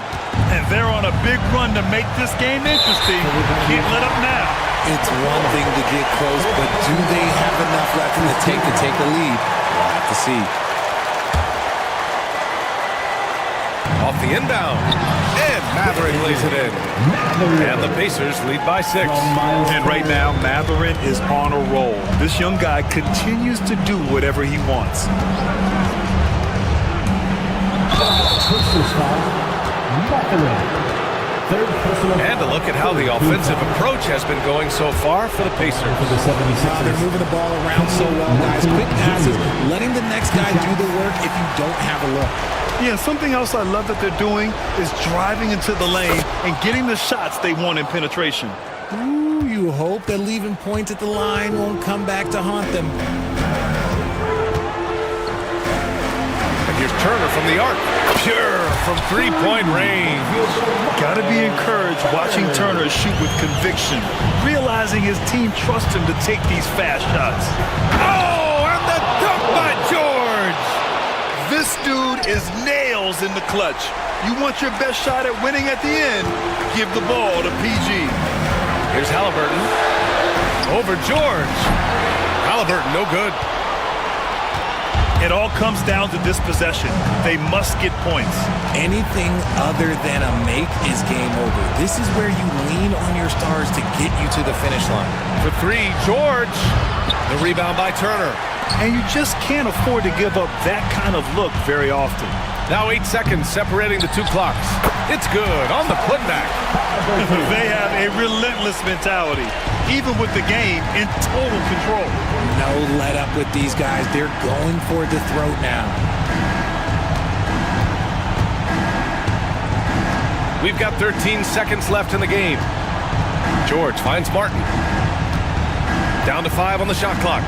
And they're on a big run to make this game interesting. Can't let up now. It's one thing to get close, but do they have enough left in the tank to take a lead? We'll have to see. Off the inbound. And Mathurin lays it in. And the Pacers lead by 6. And right now, Mathurin is on a roll. This young guy continues to do whatever he wants. Personal foul. Mathurin. And a look at how the offensive approach has been going so far for the Pacers. They're moving the ball around so well, guys. Quick passes, letting the next guy do the work if you don't have a look. Yeah, something else I love that they're doing is driving into the lane and getting the shots they want in penetration. Ooh, you hope that leaving points at the line won't come back to haunt them. And here's Turner from the arc. Pure from 3-point range. Gotta be encouraged watching Turner shoot with conviction, realizing his team trusts him to take these fast shots. Oh, and the dunk by George! This dude is nails in the clutch. You want your best shot at winning at the end, give the ball to PG. Here's Halliburton. Over George. Halliburton, no good. It all comes down to this possession. They must get points. Anything other than a make is game over. This is where you lean on your stars to get you to the finish line. For 3, George. The rebound by Turner. And you just can't afford to give up that kind of look very often. Now 8 seconds separating the 2 clocks. It's good on the putback. They have a relentless mentality, even with the game in total control. No let up with these guys. They're going for the throat now. We've got 13 seconds left in the game. George finds Martin. Down to 5 on the shot clock.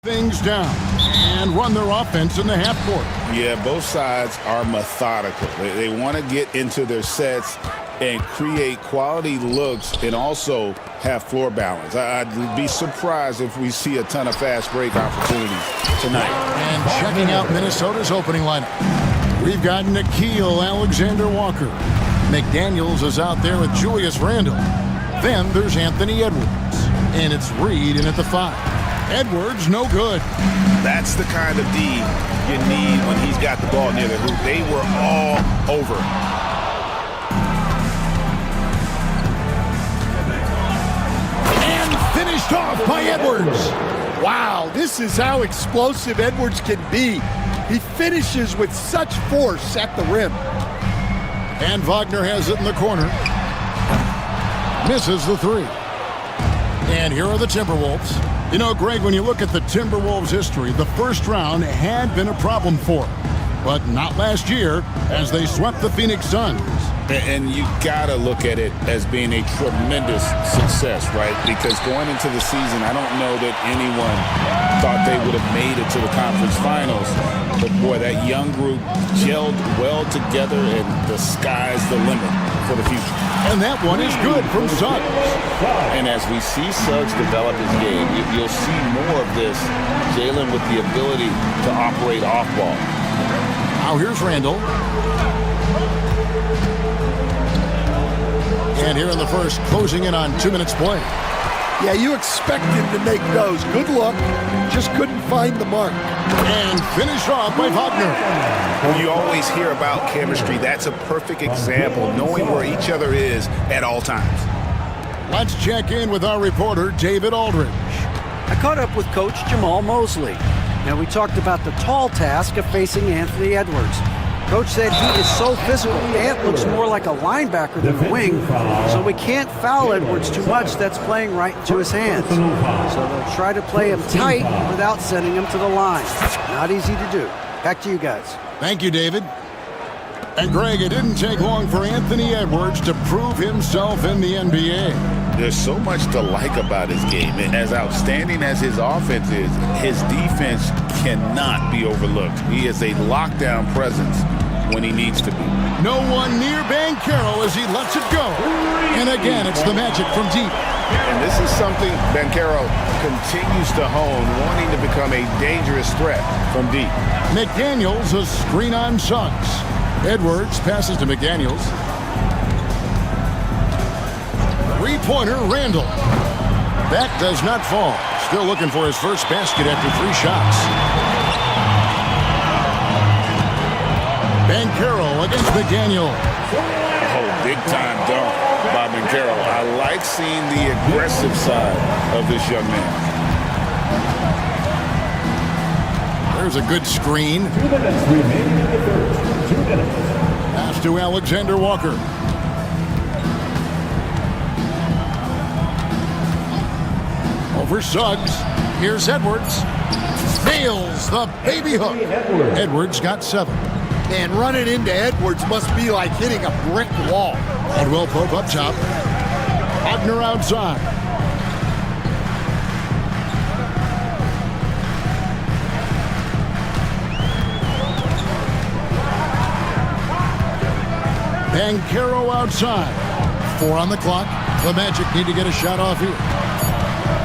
things down and run their offense in the half court. Yeah, both sides are methodical. They want to get into their sets and create quality looks and also have floor balance. I'd be surprised if we see a ton of fast break opportunities tonight. And checking out Minnesota's opening lineup, we've got Nickeil Alexander-Walker. McDaniels is out there with Julius Randle. Then there's Anthony Edwards. And it's Reed in at the 5. Edwards, no good. That's the kind of D you need when he's got the ball near the hoop. They were all over. And finished off by Edwards. Wow, this is how explosive Edwards can be. He finishes with such force at the rim. And Wagner has it in the corner. Misses the 3. And here are the Timberwolves. You know, Greg, when you look at the Timberwolves' history, the first round had been a problem for them. But not last year, as they swept the Phoenix Suns. And you gotta look at it as being a tremendous success, right? Because going into the season, I don't know that anyone thought they would have made it to the conference finals. But boy, that young group gelled well together, and the sky's the limit for the future. And that one is good from Suggs. And as we see Suggs develop his game, you'll see more of this. Jalen with the ability to operate off ball. Now here's Randall. And here in the first, closing in on 2 minutes play. Yeah, you expect him to make those. Good luck. Just couldn't find the mark. And finish off by Wagner. You always hear about chemistry. That's a perfect example, knowing where each other is at all times. Let's check in with our reporter, David Aldridge. I caught up with Coach Jamal Mosley. Now, we talked about the tall task of facing Anthony Edwards. Coach said he is so physical. Ant looks more like a linebacker than a wing, so we can't foul Edwards too much. That's playing right into his hands. So they'll try to play him tight without sending him to the line. Not easy to do. Back to you guys. Thank you, David. And Greg, it didn't take long for Anthony Edwards to prove himself in the NBA. There's so much to like about his game. And as outstanding as his offense is, his defense cannot be overlooked. He is a lockdown presence when he needs to be. No one near Banchero as he lets it go. And again, it's the Magic from deep. And this is something Banchero continues to hone, wanting to become a dangerous threat from deep. McDaniels, a screen on Suggs. Edwards passes to McDaniels. Three-pointer, Randall. That does not fall. Still looking for his first basket after 3 shots. Banchero against McDaniel. Oh, big-time dunk by Banchero. I like seeing the aggressive side of this young man. There's a good screen. 2 minutes remaining in the third. 2 minutes. Pass to Alexander Walker. Over Suggs. Here's Edwards. Nails the baby hook. Edwards got 7. And running into Edwards must be like hitting a brick wall. Caldwell Pope up top. Wagner outside. Banchero outside. 4 on the clock. The Magic need to get a shot off here.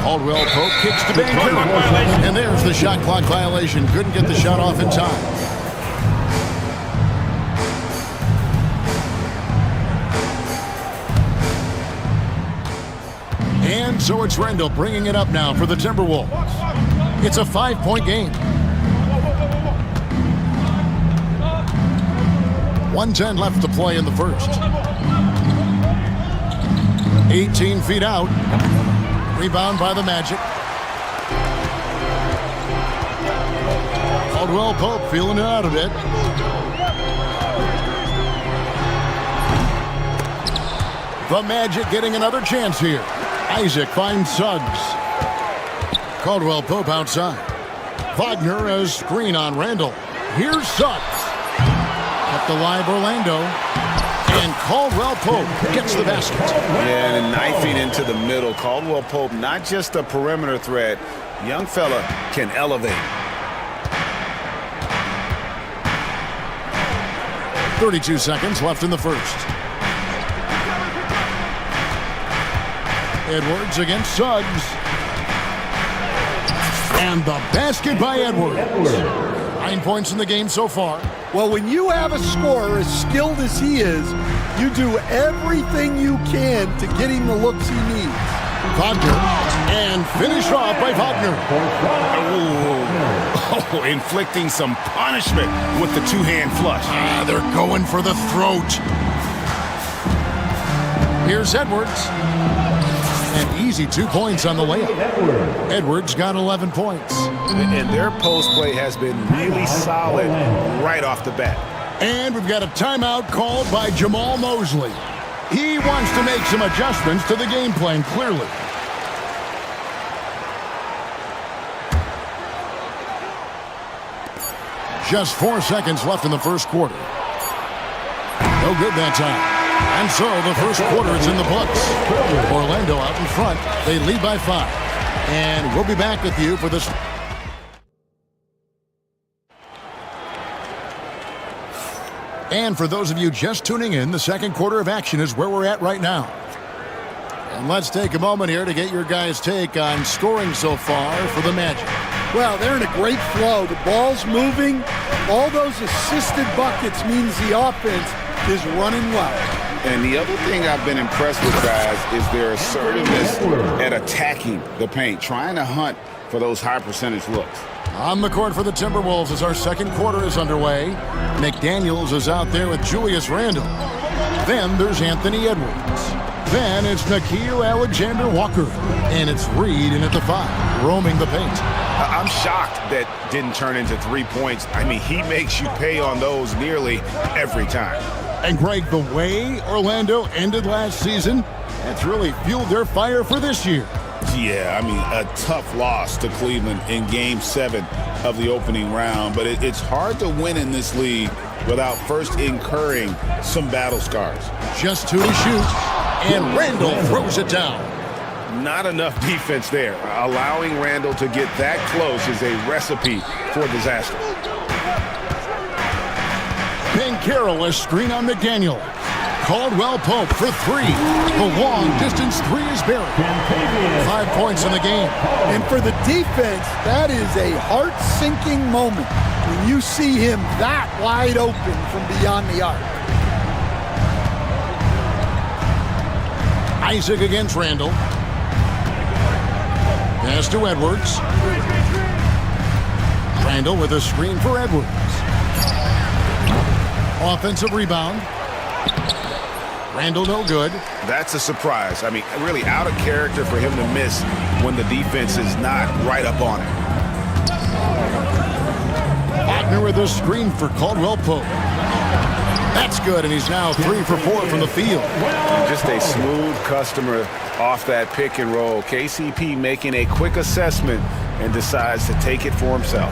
Caldwell Pope kicks to Banchero. And there's the shot clock violation. Couldn't get the shot off in time. And so it's Randall bringing it up now for the Timberwolves. It's a 5-point game. 1:10 left to play in the first. 18 feet out. Rebound by the Magic. Caldwell Pope feeling it out a bit. The Magic getting another chance here. Isaac finds Suggs. Caldwell Pope outside. Wagner a screen on Randall. Here's Suggs. Up the live Orlando. And Caldwell Pope gets the basket. Yeah, and knifing into the middle. Caldwell Pope, not just a perimeter threat. Young fella can elevate. 32 seconds left in the first. Edwards against Suggs. And the basket by Edwards. 9 points in the game so far. Well, when you have a scorer as skilled as he is, you do everything you can to get him the looks he needs. Wagner, and finished off by Wagner. Oh, inflicting some punishment with the two-hand flush. They're going for the throat. Here's Edwards. An easy 2 points on the layup. Edwards got 11 points. And their post play has been really solid right off the bat. And we've got a timeout called by Jamal Mosley. He wants to make some adjustments to the game plan, clearly. Just 4 seconds left in the first quarter. No good that time. And so the first quarter is in the books. Orlando out in front. They lead by 5. And we'll be back with you for this. And for those of you just tuning in, the second quarter of action is where we're at right now. And let's take a moment here to get your guys' take on scoring so far for the Magic. Well, they're in a great flow. The ball's moving. All those assisted buckets means the offense is running well. And the other thing I've been impressed with, guys, is their assertiveness at attacking the paint, trying to hunt for those high percentage looks. On the court for the Timberwolves as our second quarter is underway. McDaniels is out there with Julius Randle. Then there's Anthony Edwards. Then it's Nickeil Alexander-Walker. And it's Reed in at the 5, roaming the paint. I'm shocked that didn't turn into 3 points. I mean, he makes you pay on those nearly every time. And Greg, the way Orlando ended last season, that's really fueled their fire for this year. Yeah, I mean, a tough loss to Cleveland in Game 7 of the opening round. But it's hard to win in this league without first incurring some battle scars. Just 2 to shoot, and Randle throws it down. Not enough defense there. Allowing Randle to get that close is a recipe for disaster. Carroll, a screen on McDaniel. Caldwell Pope for 3. The long distance 3 is buried. 5 points in the game. And for the defense, that is a heart-sinking moment when you see him that wide open from beyond the arc. Isaac against Randle. Pass to Edwards. Randle with a screen for Edwards. Offensive rebound. Randle no good. That's a surprise. I mean, really out of character for him to miss when the defense is not right up on it. Wagner with a screen for Caldwell Pope. That's good, and he's now 3 for 4 from the field. Just a smooth customer off that pick and roll. KCP making a quick assessment and decides to take it for himself.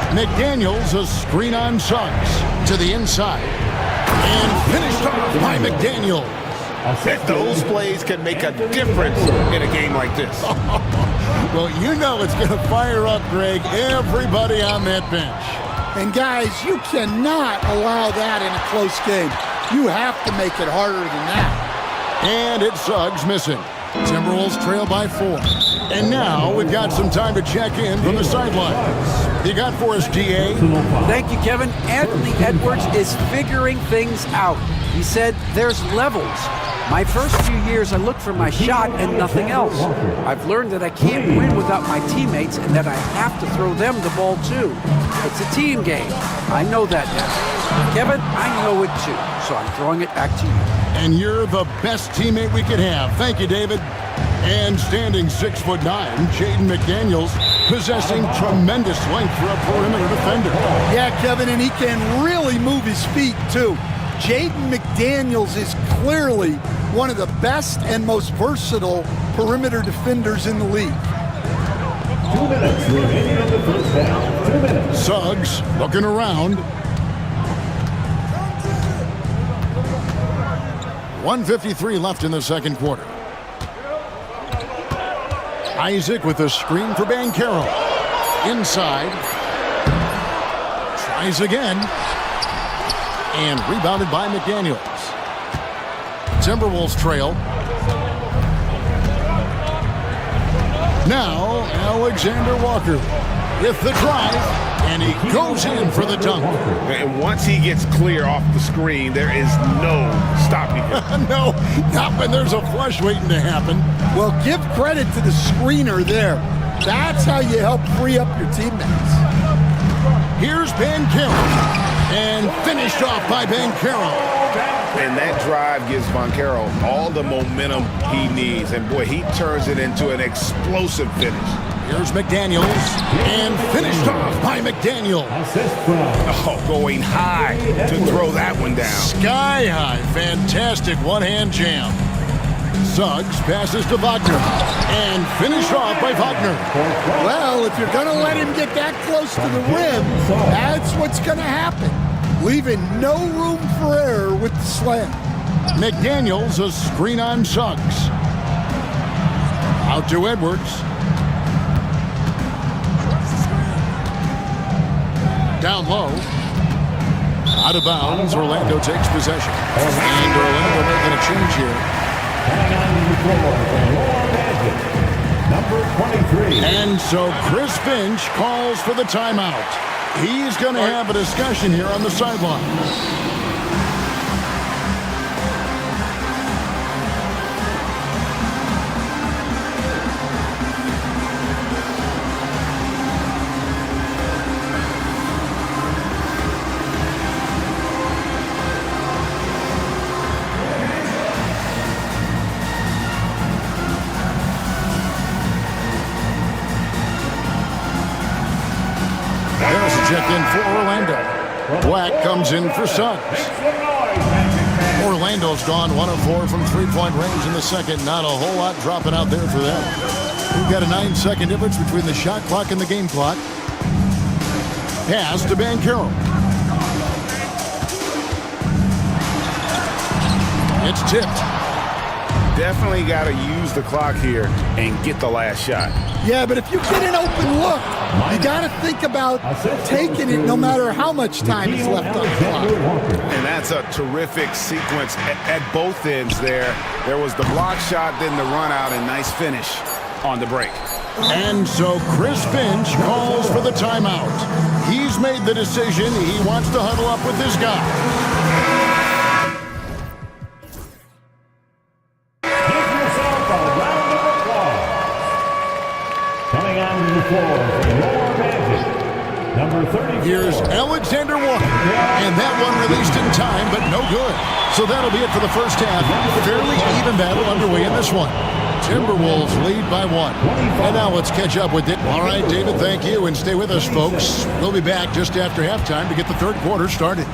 McDaniels, a screen on Suggs to the inside. And finished off by McDaniels. That those plays can make a difference in a game like this. Well, you know it's going to fire up, Greg, everybody on that bench. And guys, you cannot allow that in a close game. You have to make it harder than that. And it's Suggs missing. Timberwolves trail by 4. And now we've got some time to check in from the sidelines. You got for us, GA? Thank you, Kevin. Anthony Edwards is figuring things out. He said there's levels. My first few years, I looked for my shot and nothing else. I've learned that I can't win without my teammates and that I have to throw them the ball too. It's a team game. I know that now. Kevin, I know it too, so I'm throwing it back to you. And you're the best teammate we could have. Thank you, David. And standing 6'9", Jaden McDaniels, possessing tremendous length for a perimeter defender. Yeah, Kevin, and he can really move his feet too. Jaden McDaniels is clearly one of the best and most versatile perimeter defenders in the league. 2 minutes remaining in the first half. 2 minutes. Suggs looking around. 1:53 left in the second quarter. Isaac with a screen for Banchero. Inside. Tries again. And rebounded by McDaniels. Timberwolves trail. Now, Alexander Walker with the drive, and he goes in for the dunk. And once he gets clear off the screen, there is no stopping him. No, not when there's a flush waiting to happen. Well, give credit to the screener there. That's how you help free up your teammates. Here's Banchero, and finished off by Banchero. And that drive gives Banchero all the momentum he needs. And boy, he turns it into an explosive finish. Here's McDaniels, and finished off by McDaniels. Oh, going high to throw that one down. Sky high, fantastic one-hand jam. Suggs passes to Wagner, and finished off by Wagner. Well, if you're going to let him get that close to the rim, that's what's going to happen. Leaving no room for error with the slam. McDaniels, a screen on Suggs. Out to Edwards. Down low. Out of bounds, Orlando takes possession. And Orlando making a change here. Number 23. And so Chris Finch calls for the timeout. He's going to have a discussion here on the sideline. Check in for Orlando. Black comes in for Suggs. Orlando's gone 1 of 4 from three-point range in the second. Not a whole lot dropping out there for them. We've got a 9-second difference between the shot clock and the game clock. Pass to Banchero. It's tipped. Definitely got to use the clock here and get the last shot. Yeah, but if you get an open look, you got to think about taking it no matter how much time is left on the clock. And that's a terrific sequence at both ends there. There was the block shot, then the run out, and nice finish on the break. And so Chris Finch calls for the timeout. He's made the decision. He wants to huddle up with his guy. Here's Alexander Walker, and that one released in time, but no good. So that'll be it for the first half. Fairly even battle underway in this one. Timberwolves lead by 1. And now let's catch up with it. All right, David, thank you, and stay with us, folks. We'll be back just after halftime to get the third quarter started.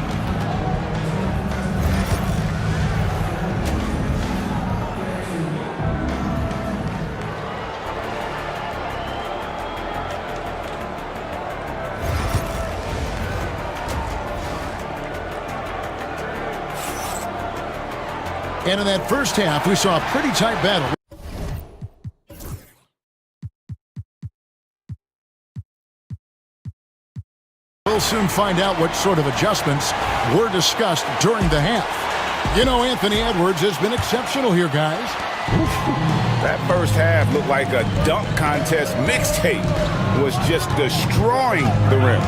And in that first half, we saw a pretty tight battle. We'll soon find out what sort of adjustments were discussed during the half. You know, Anthony Edwards has been exceptional here, guys. That first half looked like a dunk contest mixtape. Was just destroying the rim.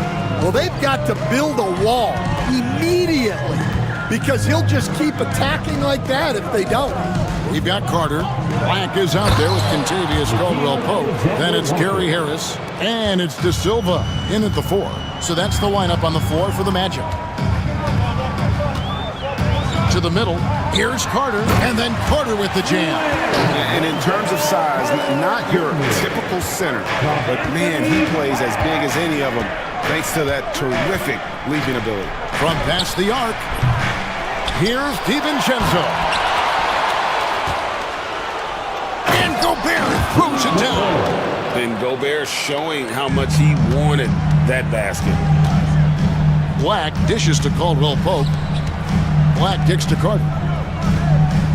Well, they've got to build a wall immediately, because he'll just keep attacking like that if they don't. We've got Carter. Black is out there with Contavious Caldwell-Pope. Then it's Gary Harris. And it's De Silva in at the 4. So that's the lineup on the floor for the Magic. To the middle. Here's Carter. And then Carter with the jam. And in terms of size, not your typical center. But, man, he plays as big as any of them, thanks to that terrific leaping ability. From past the arc. Here's DiVincenzo. And Gobert throws it down. And Gobert showing how much he wanted that basket. Black dishes to Caldwell-Pope. Black kicks to Carter.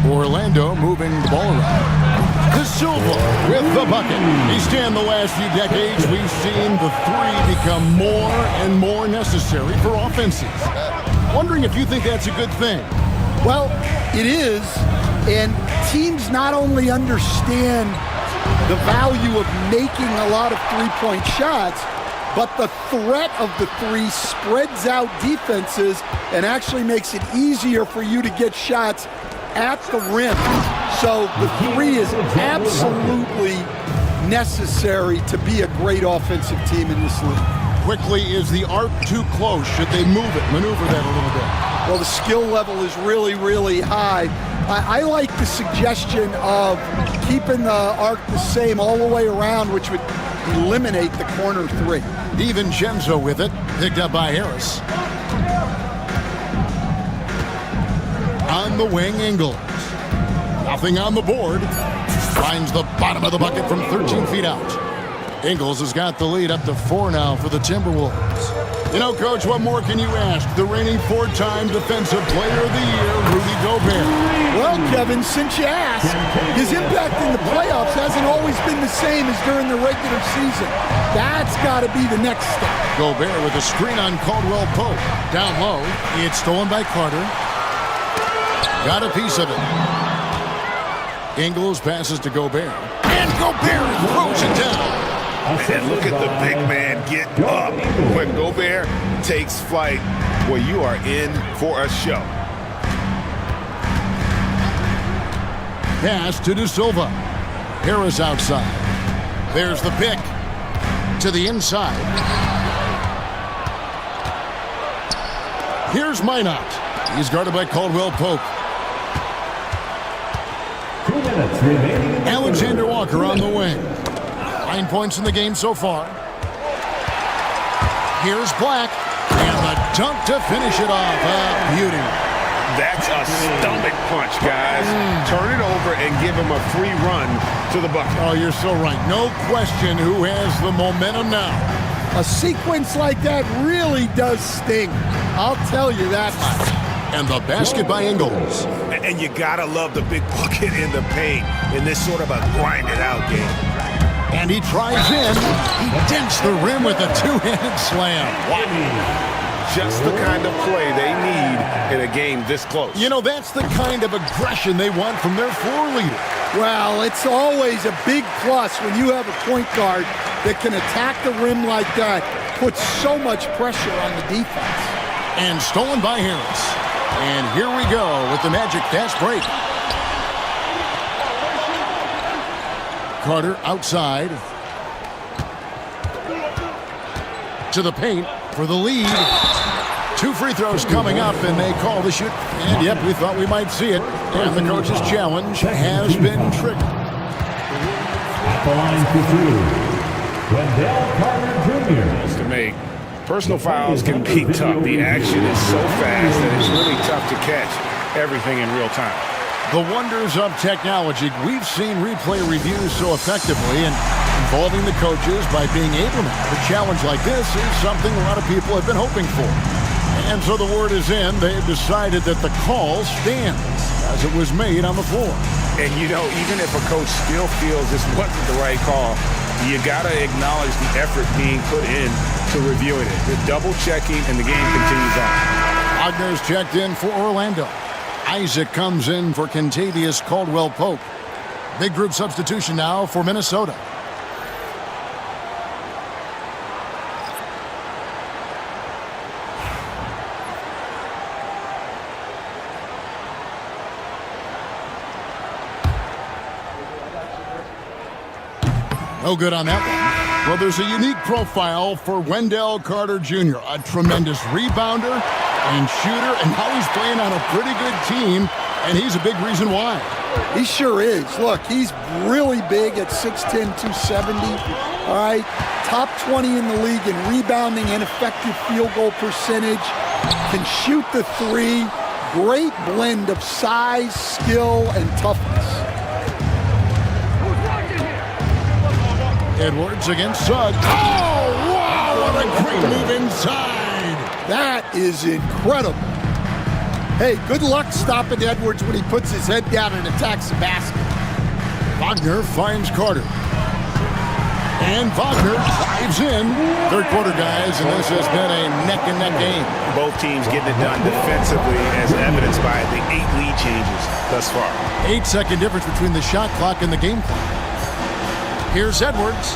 Orlando moving the ball around. De Silva with the bucket. He's in the last few decades, we've seen the three become more and more necessary for offenses. Wondering if you think that's a good thing. Well, it is, and teams not only understand the value of making a lot of three-point shots, but the threat of the three spreads out defenses and actually makes it easier for you to get shots at the rim. So the three is absolutely necessary to be a great offensive team in this league. Quickly, is the arc too close? Should they move it, maneuver that a little bit? Well, the skill level is really, really high. I like the suggestion of keeping the arc the same all the way around, which would eliminate the corner three. DiVincenzo with it, picked up by Harris. On the wing, Ingles. Nothing on the board. Finds the bottom of the bucket from 13 feet out. Ingles has got the lead up to 4 now for the Timberwolves. You know, Coach, what more can you ask? The reigning 4-time Defensive Player of the Year, Rudy Gobert. Well, Kevin, since you asked, his impact in the playoffs hasn't always been the same as during the regular season. That's got to be the next step. Gobert with a screen on Caldwell Pope. Down low, it's stolen by Carter. Got a piece of it. Ingles passes to Gobert. And Gobert throws it down. And look at the big man get up. When Gobert takes flight, well, you are in for a show. Pass to De Silva. Harris outside. There's the pick. To the inside. Here's Minot. He's guarded by Caldwell Pope. 2 minutes remaining. Alexander Walker on the wing. 9 points in the game so far. Here's Black. And the dunk to finish it off. A beauty. That's a stomach punch, guys. Turn it over and give him a free run to the bucket. Oh, you're so right. No question who has the momentum now. A sequence like that really does sting. I'll tell you that much. And the basket by Ingles. And you gotta love the big bucket in the paint in this sort of a grind-it-out game. And he tries in. He dents the rim with a two-handed slam. Wow. Just the kind of play they need in a game this close. You know, that's the kind of aggression they want from their floor leader. Well, it's always a big plus when you have a point guard that can attack the rim like that, puts so much pressure on the defense. And stolen by Harris. And here we go with the Magic fast break. Carter outside. To the paint for the lead. 2 free throws coming up, and they call the shoot. And yep, we thought we might see it. And the coach's challenge has been triggered. At the line for 2, Wendell Carter Jr. To make personal fouls can be tough. The action is so fast that it's really tough to catch everything in real time. The wonders of technology. We've seen replay reviews so effectively, and involving the coaches by being able to challenge like this is something a lot of people have been hoping for. And so the word is in. They've decided that the call stands as it was made on the floor. And you know, even if a coach still feels this wasn't the right call, you got to acknowledge the effort being put in to reviewing it. The double checking, and the game continues on. Wagner's checked in for Orlando. Isaac comes in for Kentavious Caldwell-Pope. Big group substitution now for Minnesota. No good on that one. Well, there's a unique profile for Wendell Carter Jr., a tremendous rebounder and shooter, and now he's playing on a pretty good team, and he's a big reason why. He sure is. Look, he's really big at 6'10", 270. All right, top 20 in the league in rebounding and effective field goal percentage. Can shoot the three. Great blend of size, skill, and toughness. Edwards against Suggs. Oh, wow, what a great move inside. That is incredible. Hey, good luck stopping Edwards when he puts his head down and attacks the basket. Wagner finds Carter. And Wagner dives in. Third quarter, guys, and this has been a neck-and-neck game. Both teams getting it done defensively, as evidenced by the 8 lead changes thus far. 8-second difference between the shot clock and the game clock. Here's Edwards.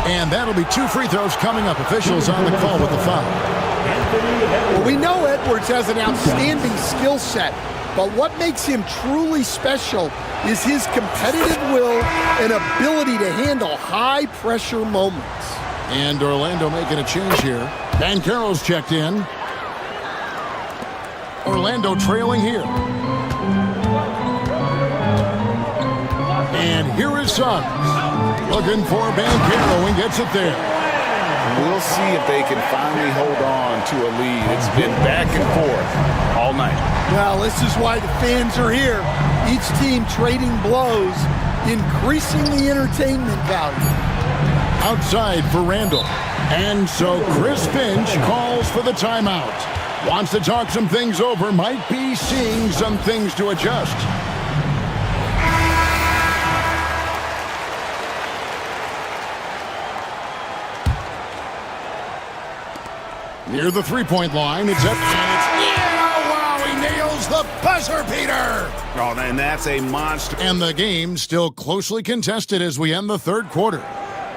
And that'll be 2 free throws coming up. Officials on the call with the foul. Well, we know Edwards has an outstanding skill set, but what makes him truly special is his competitive will and ability to handle high-pressure moments. And Orlando making a change here. Banchero's checked in. Orlando trailing here. And here is Suggs. Looking for Banchero and gets it there. We'll see if they can finally hold on to a lead. It's been back and forth all night. Well, this is why the fans are here. Each team trading blows, increasing the entertainment value. Outside for Randall. And so Chris Finch calls for the timeout. Wants to talk some things over, might be seeing some things to adjust. Near the three-point line, it's up, and it's, yeah, wow, he nails the buzzer beater. Oh, and that's a monster. And the game still closely contested as we end the third quarter.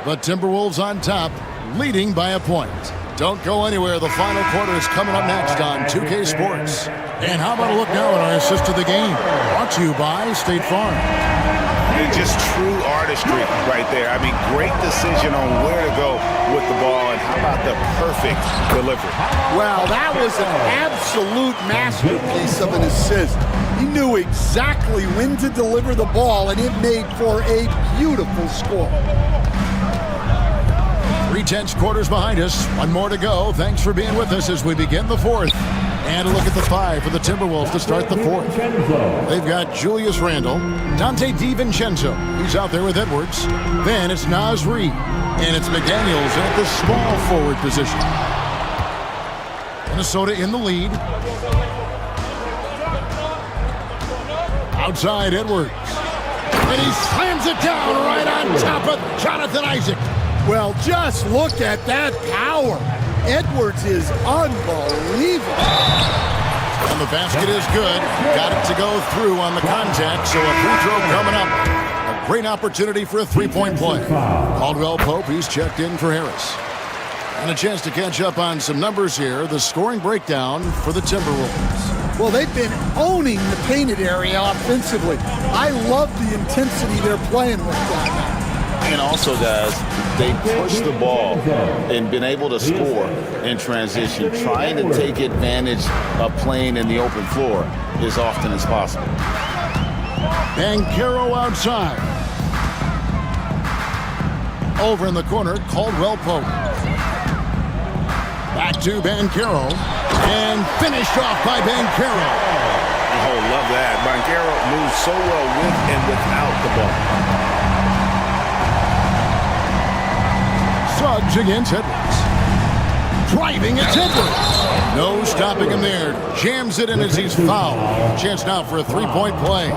The Timberwolves on top, leading by a point. Don't go anywhere. The final quarter is coming up next on 2K Sports. And how about a look now at our assist to the game? Brought to you by State Farm. And just true artistry right there. I mean, great decision on where to go with the ball, and how about the perfect delivery? Wow, that was an absolute masterpiece of an assist. He knew exactly when to deliver the ball, and it made for a beautiful score. 3/10 quarters behind us. One more to go. Thanks for being with us as we begin the fourth. And a look at the 5 for the Timberwolves to start the fourth. They've got Julius Randle, Dante DiVincenzo. He's out there with Edwards. Then it's Naz Reid. And it's McDaniels at the small forward position. Minnesota in the lead. Outside Edwards. And he slams it down right on top of Jonathan Isaac. Well, just look at that power. Edwards is unbelievable. And the basket is good. Got it to go through on the contact, so a free throw coming up. A great opportunity for a three-point play. Caldwell Pope, he's checked in for Harris. And a chance to catch up on some numbers here. The scoring breakdown for the Timberwolves. Well, they've been owning the painted area offensively. I love the intensity they're playing with down there. And also, guys, they push the ball and been able to score in transition, trying to take advantage of playing in the open floor as often as possible. Banchero outside. Over in the corner, Caldwell Pope. Back to Banchero. And finished off by Banchero. Oh, love that. Banchero moves so well with and without the ball. Suggs against Edwards. Driving, it's Edwards. No stopping him there. Jams it in as he's fouled. Chance now for a three-point play.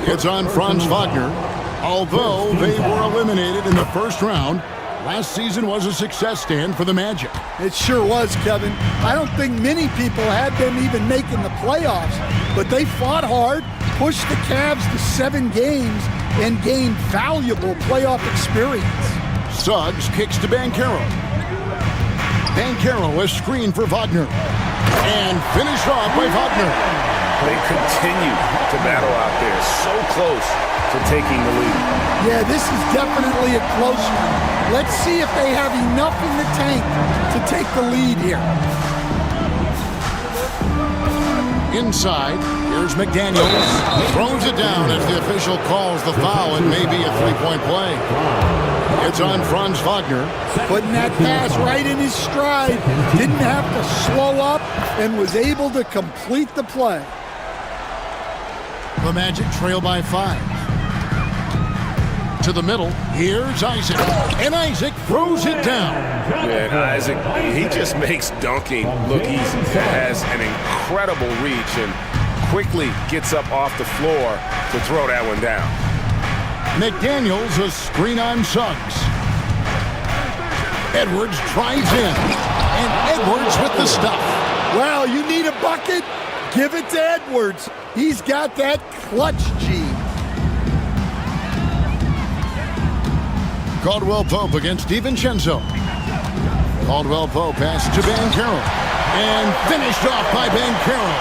It's on Franz Wagner. Although they were eliminated in the first round, last season was a success stand for the Magic. It sure was, Kevin. I don't think many people had them even making the playoffs, but they fought hard, pushed the Cavs to 7 games, and gained valuable playoff experience. Suggs kicks to Banchero. Banchero is screened for Wagner. And finished off by Wagner. They continue to battle out there, so close to taking the lead. Yeah, this is definitely a close one. Let's see if they have enough in the tank to take the lead here. Inside, here's McDaniels. Throws it down as the official calls the foul and maybe a three-point play. It's on Franz Wagner. Putting that pass right in his stride. Didn't have to slow up and was able to complete the play. The Magic trail by 5. To the middle. Here's Isaac. And Isaac throws it down. Man, Isaac, he just makes dunking look easy. Has an incredible reach and quickly gets up off the floor to throw that one down. McDaniels a screen on Suggs. Edwards drives in. And Edwards with the stuff. Well, you need a bucket? Give it to Edwards. He's got that clutch gene. Caldwell Pope against DiVincenzo. Caldwell Pope pass to Banchero. And finished off by Banchero.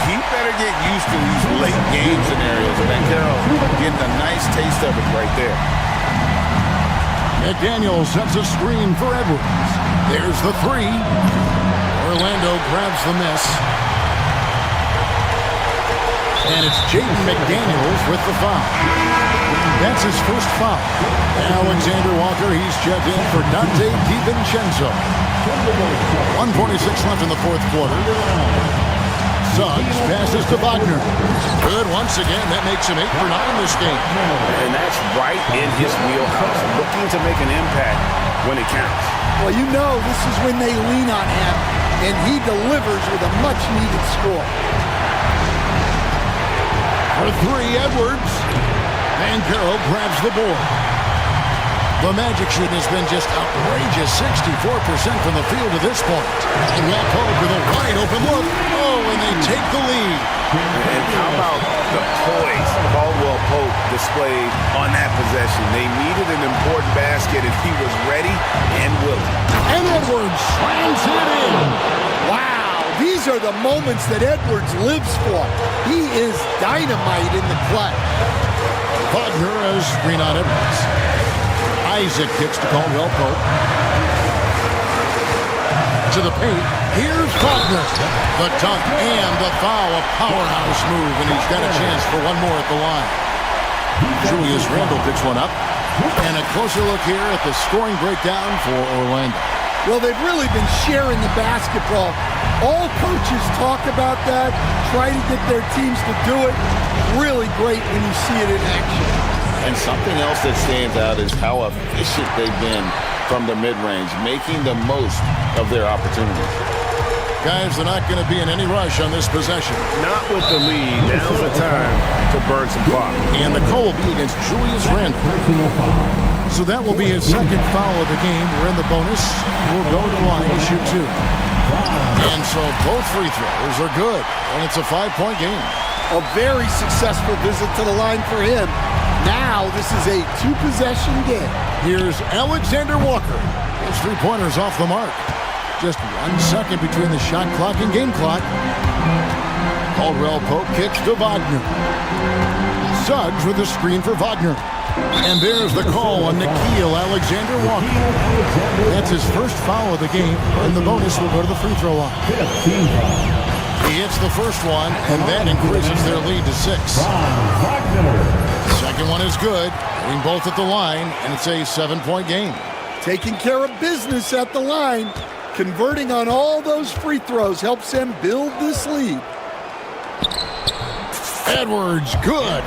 He better get used to these late game scenarios. Banchero getting a nice taste of it right there. McDaniel sets a screen for Edwards. There's the three. Orlando grabs the miss. And it's Jaden McDaniels with the foul. That's his first foul. Alexander Walker, he's checked in for Dante DiVincenzo. 1:46 left in the fourth quarter. Suggs passes to Wagner. Good once again. That makes him 8 for 9 this game. And that's right in his wheelhouse. Looking to make an impact when it counts. Well, you know this is when they lean on him, and he delivers with a much-needed score. For three, Edwards. Banchero grabs the board. The Magic shooting has been just outrageous. 64% from the field to this point. And Will Pope with a wide open look. Oh, and they take the lead. And how about the poise Caldwell Pope displayed on that possession? They needed an important basket, and he was ready and willing. And Edwards slams it in. Wow, these are the moments that Edwards lives for. He is dynamite in the clutch. Wagner has screen on Edwards. Isaac kicks to Caldwell Pope. To the paint. Here's Wagner. The dunk and the foul. A powerhouse move, and he's got a chance for one more at the line. Julius Randle picks one up. And a closer look here at the scoring breakdown for Orlando. Well, they've really been sharing the basketball. All coaches talk about that, try to get their teams to do it. Really great when you see it in action. And something else that stands out is how efficient they've been from the mid-range, making the most of their opportunities. Guys, they're not going to be in any rush on this possession. Not with the lead. Now's the time to burn some clock. And the call will be against Julius Randle. So that will be his second foul of the game. We're in the bonus. We'll go to the line to shoot two. And so both free throws are good. And it's a 5-point game. A very successful visit to the line for him. Now this is a 2-possession game. Here's Alexander Walker. His three-pointers off the mark. Just 1 second between the shot clock and game clock. Caldwell Pope kicks to Wagner. Suggs with a screen for Wagner. And there's the call on Nickeil Alexander Walker. That's his first foul of the game, and the bonus will go to the free throw line. He hits the first one, and that increases their lead to 6. Second one is good, hitting both at the line, and it's a 7-point game. Taking care of business at the line, converting on all those free throws helps them build this lead. Edwards, good.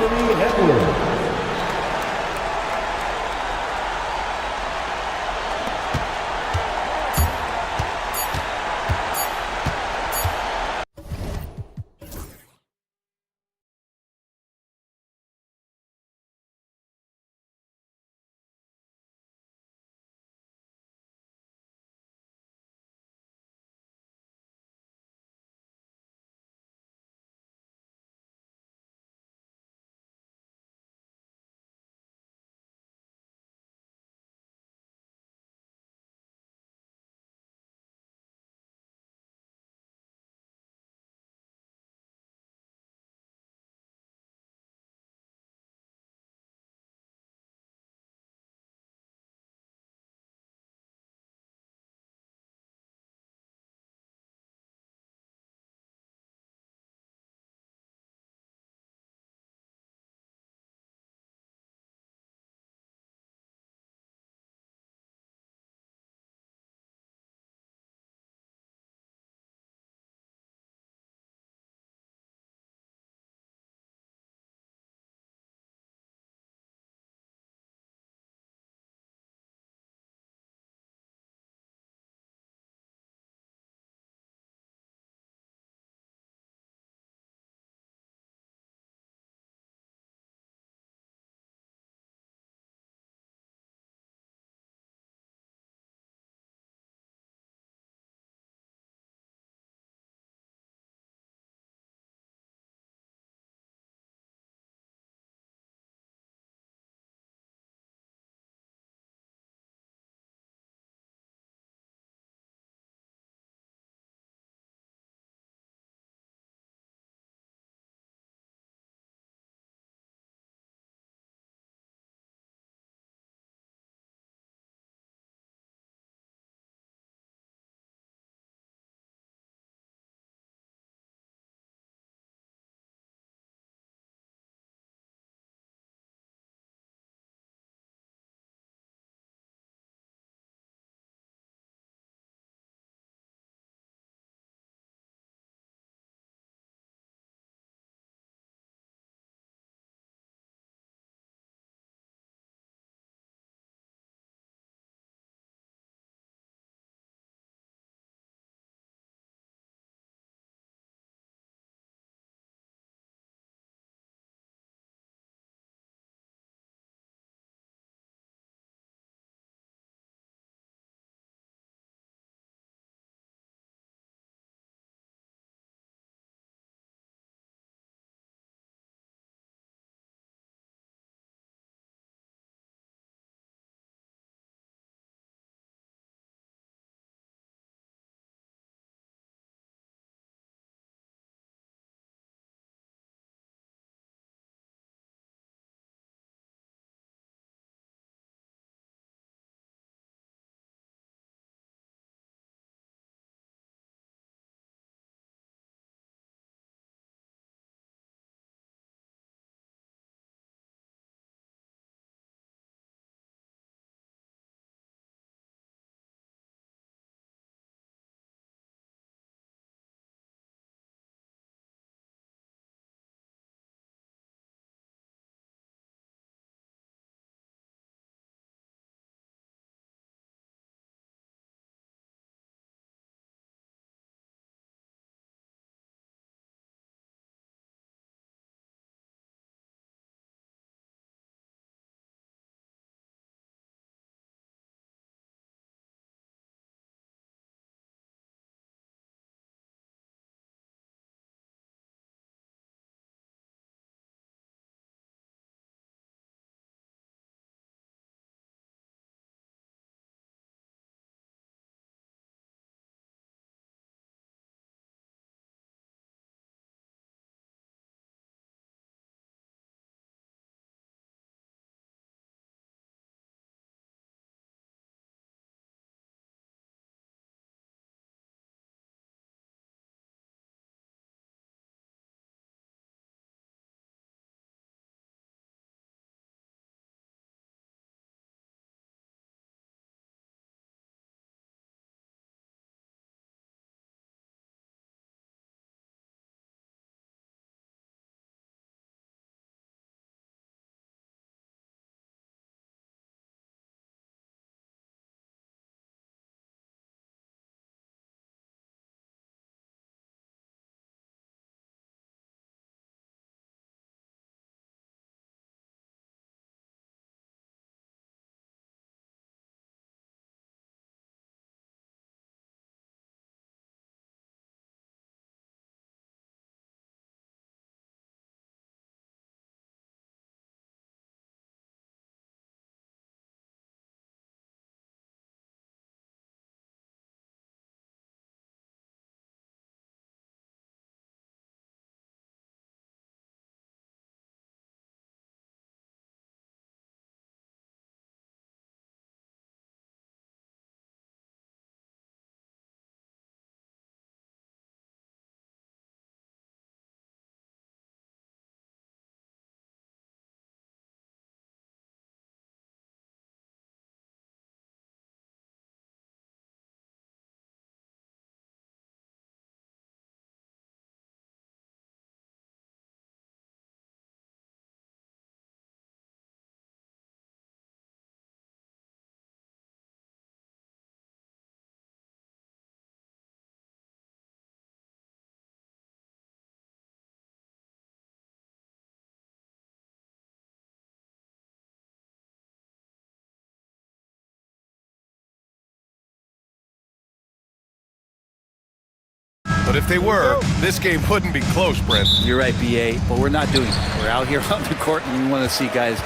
But if they were, this game wouldn't be close, Brent. You're right, BA, but we're not doing it. We're out here on the court, and we want to see guys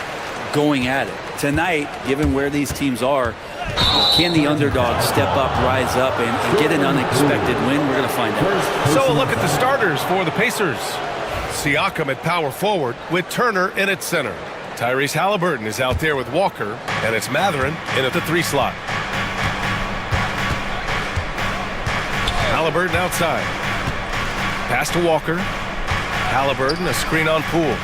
going at it. Tonight, given where these teams are, can the underdog step up, rise up, and get an unexpected win? We're going to find out. So a look at the starters for the Pacers. Siakam at power forward with Turner in at center. Tyrese Halliburton is out there with Walker, and it's Mathurin in at the 3 slot. Halliburton outside. Pass to Walker. Halliburton, a screen on Poole.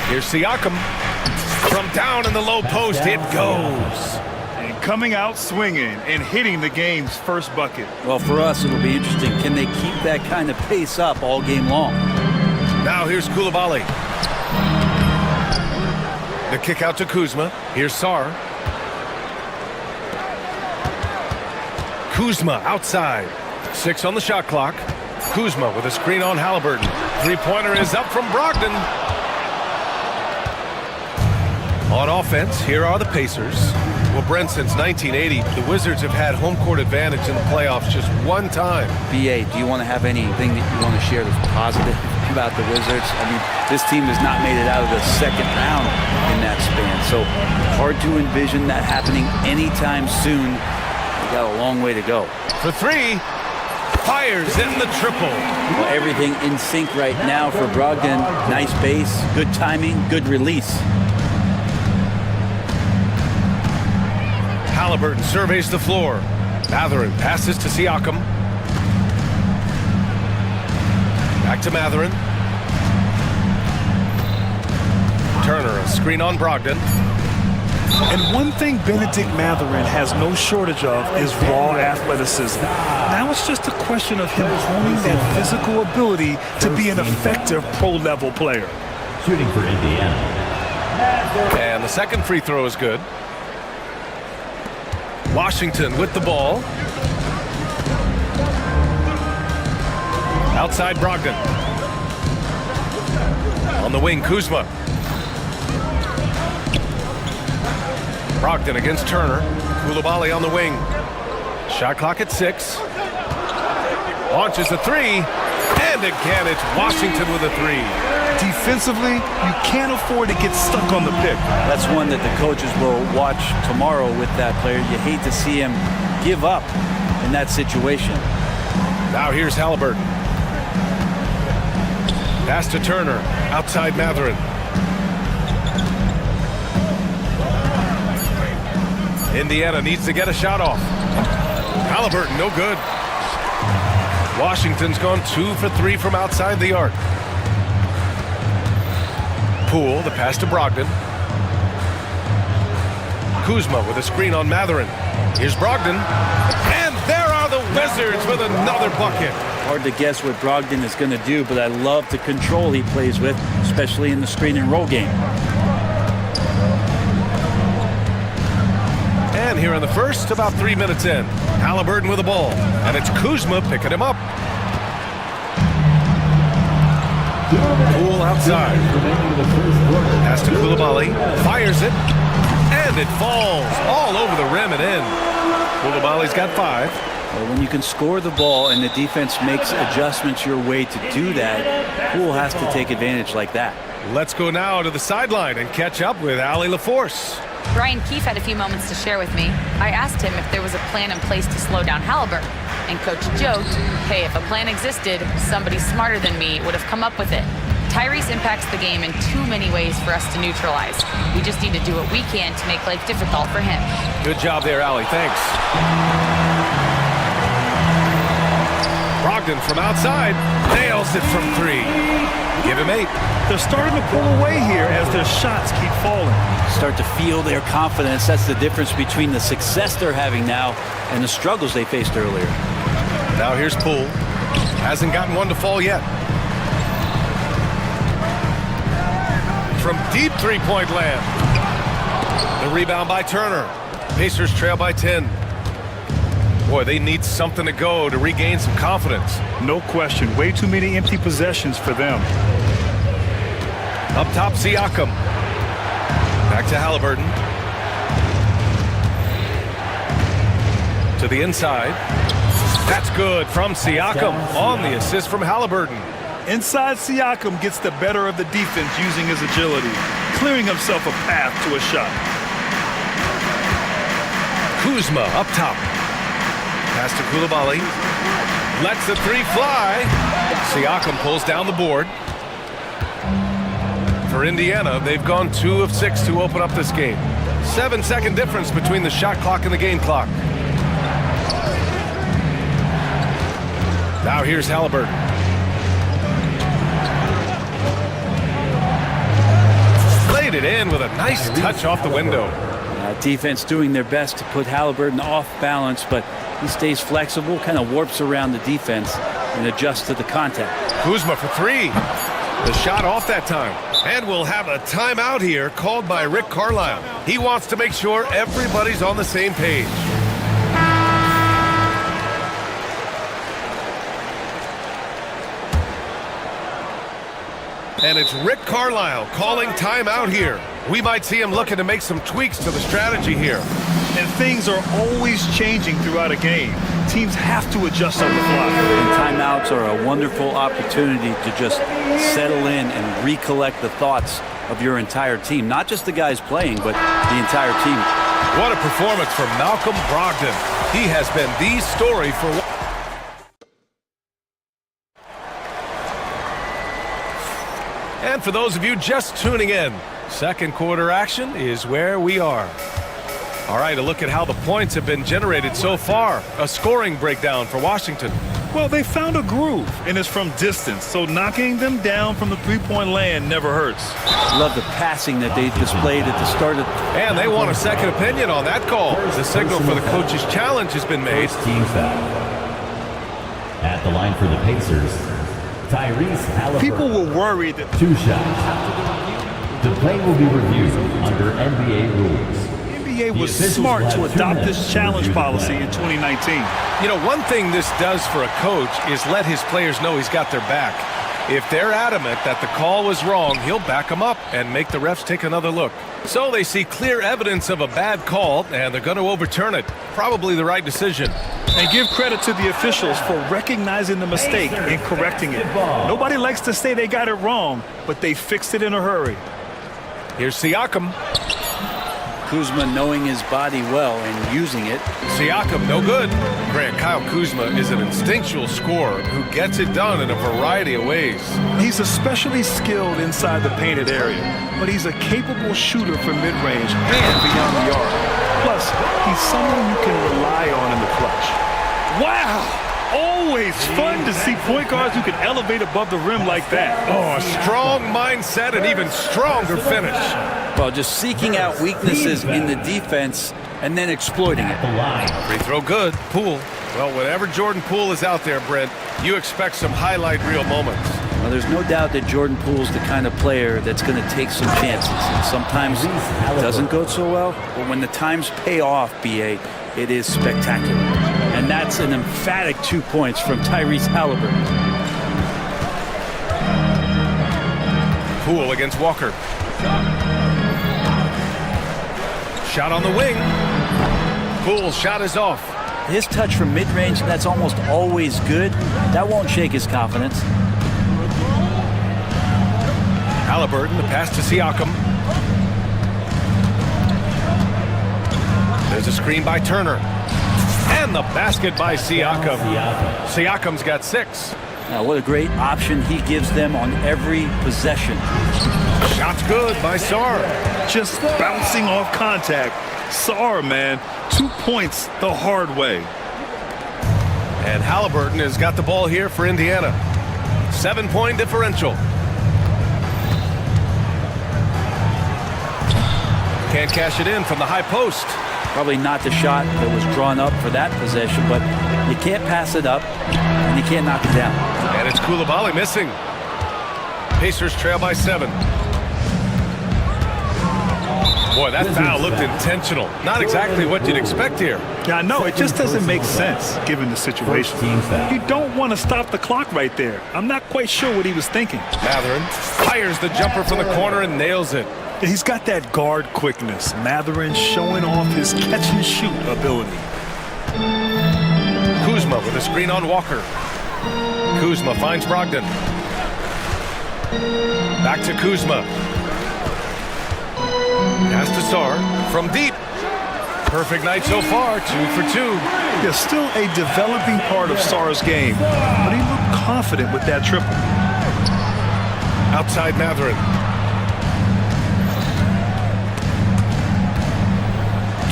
Here's Siakam. From down in the low post, it goes. And coming out swinging and hitting the game's first bucket. Well, for us, it'll be interesting. Can they keep that kind of pace up all game long? Now here's Koulibaly. The kick out to Kuzma. Here's Sarr. Kuzma outside. 6 on the shot clock. Kuzma with a screen on Halliburton. 3-pointer is up from Brogdon. On offense, here are the Pacers. Well, Brent, since 1980, the Wizards have had home court advantage in the playoffs just one time. BA, do you want to have anything that you want to share that's positive about the Wizards? I mean, this team has not made it out of the second round in that span, so hard to envision that happening anytime soon. We got a long way to go. For 3, fires in the triple. Well, everything in sync right now for Brogdon. Nice base, good timing, good release. Halliburton surveys the floor. Mathurin passes to Siakam. Back to Mathurin. Turner, a screen on Brogdon. And one thing Benedict Mathurin has no shortage of is raw athleticism. Now it's just a question of him honing that physical ability to be an effective pro-level player. Shooting for Indiana. And the second free throw is good. Washington with the ball. Outside Brogdon. On the wing, Kuzma. Brogdon against Turner. Koulibaly on the wing. Shot clock at 6. Launches a 3. And again, it's Washington with a 3. Defensively, you can't afford to get stuck on the pick. That's one that the coaches will watch tomorrow with that player. You hate to see him give up in that situation. Now here's Halliburton. Pass to Turner. Outside Mathurin. Indiana needs to get a shot off. Halliburton, no good. Washington's gone 2 for 3 from outside the arc. Poole, the pass to Brogdon. Kuzma with a screen on Mathurin. Here's Brogdon. And there are the Wizards with another bucket. Hard to guess what Brogdon is going to do, but I love the control he plays with, especially in the screen and roll game. And here in the first, about 3 minutes in, Halliburton with the ball. And it's Kuzma picking him up. Poole outside. Pass to Koulibaly. Fires it. And it falls all over the rim and in. Koulibaly's got 5. Well, when you can score the ball and the defense makes adjustments your way to do that, Poole has to take advantage like that. Let's go now to the sideline and catch up with Allie LaForce. Brian Keefe had a few moments to share with me. I asked him if there was a plan in place to slow down Halliburton, and Coach joked, hey, if a plan existed, somebody smarter than me would have come up with it. Tyrese impacts the game in too many ways for us to neutralize. We just need to do what we can to make life difficult for him. Good job there, Allie. Thanks. Brogdon from outside nails it from 3. Give him 8. They're starting to pull away here as their shots keep falling. Start to feel their confidence. That's the difference between the success they're having now and the struggles they faced earlier. Now here's Poole. Hasn't gotten one to fall yet. From deep 3-point land. The rebound by Turner. Pacers trail by 10. Boy, they need something to go to regain some confidence. No question. Way too many empty possessions for them. Up top, Siakam. Back to Halliburton. To the inside. That's good from Siakam on the assist from Halliburton. Inside Siakam gets the better of the defense using his agility, clearing himself a path to a shot. Kuzma up top. Pass to Coulibaly. Lets the three fly. Siakam pulls down the board. For Indiana, they've gone 2 of 6 to open up this game. 7-second difference between the shot clock and the game clock. Now here's Halliburton. Laid it in with a nice touch off the window. Defense doing their best to put Halliburton off balance, but he stays flexible, kind of warps around the defense and adjusts to the contact. Kuzma for 3. The shot off that time. And we'll have a timeout here called by Rick Carlisle. He wants to make sure everybody's on the same page. And it's Rick Carlisle calling timeout here. We might see him looking to make some tweaks to the strategy here. And things are always changing throughout a game. Teams have to adjust on the fly. And timeouts are a wonderful opportunity to just settle in and recollect the thoughts of your entire team. Not just the guys playing, but the entire team. What a performance from Malcolm Brogdon. He has been the story for... And for those of you just tuning in, second quarter action is where we are. All right, a look at how the points have been generated so far. A scoring breakdown for Washington. Well, they found a groove, and it's from distance, so knocking them down from the three-point land never hurts. Love the passing that they displayed at the start of... And they want a second opinion on that call. The signal for the coach's challenge has been made. Team foul. At the line for the Pacers, Tyrese Halliburton. People were worried that 2 shots. The play will be reviewed under NBA rules. The NBA was smart to adopt this challenge policy in 2019. You know, one thing this does for a coach is let his players know he's got their back. If they're adamant that the call was wrong, he'll back them up and make the refs take another look. So they see clear evidence of a bad call, and they're going to overturn it. Probably the right decision. And give credit to the officials for recognizing the mistake and correcting it. Nobody likes to say they got it wrong, but they fixed it in a hurry. Here's Siakam. Kuzma knowing his body well and using it. Siakam, no good. Grant, Kyle Kuzma is an instinctual scorer who gets it done in a variety of ways. He's especially skilled inside the painted area, but he's a capable shooter from mid-range and beyond the arc. Plus, he's someone you can rely on in the clutch. Wow! Always fun to see point guards who can elevate above the rim like that. Oh, a strong mindset and even stronger finish. Well, just seeking out weaknesses in the defense and then exploiting it. Free throw good. Poole. Well, whenever Jordan Poole is out there, Brent, you expect some highlight reel moments. Well, there's no doubt that Jordan Poole's the kind of player that's going to take some chances. And sometimes it doesn't go so well, but when the times pay off, BA, it is spectacular. And that's an emphatic 2 points from Tyrese Halliburton. Poole against Walker. Shot on the wing. Poole's shot is off. His touch from mid-range, that's almost always good. That won't shake his confidence. Halliburton, the pass to Siakam. There's a screen by Turner. And the basket by Siakam. Siakam's got 6. Now, what a great option he gives them on every possession. Shot's good by Sarr. Just bouncing off contact. Sarr, man, 2 points the hard way. And Halliburton has got the ball here for Indiana. 7-point differential. Can't cash it in from the high post. Probably not the shot that was drawn up for that possession, but you can't pass it up and you can't knock it down. And it's Coulibaly missing. Pacers trail by 7. Boy, that foul looked intentional. Not exactly what you'd expect here. Yeah, I know. It just doesn't make sense given the situation. You don't want to stop the clock right there. I'm not quite sure what he was thinking. Mathurin fires the jumper from the corner and nails it. He's got that guard quickness. Mathurin showing off his catch-and-shoot ability. Kuzma Kuzma with a screen on Walker. Kuzma finds Brogdon. Back to Kuzma. Pass to Sarr from deep. Perfect night so far, 2 for 2. Yeah, still a developing part of Sarr's game, but he looked confident with that triple. Outside Mathurin.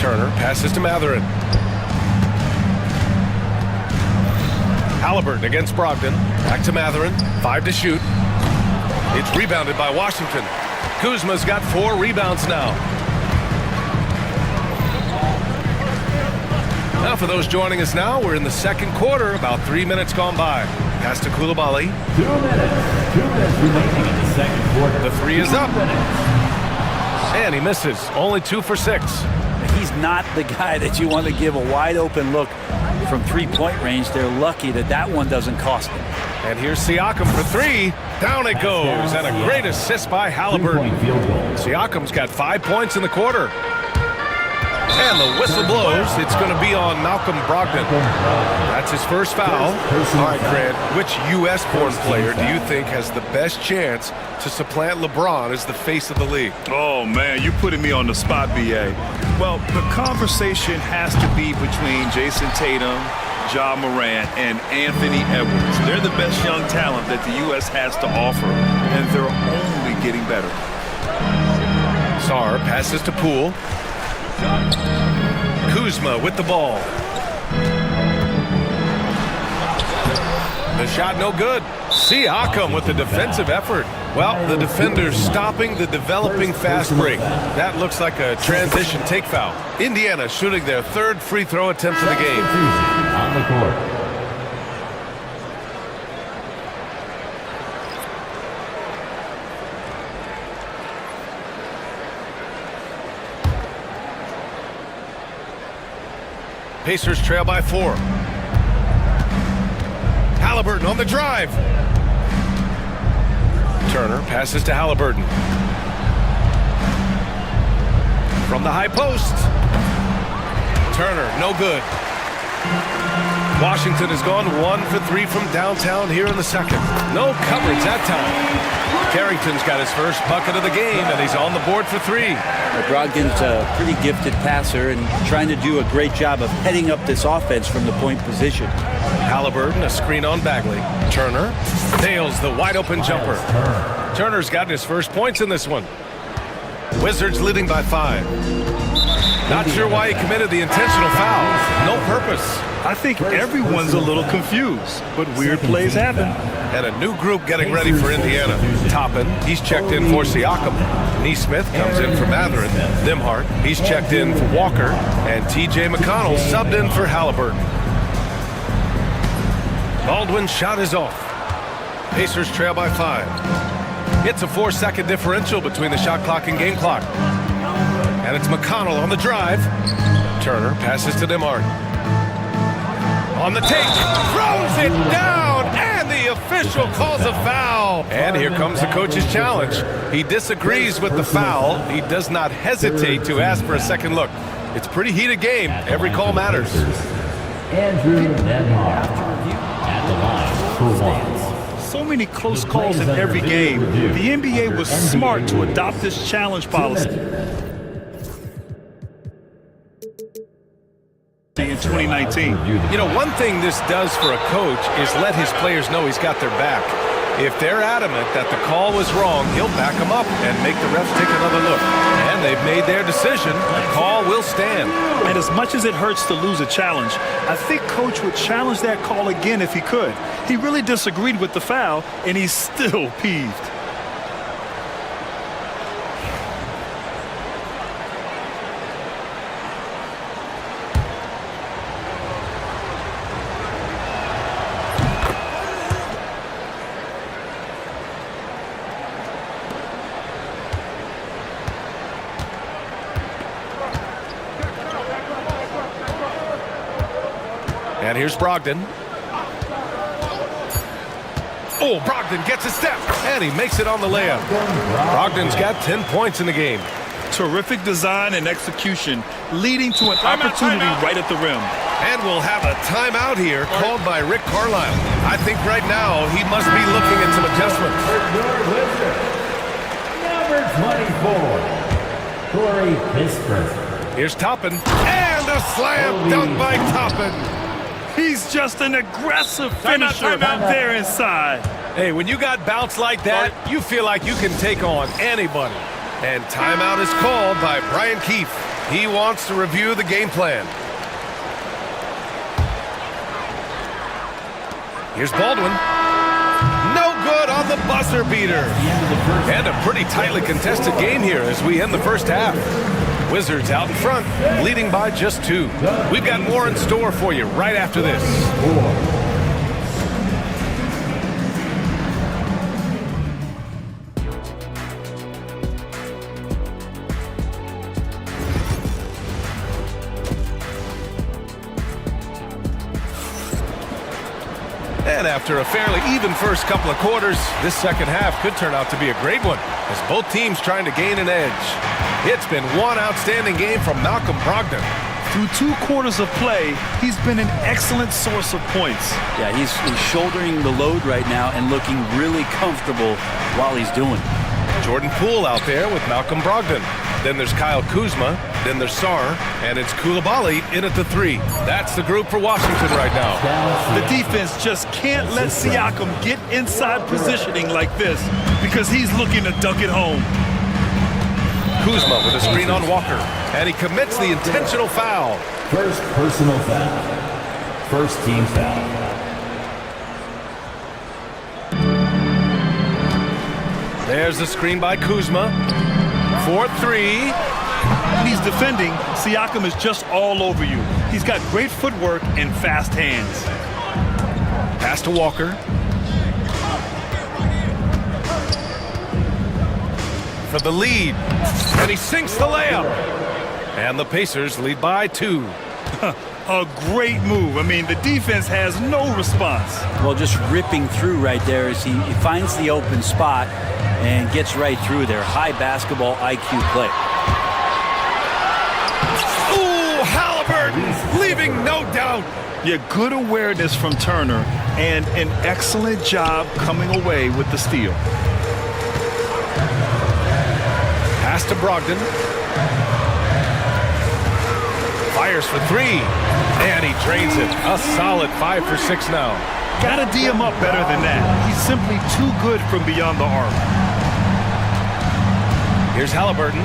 Turner passes to Mathurin. Halliburton against Brogdon. Back to Mathurin. 5 to shoot. It's rebounded by Washington. Kuzma's got 4 rebounds now. Now for those joining us now, we're in the second quarter, about 3 minutes gone by. Pass to Koulibaly. 2 minutes. 2 minutes remaining in the second quarter. The three is up. And he misses. Only 2 for 6. He's not the guy that you want to give a wide open look from three-point range. They're lucky that that one doesn't cost them. And here's Siakam for 3. Down it goes. And a great assist by Halliburton. Siakam's got 5 points in the quarter. And the whistle blows. It's going to be on Malcolm Brogdon. That's his first foul. All right, Grant, which U.S.-born player do you think has the best chance to supplant LeBron as the face of the league? Oh, man, you're putting me on the spot, B.A. Well, the conversation has to be between Jason Tatum, Ja Morant, and Anthony Edwards. They're the best young talent that the U.S. has to offer, and they're only getting better. Sarr passes to Poole. Kuzma with the ball. The shot no good. Siakam with the defensive effort. Well, the defender's stopping the developing fast break. That looks like a transition take foul. Indiana shooting their 3rd free throw attempt of the game. On the court. Pacers trail by 4. Halliburton on the drive. Turner passes to Halliburton. From the high post. Turner, no good. Washington has gone 1 for 3 from downtown here in the second. No coverage that time. Carrington's got his first bucket of the game, and he's on the board for 3. Brogdon's a pretty gifted passer and trying to do a great job of heading up this offense from the point position. Halliburton, a screen on Bagley. Turner nails the wide-open jumper. Turner's gotten his first points in this one. Wizards leading by 5. Not sure why he committed the intentional foul. No purpose. I think everyone's a little confused, but weird plays happen. And a new group getting ready for Indiana. Toppin, he's checked in for Siakam. Neesmith comes in for Mathurin. Nembhard, he's checked in for Walker. And T.J. McConnell subbed in for Halliburton. Baldwin's shot is off. Pacers trail by 5. It's a 4-second differential between the shot clock and game clock. And it's McConnell on the drive. Turner passes to Nembhard. On the take, throws it down, and the official calls a foul. And here comes the coach's challenge. He disagrees with the foul. He does not hesitate to ask for a second look. It's a pretty heated game. Every call matters. Andrew Nembhard at the line for 1. So many close calls in every game. The NBA was smart to adopt this challenge policy in 2019. You know, one thing this does for a coach is let his players know he's got their back. If they're adamant that the call was wrong, he'll back them up and make the refs take another look. And they've made their decision. The call will stand. And as much as it hurts to lose a challenge, I think Coach would challenge that call again if he could. He really disagreed with the foul, and he's still peeved. And here's Brogdon. Oh, Brogdon gets a step, and he makes it on the layup. Brogdon's got 10 points in the game. Terrific design and execution, leading to an opportunity right at the rim. And we'll have a timeout here called by Rick Carlisle. I think right now he must be looking at some adjustments. Number 24, Corey Kispert. Here's Toppin. And a slam dunk by Toppin. He's just an aggressive finisher out there inside. Hey, when you got bounce like that, you feel like you can take on anybody. And timeout is called by Brian Keefe. He wants to review the game plan. Here's Baldwin. No good on the buzzer beater. And a pretty tightly contested game here as we end the first half. Wizards out in front, leading by just 2. We've got more in store for you right after this. And after a fairly even first couple of quarters, this second half could turn out to be a great one as both teams trying to gain an edge. It's been one outstanding game from Malcolm Brogdon. Through 2 quarters of play, he's been an excellent source of points. Yeah, he's shouldering the load right now and looking really comfortable while he's doing it. Jordan Poole out there with Malcolm Brogdon. Then there's Kyle Kuzma, then there's Sarr, and it's Coulibaly in at the 3. That's the group for Washington right now. The defense just can't let Siakam get inside positioning like this because he's looking to dunk it home. Kuzma with a screen on Walker, and he commits the intentional foul. First personal foul. First team foul. There's the screen by Kuzma. 4-3. When he's defending, Siakam is just all over you. He's got great footwork and fast hands. Pass to Walker. For the lead. And he sinks the layup. And the Pacers lead by 2. A great move. I mean, the defense has no response. Well, just ripping through right there as he finds the open spot and gets right through there. High basketball IQ play. Ooh, Halliburton, leaving no doubt. Yeah, good awareness from Turner and an excellent job coming away with the steal. Pass to Brogdon. Fires for 3. And he drains it. A solid 5 for 6 now. Gotta D him up better than that. He's simply too good from beyond the arc. Here's Halliburton.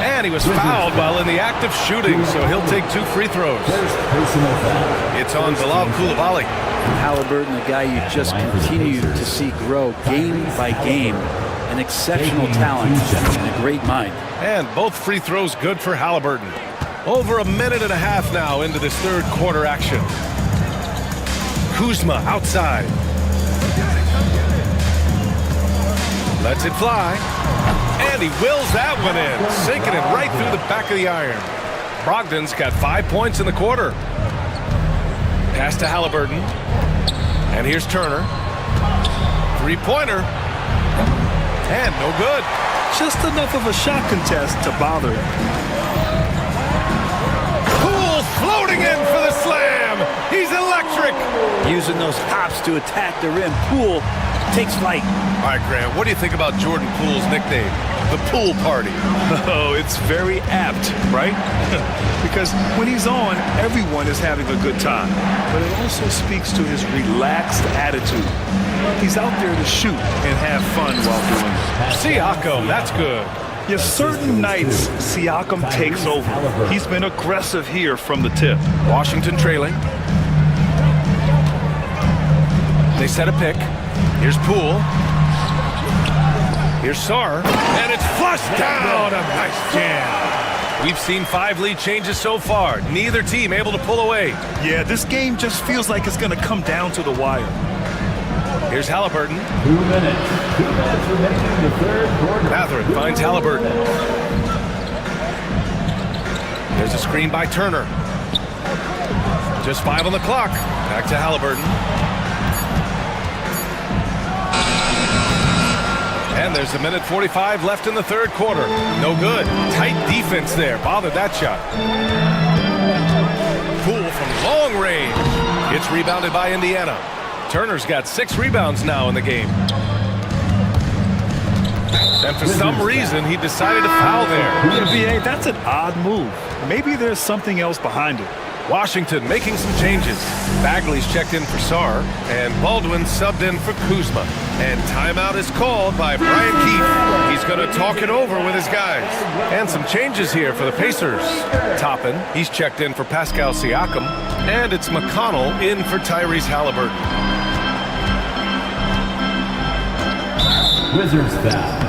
And he was fouled while in the act of shooting, so he'll take 2 free throws. It's on Bilal Coulibaly. Halliburton, a guy you just continue to see grow game by game. An exceptional talent and a great mind. And both free throws good for Halliburton. Over a minute and a half now into this third quarter action. Kuzma outside. Lets it fly. And he wills that one in, sinking it right through the back of the iron. Brogdon's got 5 points in the quarter. Pass to Halliburton. And here's Turner. 3-pointer. And no good. Just enough of a shot contest to bother him. Poole floating in for the slam. He's electric. Using those hops to attack the rim. Poole takes flight. All right, Grant, what do you think about Jordan Poole's nickname, the Pool Party? Oh, it's very apt, right? Because when he's on, everyone is having a good time. But it also speaks to his relaxed attitude. He's out there to shoot and have fun while doing it. Siakam, that's good. Yes, certain nights, Siakam takes over. He's been aggressive here from the tip. Washington trailing. They set a pick. Here's Poole. Here's Sarr. And it's flushed down. A nice jam. We've seen 5 lead changes so far. Neither team able to pull away. Yeah, this game just feels like it's going to come down to the wire. Here's Halliburton. 2 minutes. 2 minutes remaining in the third quarter. Mathurin finds Halliburton. There's a screen by Turner. Just 5 on the clock. Back to Halliburton. And there's a minute 45 left in the third quarter. No good. Tight defense there. Bothered that shot. Poole from long range. It's rebounded by Indiana. Turner's got 6 rebounds now in the game. And for some reason, he decided to foul there. BA, that's an odd move. Maybe there's something else behind it. Washington making some changes. Bagley's checked in for Sarr, and Baldwin subbed in for Kuzma. And timeout is called by Brian Keefe. He's going to talk it over with his guys. And some changes here for the Pacers. Toppin, he's checked in for Pascal Siakam. And it's McConnell in for Tyrese Halliburton. Wizards foul.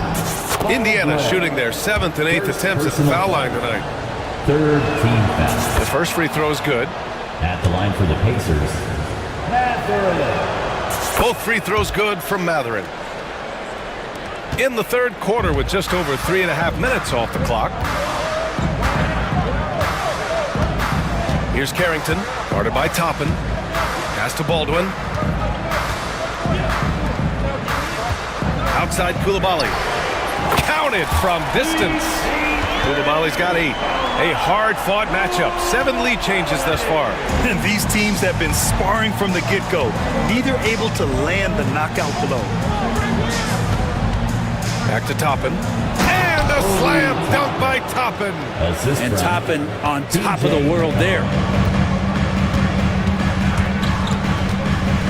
Indiana shooting their 7th and 8th attempts at the foul line tonight. 3rd team foul. The first free throw is good. At the line for the Pacers, Matherin. Both free throws good from Matherin. In the 3rd quarter with just over 3.5 minutes off the clock. Here's Carrington, guarded by Toppin. Pass to Baldwin. Outside Koulibaly. Counted from distance. Koulibaly's got 8. A hard-fought matchup. 7 lead changes thus far. And these teams have been sparring from the get-go. Neither able to land the knockout blow. Back to Toppin. And a slam dunk by Toppin. And Toppin on top of the world there.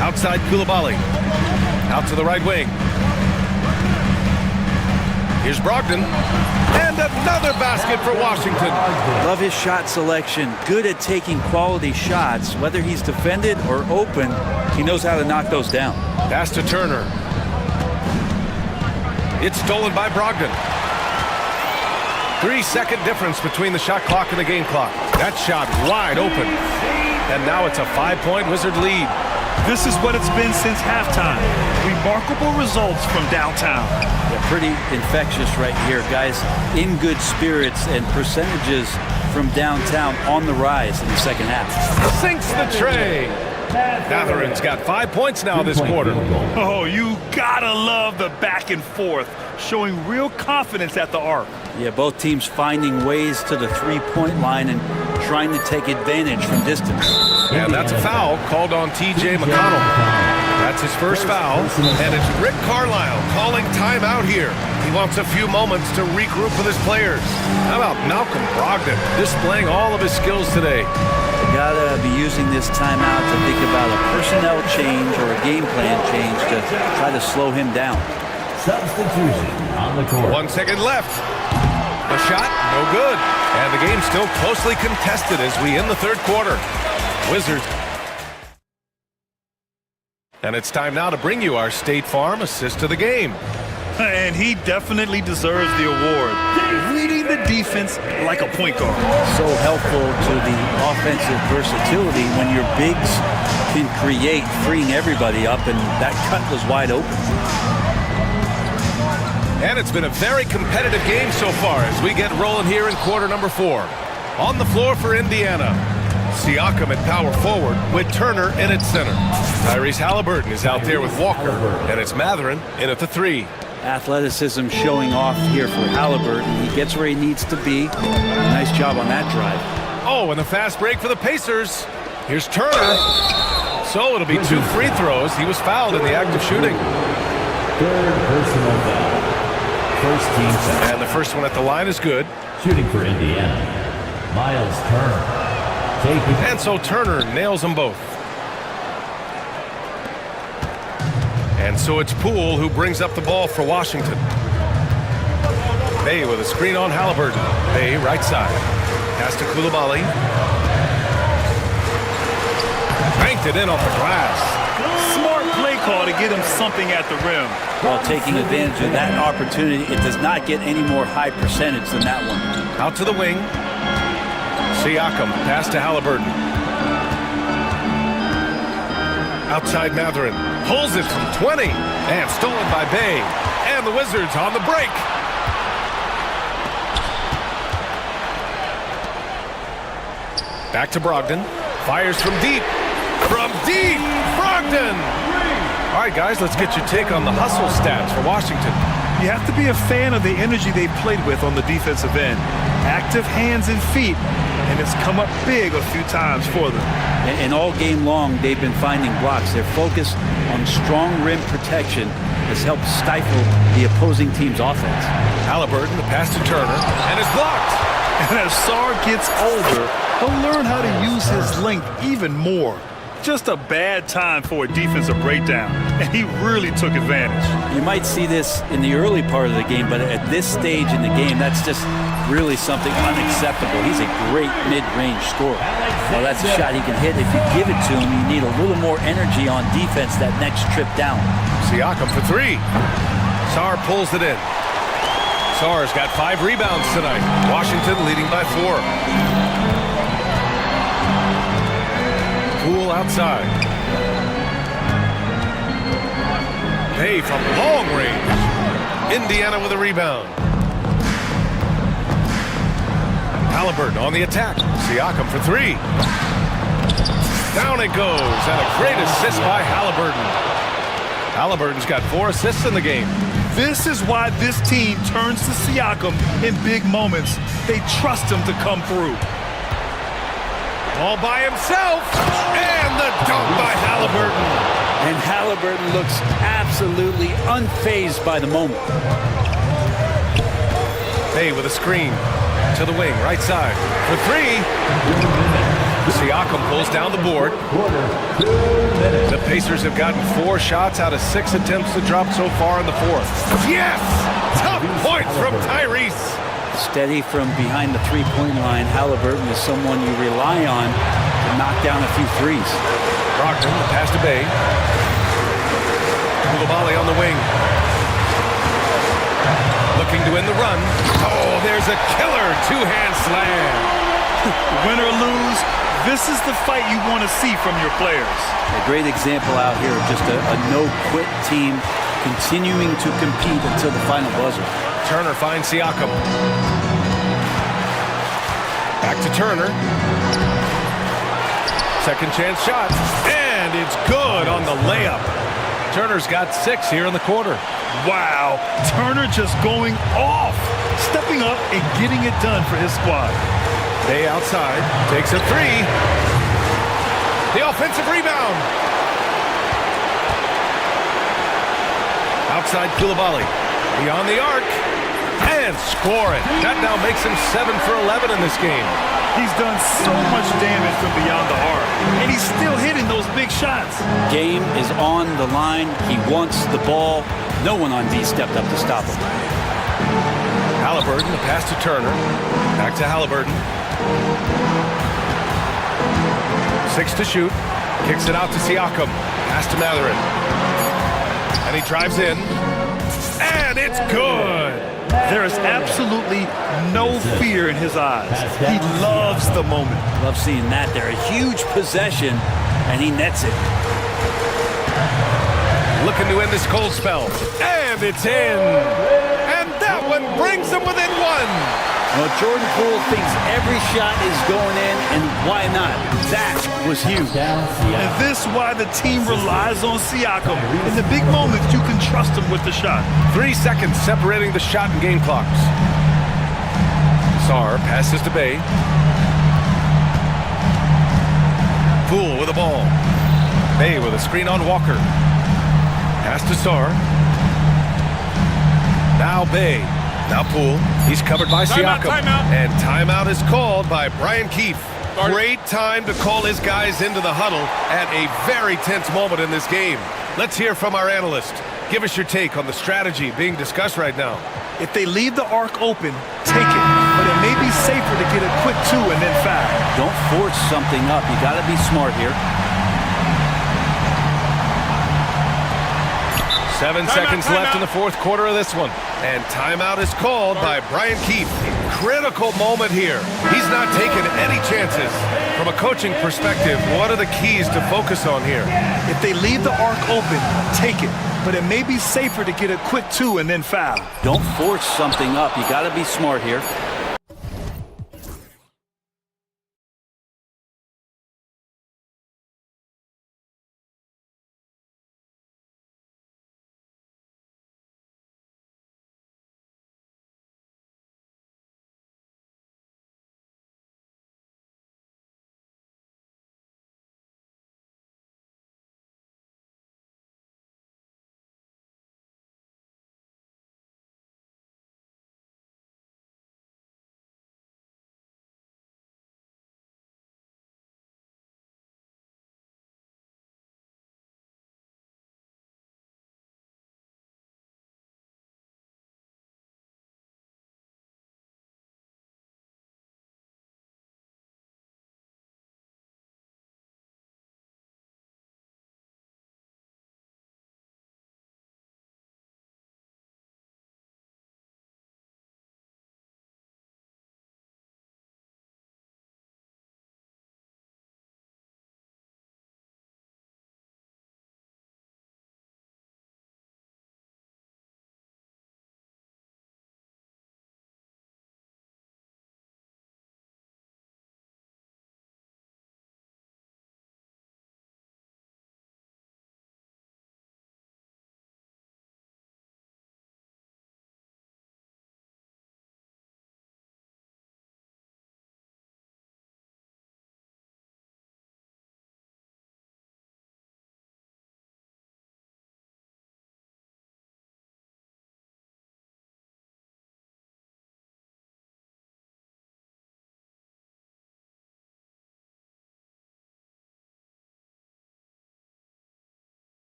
Outside Koulibaly. Out to the right wing. Here's Brogdon. And another basket for Washington. Love his shot selection. Good at taking quality shots. Whether he's defended or open, he knows how to knock those down. Pass to Turner. It's stolen by Brogdon. 3-second difference between the shot clock and the game clock. That shot wide open. And now it's a 5-point Wizard lead. This is what it's been since halftime. Remarkable results from downtown. Yeah, pretty infectious right here, guys. In good spirits and percentages from downtown on the rise in the second half. Sinks the tray. Matherin's got 5 points now this quarter. Oh, you gotta love the back and forth, showing real confidence at the arc. Yeah, both teams finding ways to the three-point line and trying to take advantage from distance. And that's a foul called on T.J. McConnell. That's his first foul, and it's Rick Carlisle calling timeout here. He wants a few moments to regroup with his players. How about Malcolm Brogdon displaying all of his skills today? You gotta be using this timeout to think about a personnel change or a game plan change to try to slow him down. Substitution on the court. 1 second left. The shot, no good. And the game's still closely contested as we end the 3rd quarter. Wizards. And it's time now to bring you our State Farm assist of the game. And he definitely deserves the award. Reading the defense like a point guard. So helpful to the offensive versatility when your bigs can create, freeing everybody up, and that cut was wide open. And it's been a very competitive game so far as we get rolling here in quarter number 4. On the floor for Indiana, Siakam at power forward with Turner in at center. Tyrese Halliburton is out there with Walker, and it's Matherin in at the 3. Athleticism showing off here for Halliburton. He gets where he needs to be. Nice job on that drive. Oh, and a fast break for the Pacers. Here's Turner. So it'll be 2 free throws. He was fouled in the act of shooting. 3rd personal foul. First team foul. And the first one at the line is good. Shooting for Indiana, Miles Turner. And so Turner nails them both. And so it's Poole who brings up the ball for Washington. Bay with a screen on Halliburton. Bay right side. Pass to Koulibaly. Banked it in off the glass. Smart play call to get him something at the rim. While taking advantage of that opportunity, it does not get any more high percentage than that one. Out to the wing. Siakam, pass to Halliburton. Outside Matherin, pulls it from 20, and stolen by Bay. And the Wizards on the break. Back to Brogdon, fires from deep. From deep, Brogdon! All right, guys, let's get your take on the hustle stats for Washington. You have to be a fan of the energy they've played with on the defensive end. Active hands and feet, and it's come up big a few times for them. And all game long, they've been finding blocks. Their focus on strong rim protection has helped stifle the opposing team's offense. Halliburton, the pass to Turner, and it's blocked. And as Sarr gets older, he'll learn how to use his length even more. Just a bad time for a defensive breakdown, and he really took advantage. You might see this in the early part of the game, but at this stage in the game, that's just really something unacceptable. He's a great mid-range scorer. Well, that's a shot he can hit. If you give it to him, you need a little more energy on defense that next trip down. Siakam for three. Sarr pulls it in. Sarr's got 5 rebounds tonight. Washington leading by 4. Poole outside. Bay from long range. Indiana with a rebound. Halliburton on the attack. Siakam for 3. Down it goes, and a great assist by Halliburton. Halliburton's got 4 assists in the game. This is why this team turns to Siakam in big moments. They trust him to come through. All by himself, and the dunk by Halliburton. And Halliburton looks absolutely unfazed by the moment. Bay with a screen to the wing, right side for 3. Siakam pulls down the board. The Pacers have gotten 4 shots out of 6 attempts to drop so far in the 4th. Yes! Tough points from Tyrese. Steady from behind the three-point line, Halliburton is someone you rely on to knock down a few threes. Brogdon, the pass to Bay. Koulibaly on the wing. Looking to win the run. Oh, there's a killer two-hand slam. Win or lose, this is the fight you want to see from your players. A great example out here of just a no-quit team continuing to compete until the final buzzer. Turner finds Siakam. Back to Turner. Second chance shot. And it's good on the layup. Turner's got 6 here in the quarter. Wow. Turner just going off. Stepping up and getting it done for his squad. Bay outside. Takes a 3. The offensive rebound. Outside Koulibaly. Beyond the arc. And score it. That now makes him 7 for 11 in this game. He's done so much damage from beyond the arc, and he's still hitting those big shots. Game is on the line. He wants the ball. No one on D stepped up to stop him. Halliburton, the pass to Turner. Back to Halliburton. 6 to shoot. Kicks it out to Siakam. Pass to Mathurin. And he drives in. And it's good. There is absolutely no fear in his eyes. He loves the moment. Love seeing that there. A huge possession, and he nets it. Looking to end this cold spell. And it's in. And that one brings them within 1. Well, Jordan Poole thinks every shot is going in, and why not? That was huge. And this is why the team relies on Siakam. In the big moments, you can trust him with the shot. 3 seconds separating the shot and game clocks. Sarr passes to Bay. Poole with the ball. Bay with a screen on Walker. Pass to Sarr. Now Bay. Now Poole. He's covered by Siakam. And timeout is called by Brian Keefe. Great time to call his guys into the huddle at a very tense moment in this game. Let's hear from our analyst. Give us your take on the strategy being discussed right now. If they leave the arc open, take it. But it may be safer to get a quick 2 and then foul. Don't force something up. You got to be smart here. 7 seconds left in the 4th quarter of this one. And timeout is called by Brian Keefe. Critical moment here. He's not taking any chances. From a coaching perspective, what are the keys to focus on here? If they leave the arc open, take it. But it may be safer to get a quick 2 and then foul. Don't force something up. You got to be smart here.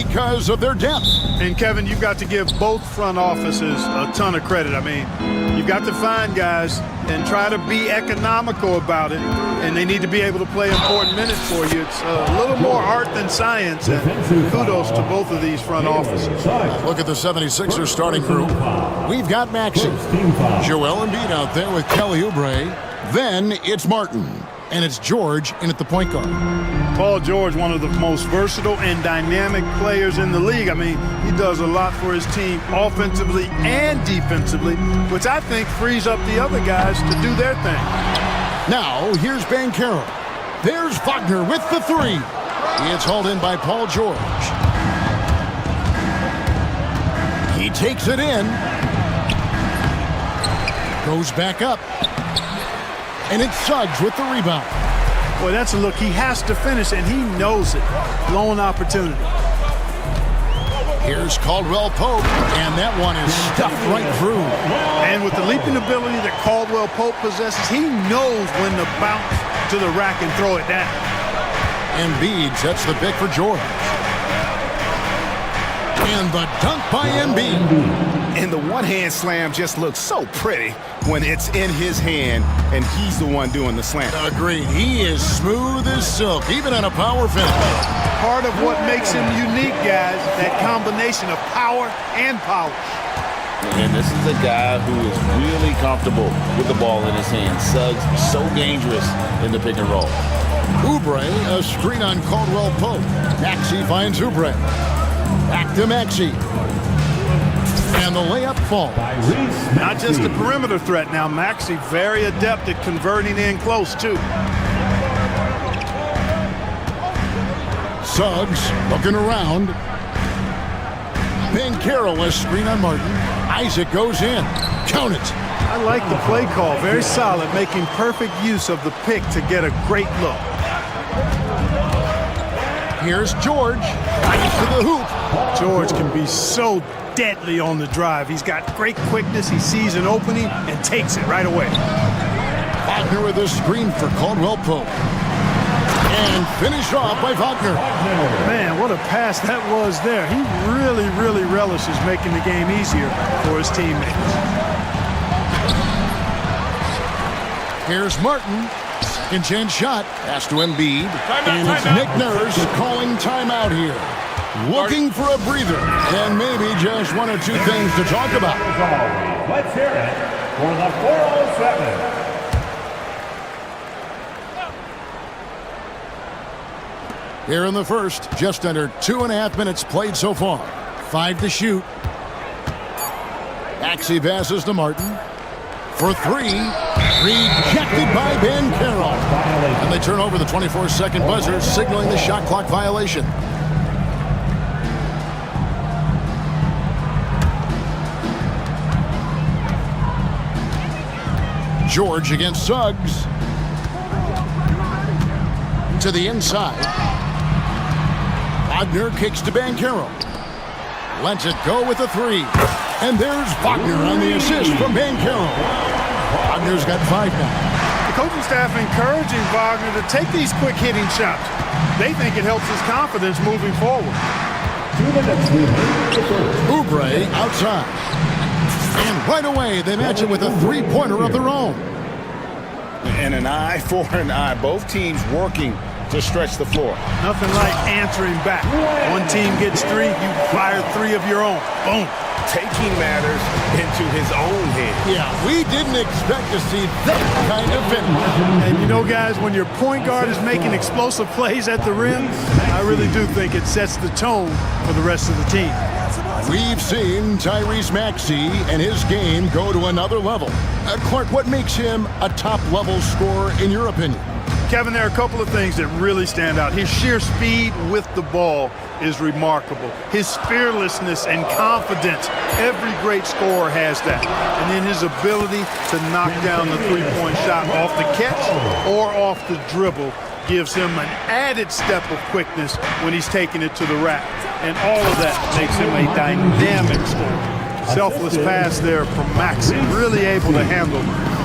because of their depth. And Kevin, you've got to give both front offices a ton of credit. I mean, you've got to find guys and try to be economical about it, and they need to be able to play important minutes for you. It's a little more art than science, and kudos to both of these front offices. Look at the 76ers starting group. We've got Maxey, Joel Embiid out there with Kelly Oubre. Then it's Martin, and it's George in at the point guard. Paul George, one of the most versatile and dynamic players in the league. I mean, he does a lot for his team offensively and defensively, which I think frees up the other guys to do their thing. Now, here's Banchero. There's Wagner with the three. It's hauled in by Paul George. He takes it in. Goes back up. And it's Suggs with the rebound. Boy, that's a look he has to finish, and he knows it. Lone opportunity. Here's Caldwell Pope, and that one is stuffed right through. And with the leaping ability that Caldwell Pope possesses, he knows when to bounce to the rack and throw it down. Embiid sets the pick for George. And the dunk by Embiid. And the one-hand slam just looks so pretty when it's in his hand and he's the one doing the slam. Agreed. He is smooth as silk, even on a power finish. Part of what makes him unique, guys, that combination of power and polish. And this is a guy who is really comfortable with the ball in his hand. Suggs so dangerous in the pick and roll. Oubre, a screen on Caldwell Pope. Maxey finds Oubre. Back to Maxey. And the layup falls. Not just a perimeter threat now. Maxey very adept at converting in close, too. Suggs looking around. Banchero, a screen on Martin. Isaac goes in. Count it. I like the play call. Very solid, making perfect use of the pick to get a great look. Here's George. Right to the hoop. George can be so deadly on the drive. He's got great quickness. He sees an opening and takes it right away. Wagner with a screen for Caldwell Pope. And finished off by Wagner. Man, what a pass that was there. He really relishes making the game easier for his teammates. Here's Martin. Second chance shot. Pass to Embiid. And it's Nick Nurse calling timeout here. Looking for a breather. And maybe just one or two things to talk about. Let's hear it for the 407. Here in the first, just under 2.5 minutes played so far. 5 to shoot. Maxey passes to Martin. For 3. Rejected by Banchero. And they turn over the 24-second buzzer, signaling the shot clock violation. George against Suggs. To the inside. Wagner kicks to Banchero. Lets it go with a 3. And there's Wagner on the assist from Banchero. Wagner's got 5 now. The coaching staff encouraging Wagner to take these quick hitting shots. They think it helps his confidence moving forward. Oubre outside. And right away they match it with a 3-pointer of their own. And an eye for an eye. Both teams working to stretch the floor. Nothing like answering back. One team gets 3, you fire 3 of your own. Boom. Taking matters into his own hands. Yeah, we didn't expect to see that kind of finish. And you know, guys, when your point guard is making explosive plays at the rim, I really do think it sets the tone for the rest of the team. We've seen Tyrese Maxey and his game go to another level. Clark, what makes him a top-level scorer in your opinion? Kevin, there are a couple of things that really stand out. His sheer speed with the ball is remarkable. His fearlessness and confidence, every great scorer has that. And then his ability to knock down the three-point shot off the catch or off the dribble gives him an added step of quickness when he's taking it to the rack. And all of that makes him a dynamic scorer. Selfless pass there from Maxey, really able to handle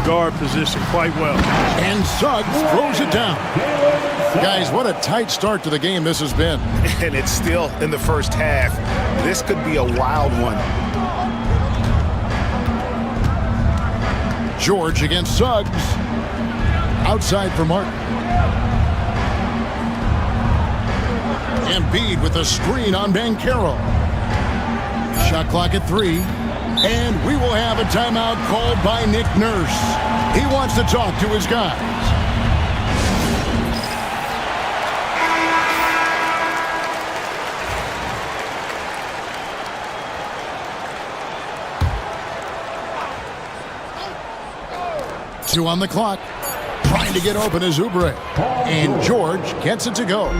guard position quite well. And Suggs throws it down. Guys, what a tight start to the game this has been. And it's still in the first half. This could be a wild one. George against Suggs. Outside for Martin. Embiid with a screen on Banchero. Shot clock at 3. And we will have a timeout called by Nick Nurse. He wants to talk to his guys. Two on the clock. Trying to get open is Oubre. And George gets it to go.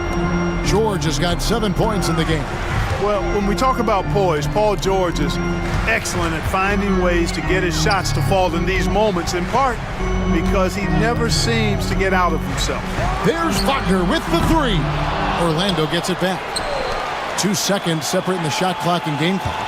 George has got 7 points in the game. Well, when we talk about poise, Paul George is excellent at finding ways to get his shots to fall in these moments, in part because he never seems to get out of himself. There's Wagner with the 3. Orlando gets it back. 2 seconds separating the shot clock and game clock.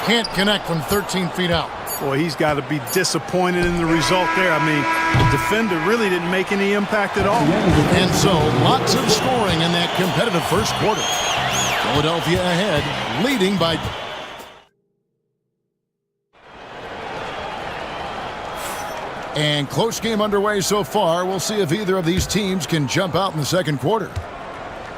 Can't connect from 13 feet out. Boy, he's got to be disappointed in the result there. I mean, the defender really didn't make any impact at all. And so, lots of scoring in that competitive first quarter. Philadelphia ahead, leading by... And close game underway so far. We'll see if either of these teams can jump out in the second quarter.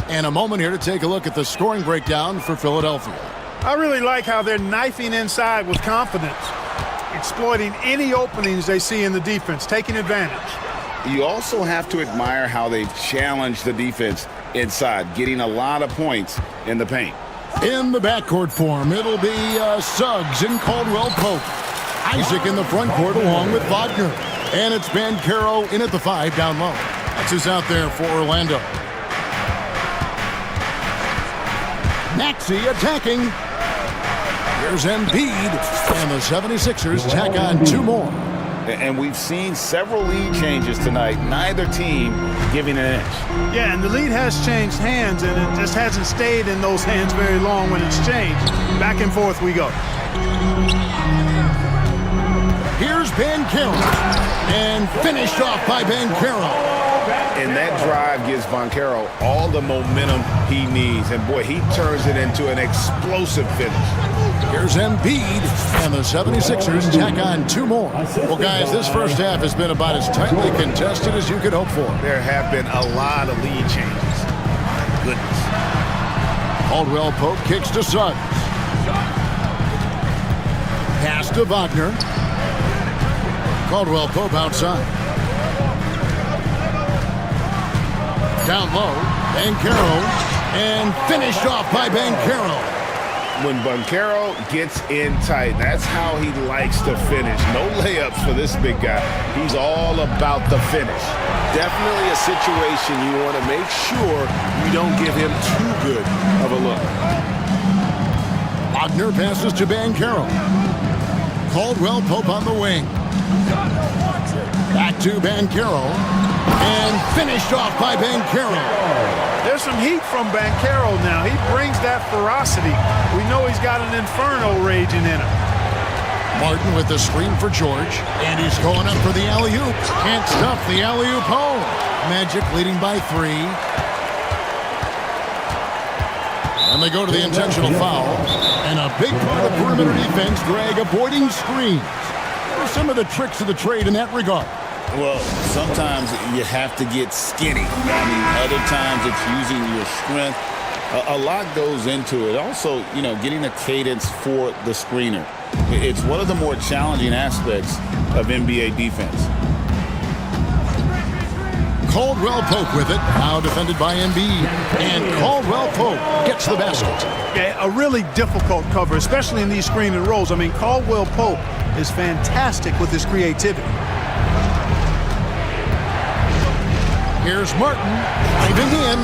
And a moment here to take a look at the scoring breakdown for Philadelphia. I really like how they're knifing inside with confidence, exploiting any openings they see in the defense, taking advantage. You also have to admire how they've challenged the defense inside, getting a lot of points in the paint. In the backcourt form, it'll be Suggs and Caldwell Pope. Isaac in the front court along with Wagner. And it's Banchero in at the 5 down low. That's who's out there for Orlando. Maxey attacking. Here's Embiid, and the 76ers tack on 2 more. And we've seen several lead changes tonight, neither team giving an inch. Yeah, and the lead has changed hands, and it just hasn't stayed in those hands very long when it's changed. Back and forth we go. Here's Banchero, and finished off by Banchero. And that drive gives Banchero all the momentum he needs. And, boy, he turns it into an explosive finish. Here's Embiid, and the 76ers tack on 2 more. Well, guys, this first half has been about as tightly contested as you could hope for. There have been a lot of lead changes. My goodness. Caldwell Pope kicks to Suggs. Pass to Wagner. Caldwell Pope outside. Down low, Banchero, and finished off by Banchero. When Banchero gets in tight, that's how he likes to finish. No layups for this big guy. He's all about the finish. Definitely a situation you want to make sure you don't give him too good of a look. Wagner passes to Banchero. Caldwell Pope on the wing. Back to Banchero. And finished off by Banchero. There's some heat from Banchero now. He brings that ferocity. We know he's got an inferno raging in him. Martin with the screen for George. And he's going up for the alley-oop. Can't stuff the alley-oop home. Magic leading by 3. And they go to the intentional foul. And a big part of perimeter defense, Greg, avoiding screens. What are some of the tricks of the trade in that regard? Well, sometimes you have to get skinny. I mean, other times it's using your strength. A lot goes into it. Also, you know, getting a cadence for the screener. It's one of the more challenging aspects of NBA defense. Caldwell Pope with it. Now defended by Embiid. And Caldwell Pope gets the basket. Yeah, a really difficult cover, especially in these screen and rolls. I mean, Caldwell Pope is fantastic with his creativity. Here's Martin driving in,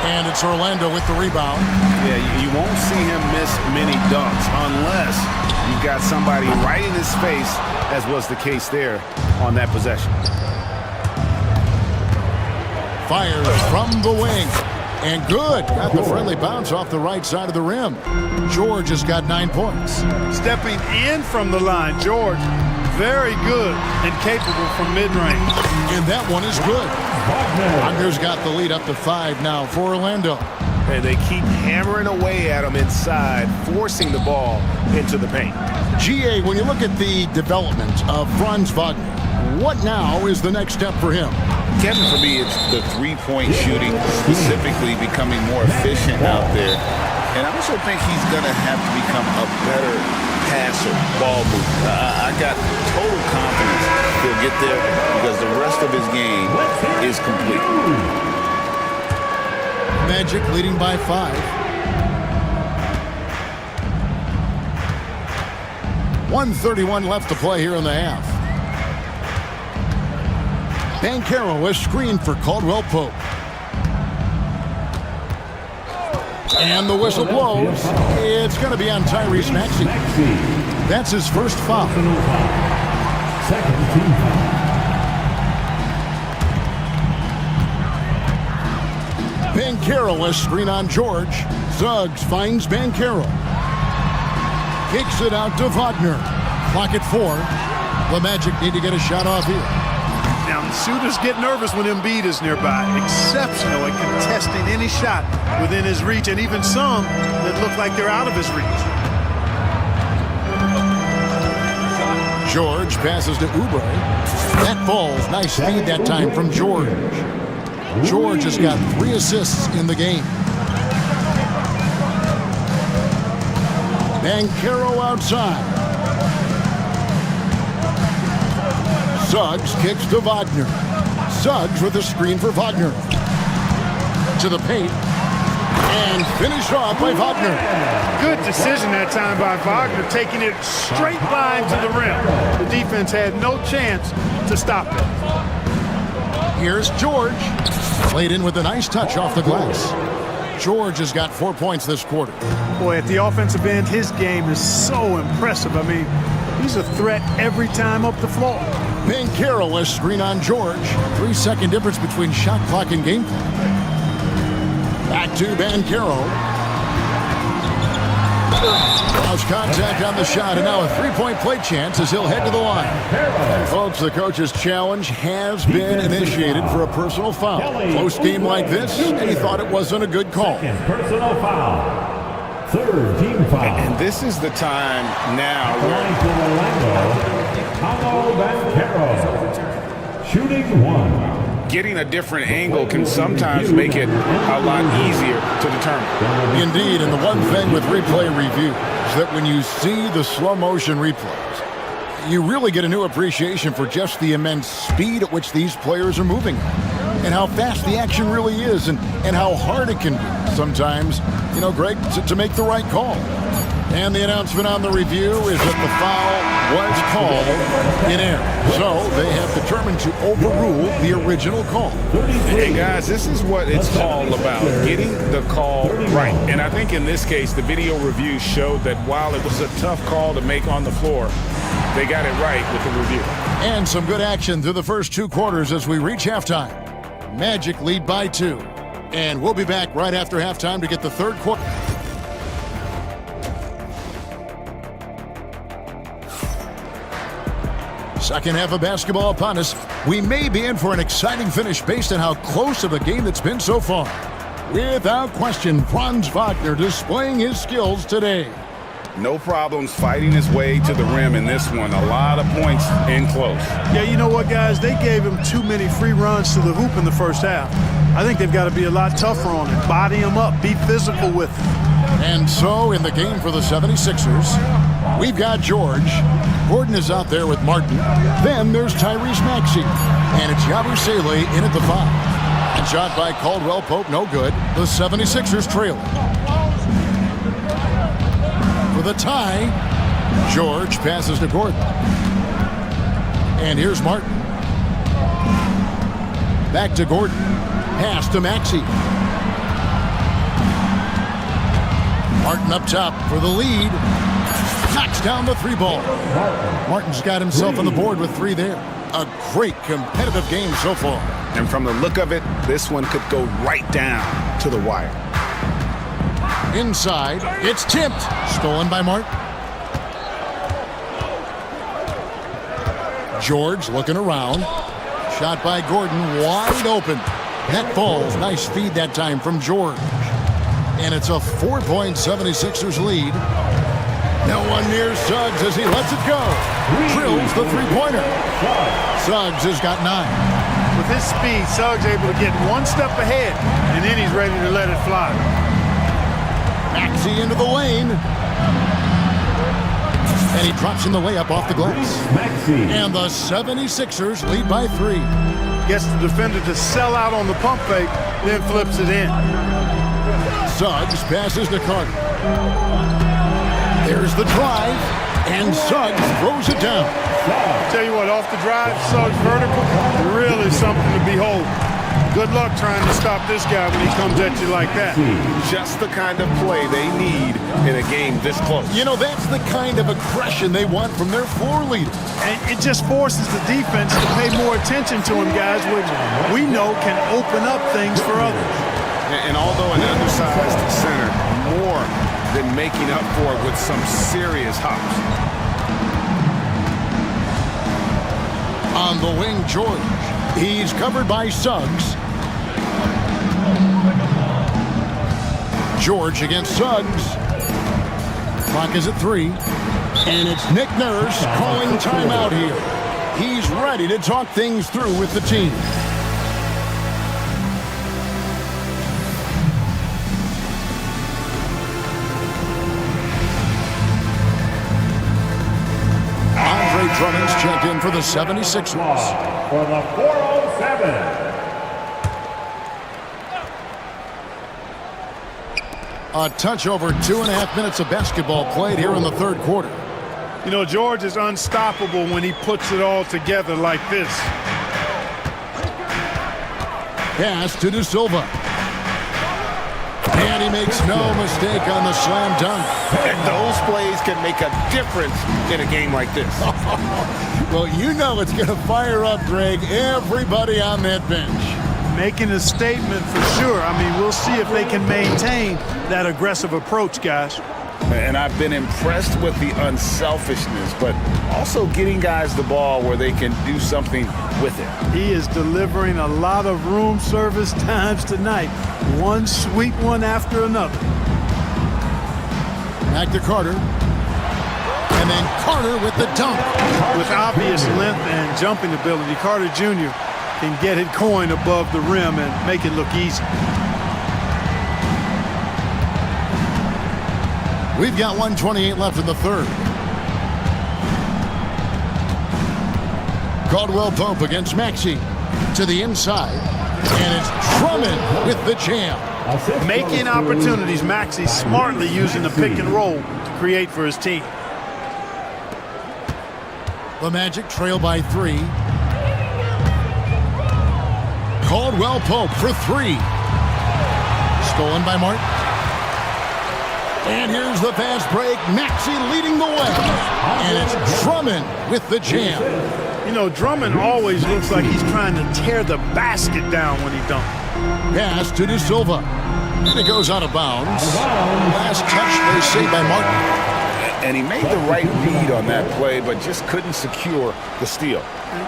and it's Orlando with the rebound. Yeah, you won't see him miss many dunks unless you've got somebody right in his face, as was the case there on that possession. Fires from the wing. And good. Got the friendly bounce off the right side of the rim. George has got 9 points. Stepping in from the line, George, very good and capable from mid-range. And that one is good. Wagner's got the lead up to 5 now for Orlando. And they keep hammering away at him inside, forcing the ball into the paint. GA, when you look at the development of Franz Wagner, what now is the next step for him? Kevin, for me, it's the three-point shooting, specifically becoming more efficient out there. And I also think he's going to have to become a better passer, ball mover. I got total confidence he'll get there because the rest of his game is complete. Magic leading by 5. 1:31 left to play here in the half. Banchero is screened for Caldwell Pope. And the whistle blows. It's going to be on Tyrese Maxey. That's his first foul. Second team foul. Banchero is screen on George. Suggs finds Banchero. Kicks it out to Wagner. Clock at 4. The Magic need to get a shot off here. Now, the shooters get nervous when Embiid is nearby. Exceptional at contesting any shot within his reach, and even some that look like they're out of his reach. George passes to Oubre. That falls. Nice speed that time from George. George has got 3 assists in the game. Banchero outside. Suggs kicks to Wagner. Suggs with a screen for Wagner. To the paint. And finished off by Wagner. Good decision that time by Wagner, taking it straight line to the rim. The defense had no chance to stop it. Here's George. Played in with a nice touch off the glass. George has got 4 points this quarter. Boy, at the offensive end, his game is so impressive. I mean, he's a threat every time up the floor. Banchero is screen on George. 3-second difference between shot clock and game clock. Back to Banchero. Lost contact on the shot, and now a 3-point play chance as he'll head to the line. And folks, the coach's challenge has been initiated for a personal foul. Close game like this, and he thought it wasn't a good call. Personal foul. Third team foul. And this is the time now shooting 1. getting a different angle can sometimes make it a lot easier to determine. Indeed, and the one thing with replay review is that when you see the slow motion replays, you really get a new appreciation for just the immense speed at which these players are moving and how fast the action really is and how hard it can be sometimes, you know, Greg, to make the right call. And the announcement on the review is that the foul was called in error. So they have determined to overrule the original call. Hey, guys, this is what it's all about, getting the call right. And I think in this case, the video review showed that while it was a tough call to make on the floor, they got it right with the review. And some good action through the first two quarters as we reach halftime. Magic lead by 2. And we'll be back right after halftime to get the third quarter. Second half of basketball upon us. We may be in for an exciting finish based on how close of a game that's been so far. Without question, Franz Wagner displaying his skills today. No problems fighting his way to the rim in this one. A lot of points in close. Yeah, you know what, guys? They gave him too many free runs to the hoop in the first half. I think they've got to be a lot tougher on him. Body him up. Be physical with him. And so in the game for the 76ers, we've got George. Gordon is out there with Martin. Then there's Tyrese Maxey. And it's Yabusele in at the 5. And shot by Caldwell Pope, no good. The 76ers trailing. For the tie, George passes to Gordon. And here's Martin. Back to Gordon. Pass to Maxey. Martin up top for the lead. Knocks down the 3 ball. Martin's got himself on the board with 3 there. A great competitive game so far. And from the look of it, this one could go right down. to the wire. Inside, it's tipped. Stolen by Mark. George looking around. Shot by Gordon, wide open. That falls. Nice feed that time from George. And it's a 4-point 76ers lead. No one near Suggs as he lets it go. Drills the three-pointer. Suggs has got 9. With his speed, Suggs able to get one step ahead, and then he's ready to let it fly. Maxey into the lane. And he drops in the layup off the glass. And the 76ers lead by 3. Gets the defender to sell out on the pump fake, then flips it in. Suggs passes to Carter. There's the drive, and Suggs throws it down. Tell you what, off the drive, Suggs vertical, really something to behold. Good luck trying to stop this guy when he comes at you like that. Just the kind of play they need in a game this close. You know, that's the kind of aggression they want from their floor leader. And it just forces the defense to pay more attention to him, guys, which we know can open up things for others. And although an undersized center, more than making up for it with some serious hops. On the wing, George. He's covered by Suggs. George against Suggs. Clock is at 3. And it's Nick Nurse calling timeout here. He's ready to talk things through with the team. Drummond's checked in for the 76ers. For the 407. A touch over 2.5 minutes of basketball played here in the third quarter. You know, George is unstoppable when he puts it all together like this. Pass to De Silva. And he makes no mistake on the slam dunk. And those plays can make a difference in a game like this. Well, you know it's going to fire up, Greg, everybody on that bench. Making a statement for sure. I mean, we'll see if they can maintain that aggressive approach, guys. And I've been impressed with the unselfishness, but also getting guys the ball where they can do something with it. He is delivering a lot of room service times tonight. One sweet one after another. Back to Carter. And then Carter with the dunk. With obvious length and jumping ability, Carter Jr. can get it going above the rim and make it look easy. We've got 1:28 left in the third. Caldwell Pope against Maxey to the inside. And it's Drummond with the jam. Making opportunities. Maxey smartly using the pick and roll to create for his team. The Magic trail by 3. Caldwell Pope for 3. Stolen by Mark. And here's the fast break. Maxey leading the way. And it's Drummond with the jam. You know, Drummond always looks like he's trying to tear the basket down when he dunks. Pass to De Silva. And it goes out of bounds. Last touch, they say, by Martin. And he made the right read on that play, but just couldn't secure the steal.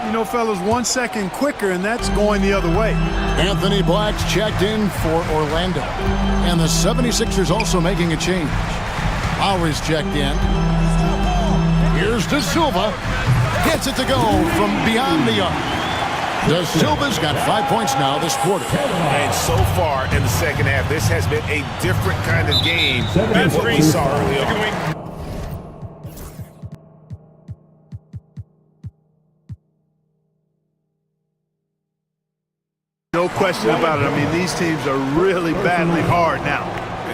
You know, fellas, 1 second quicker, and that's going the other way. Anthony Black's checked in for Orlando. And the 76ers also making a change. Lowry's checked in. Here's De Silva. Gets it to go from beyond the arc. De Silva's got 5 points now this quarter. And so far in the second half, this has been a different kind of game than what we saw early on. No question about it. I mean, these teams are really battling hard now.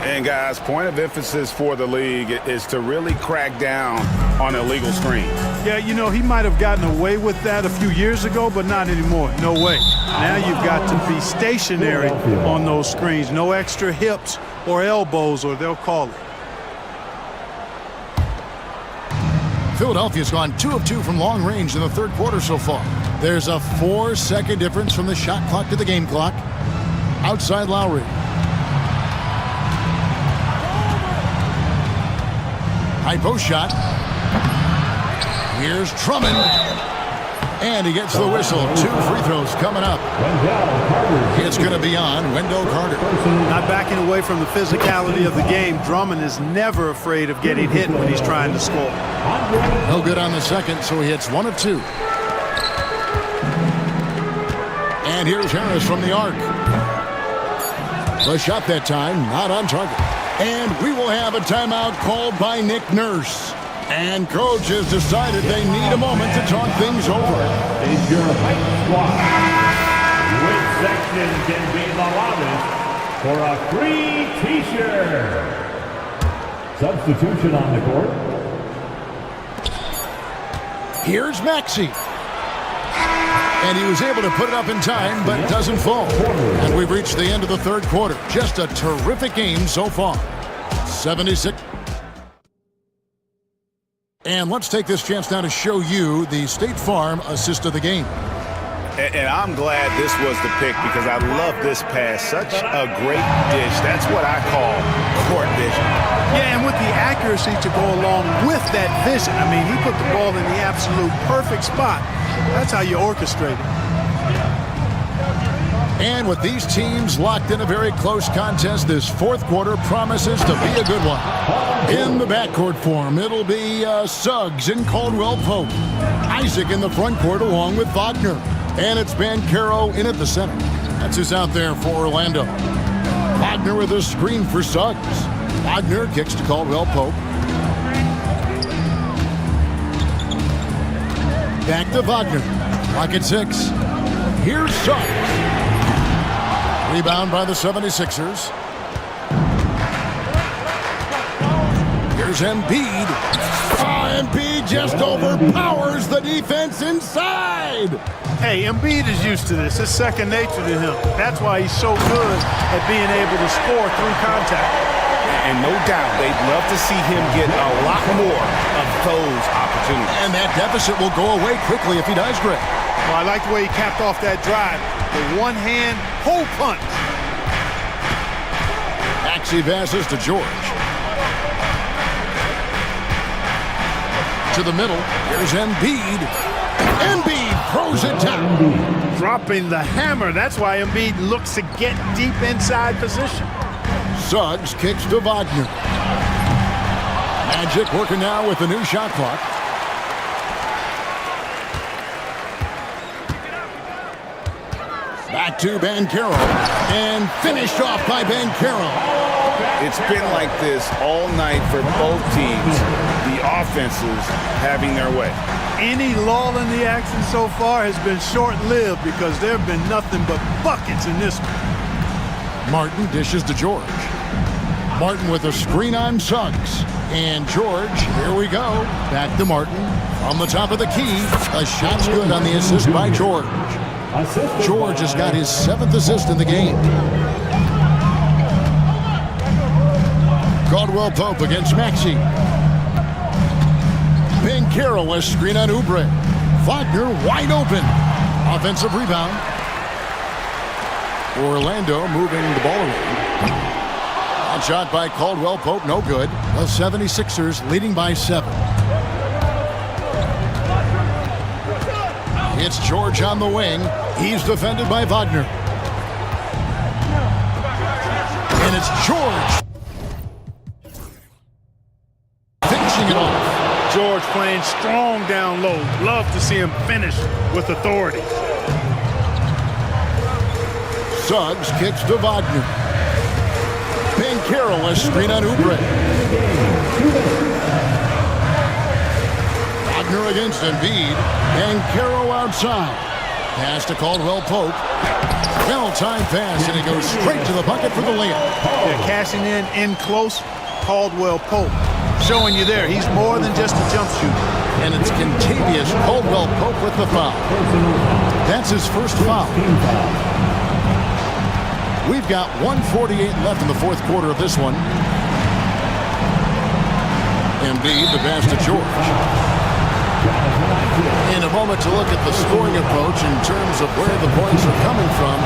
And guys, point of emphasis for the league is to really crack down on illegal screens. Yeah, you know, he might have gotten away with that a few years ago, but not anymore. No way. Now you've got to be stationary on those screens. No extra hips or elbows, or they'll call it. Philadelphia's gone 2 of 2 from long range in the third quarter so far. There's a 4-second difference from the shot clock to the game clock. Outside Lowry. High post shot. Here's Drummond. And he gets the whistle. 2 free throws coming up. It's going to be on Wendell Carter. Not backing away from the physicality of the game. Drummond is never afraid of getting hit when he's trying to score. No good on the second, so he hits 1 of 2. And here's Harris from the arc. The shot that time, not on target. And we will have a timeout called by Nick Nurse. And coach has decided they need a moment to talk things over. Is your height squad. Which section can be the loudest for a free t-shirt? Substitution on the court. Here's Maxey. And he was able to put it up in time, but doesn't fall. And we've reached the end of the third quarter. Just a terrific game so far. 76. And let's take this chance now to show you the State Farm assist of the game. And I'm glad this was the pick because I love this pass. Such a great dish. That's what I call court vision. Yeah, and with the accuracy to go along with that vision. I mean, he put the ball in the absolute perfect spot. That's how you orchestrate it. And with these teams locked in a very close contest, this fourth quarter promises to be a good one. In the backcourt form, it'll be Suggs and Caldwell Pope. Isaac in the front court along with Wagner. And it's Bancaro in at the center. That's who's out there for Orlando. Wagner with a screen for Suggs. Wagner kicks to Caldwell Pope. Back to Wagner. Clock at 6. Here's Suggs. Rebound by the 76ers. Here's Embiid. Embiid just overpowers the defense inside. Hey, Embiid is used to this. It's second nature to him. That's why he's so good at being able to score through contact. And no doubt, they'd love to see him get a lot more of those opportunities. And that deficit will go away quickly if he does, Greg. Well, I like the way he capped off that drive. The one-hand hole punch. Maxey passes to George. To the middle. Here's Embiid. Embiid throws it down. Dropping the hammer. That's why Embiid looks to get deep inside position. Suggs kicks to Wagner. Magic working now with the new shot clock. Back to Bancaro. And finished off by Bancaro. It's been like this all night for both teams. The offenses having their way. Any lull in the action so far has been short-lived because there have been nothing but buckets in this one. Martin dishes to George. Martin with a screen on Suggs. And George, here we go. Back to Martin. On the top of the key. A shot's good on the assist by George. George has got his 7th assist in the game. Caldwell Pope against Maxey. Bancaro, a screen on Oubre. Wagner wide open. Offensive rebound. Orlando moving the ball away. That shot by Caldwell Pope, no good. The 76ers leading by 7. It's George on the wing. He's defended by Wagner. And it's George. Finishing it off. George playing strong down low. Love to see him finish with authority. Suggs kicks to Wagner. Bancaro, a screen on Oubre. Wagner against Embiid. Bancaro outside. Pass to Caldwell Pope. Well-timed pass, and he goes straight to the bucket for the layup. They're cashing in close. Caldwell Pope showing you there. He's more than just a jump shooter. And it's contagious. Caldwell Pope with the foul. That's his first foul. We've got 1:48 left in the fourth quarter of this one. Embiid, the pass to George. In a moment to look at the scoring approach in terms of where the points are coming from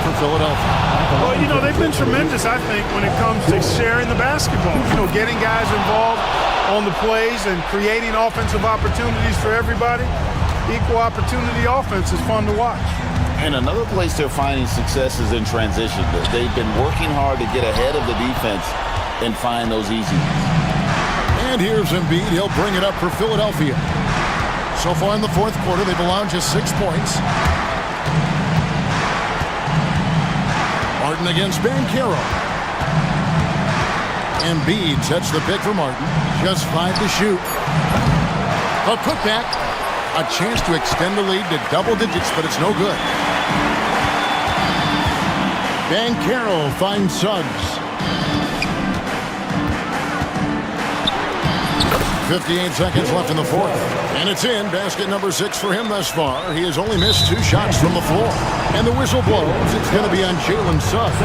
for Philadelphia. Well, you know, they've been tremendous, I think, when it comes to sharing the basketball. You know, getting guys involved on the plays and creating offensive opportunities for everybody. Equal opportunity offense is fun to watch. And another place they're finding success is in transition. They've been working hard to get ahead of the defense and find those easy ones. And here's Embiid. He'll bring it up for Philadelphia. So far in the fourth quarter, they've allowed just 6 points. Martin against Banchero. Embiid sets the pick for Martin. Just 5 to shoot. A putback. A chance to extend the lead to double digits, but it's no good. Banchero finds Suggs. 58 seconds left in the fourth. And it's in. Basket number 6 for him thus far. He has only missed 2 shots from the floor. And the whistle blows. It's going to be on Jalen Suggs.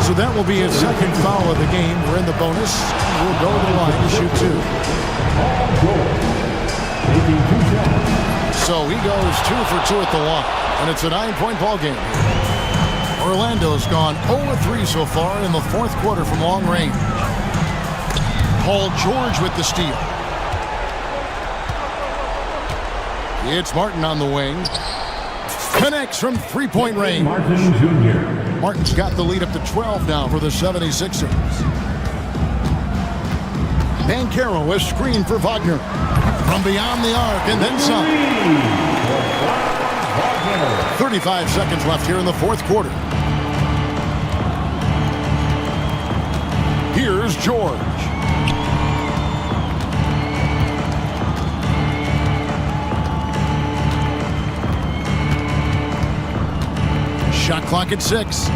So that will be his second foul of the game. We're in the bonus. We'll go to the line to shoot 2. So he goes 2 for 2 at the line. And it's a 9-point ball game. Orlando's gone 0-3 so far in the fourth quarter from long range. Paul George with the steal. It's Martin on the wing. Connects from 3-point range. Martin Jr. Martin's got the lead up to 12 now for the 76ers. Banchero, a screen for Wagner. From beyond the arc and then some. 35 seconds left here in the fourth quarter. Here's George. Shot clock at 6.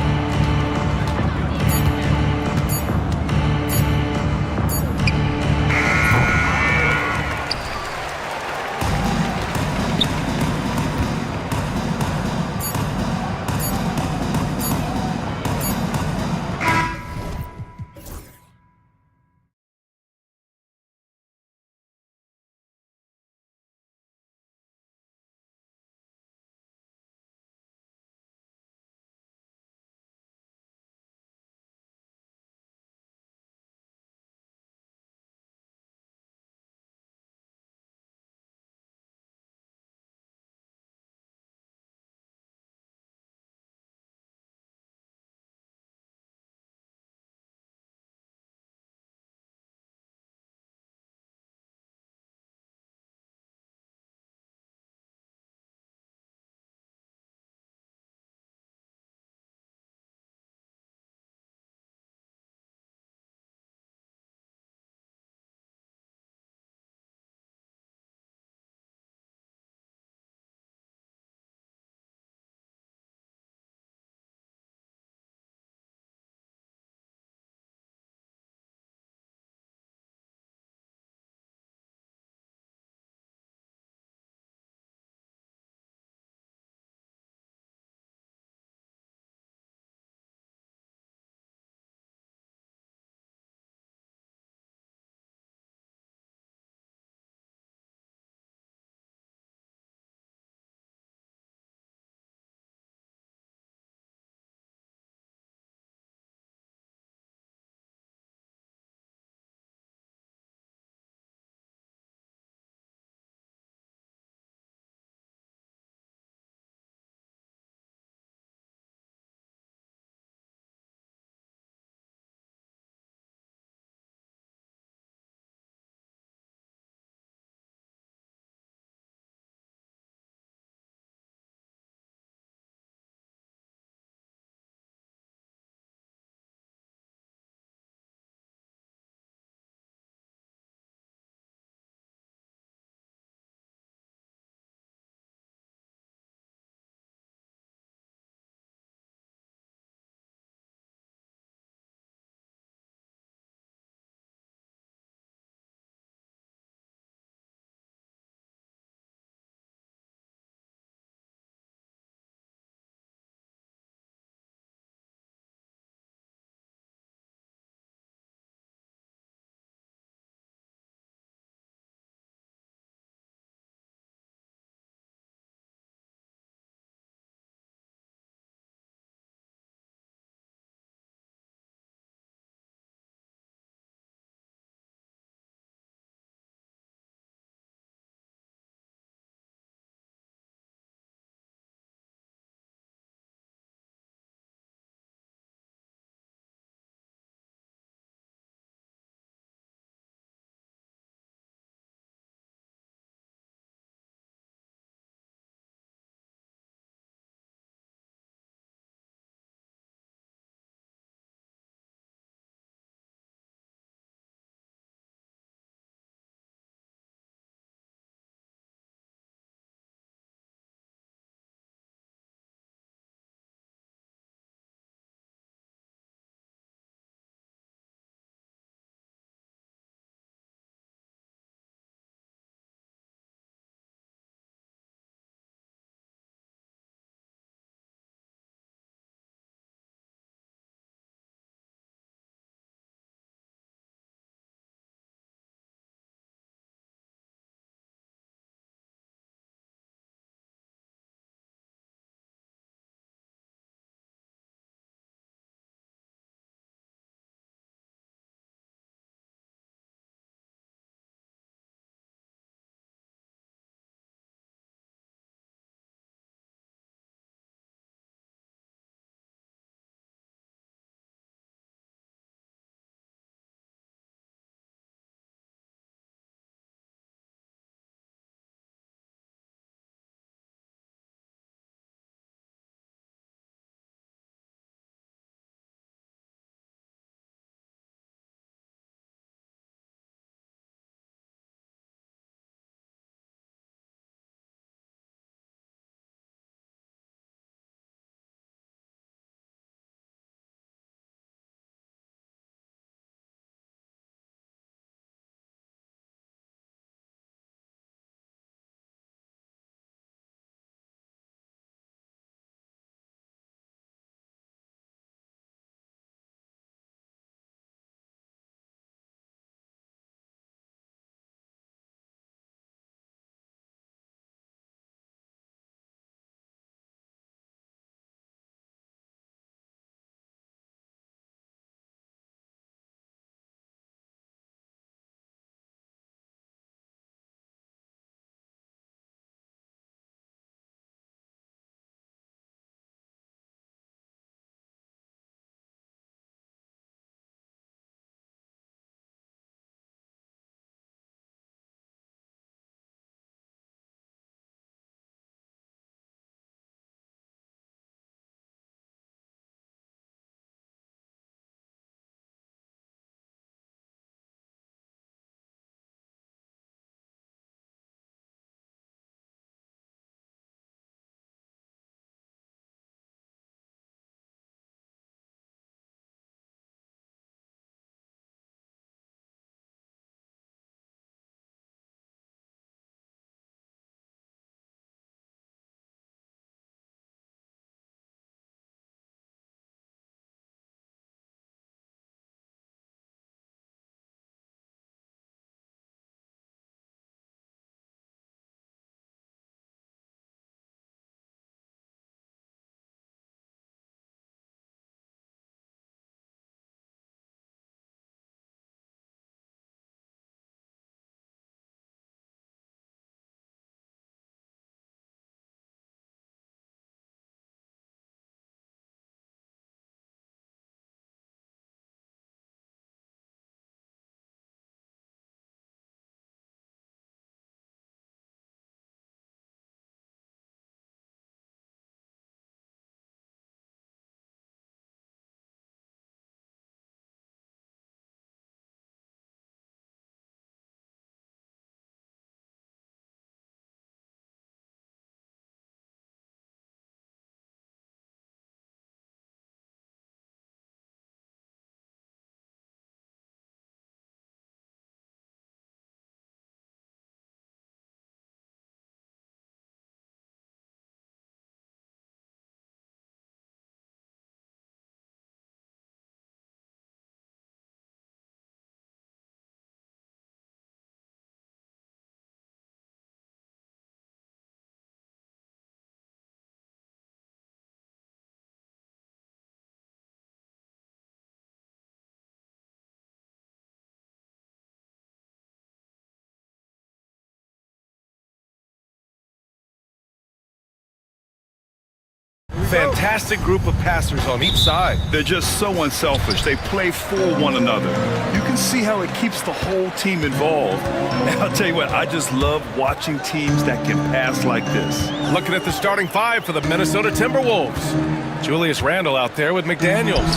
fantastic group of passers on each side. They're just so unselfish. They play for one another. You can see how it keeps the whole team involved. And I'll tell you what, I just love watching teams that can pass like this. Looking at the starting five for the Minnesota Timberwolves. Julius Randle out there with McDaniels.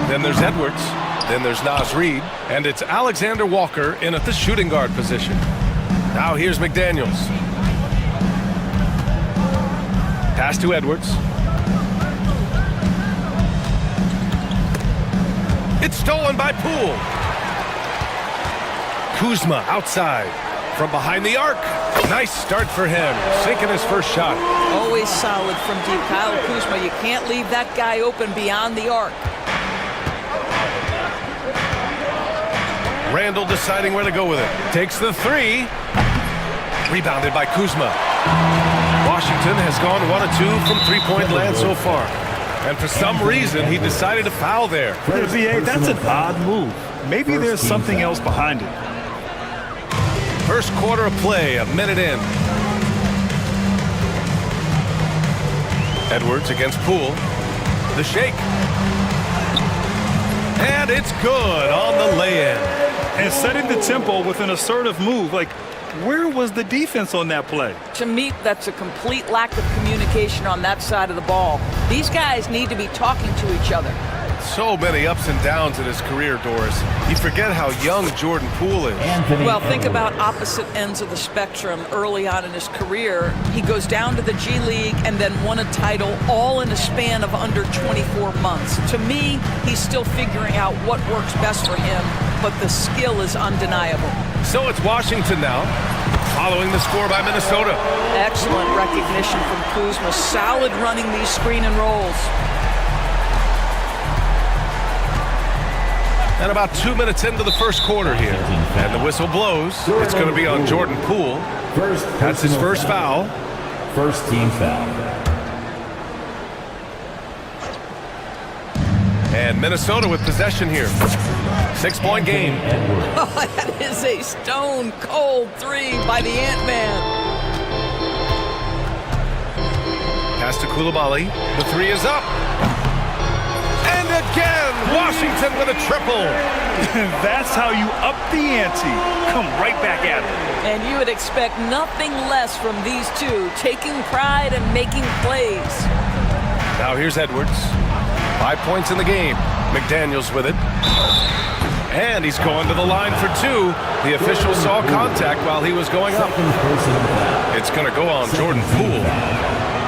Then there's Edwards. Then there's Naz Reid. And it's Alexander Walker in at the shooting guard position. Now here's McDaniels. Pass to Edwards. It's stolen by Poole. Kuzma outside from behind the arc. Nice start for him, sinking his first shot. Always solid from deep. Kyle Kuzma, you can't leave that guy open beyond the arc. Randle deciding where to go with it. Takes the three. Rebounded by Kuzma. Washington has gone 1 of 2 from three-point land so far. And for some reason, he decided to foul there. VA, that's an odd move. Maybe there's something else behind it. First quarter of play, a minute in. Edwards against Poole. The shake. And it's good on the lay-in. And setting the tempo with an assertive move. Like, where was the defense on that play? To me, that's a complete lack of communication on that side of the ball. These guys need to be talking to each other. So many ups and downs in his career, Doris. You forget how young Jordan Poole is. Well, think about opposite ends of the spectrum. Early on in his career, he goes down to the G League and then won a title all in a span of under 24 months. To me, he's still figuring out what works best for him, but the skill is undeniable. So it's Washington now, following the score by Minnesota. Excellent recognition from Kuzma. Solid running these screen and rolls. And about 2 minutes into the first quarter here. And the whistle blows. It's going to be on Jordan Poole. That's his first foul. First team foul. And Minnesota with possession here. 6-point game. Oh, that is a stone-cold three by the Ant-Man. Pass to Coulibaly. The three is up. And again, Washington with a triple. That's how you up the ante. Come right back at it. And you would expect nothing less from these two, taking pride and making plays. Now here's Edwards. 5 points in the game. McDaniels with it. And he's going to the line for two. The official saw contact while he was going up. It's going to go on Jordan Poole.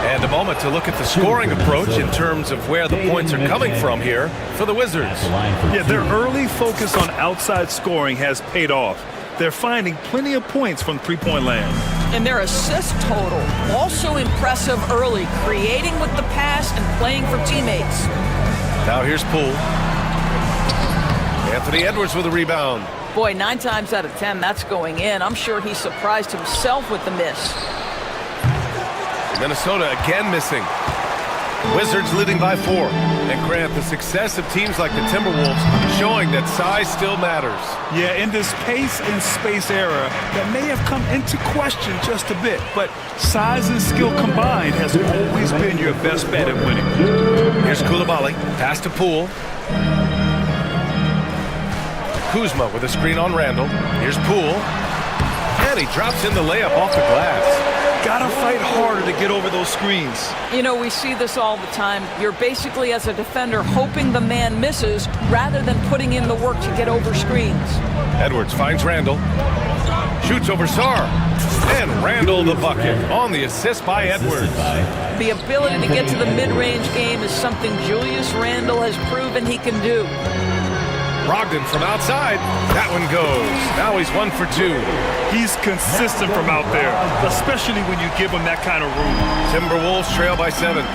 And a moment to look at the scoring approach in terms of where the points are coming from here for the Wizards. Yeah, their early focus on outside scoring has paid off. They're finding plenty of points from three-point land. And their assist total, also impressive early, creating with the pass and playing for teammates. Now here's Poole. Anthony Edwards with a rebound. Boy, 9 times out of 10, that's going in. I'm sure he surprised himself with the miss. Minnesota again missing. Wizards leading by 4. And Grant, the success of teams like the Timberwolves showing that size still matters. Yeah, in this pace and space era, that may have come into question just a bit, but size and skill combined has always been your best bet at winning. Here's Coulibaly, pass to Poole. Kuzma with a screen on Randle. Here's Poole. And he drops in the layup off the glass. Gotta fight harder to get over those screens. You know, we see this all the time. You're basically, as a defender, hoping the man misses rather than putting in the work to get over screens. Edwards finds Randle. Shoots over Sarr. And Randle the bucket on the assist by Edwards. The ability to get to the mid-range game is something Julius Randle has proven he can do. Brogdon from outside. That one goes. Now he's 1 for 2. He's consistent from out there, especially when you give him that kind of room. Timberwolves trail by 7.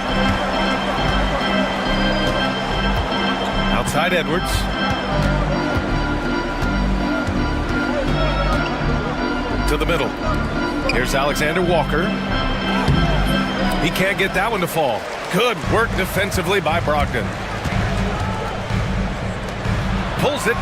Outside Edwards. To the middle. Here's Alexander Walker. He can't get that one to fall. Good work defensively by Brogdon. Pulls it.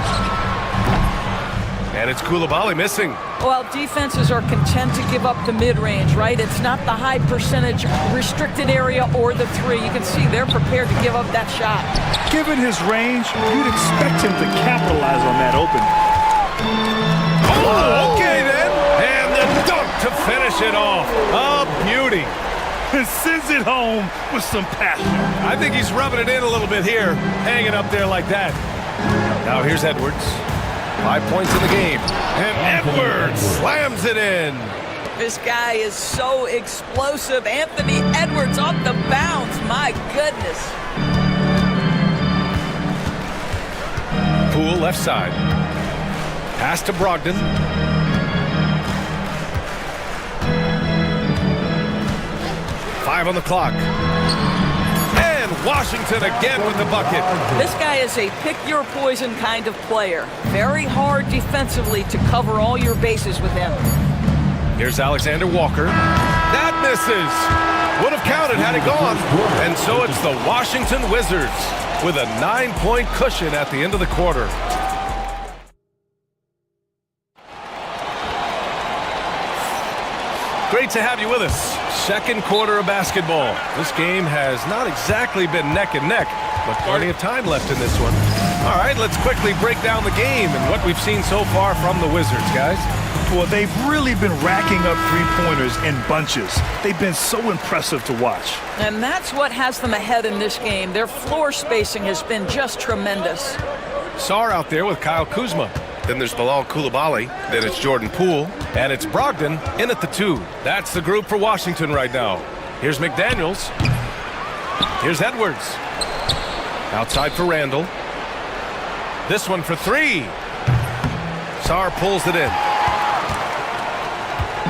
And it's Koulibaly missing. Well, defenses are content to give up the mid-range, right? It's not the high percentage restricted area or the three. You can see they're prepared to give up that shot. Given his range, you'd expect him to capitalize on that opening. Oh, okay then. And the dunk to finish it off. A beauty. And sends it home with some passion. I think he's rubbing it in a little bit here, hanging up there like that. Now here's Edwards. 5 points in the game. And Edwards slams it in. This guy is so explosive. Anthony Edwards off the bounce. My goodness. Poole left side. Pass to Brogdon. Five on the clock. And Washington again with the bucket. This guy is a pick-your-poison kind of player. Very hard defensively to cover all your bases with him. Here's Alexander Walker. That misses. Would have counted had it gone. And so it's the Washington Wizards with a 9-point cushion at the end of the quarter. Great to have you with us. Second quarter of basketball. This game has not exactly been neck and neck, but plenty of time left in this one. All right, let's quickly break down the game and what we've seen so far from the Wizards, guys. Well, they've really been racking up three-pointers in bunches. They've been so impressive to watch. And that's what has them ahead in this game. Their floor spacing has been just tremendous. Sarr out there with Kyle Kuzma. Then there's Bilal Koulibaly. Then it's Jordan Poole. And it's Brogdon in at the 2. That's the group for Washington right now. Here's McDaniels. Here's Edwards. Outside for Randall. This one for 3. Sarr pulls it in.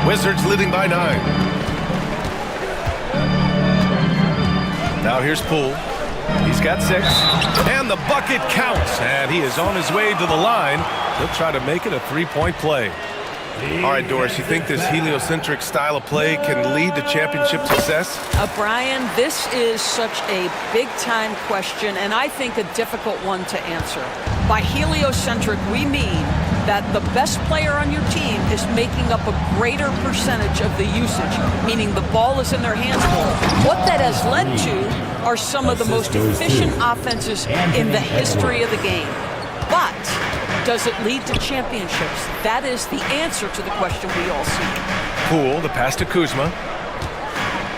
Wizards leading by 9. Now here's Poole. He's got 6. And the bucket counts. And he is on his way to the line. He'll try to make it a 3-point play. All right, Doris, you think this heliocentric style of play can lead to championship success? Brian, this is such a big-time question, and I think a difficult one to answer. By heliocentric, we mean that the best player on your team is making up a greater percentage of the usage, meaning the ball is in their hands more. What that has led to are some of the most efficient offenses in the history of the game. But does it lead to championships? That is the answer to the question we all see. Poole, the pass to Kuzma.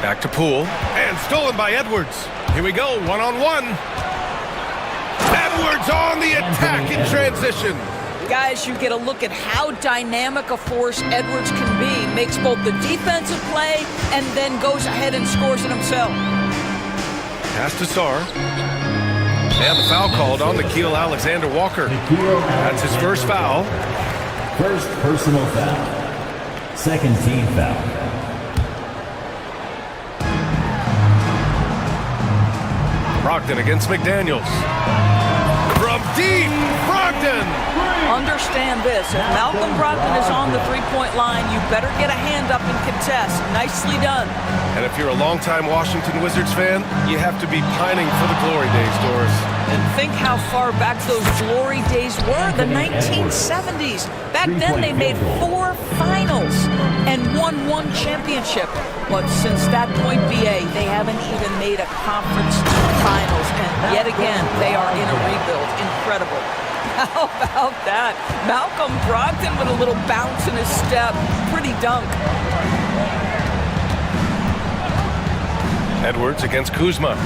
Back to Poole. And stolen by Edwards. Here we go, one-on-one. Edwards on the attack in transition. Guys, you get a look at how dynamic a force Edwards can be. Makes both the defensive play and then goes ahead and scores it himself. Pass to Sarr. And the foul called on Nickeil Alexander-Walker. That's his first foul. First personal foul. Second team foul. Brogdon against McDaniels. From deep, Brogdon! Understand this. If Malcolm Brogdon is on the three-point line, you better get a hand up and contest. Nicely done. And if you're a longtime Washington Wizards fan, you have to be pining for the glory days, Doris. And think how far back those glory days were, the 1970s. Back then they made 4 finals and won 1 championship. But since that point, BA, they haven't even made a conference finals. And yet again, they are in a rebuild. Incredible. How about that? Malcolm Brogdon with a little bounce in his step. Pretty dunk. Edwards against Kuzma.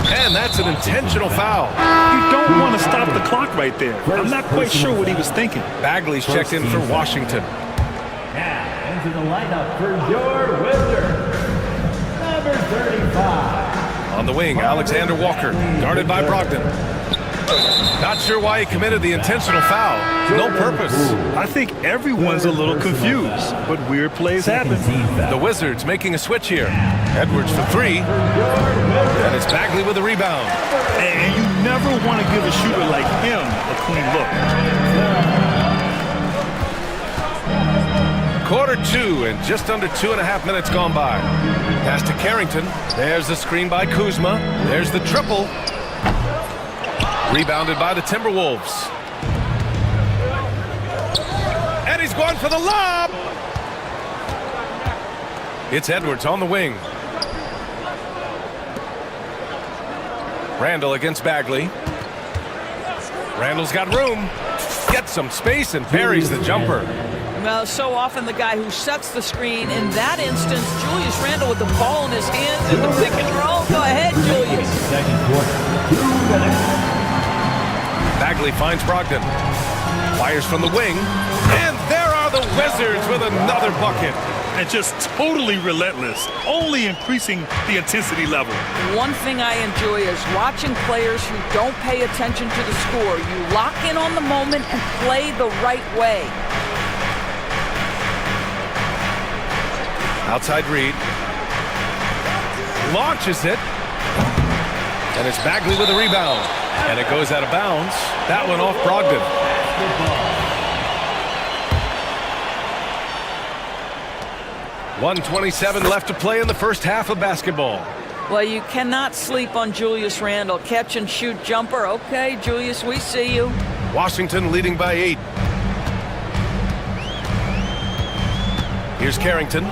And that's an intentional foul. You don't want to stop the clock right there. I'm not quite sure what he was thinking. Bagley's checked in for Washington. Now into the lineup for your Wizards, number 35. On the wing, Alexander Walker, guarded by Brogdon. Not sure why he committed the intentional foul. No purpose. I think everyone's a little confused, but weird plays happen. The Wizards making a switch here. Edwards for 3. And it's Bagley with the rebound. And you never want to give a shooter like him a clean look. Quarter 2 and just under 2.5 minutes gone by. Pass to Carrington. There's the screen by Kuzma. There's the triple. Rebounded by the Timberwolves. And he's going for the lob. It's Edwards on the wing. Randall against Bagley. Randall's got room. Gets some space and buries the jumper. Well, so often the guy who sets the screen. In that instance, Julius Randle with the ball in his hands in the pick and roll. Go ahead, Julius. Second quarter, 2 minutes. Bagley finds Brogdon. Fires from the wing. And there are the Wizards with another bucket. And just totally relentless, only increasing the intensity level. One thing I enjoy is watching players who don't pay attention to the score. You lock in on the moment and play the right way. Outside Reed. Launches it. And it's Bagley with a rebound. And it goes out of bounds. That one off Brogdon. 1:27 left to play in the first half of basketball. Well, you cannot sleep on Julius Randle. Catch and shoot jumper. Okay, Julius, we see you. Washington leading by 8. Here's Carrington.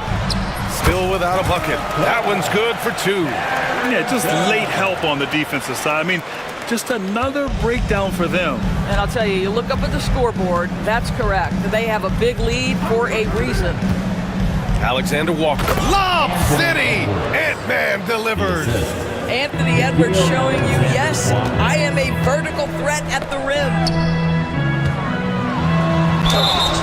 Still without a bucket. That one's good for 2. Yeah, just late help on the defensive side. I mean, just another breakdown for them. And I'll tell you, you look up at the scoreboard, that's correct. They have a big lead for a reason. Alexander Walker. Lob City! Ant-Man delivers. Anthony Edwards showing you, yes, I am a vertical threat at the rim.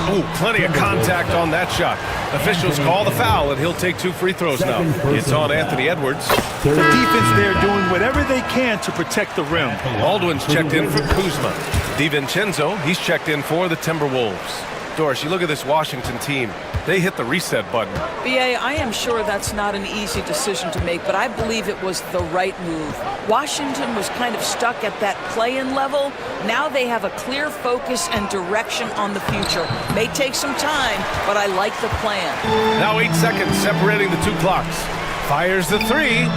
Oh, plenty of contact on that shot. Officials call the foul, and he'll take 2 free throws now. It's on Anthony Edwards. The defense there doing whatever they can to protect the rim. Baldwin's checked in for Kuzma. DiVincenzo, he's checked in for the Timberwolves. Doris, you look at this Washington team. They hit the reset button. B.A., I am sure that's not an easy decision to make, but I believe it was the right move. Washington was kind of stuck at that play-in level. Now they have a clear focus and direction on the future. May take some time, but I like the plan. Now 8 seconds separating the 2 clocks. Fires the 3.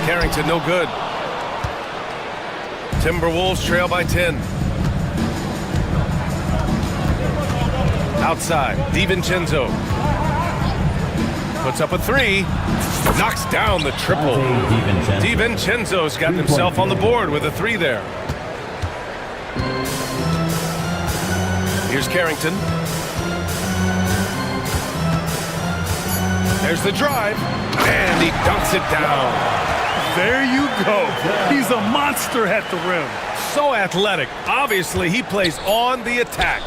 Carrington no good. Timberwolves trail by 10. Outside, DiVincenzo puts up a 3, knocks down the triple. DiVincenzo's got himself on the board with a 3 there. Here's Carrington. There's the drive, and he dunks it down. There you go. He's a monster at the rim. So athletic. Obviously, he plays on the attack.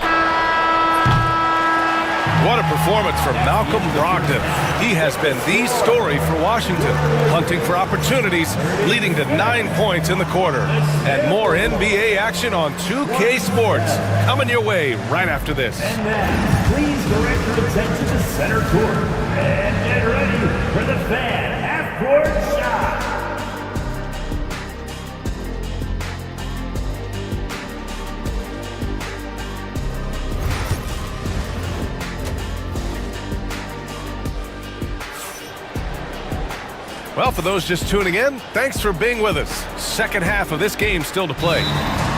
What a performance from Malcolm Brogdon. He has been the story for Washington, hunting for opportunities, leading to 9 points in the quarter. And more NBA action on 2K Sports coming your way right after this. And now, please direct your attention to center court. And get ready for the fan half-court shot. Well, for those just tuning in, thanks for being with us. Second half of this game still to play.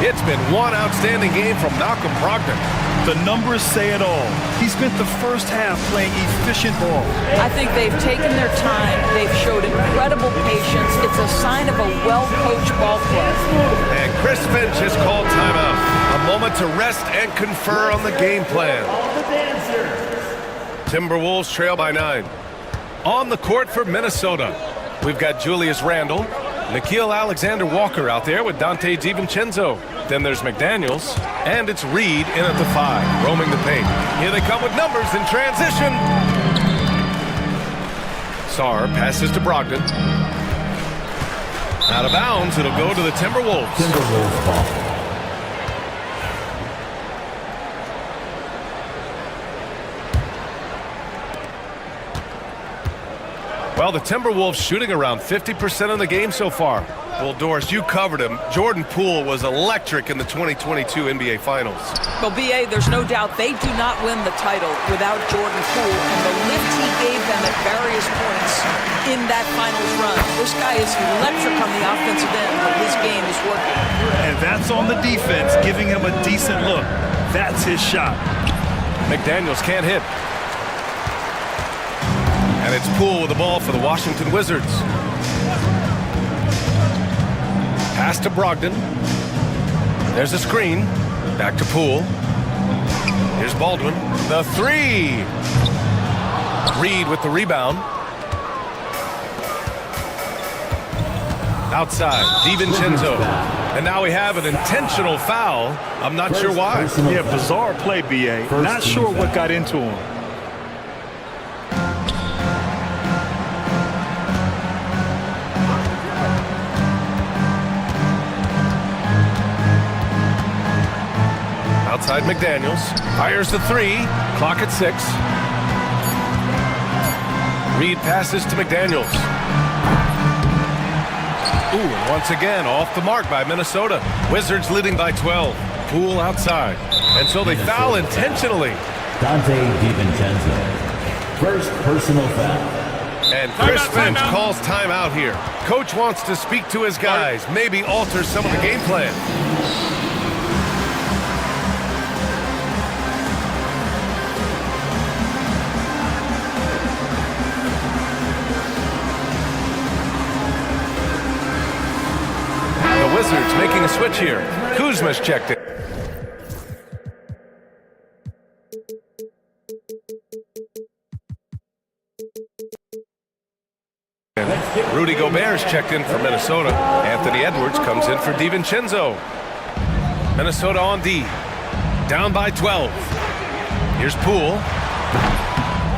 It's been one outstanding game from Malcolm Brogdon. The numbers say it all. He spent the first half playing efficient ball. I think they've taken their time. They've showed incredible patience. It's a sign of a well-coached ball club. And Chris Finch has called timeout. A moment to rest and confer on the game plan. Timberwolves trail by 9. On the court for Minnesota, we've got Julius Randle, Nickeil Alexander-Walker out there with Donte DiVincenzo. Then there's McDaniels, and it's Reed in at the 5, roaming the paint. Here they come with numbers in transition. Sarr passes to Brogdon. Out of bounds, it'll go to the Timberwolves. Timberwolves ball. Well, the Timberwolves shooting around 50% in the game so far. Well, Doris, you covered him. Jordan Poole was electric in the 2022 NBA Finals. Well, B.A., there's no doubt they do not win the title without Jordan Poole and the lift he gave them at various points in that finals run. This guy is electric on the offensive end, but his game is working. And that's on the defense, giving him a decent look. That's his shot. McDaniels can't hit. And it's Poole with the ball for the Washington Wizards. Pass to Brogdon. There's a screen. Back to Poole. Here's Baldwin. The three. Reed with the rebound. Outside, DiVincenzo. And now we have an intentional foul. I'm not sure why. Yeah, bizarre play, B.A. Not sure what got into him. Outside McDaniels. Fires the three. Clock at 6. Reed passes to McDaniels. Ooh, and once again, off the mark by Minnesota. Wizards leading by 12. Poole outside. And so they foul intentionally. Dante DiVincenzo. First personal foul. And Chris Finch calls timeout here. Coach wants to speak to his guys, maybe alter some of the game plan. Wizards making a switch here. Kuzma's checked it. Rudy Gobert's checked in for Minnesota. Anthony Edwards comes in for DiVincenzo. Minnesota on D. Down by 12. Here's Poole.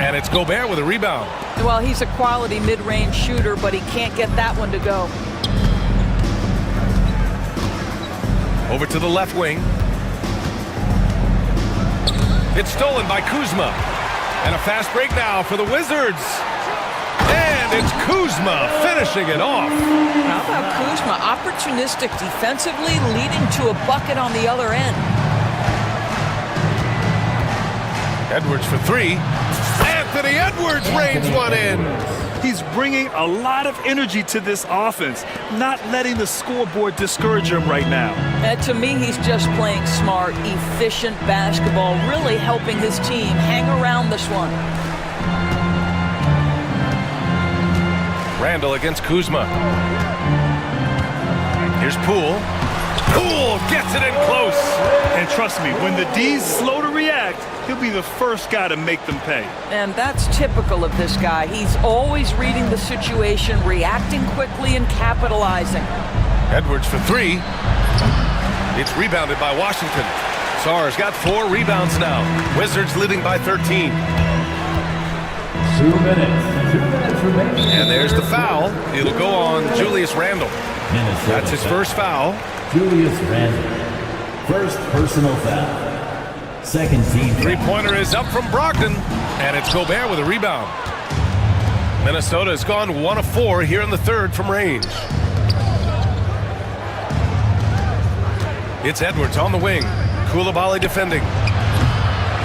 And it's Gobert with a rebound. Well, he's a quality mid-range shooter, but he can't get that one to go. Over to the left wing. It's stolen by Kuzma. And a fast break now for the Wizards. And it's Kuzma finishing it off. How about Kuzma? Opportunistic defensively, leading to a bucket on the other end. Edwards for three. Anthony Edwards reins one in. He's bringing a lot of energy to this offense, not letting the scoreboard discourage him right now. And to me, he's just playing smart, efficient basketball, really helping his team hang around this one. Randall against Kuzma. Here's Poole. Poole gets it in close. And trust me, when the D's slow to react, he'll be the first guy to make them pay. And that's typical of this guy. He's always reading the situation, reacting quickly and capitalizing. Edwards for three. It's rebounded by Washington. Sarr's got 4 rebounds now. Wizards leading by 13. 2 minutes. 2 minutes remaining. And there's the foul. It'll go on Julius Randle. That's his first foul. Julius Randle. First personal foul. Second team. Three-pointer is up from Brogdon. And it's Gobert with a rebound. Minnesota has gone 1 of 4 here in the third from range. It's Edwards on the wing. Koulibaly defending.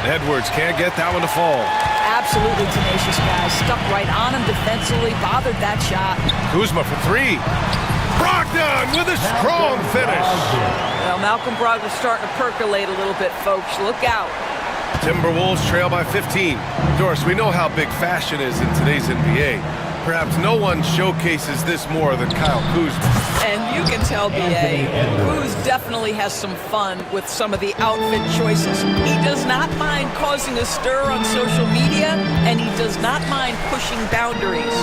Edwards can't get that one to fall. Absolutely tenacious guy. Stuck right on him defensively. Bothered that shot. Kuzma for 3. Brogdon with a strong finish. Well, Malcolm Brogdon's starting to percolate a little bit, folks. Look out. Timberwolves trail by 15. Doris, we know how big fashion is in today's NBA. Perhaps no one showcases this more than Kyle Kuzma. And you can tell, B.A., Kuz definitely has some fun with some of the outfit choices. He does not mind causing a stir on social media, and he does not mind pushing boundaries.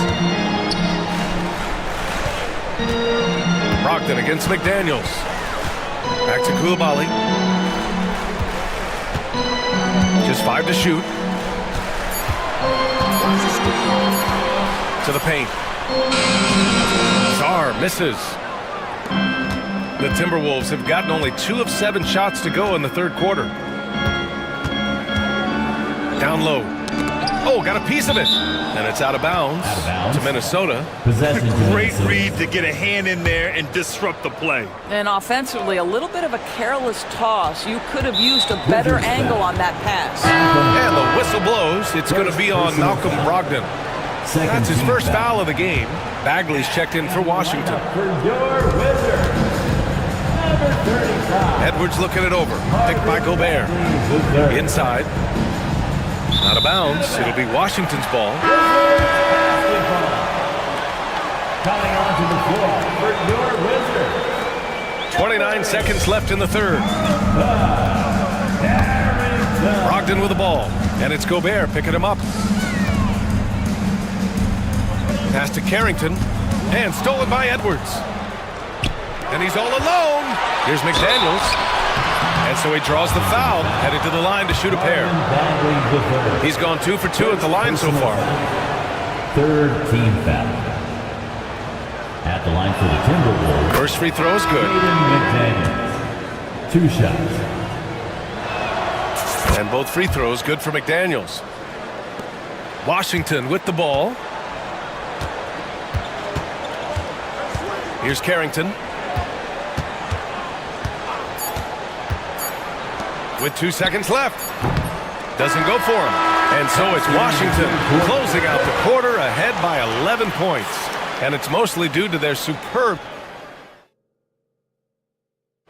Brogdon against McDaniels. Back to Koulibaly. Just 5 to shoot. To the paint. Sarr misses. The Timberwolves have gotten only 2 of 7 shots to go in the third quarter. Down low. Oh, got a piece of it. And it's out of bounds, to Minnesota. Great read to get a hand in there and disrupt the play. And offensively, a little bit of a careless toss. You could have used a better angle on that pass. And the whistle blows. It's going to be on Malcolm Brogdon. That's his first foul of the game. Bagley's checked in for Washington. Edwards looking it over. Picked by Gobert. Inside. Out of bounds. It'll be Washington's ball. Coming onto the floor for your Wizards. 29 seconds left in the third. Brogdon with the ball. And it's Gobert picking him up. Pass to Carrington. And stolen by Edwards. And he's all alone. Here's McDaniels. And so he draws the foul, headed to the line to shoot a pair. He's gone 2 for 2 at the line so far. Third team foul. At the line for the Timberwolves. First free throw is good. McDaniels. 2 shots. And both free throws good for McDaniels. Washington with the ball. Here's Carrington. With 2 seconds left. Doesn't go for him. And so it's Washington closing out the quarter ahead by 11 points. And it's mostly due to their superb...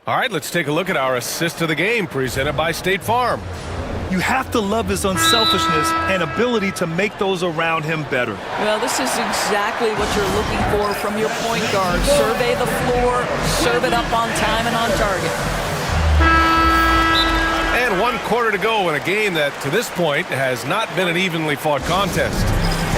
All right, let's take a look at our assist of the game presented by State Farm. You have to love his unselfishness and ability to make those around him better. Well, this is exactly what you're looking for from your point guard. Survey the floor, serve it up on time and on target. And 1 quarter to go in a game that, to this point, has not been an evenly fought contest.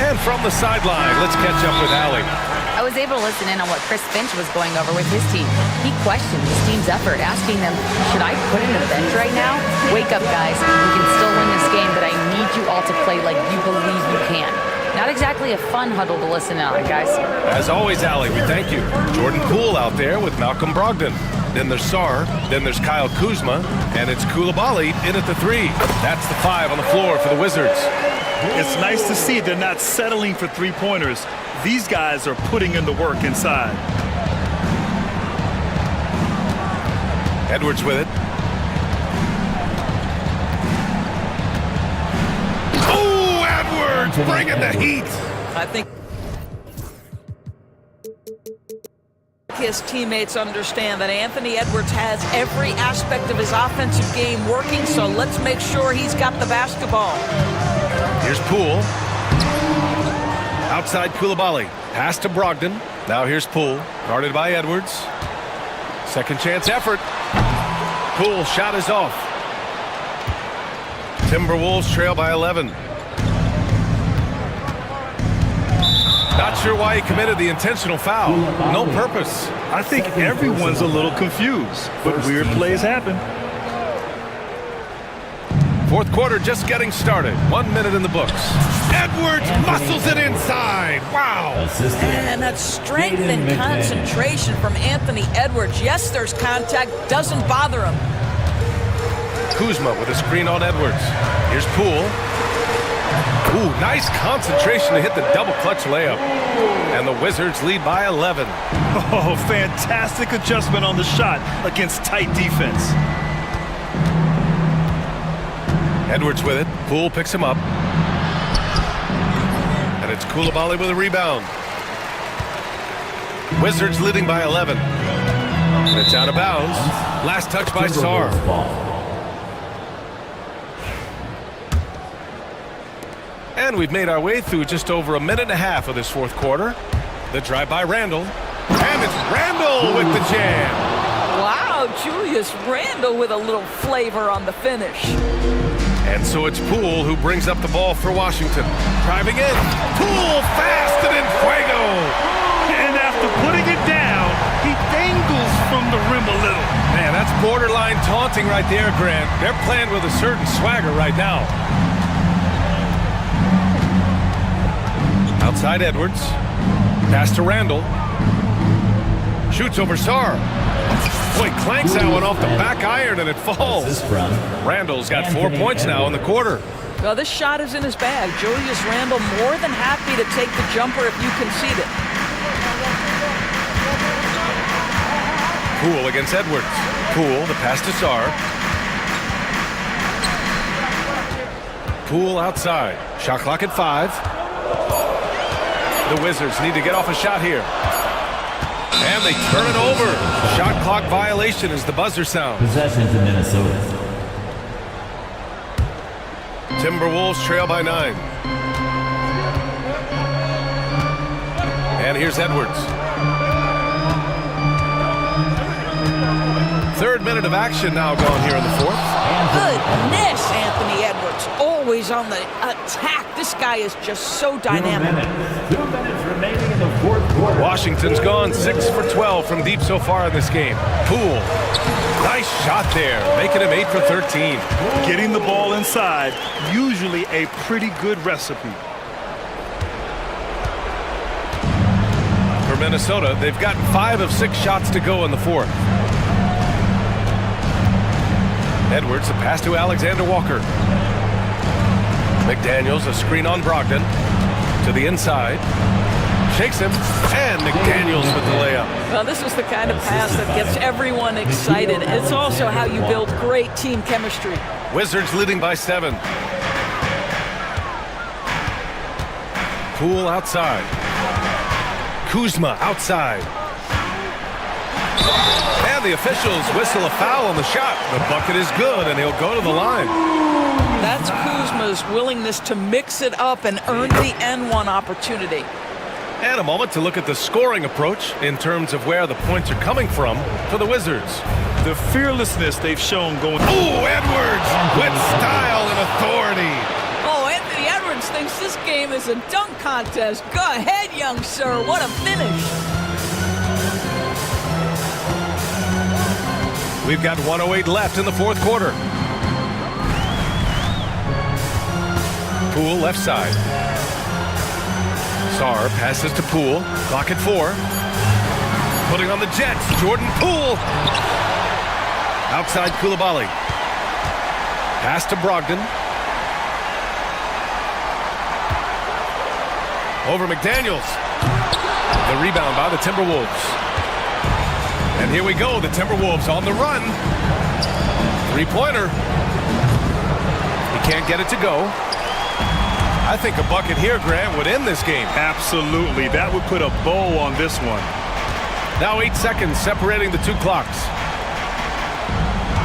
And from the sideline, let's catch up with Allie. I was able to listen in on what Chris Finch was going over with his team. He questioned his team's effort, asking them, should I put in the bench right now? Wake up, guys. We can still win this game, but I need you all to play like you believe you can. Not exactly a fun huddle to listen on, guys. As always, Allie, we thank you. Jordan Poole out there with Malcolm Brogdon. Then there's Sarr, then there's Kyle Kuzma, and it's Coulibaly in at the 3. That's the 5 on the floor for the Wizards. It's nice to see they're not settling for three-pointers. These guys are putting in the work inside. Edwards with it. Oh, Edwards bringing the heat. I think his teammates understand that Anthony Edwards has every aspect of his offensive game working, so let's make sure he's got the basketball. Here's Poole. Outside Coulibaly. Pass to Brogdon. Now here's Poole. Guarded by Edwards. Second chance effort. Poole shot is off. Timberwolves trail by 11. Not sure why he committed the intentional foul. No purpose. I think everyone's a little confused, but weird plays happen. Fourth quarter just getting started. 1 minute in the books. Edwards muscles it inside. Wow. And that strength and concentration from Anthony Edwards. Yes, there's contact. Doesn't bother him. Kuzma with a screen on Edwards. Here's Poole. Ooh, nice concentration to hit the double clutch layup. And the Wizards lead by 11. Oh, fantastic adjustment on the shot against tight defense. Edwards with it. Poole picks him up. And it's Coulibaly with a rebound. Wizards leading by 11. And it's out of bounds. Last touch by Sarr. And we've made our way through just over a minute and a half of this fourth quarter. The drive by Randall. And it's Randall with the jam. Wow, Julius Randle with a little flavor on the finish. And so it's Poole who brings up the ball for Washington. Driving in. Poole fast and in fuego. And after putting it down, he dangles from the rim a little. Man, that's borderline taunting right there, Grant. They're playing with a certain swagger right now. Outside Edwards. Pass to Randall. Shoots over Sarr. Boy, clanks that one off the back iron and it falls. Randall's got 4 points now in the quarter. Well, this shot is in his bag. Julius Randle more than happy to take the jumper if you concede it. Poole against Edwards. Poole, the pass to Sarr. Poole outside. Shot clock at 5. The Wizards need to get off a shot here. And they turn it over. Shot clock violation as the buzzer sounds. Possession to Minnesota. Timberwolves trail by 9. And here's Edwards. Third minute of action now gone here in the fourth. Goodness, Anthony Edwards, always on the attack. This guy is just so dynamic. 2 minutes remaining in the fourth quarter. Washington's gone 6 for 12 from deep so far in this game. Poole, nice shot there, making him 8 for 13. Getting the ball inside, usually a pretty good recipe. For Minnesota, they've gotten 5 of 6 shots to go in the fourth. Edwards, a pass to Alexander Walker. McDaniels, a screen on Brogdon. To the inside. Shakes him, and McDaniels with the layup. Well, this is the kind of pass that gets everyone excited. It's also how you build great team chemistry. Wizards leading by 7. Poole outside. Kuzma outside. And the officials whistle a foul on the shot. The bucket is good, and he'll go to the line. That's Kuzma's willingness to mix it up and earn the N1 opportunity. And a moment to look at the scoring approach in terms of where the points are coming from for the Wizards. The fearlessness they've shown going... Ooh, Edwards with style and authority. Oh, Anthony Edwards thinks this game is a dunk contest. Go ahead, young sir. What a finish. We've got 1:08 left in the fourth quarter. Poole left side. Sarr passes to Poole. Clock at 4. Putting on the Jets. Jordan Poole. Outside Koulibaly. Pass to Brogdon. Over McDaniels. The rebound by the Timberwolves. And here we go, the Timberwolves on the run. Three-pointer. He can't get it to go. I think a bucket here, Grant, would end this game. Absolutely. That would put a bow on this one. Now 8 seconds separating the two clocks.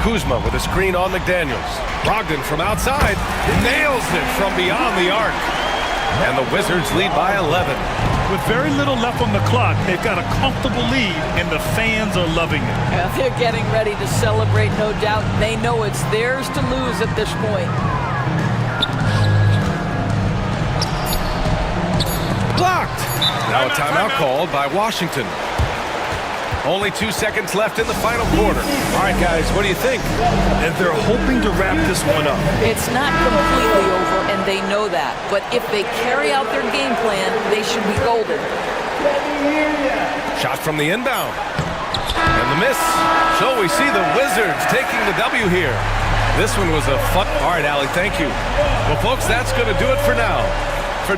Kuzma with a screen on McDaniels. Brogdon from outside nails it from beyond the arc. And the Wizards lead by 11. With very little left on the clock, they've got a comfortable lead, and the fans are loving it. Yeah, they're getting ready to celebrate, no doubt. They know it's theirs to lose at this point. Blocked! Now a timeout called by Washington. Only 2 seconds left in the final quarter. All right, guys, what do you think? And they're hoping to wrap this one up. It's not completely over, and they know that. But if they carry out their game plan, they should be golden. Shot from the inbound. And the miss. So we see the Wizards taking the W here. This one was a fun... All right, Allie, thank you. Well, folks, that's going to do it for now. For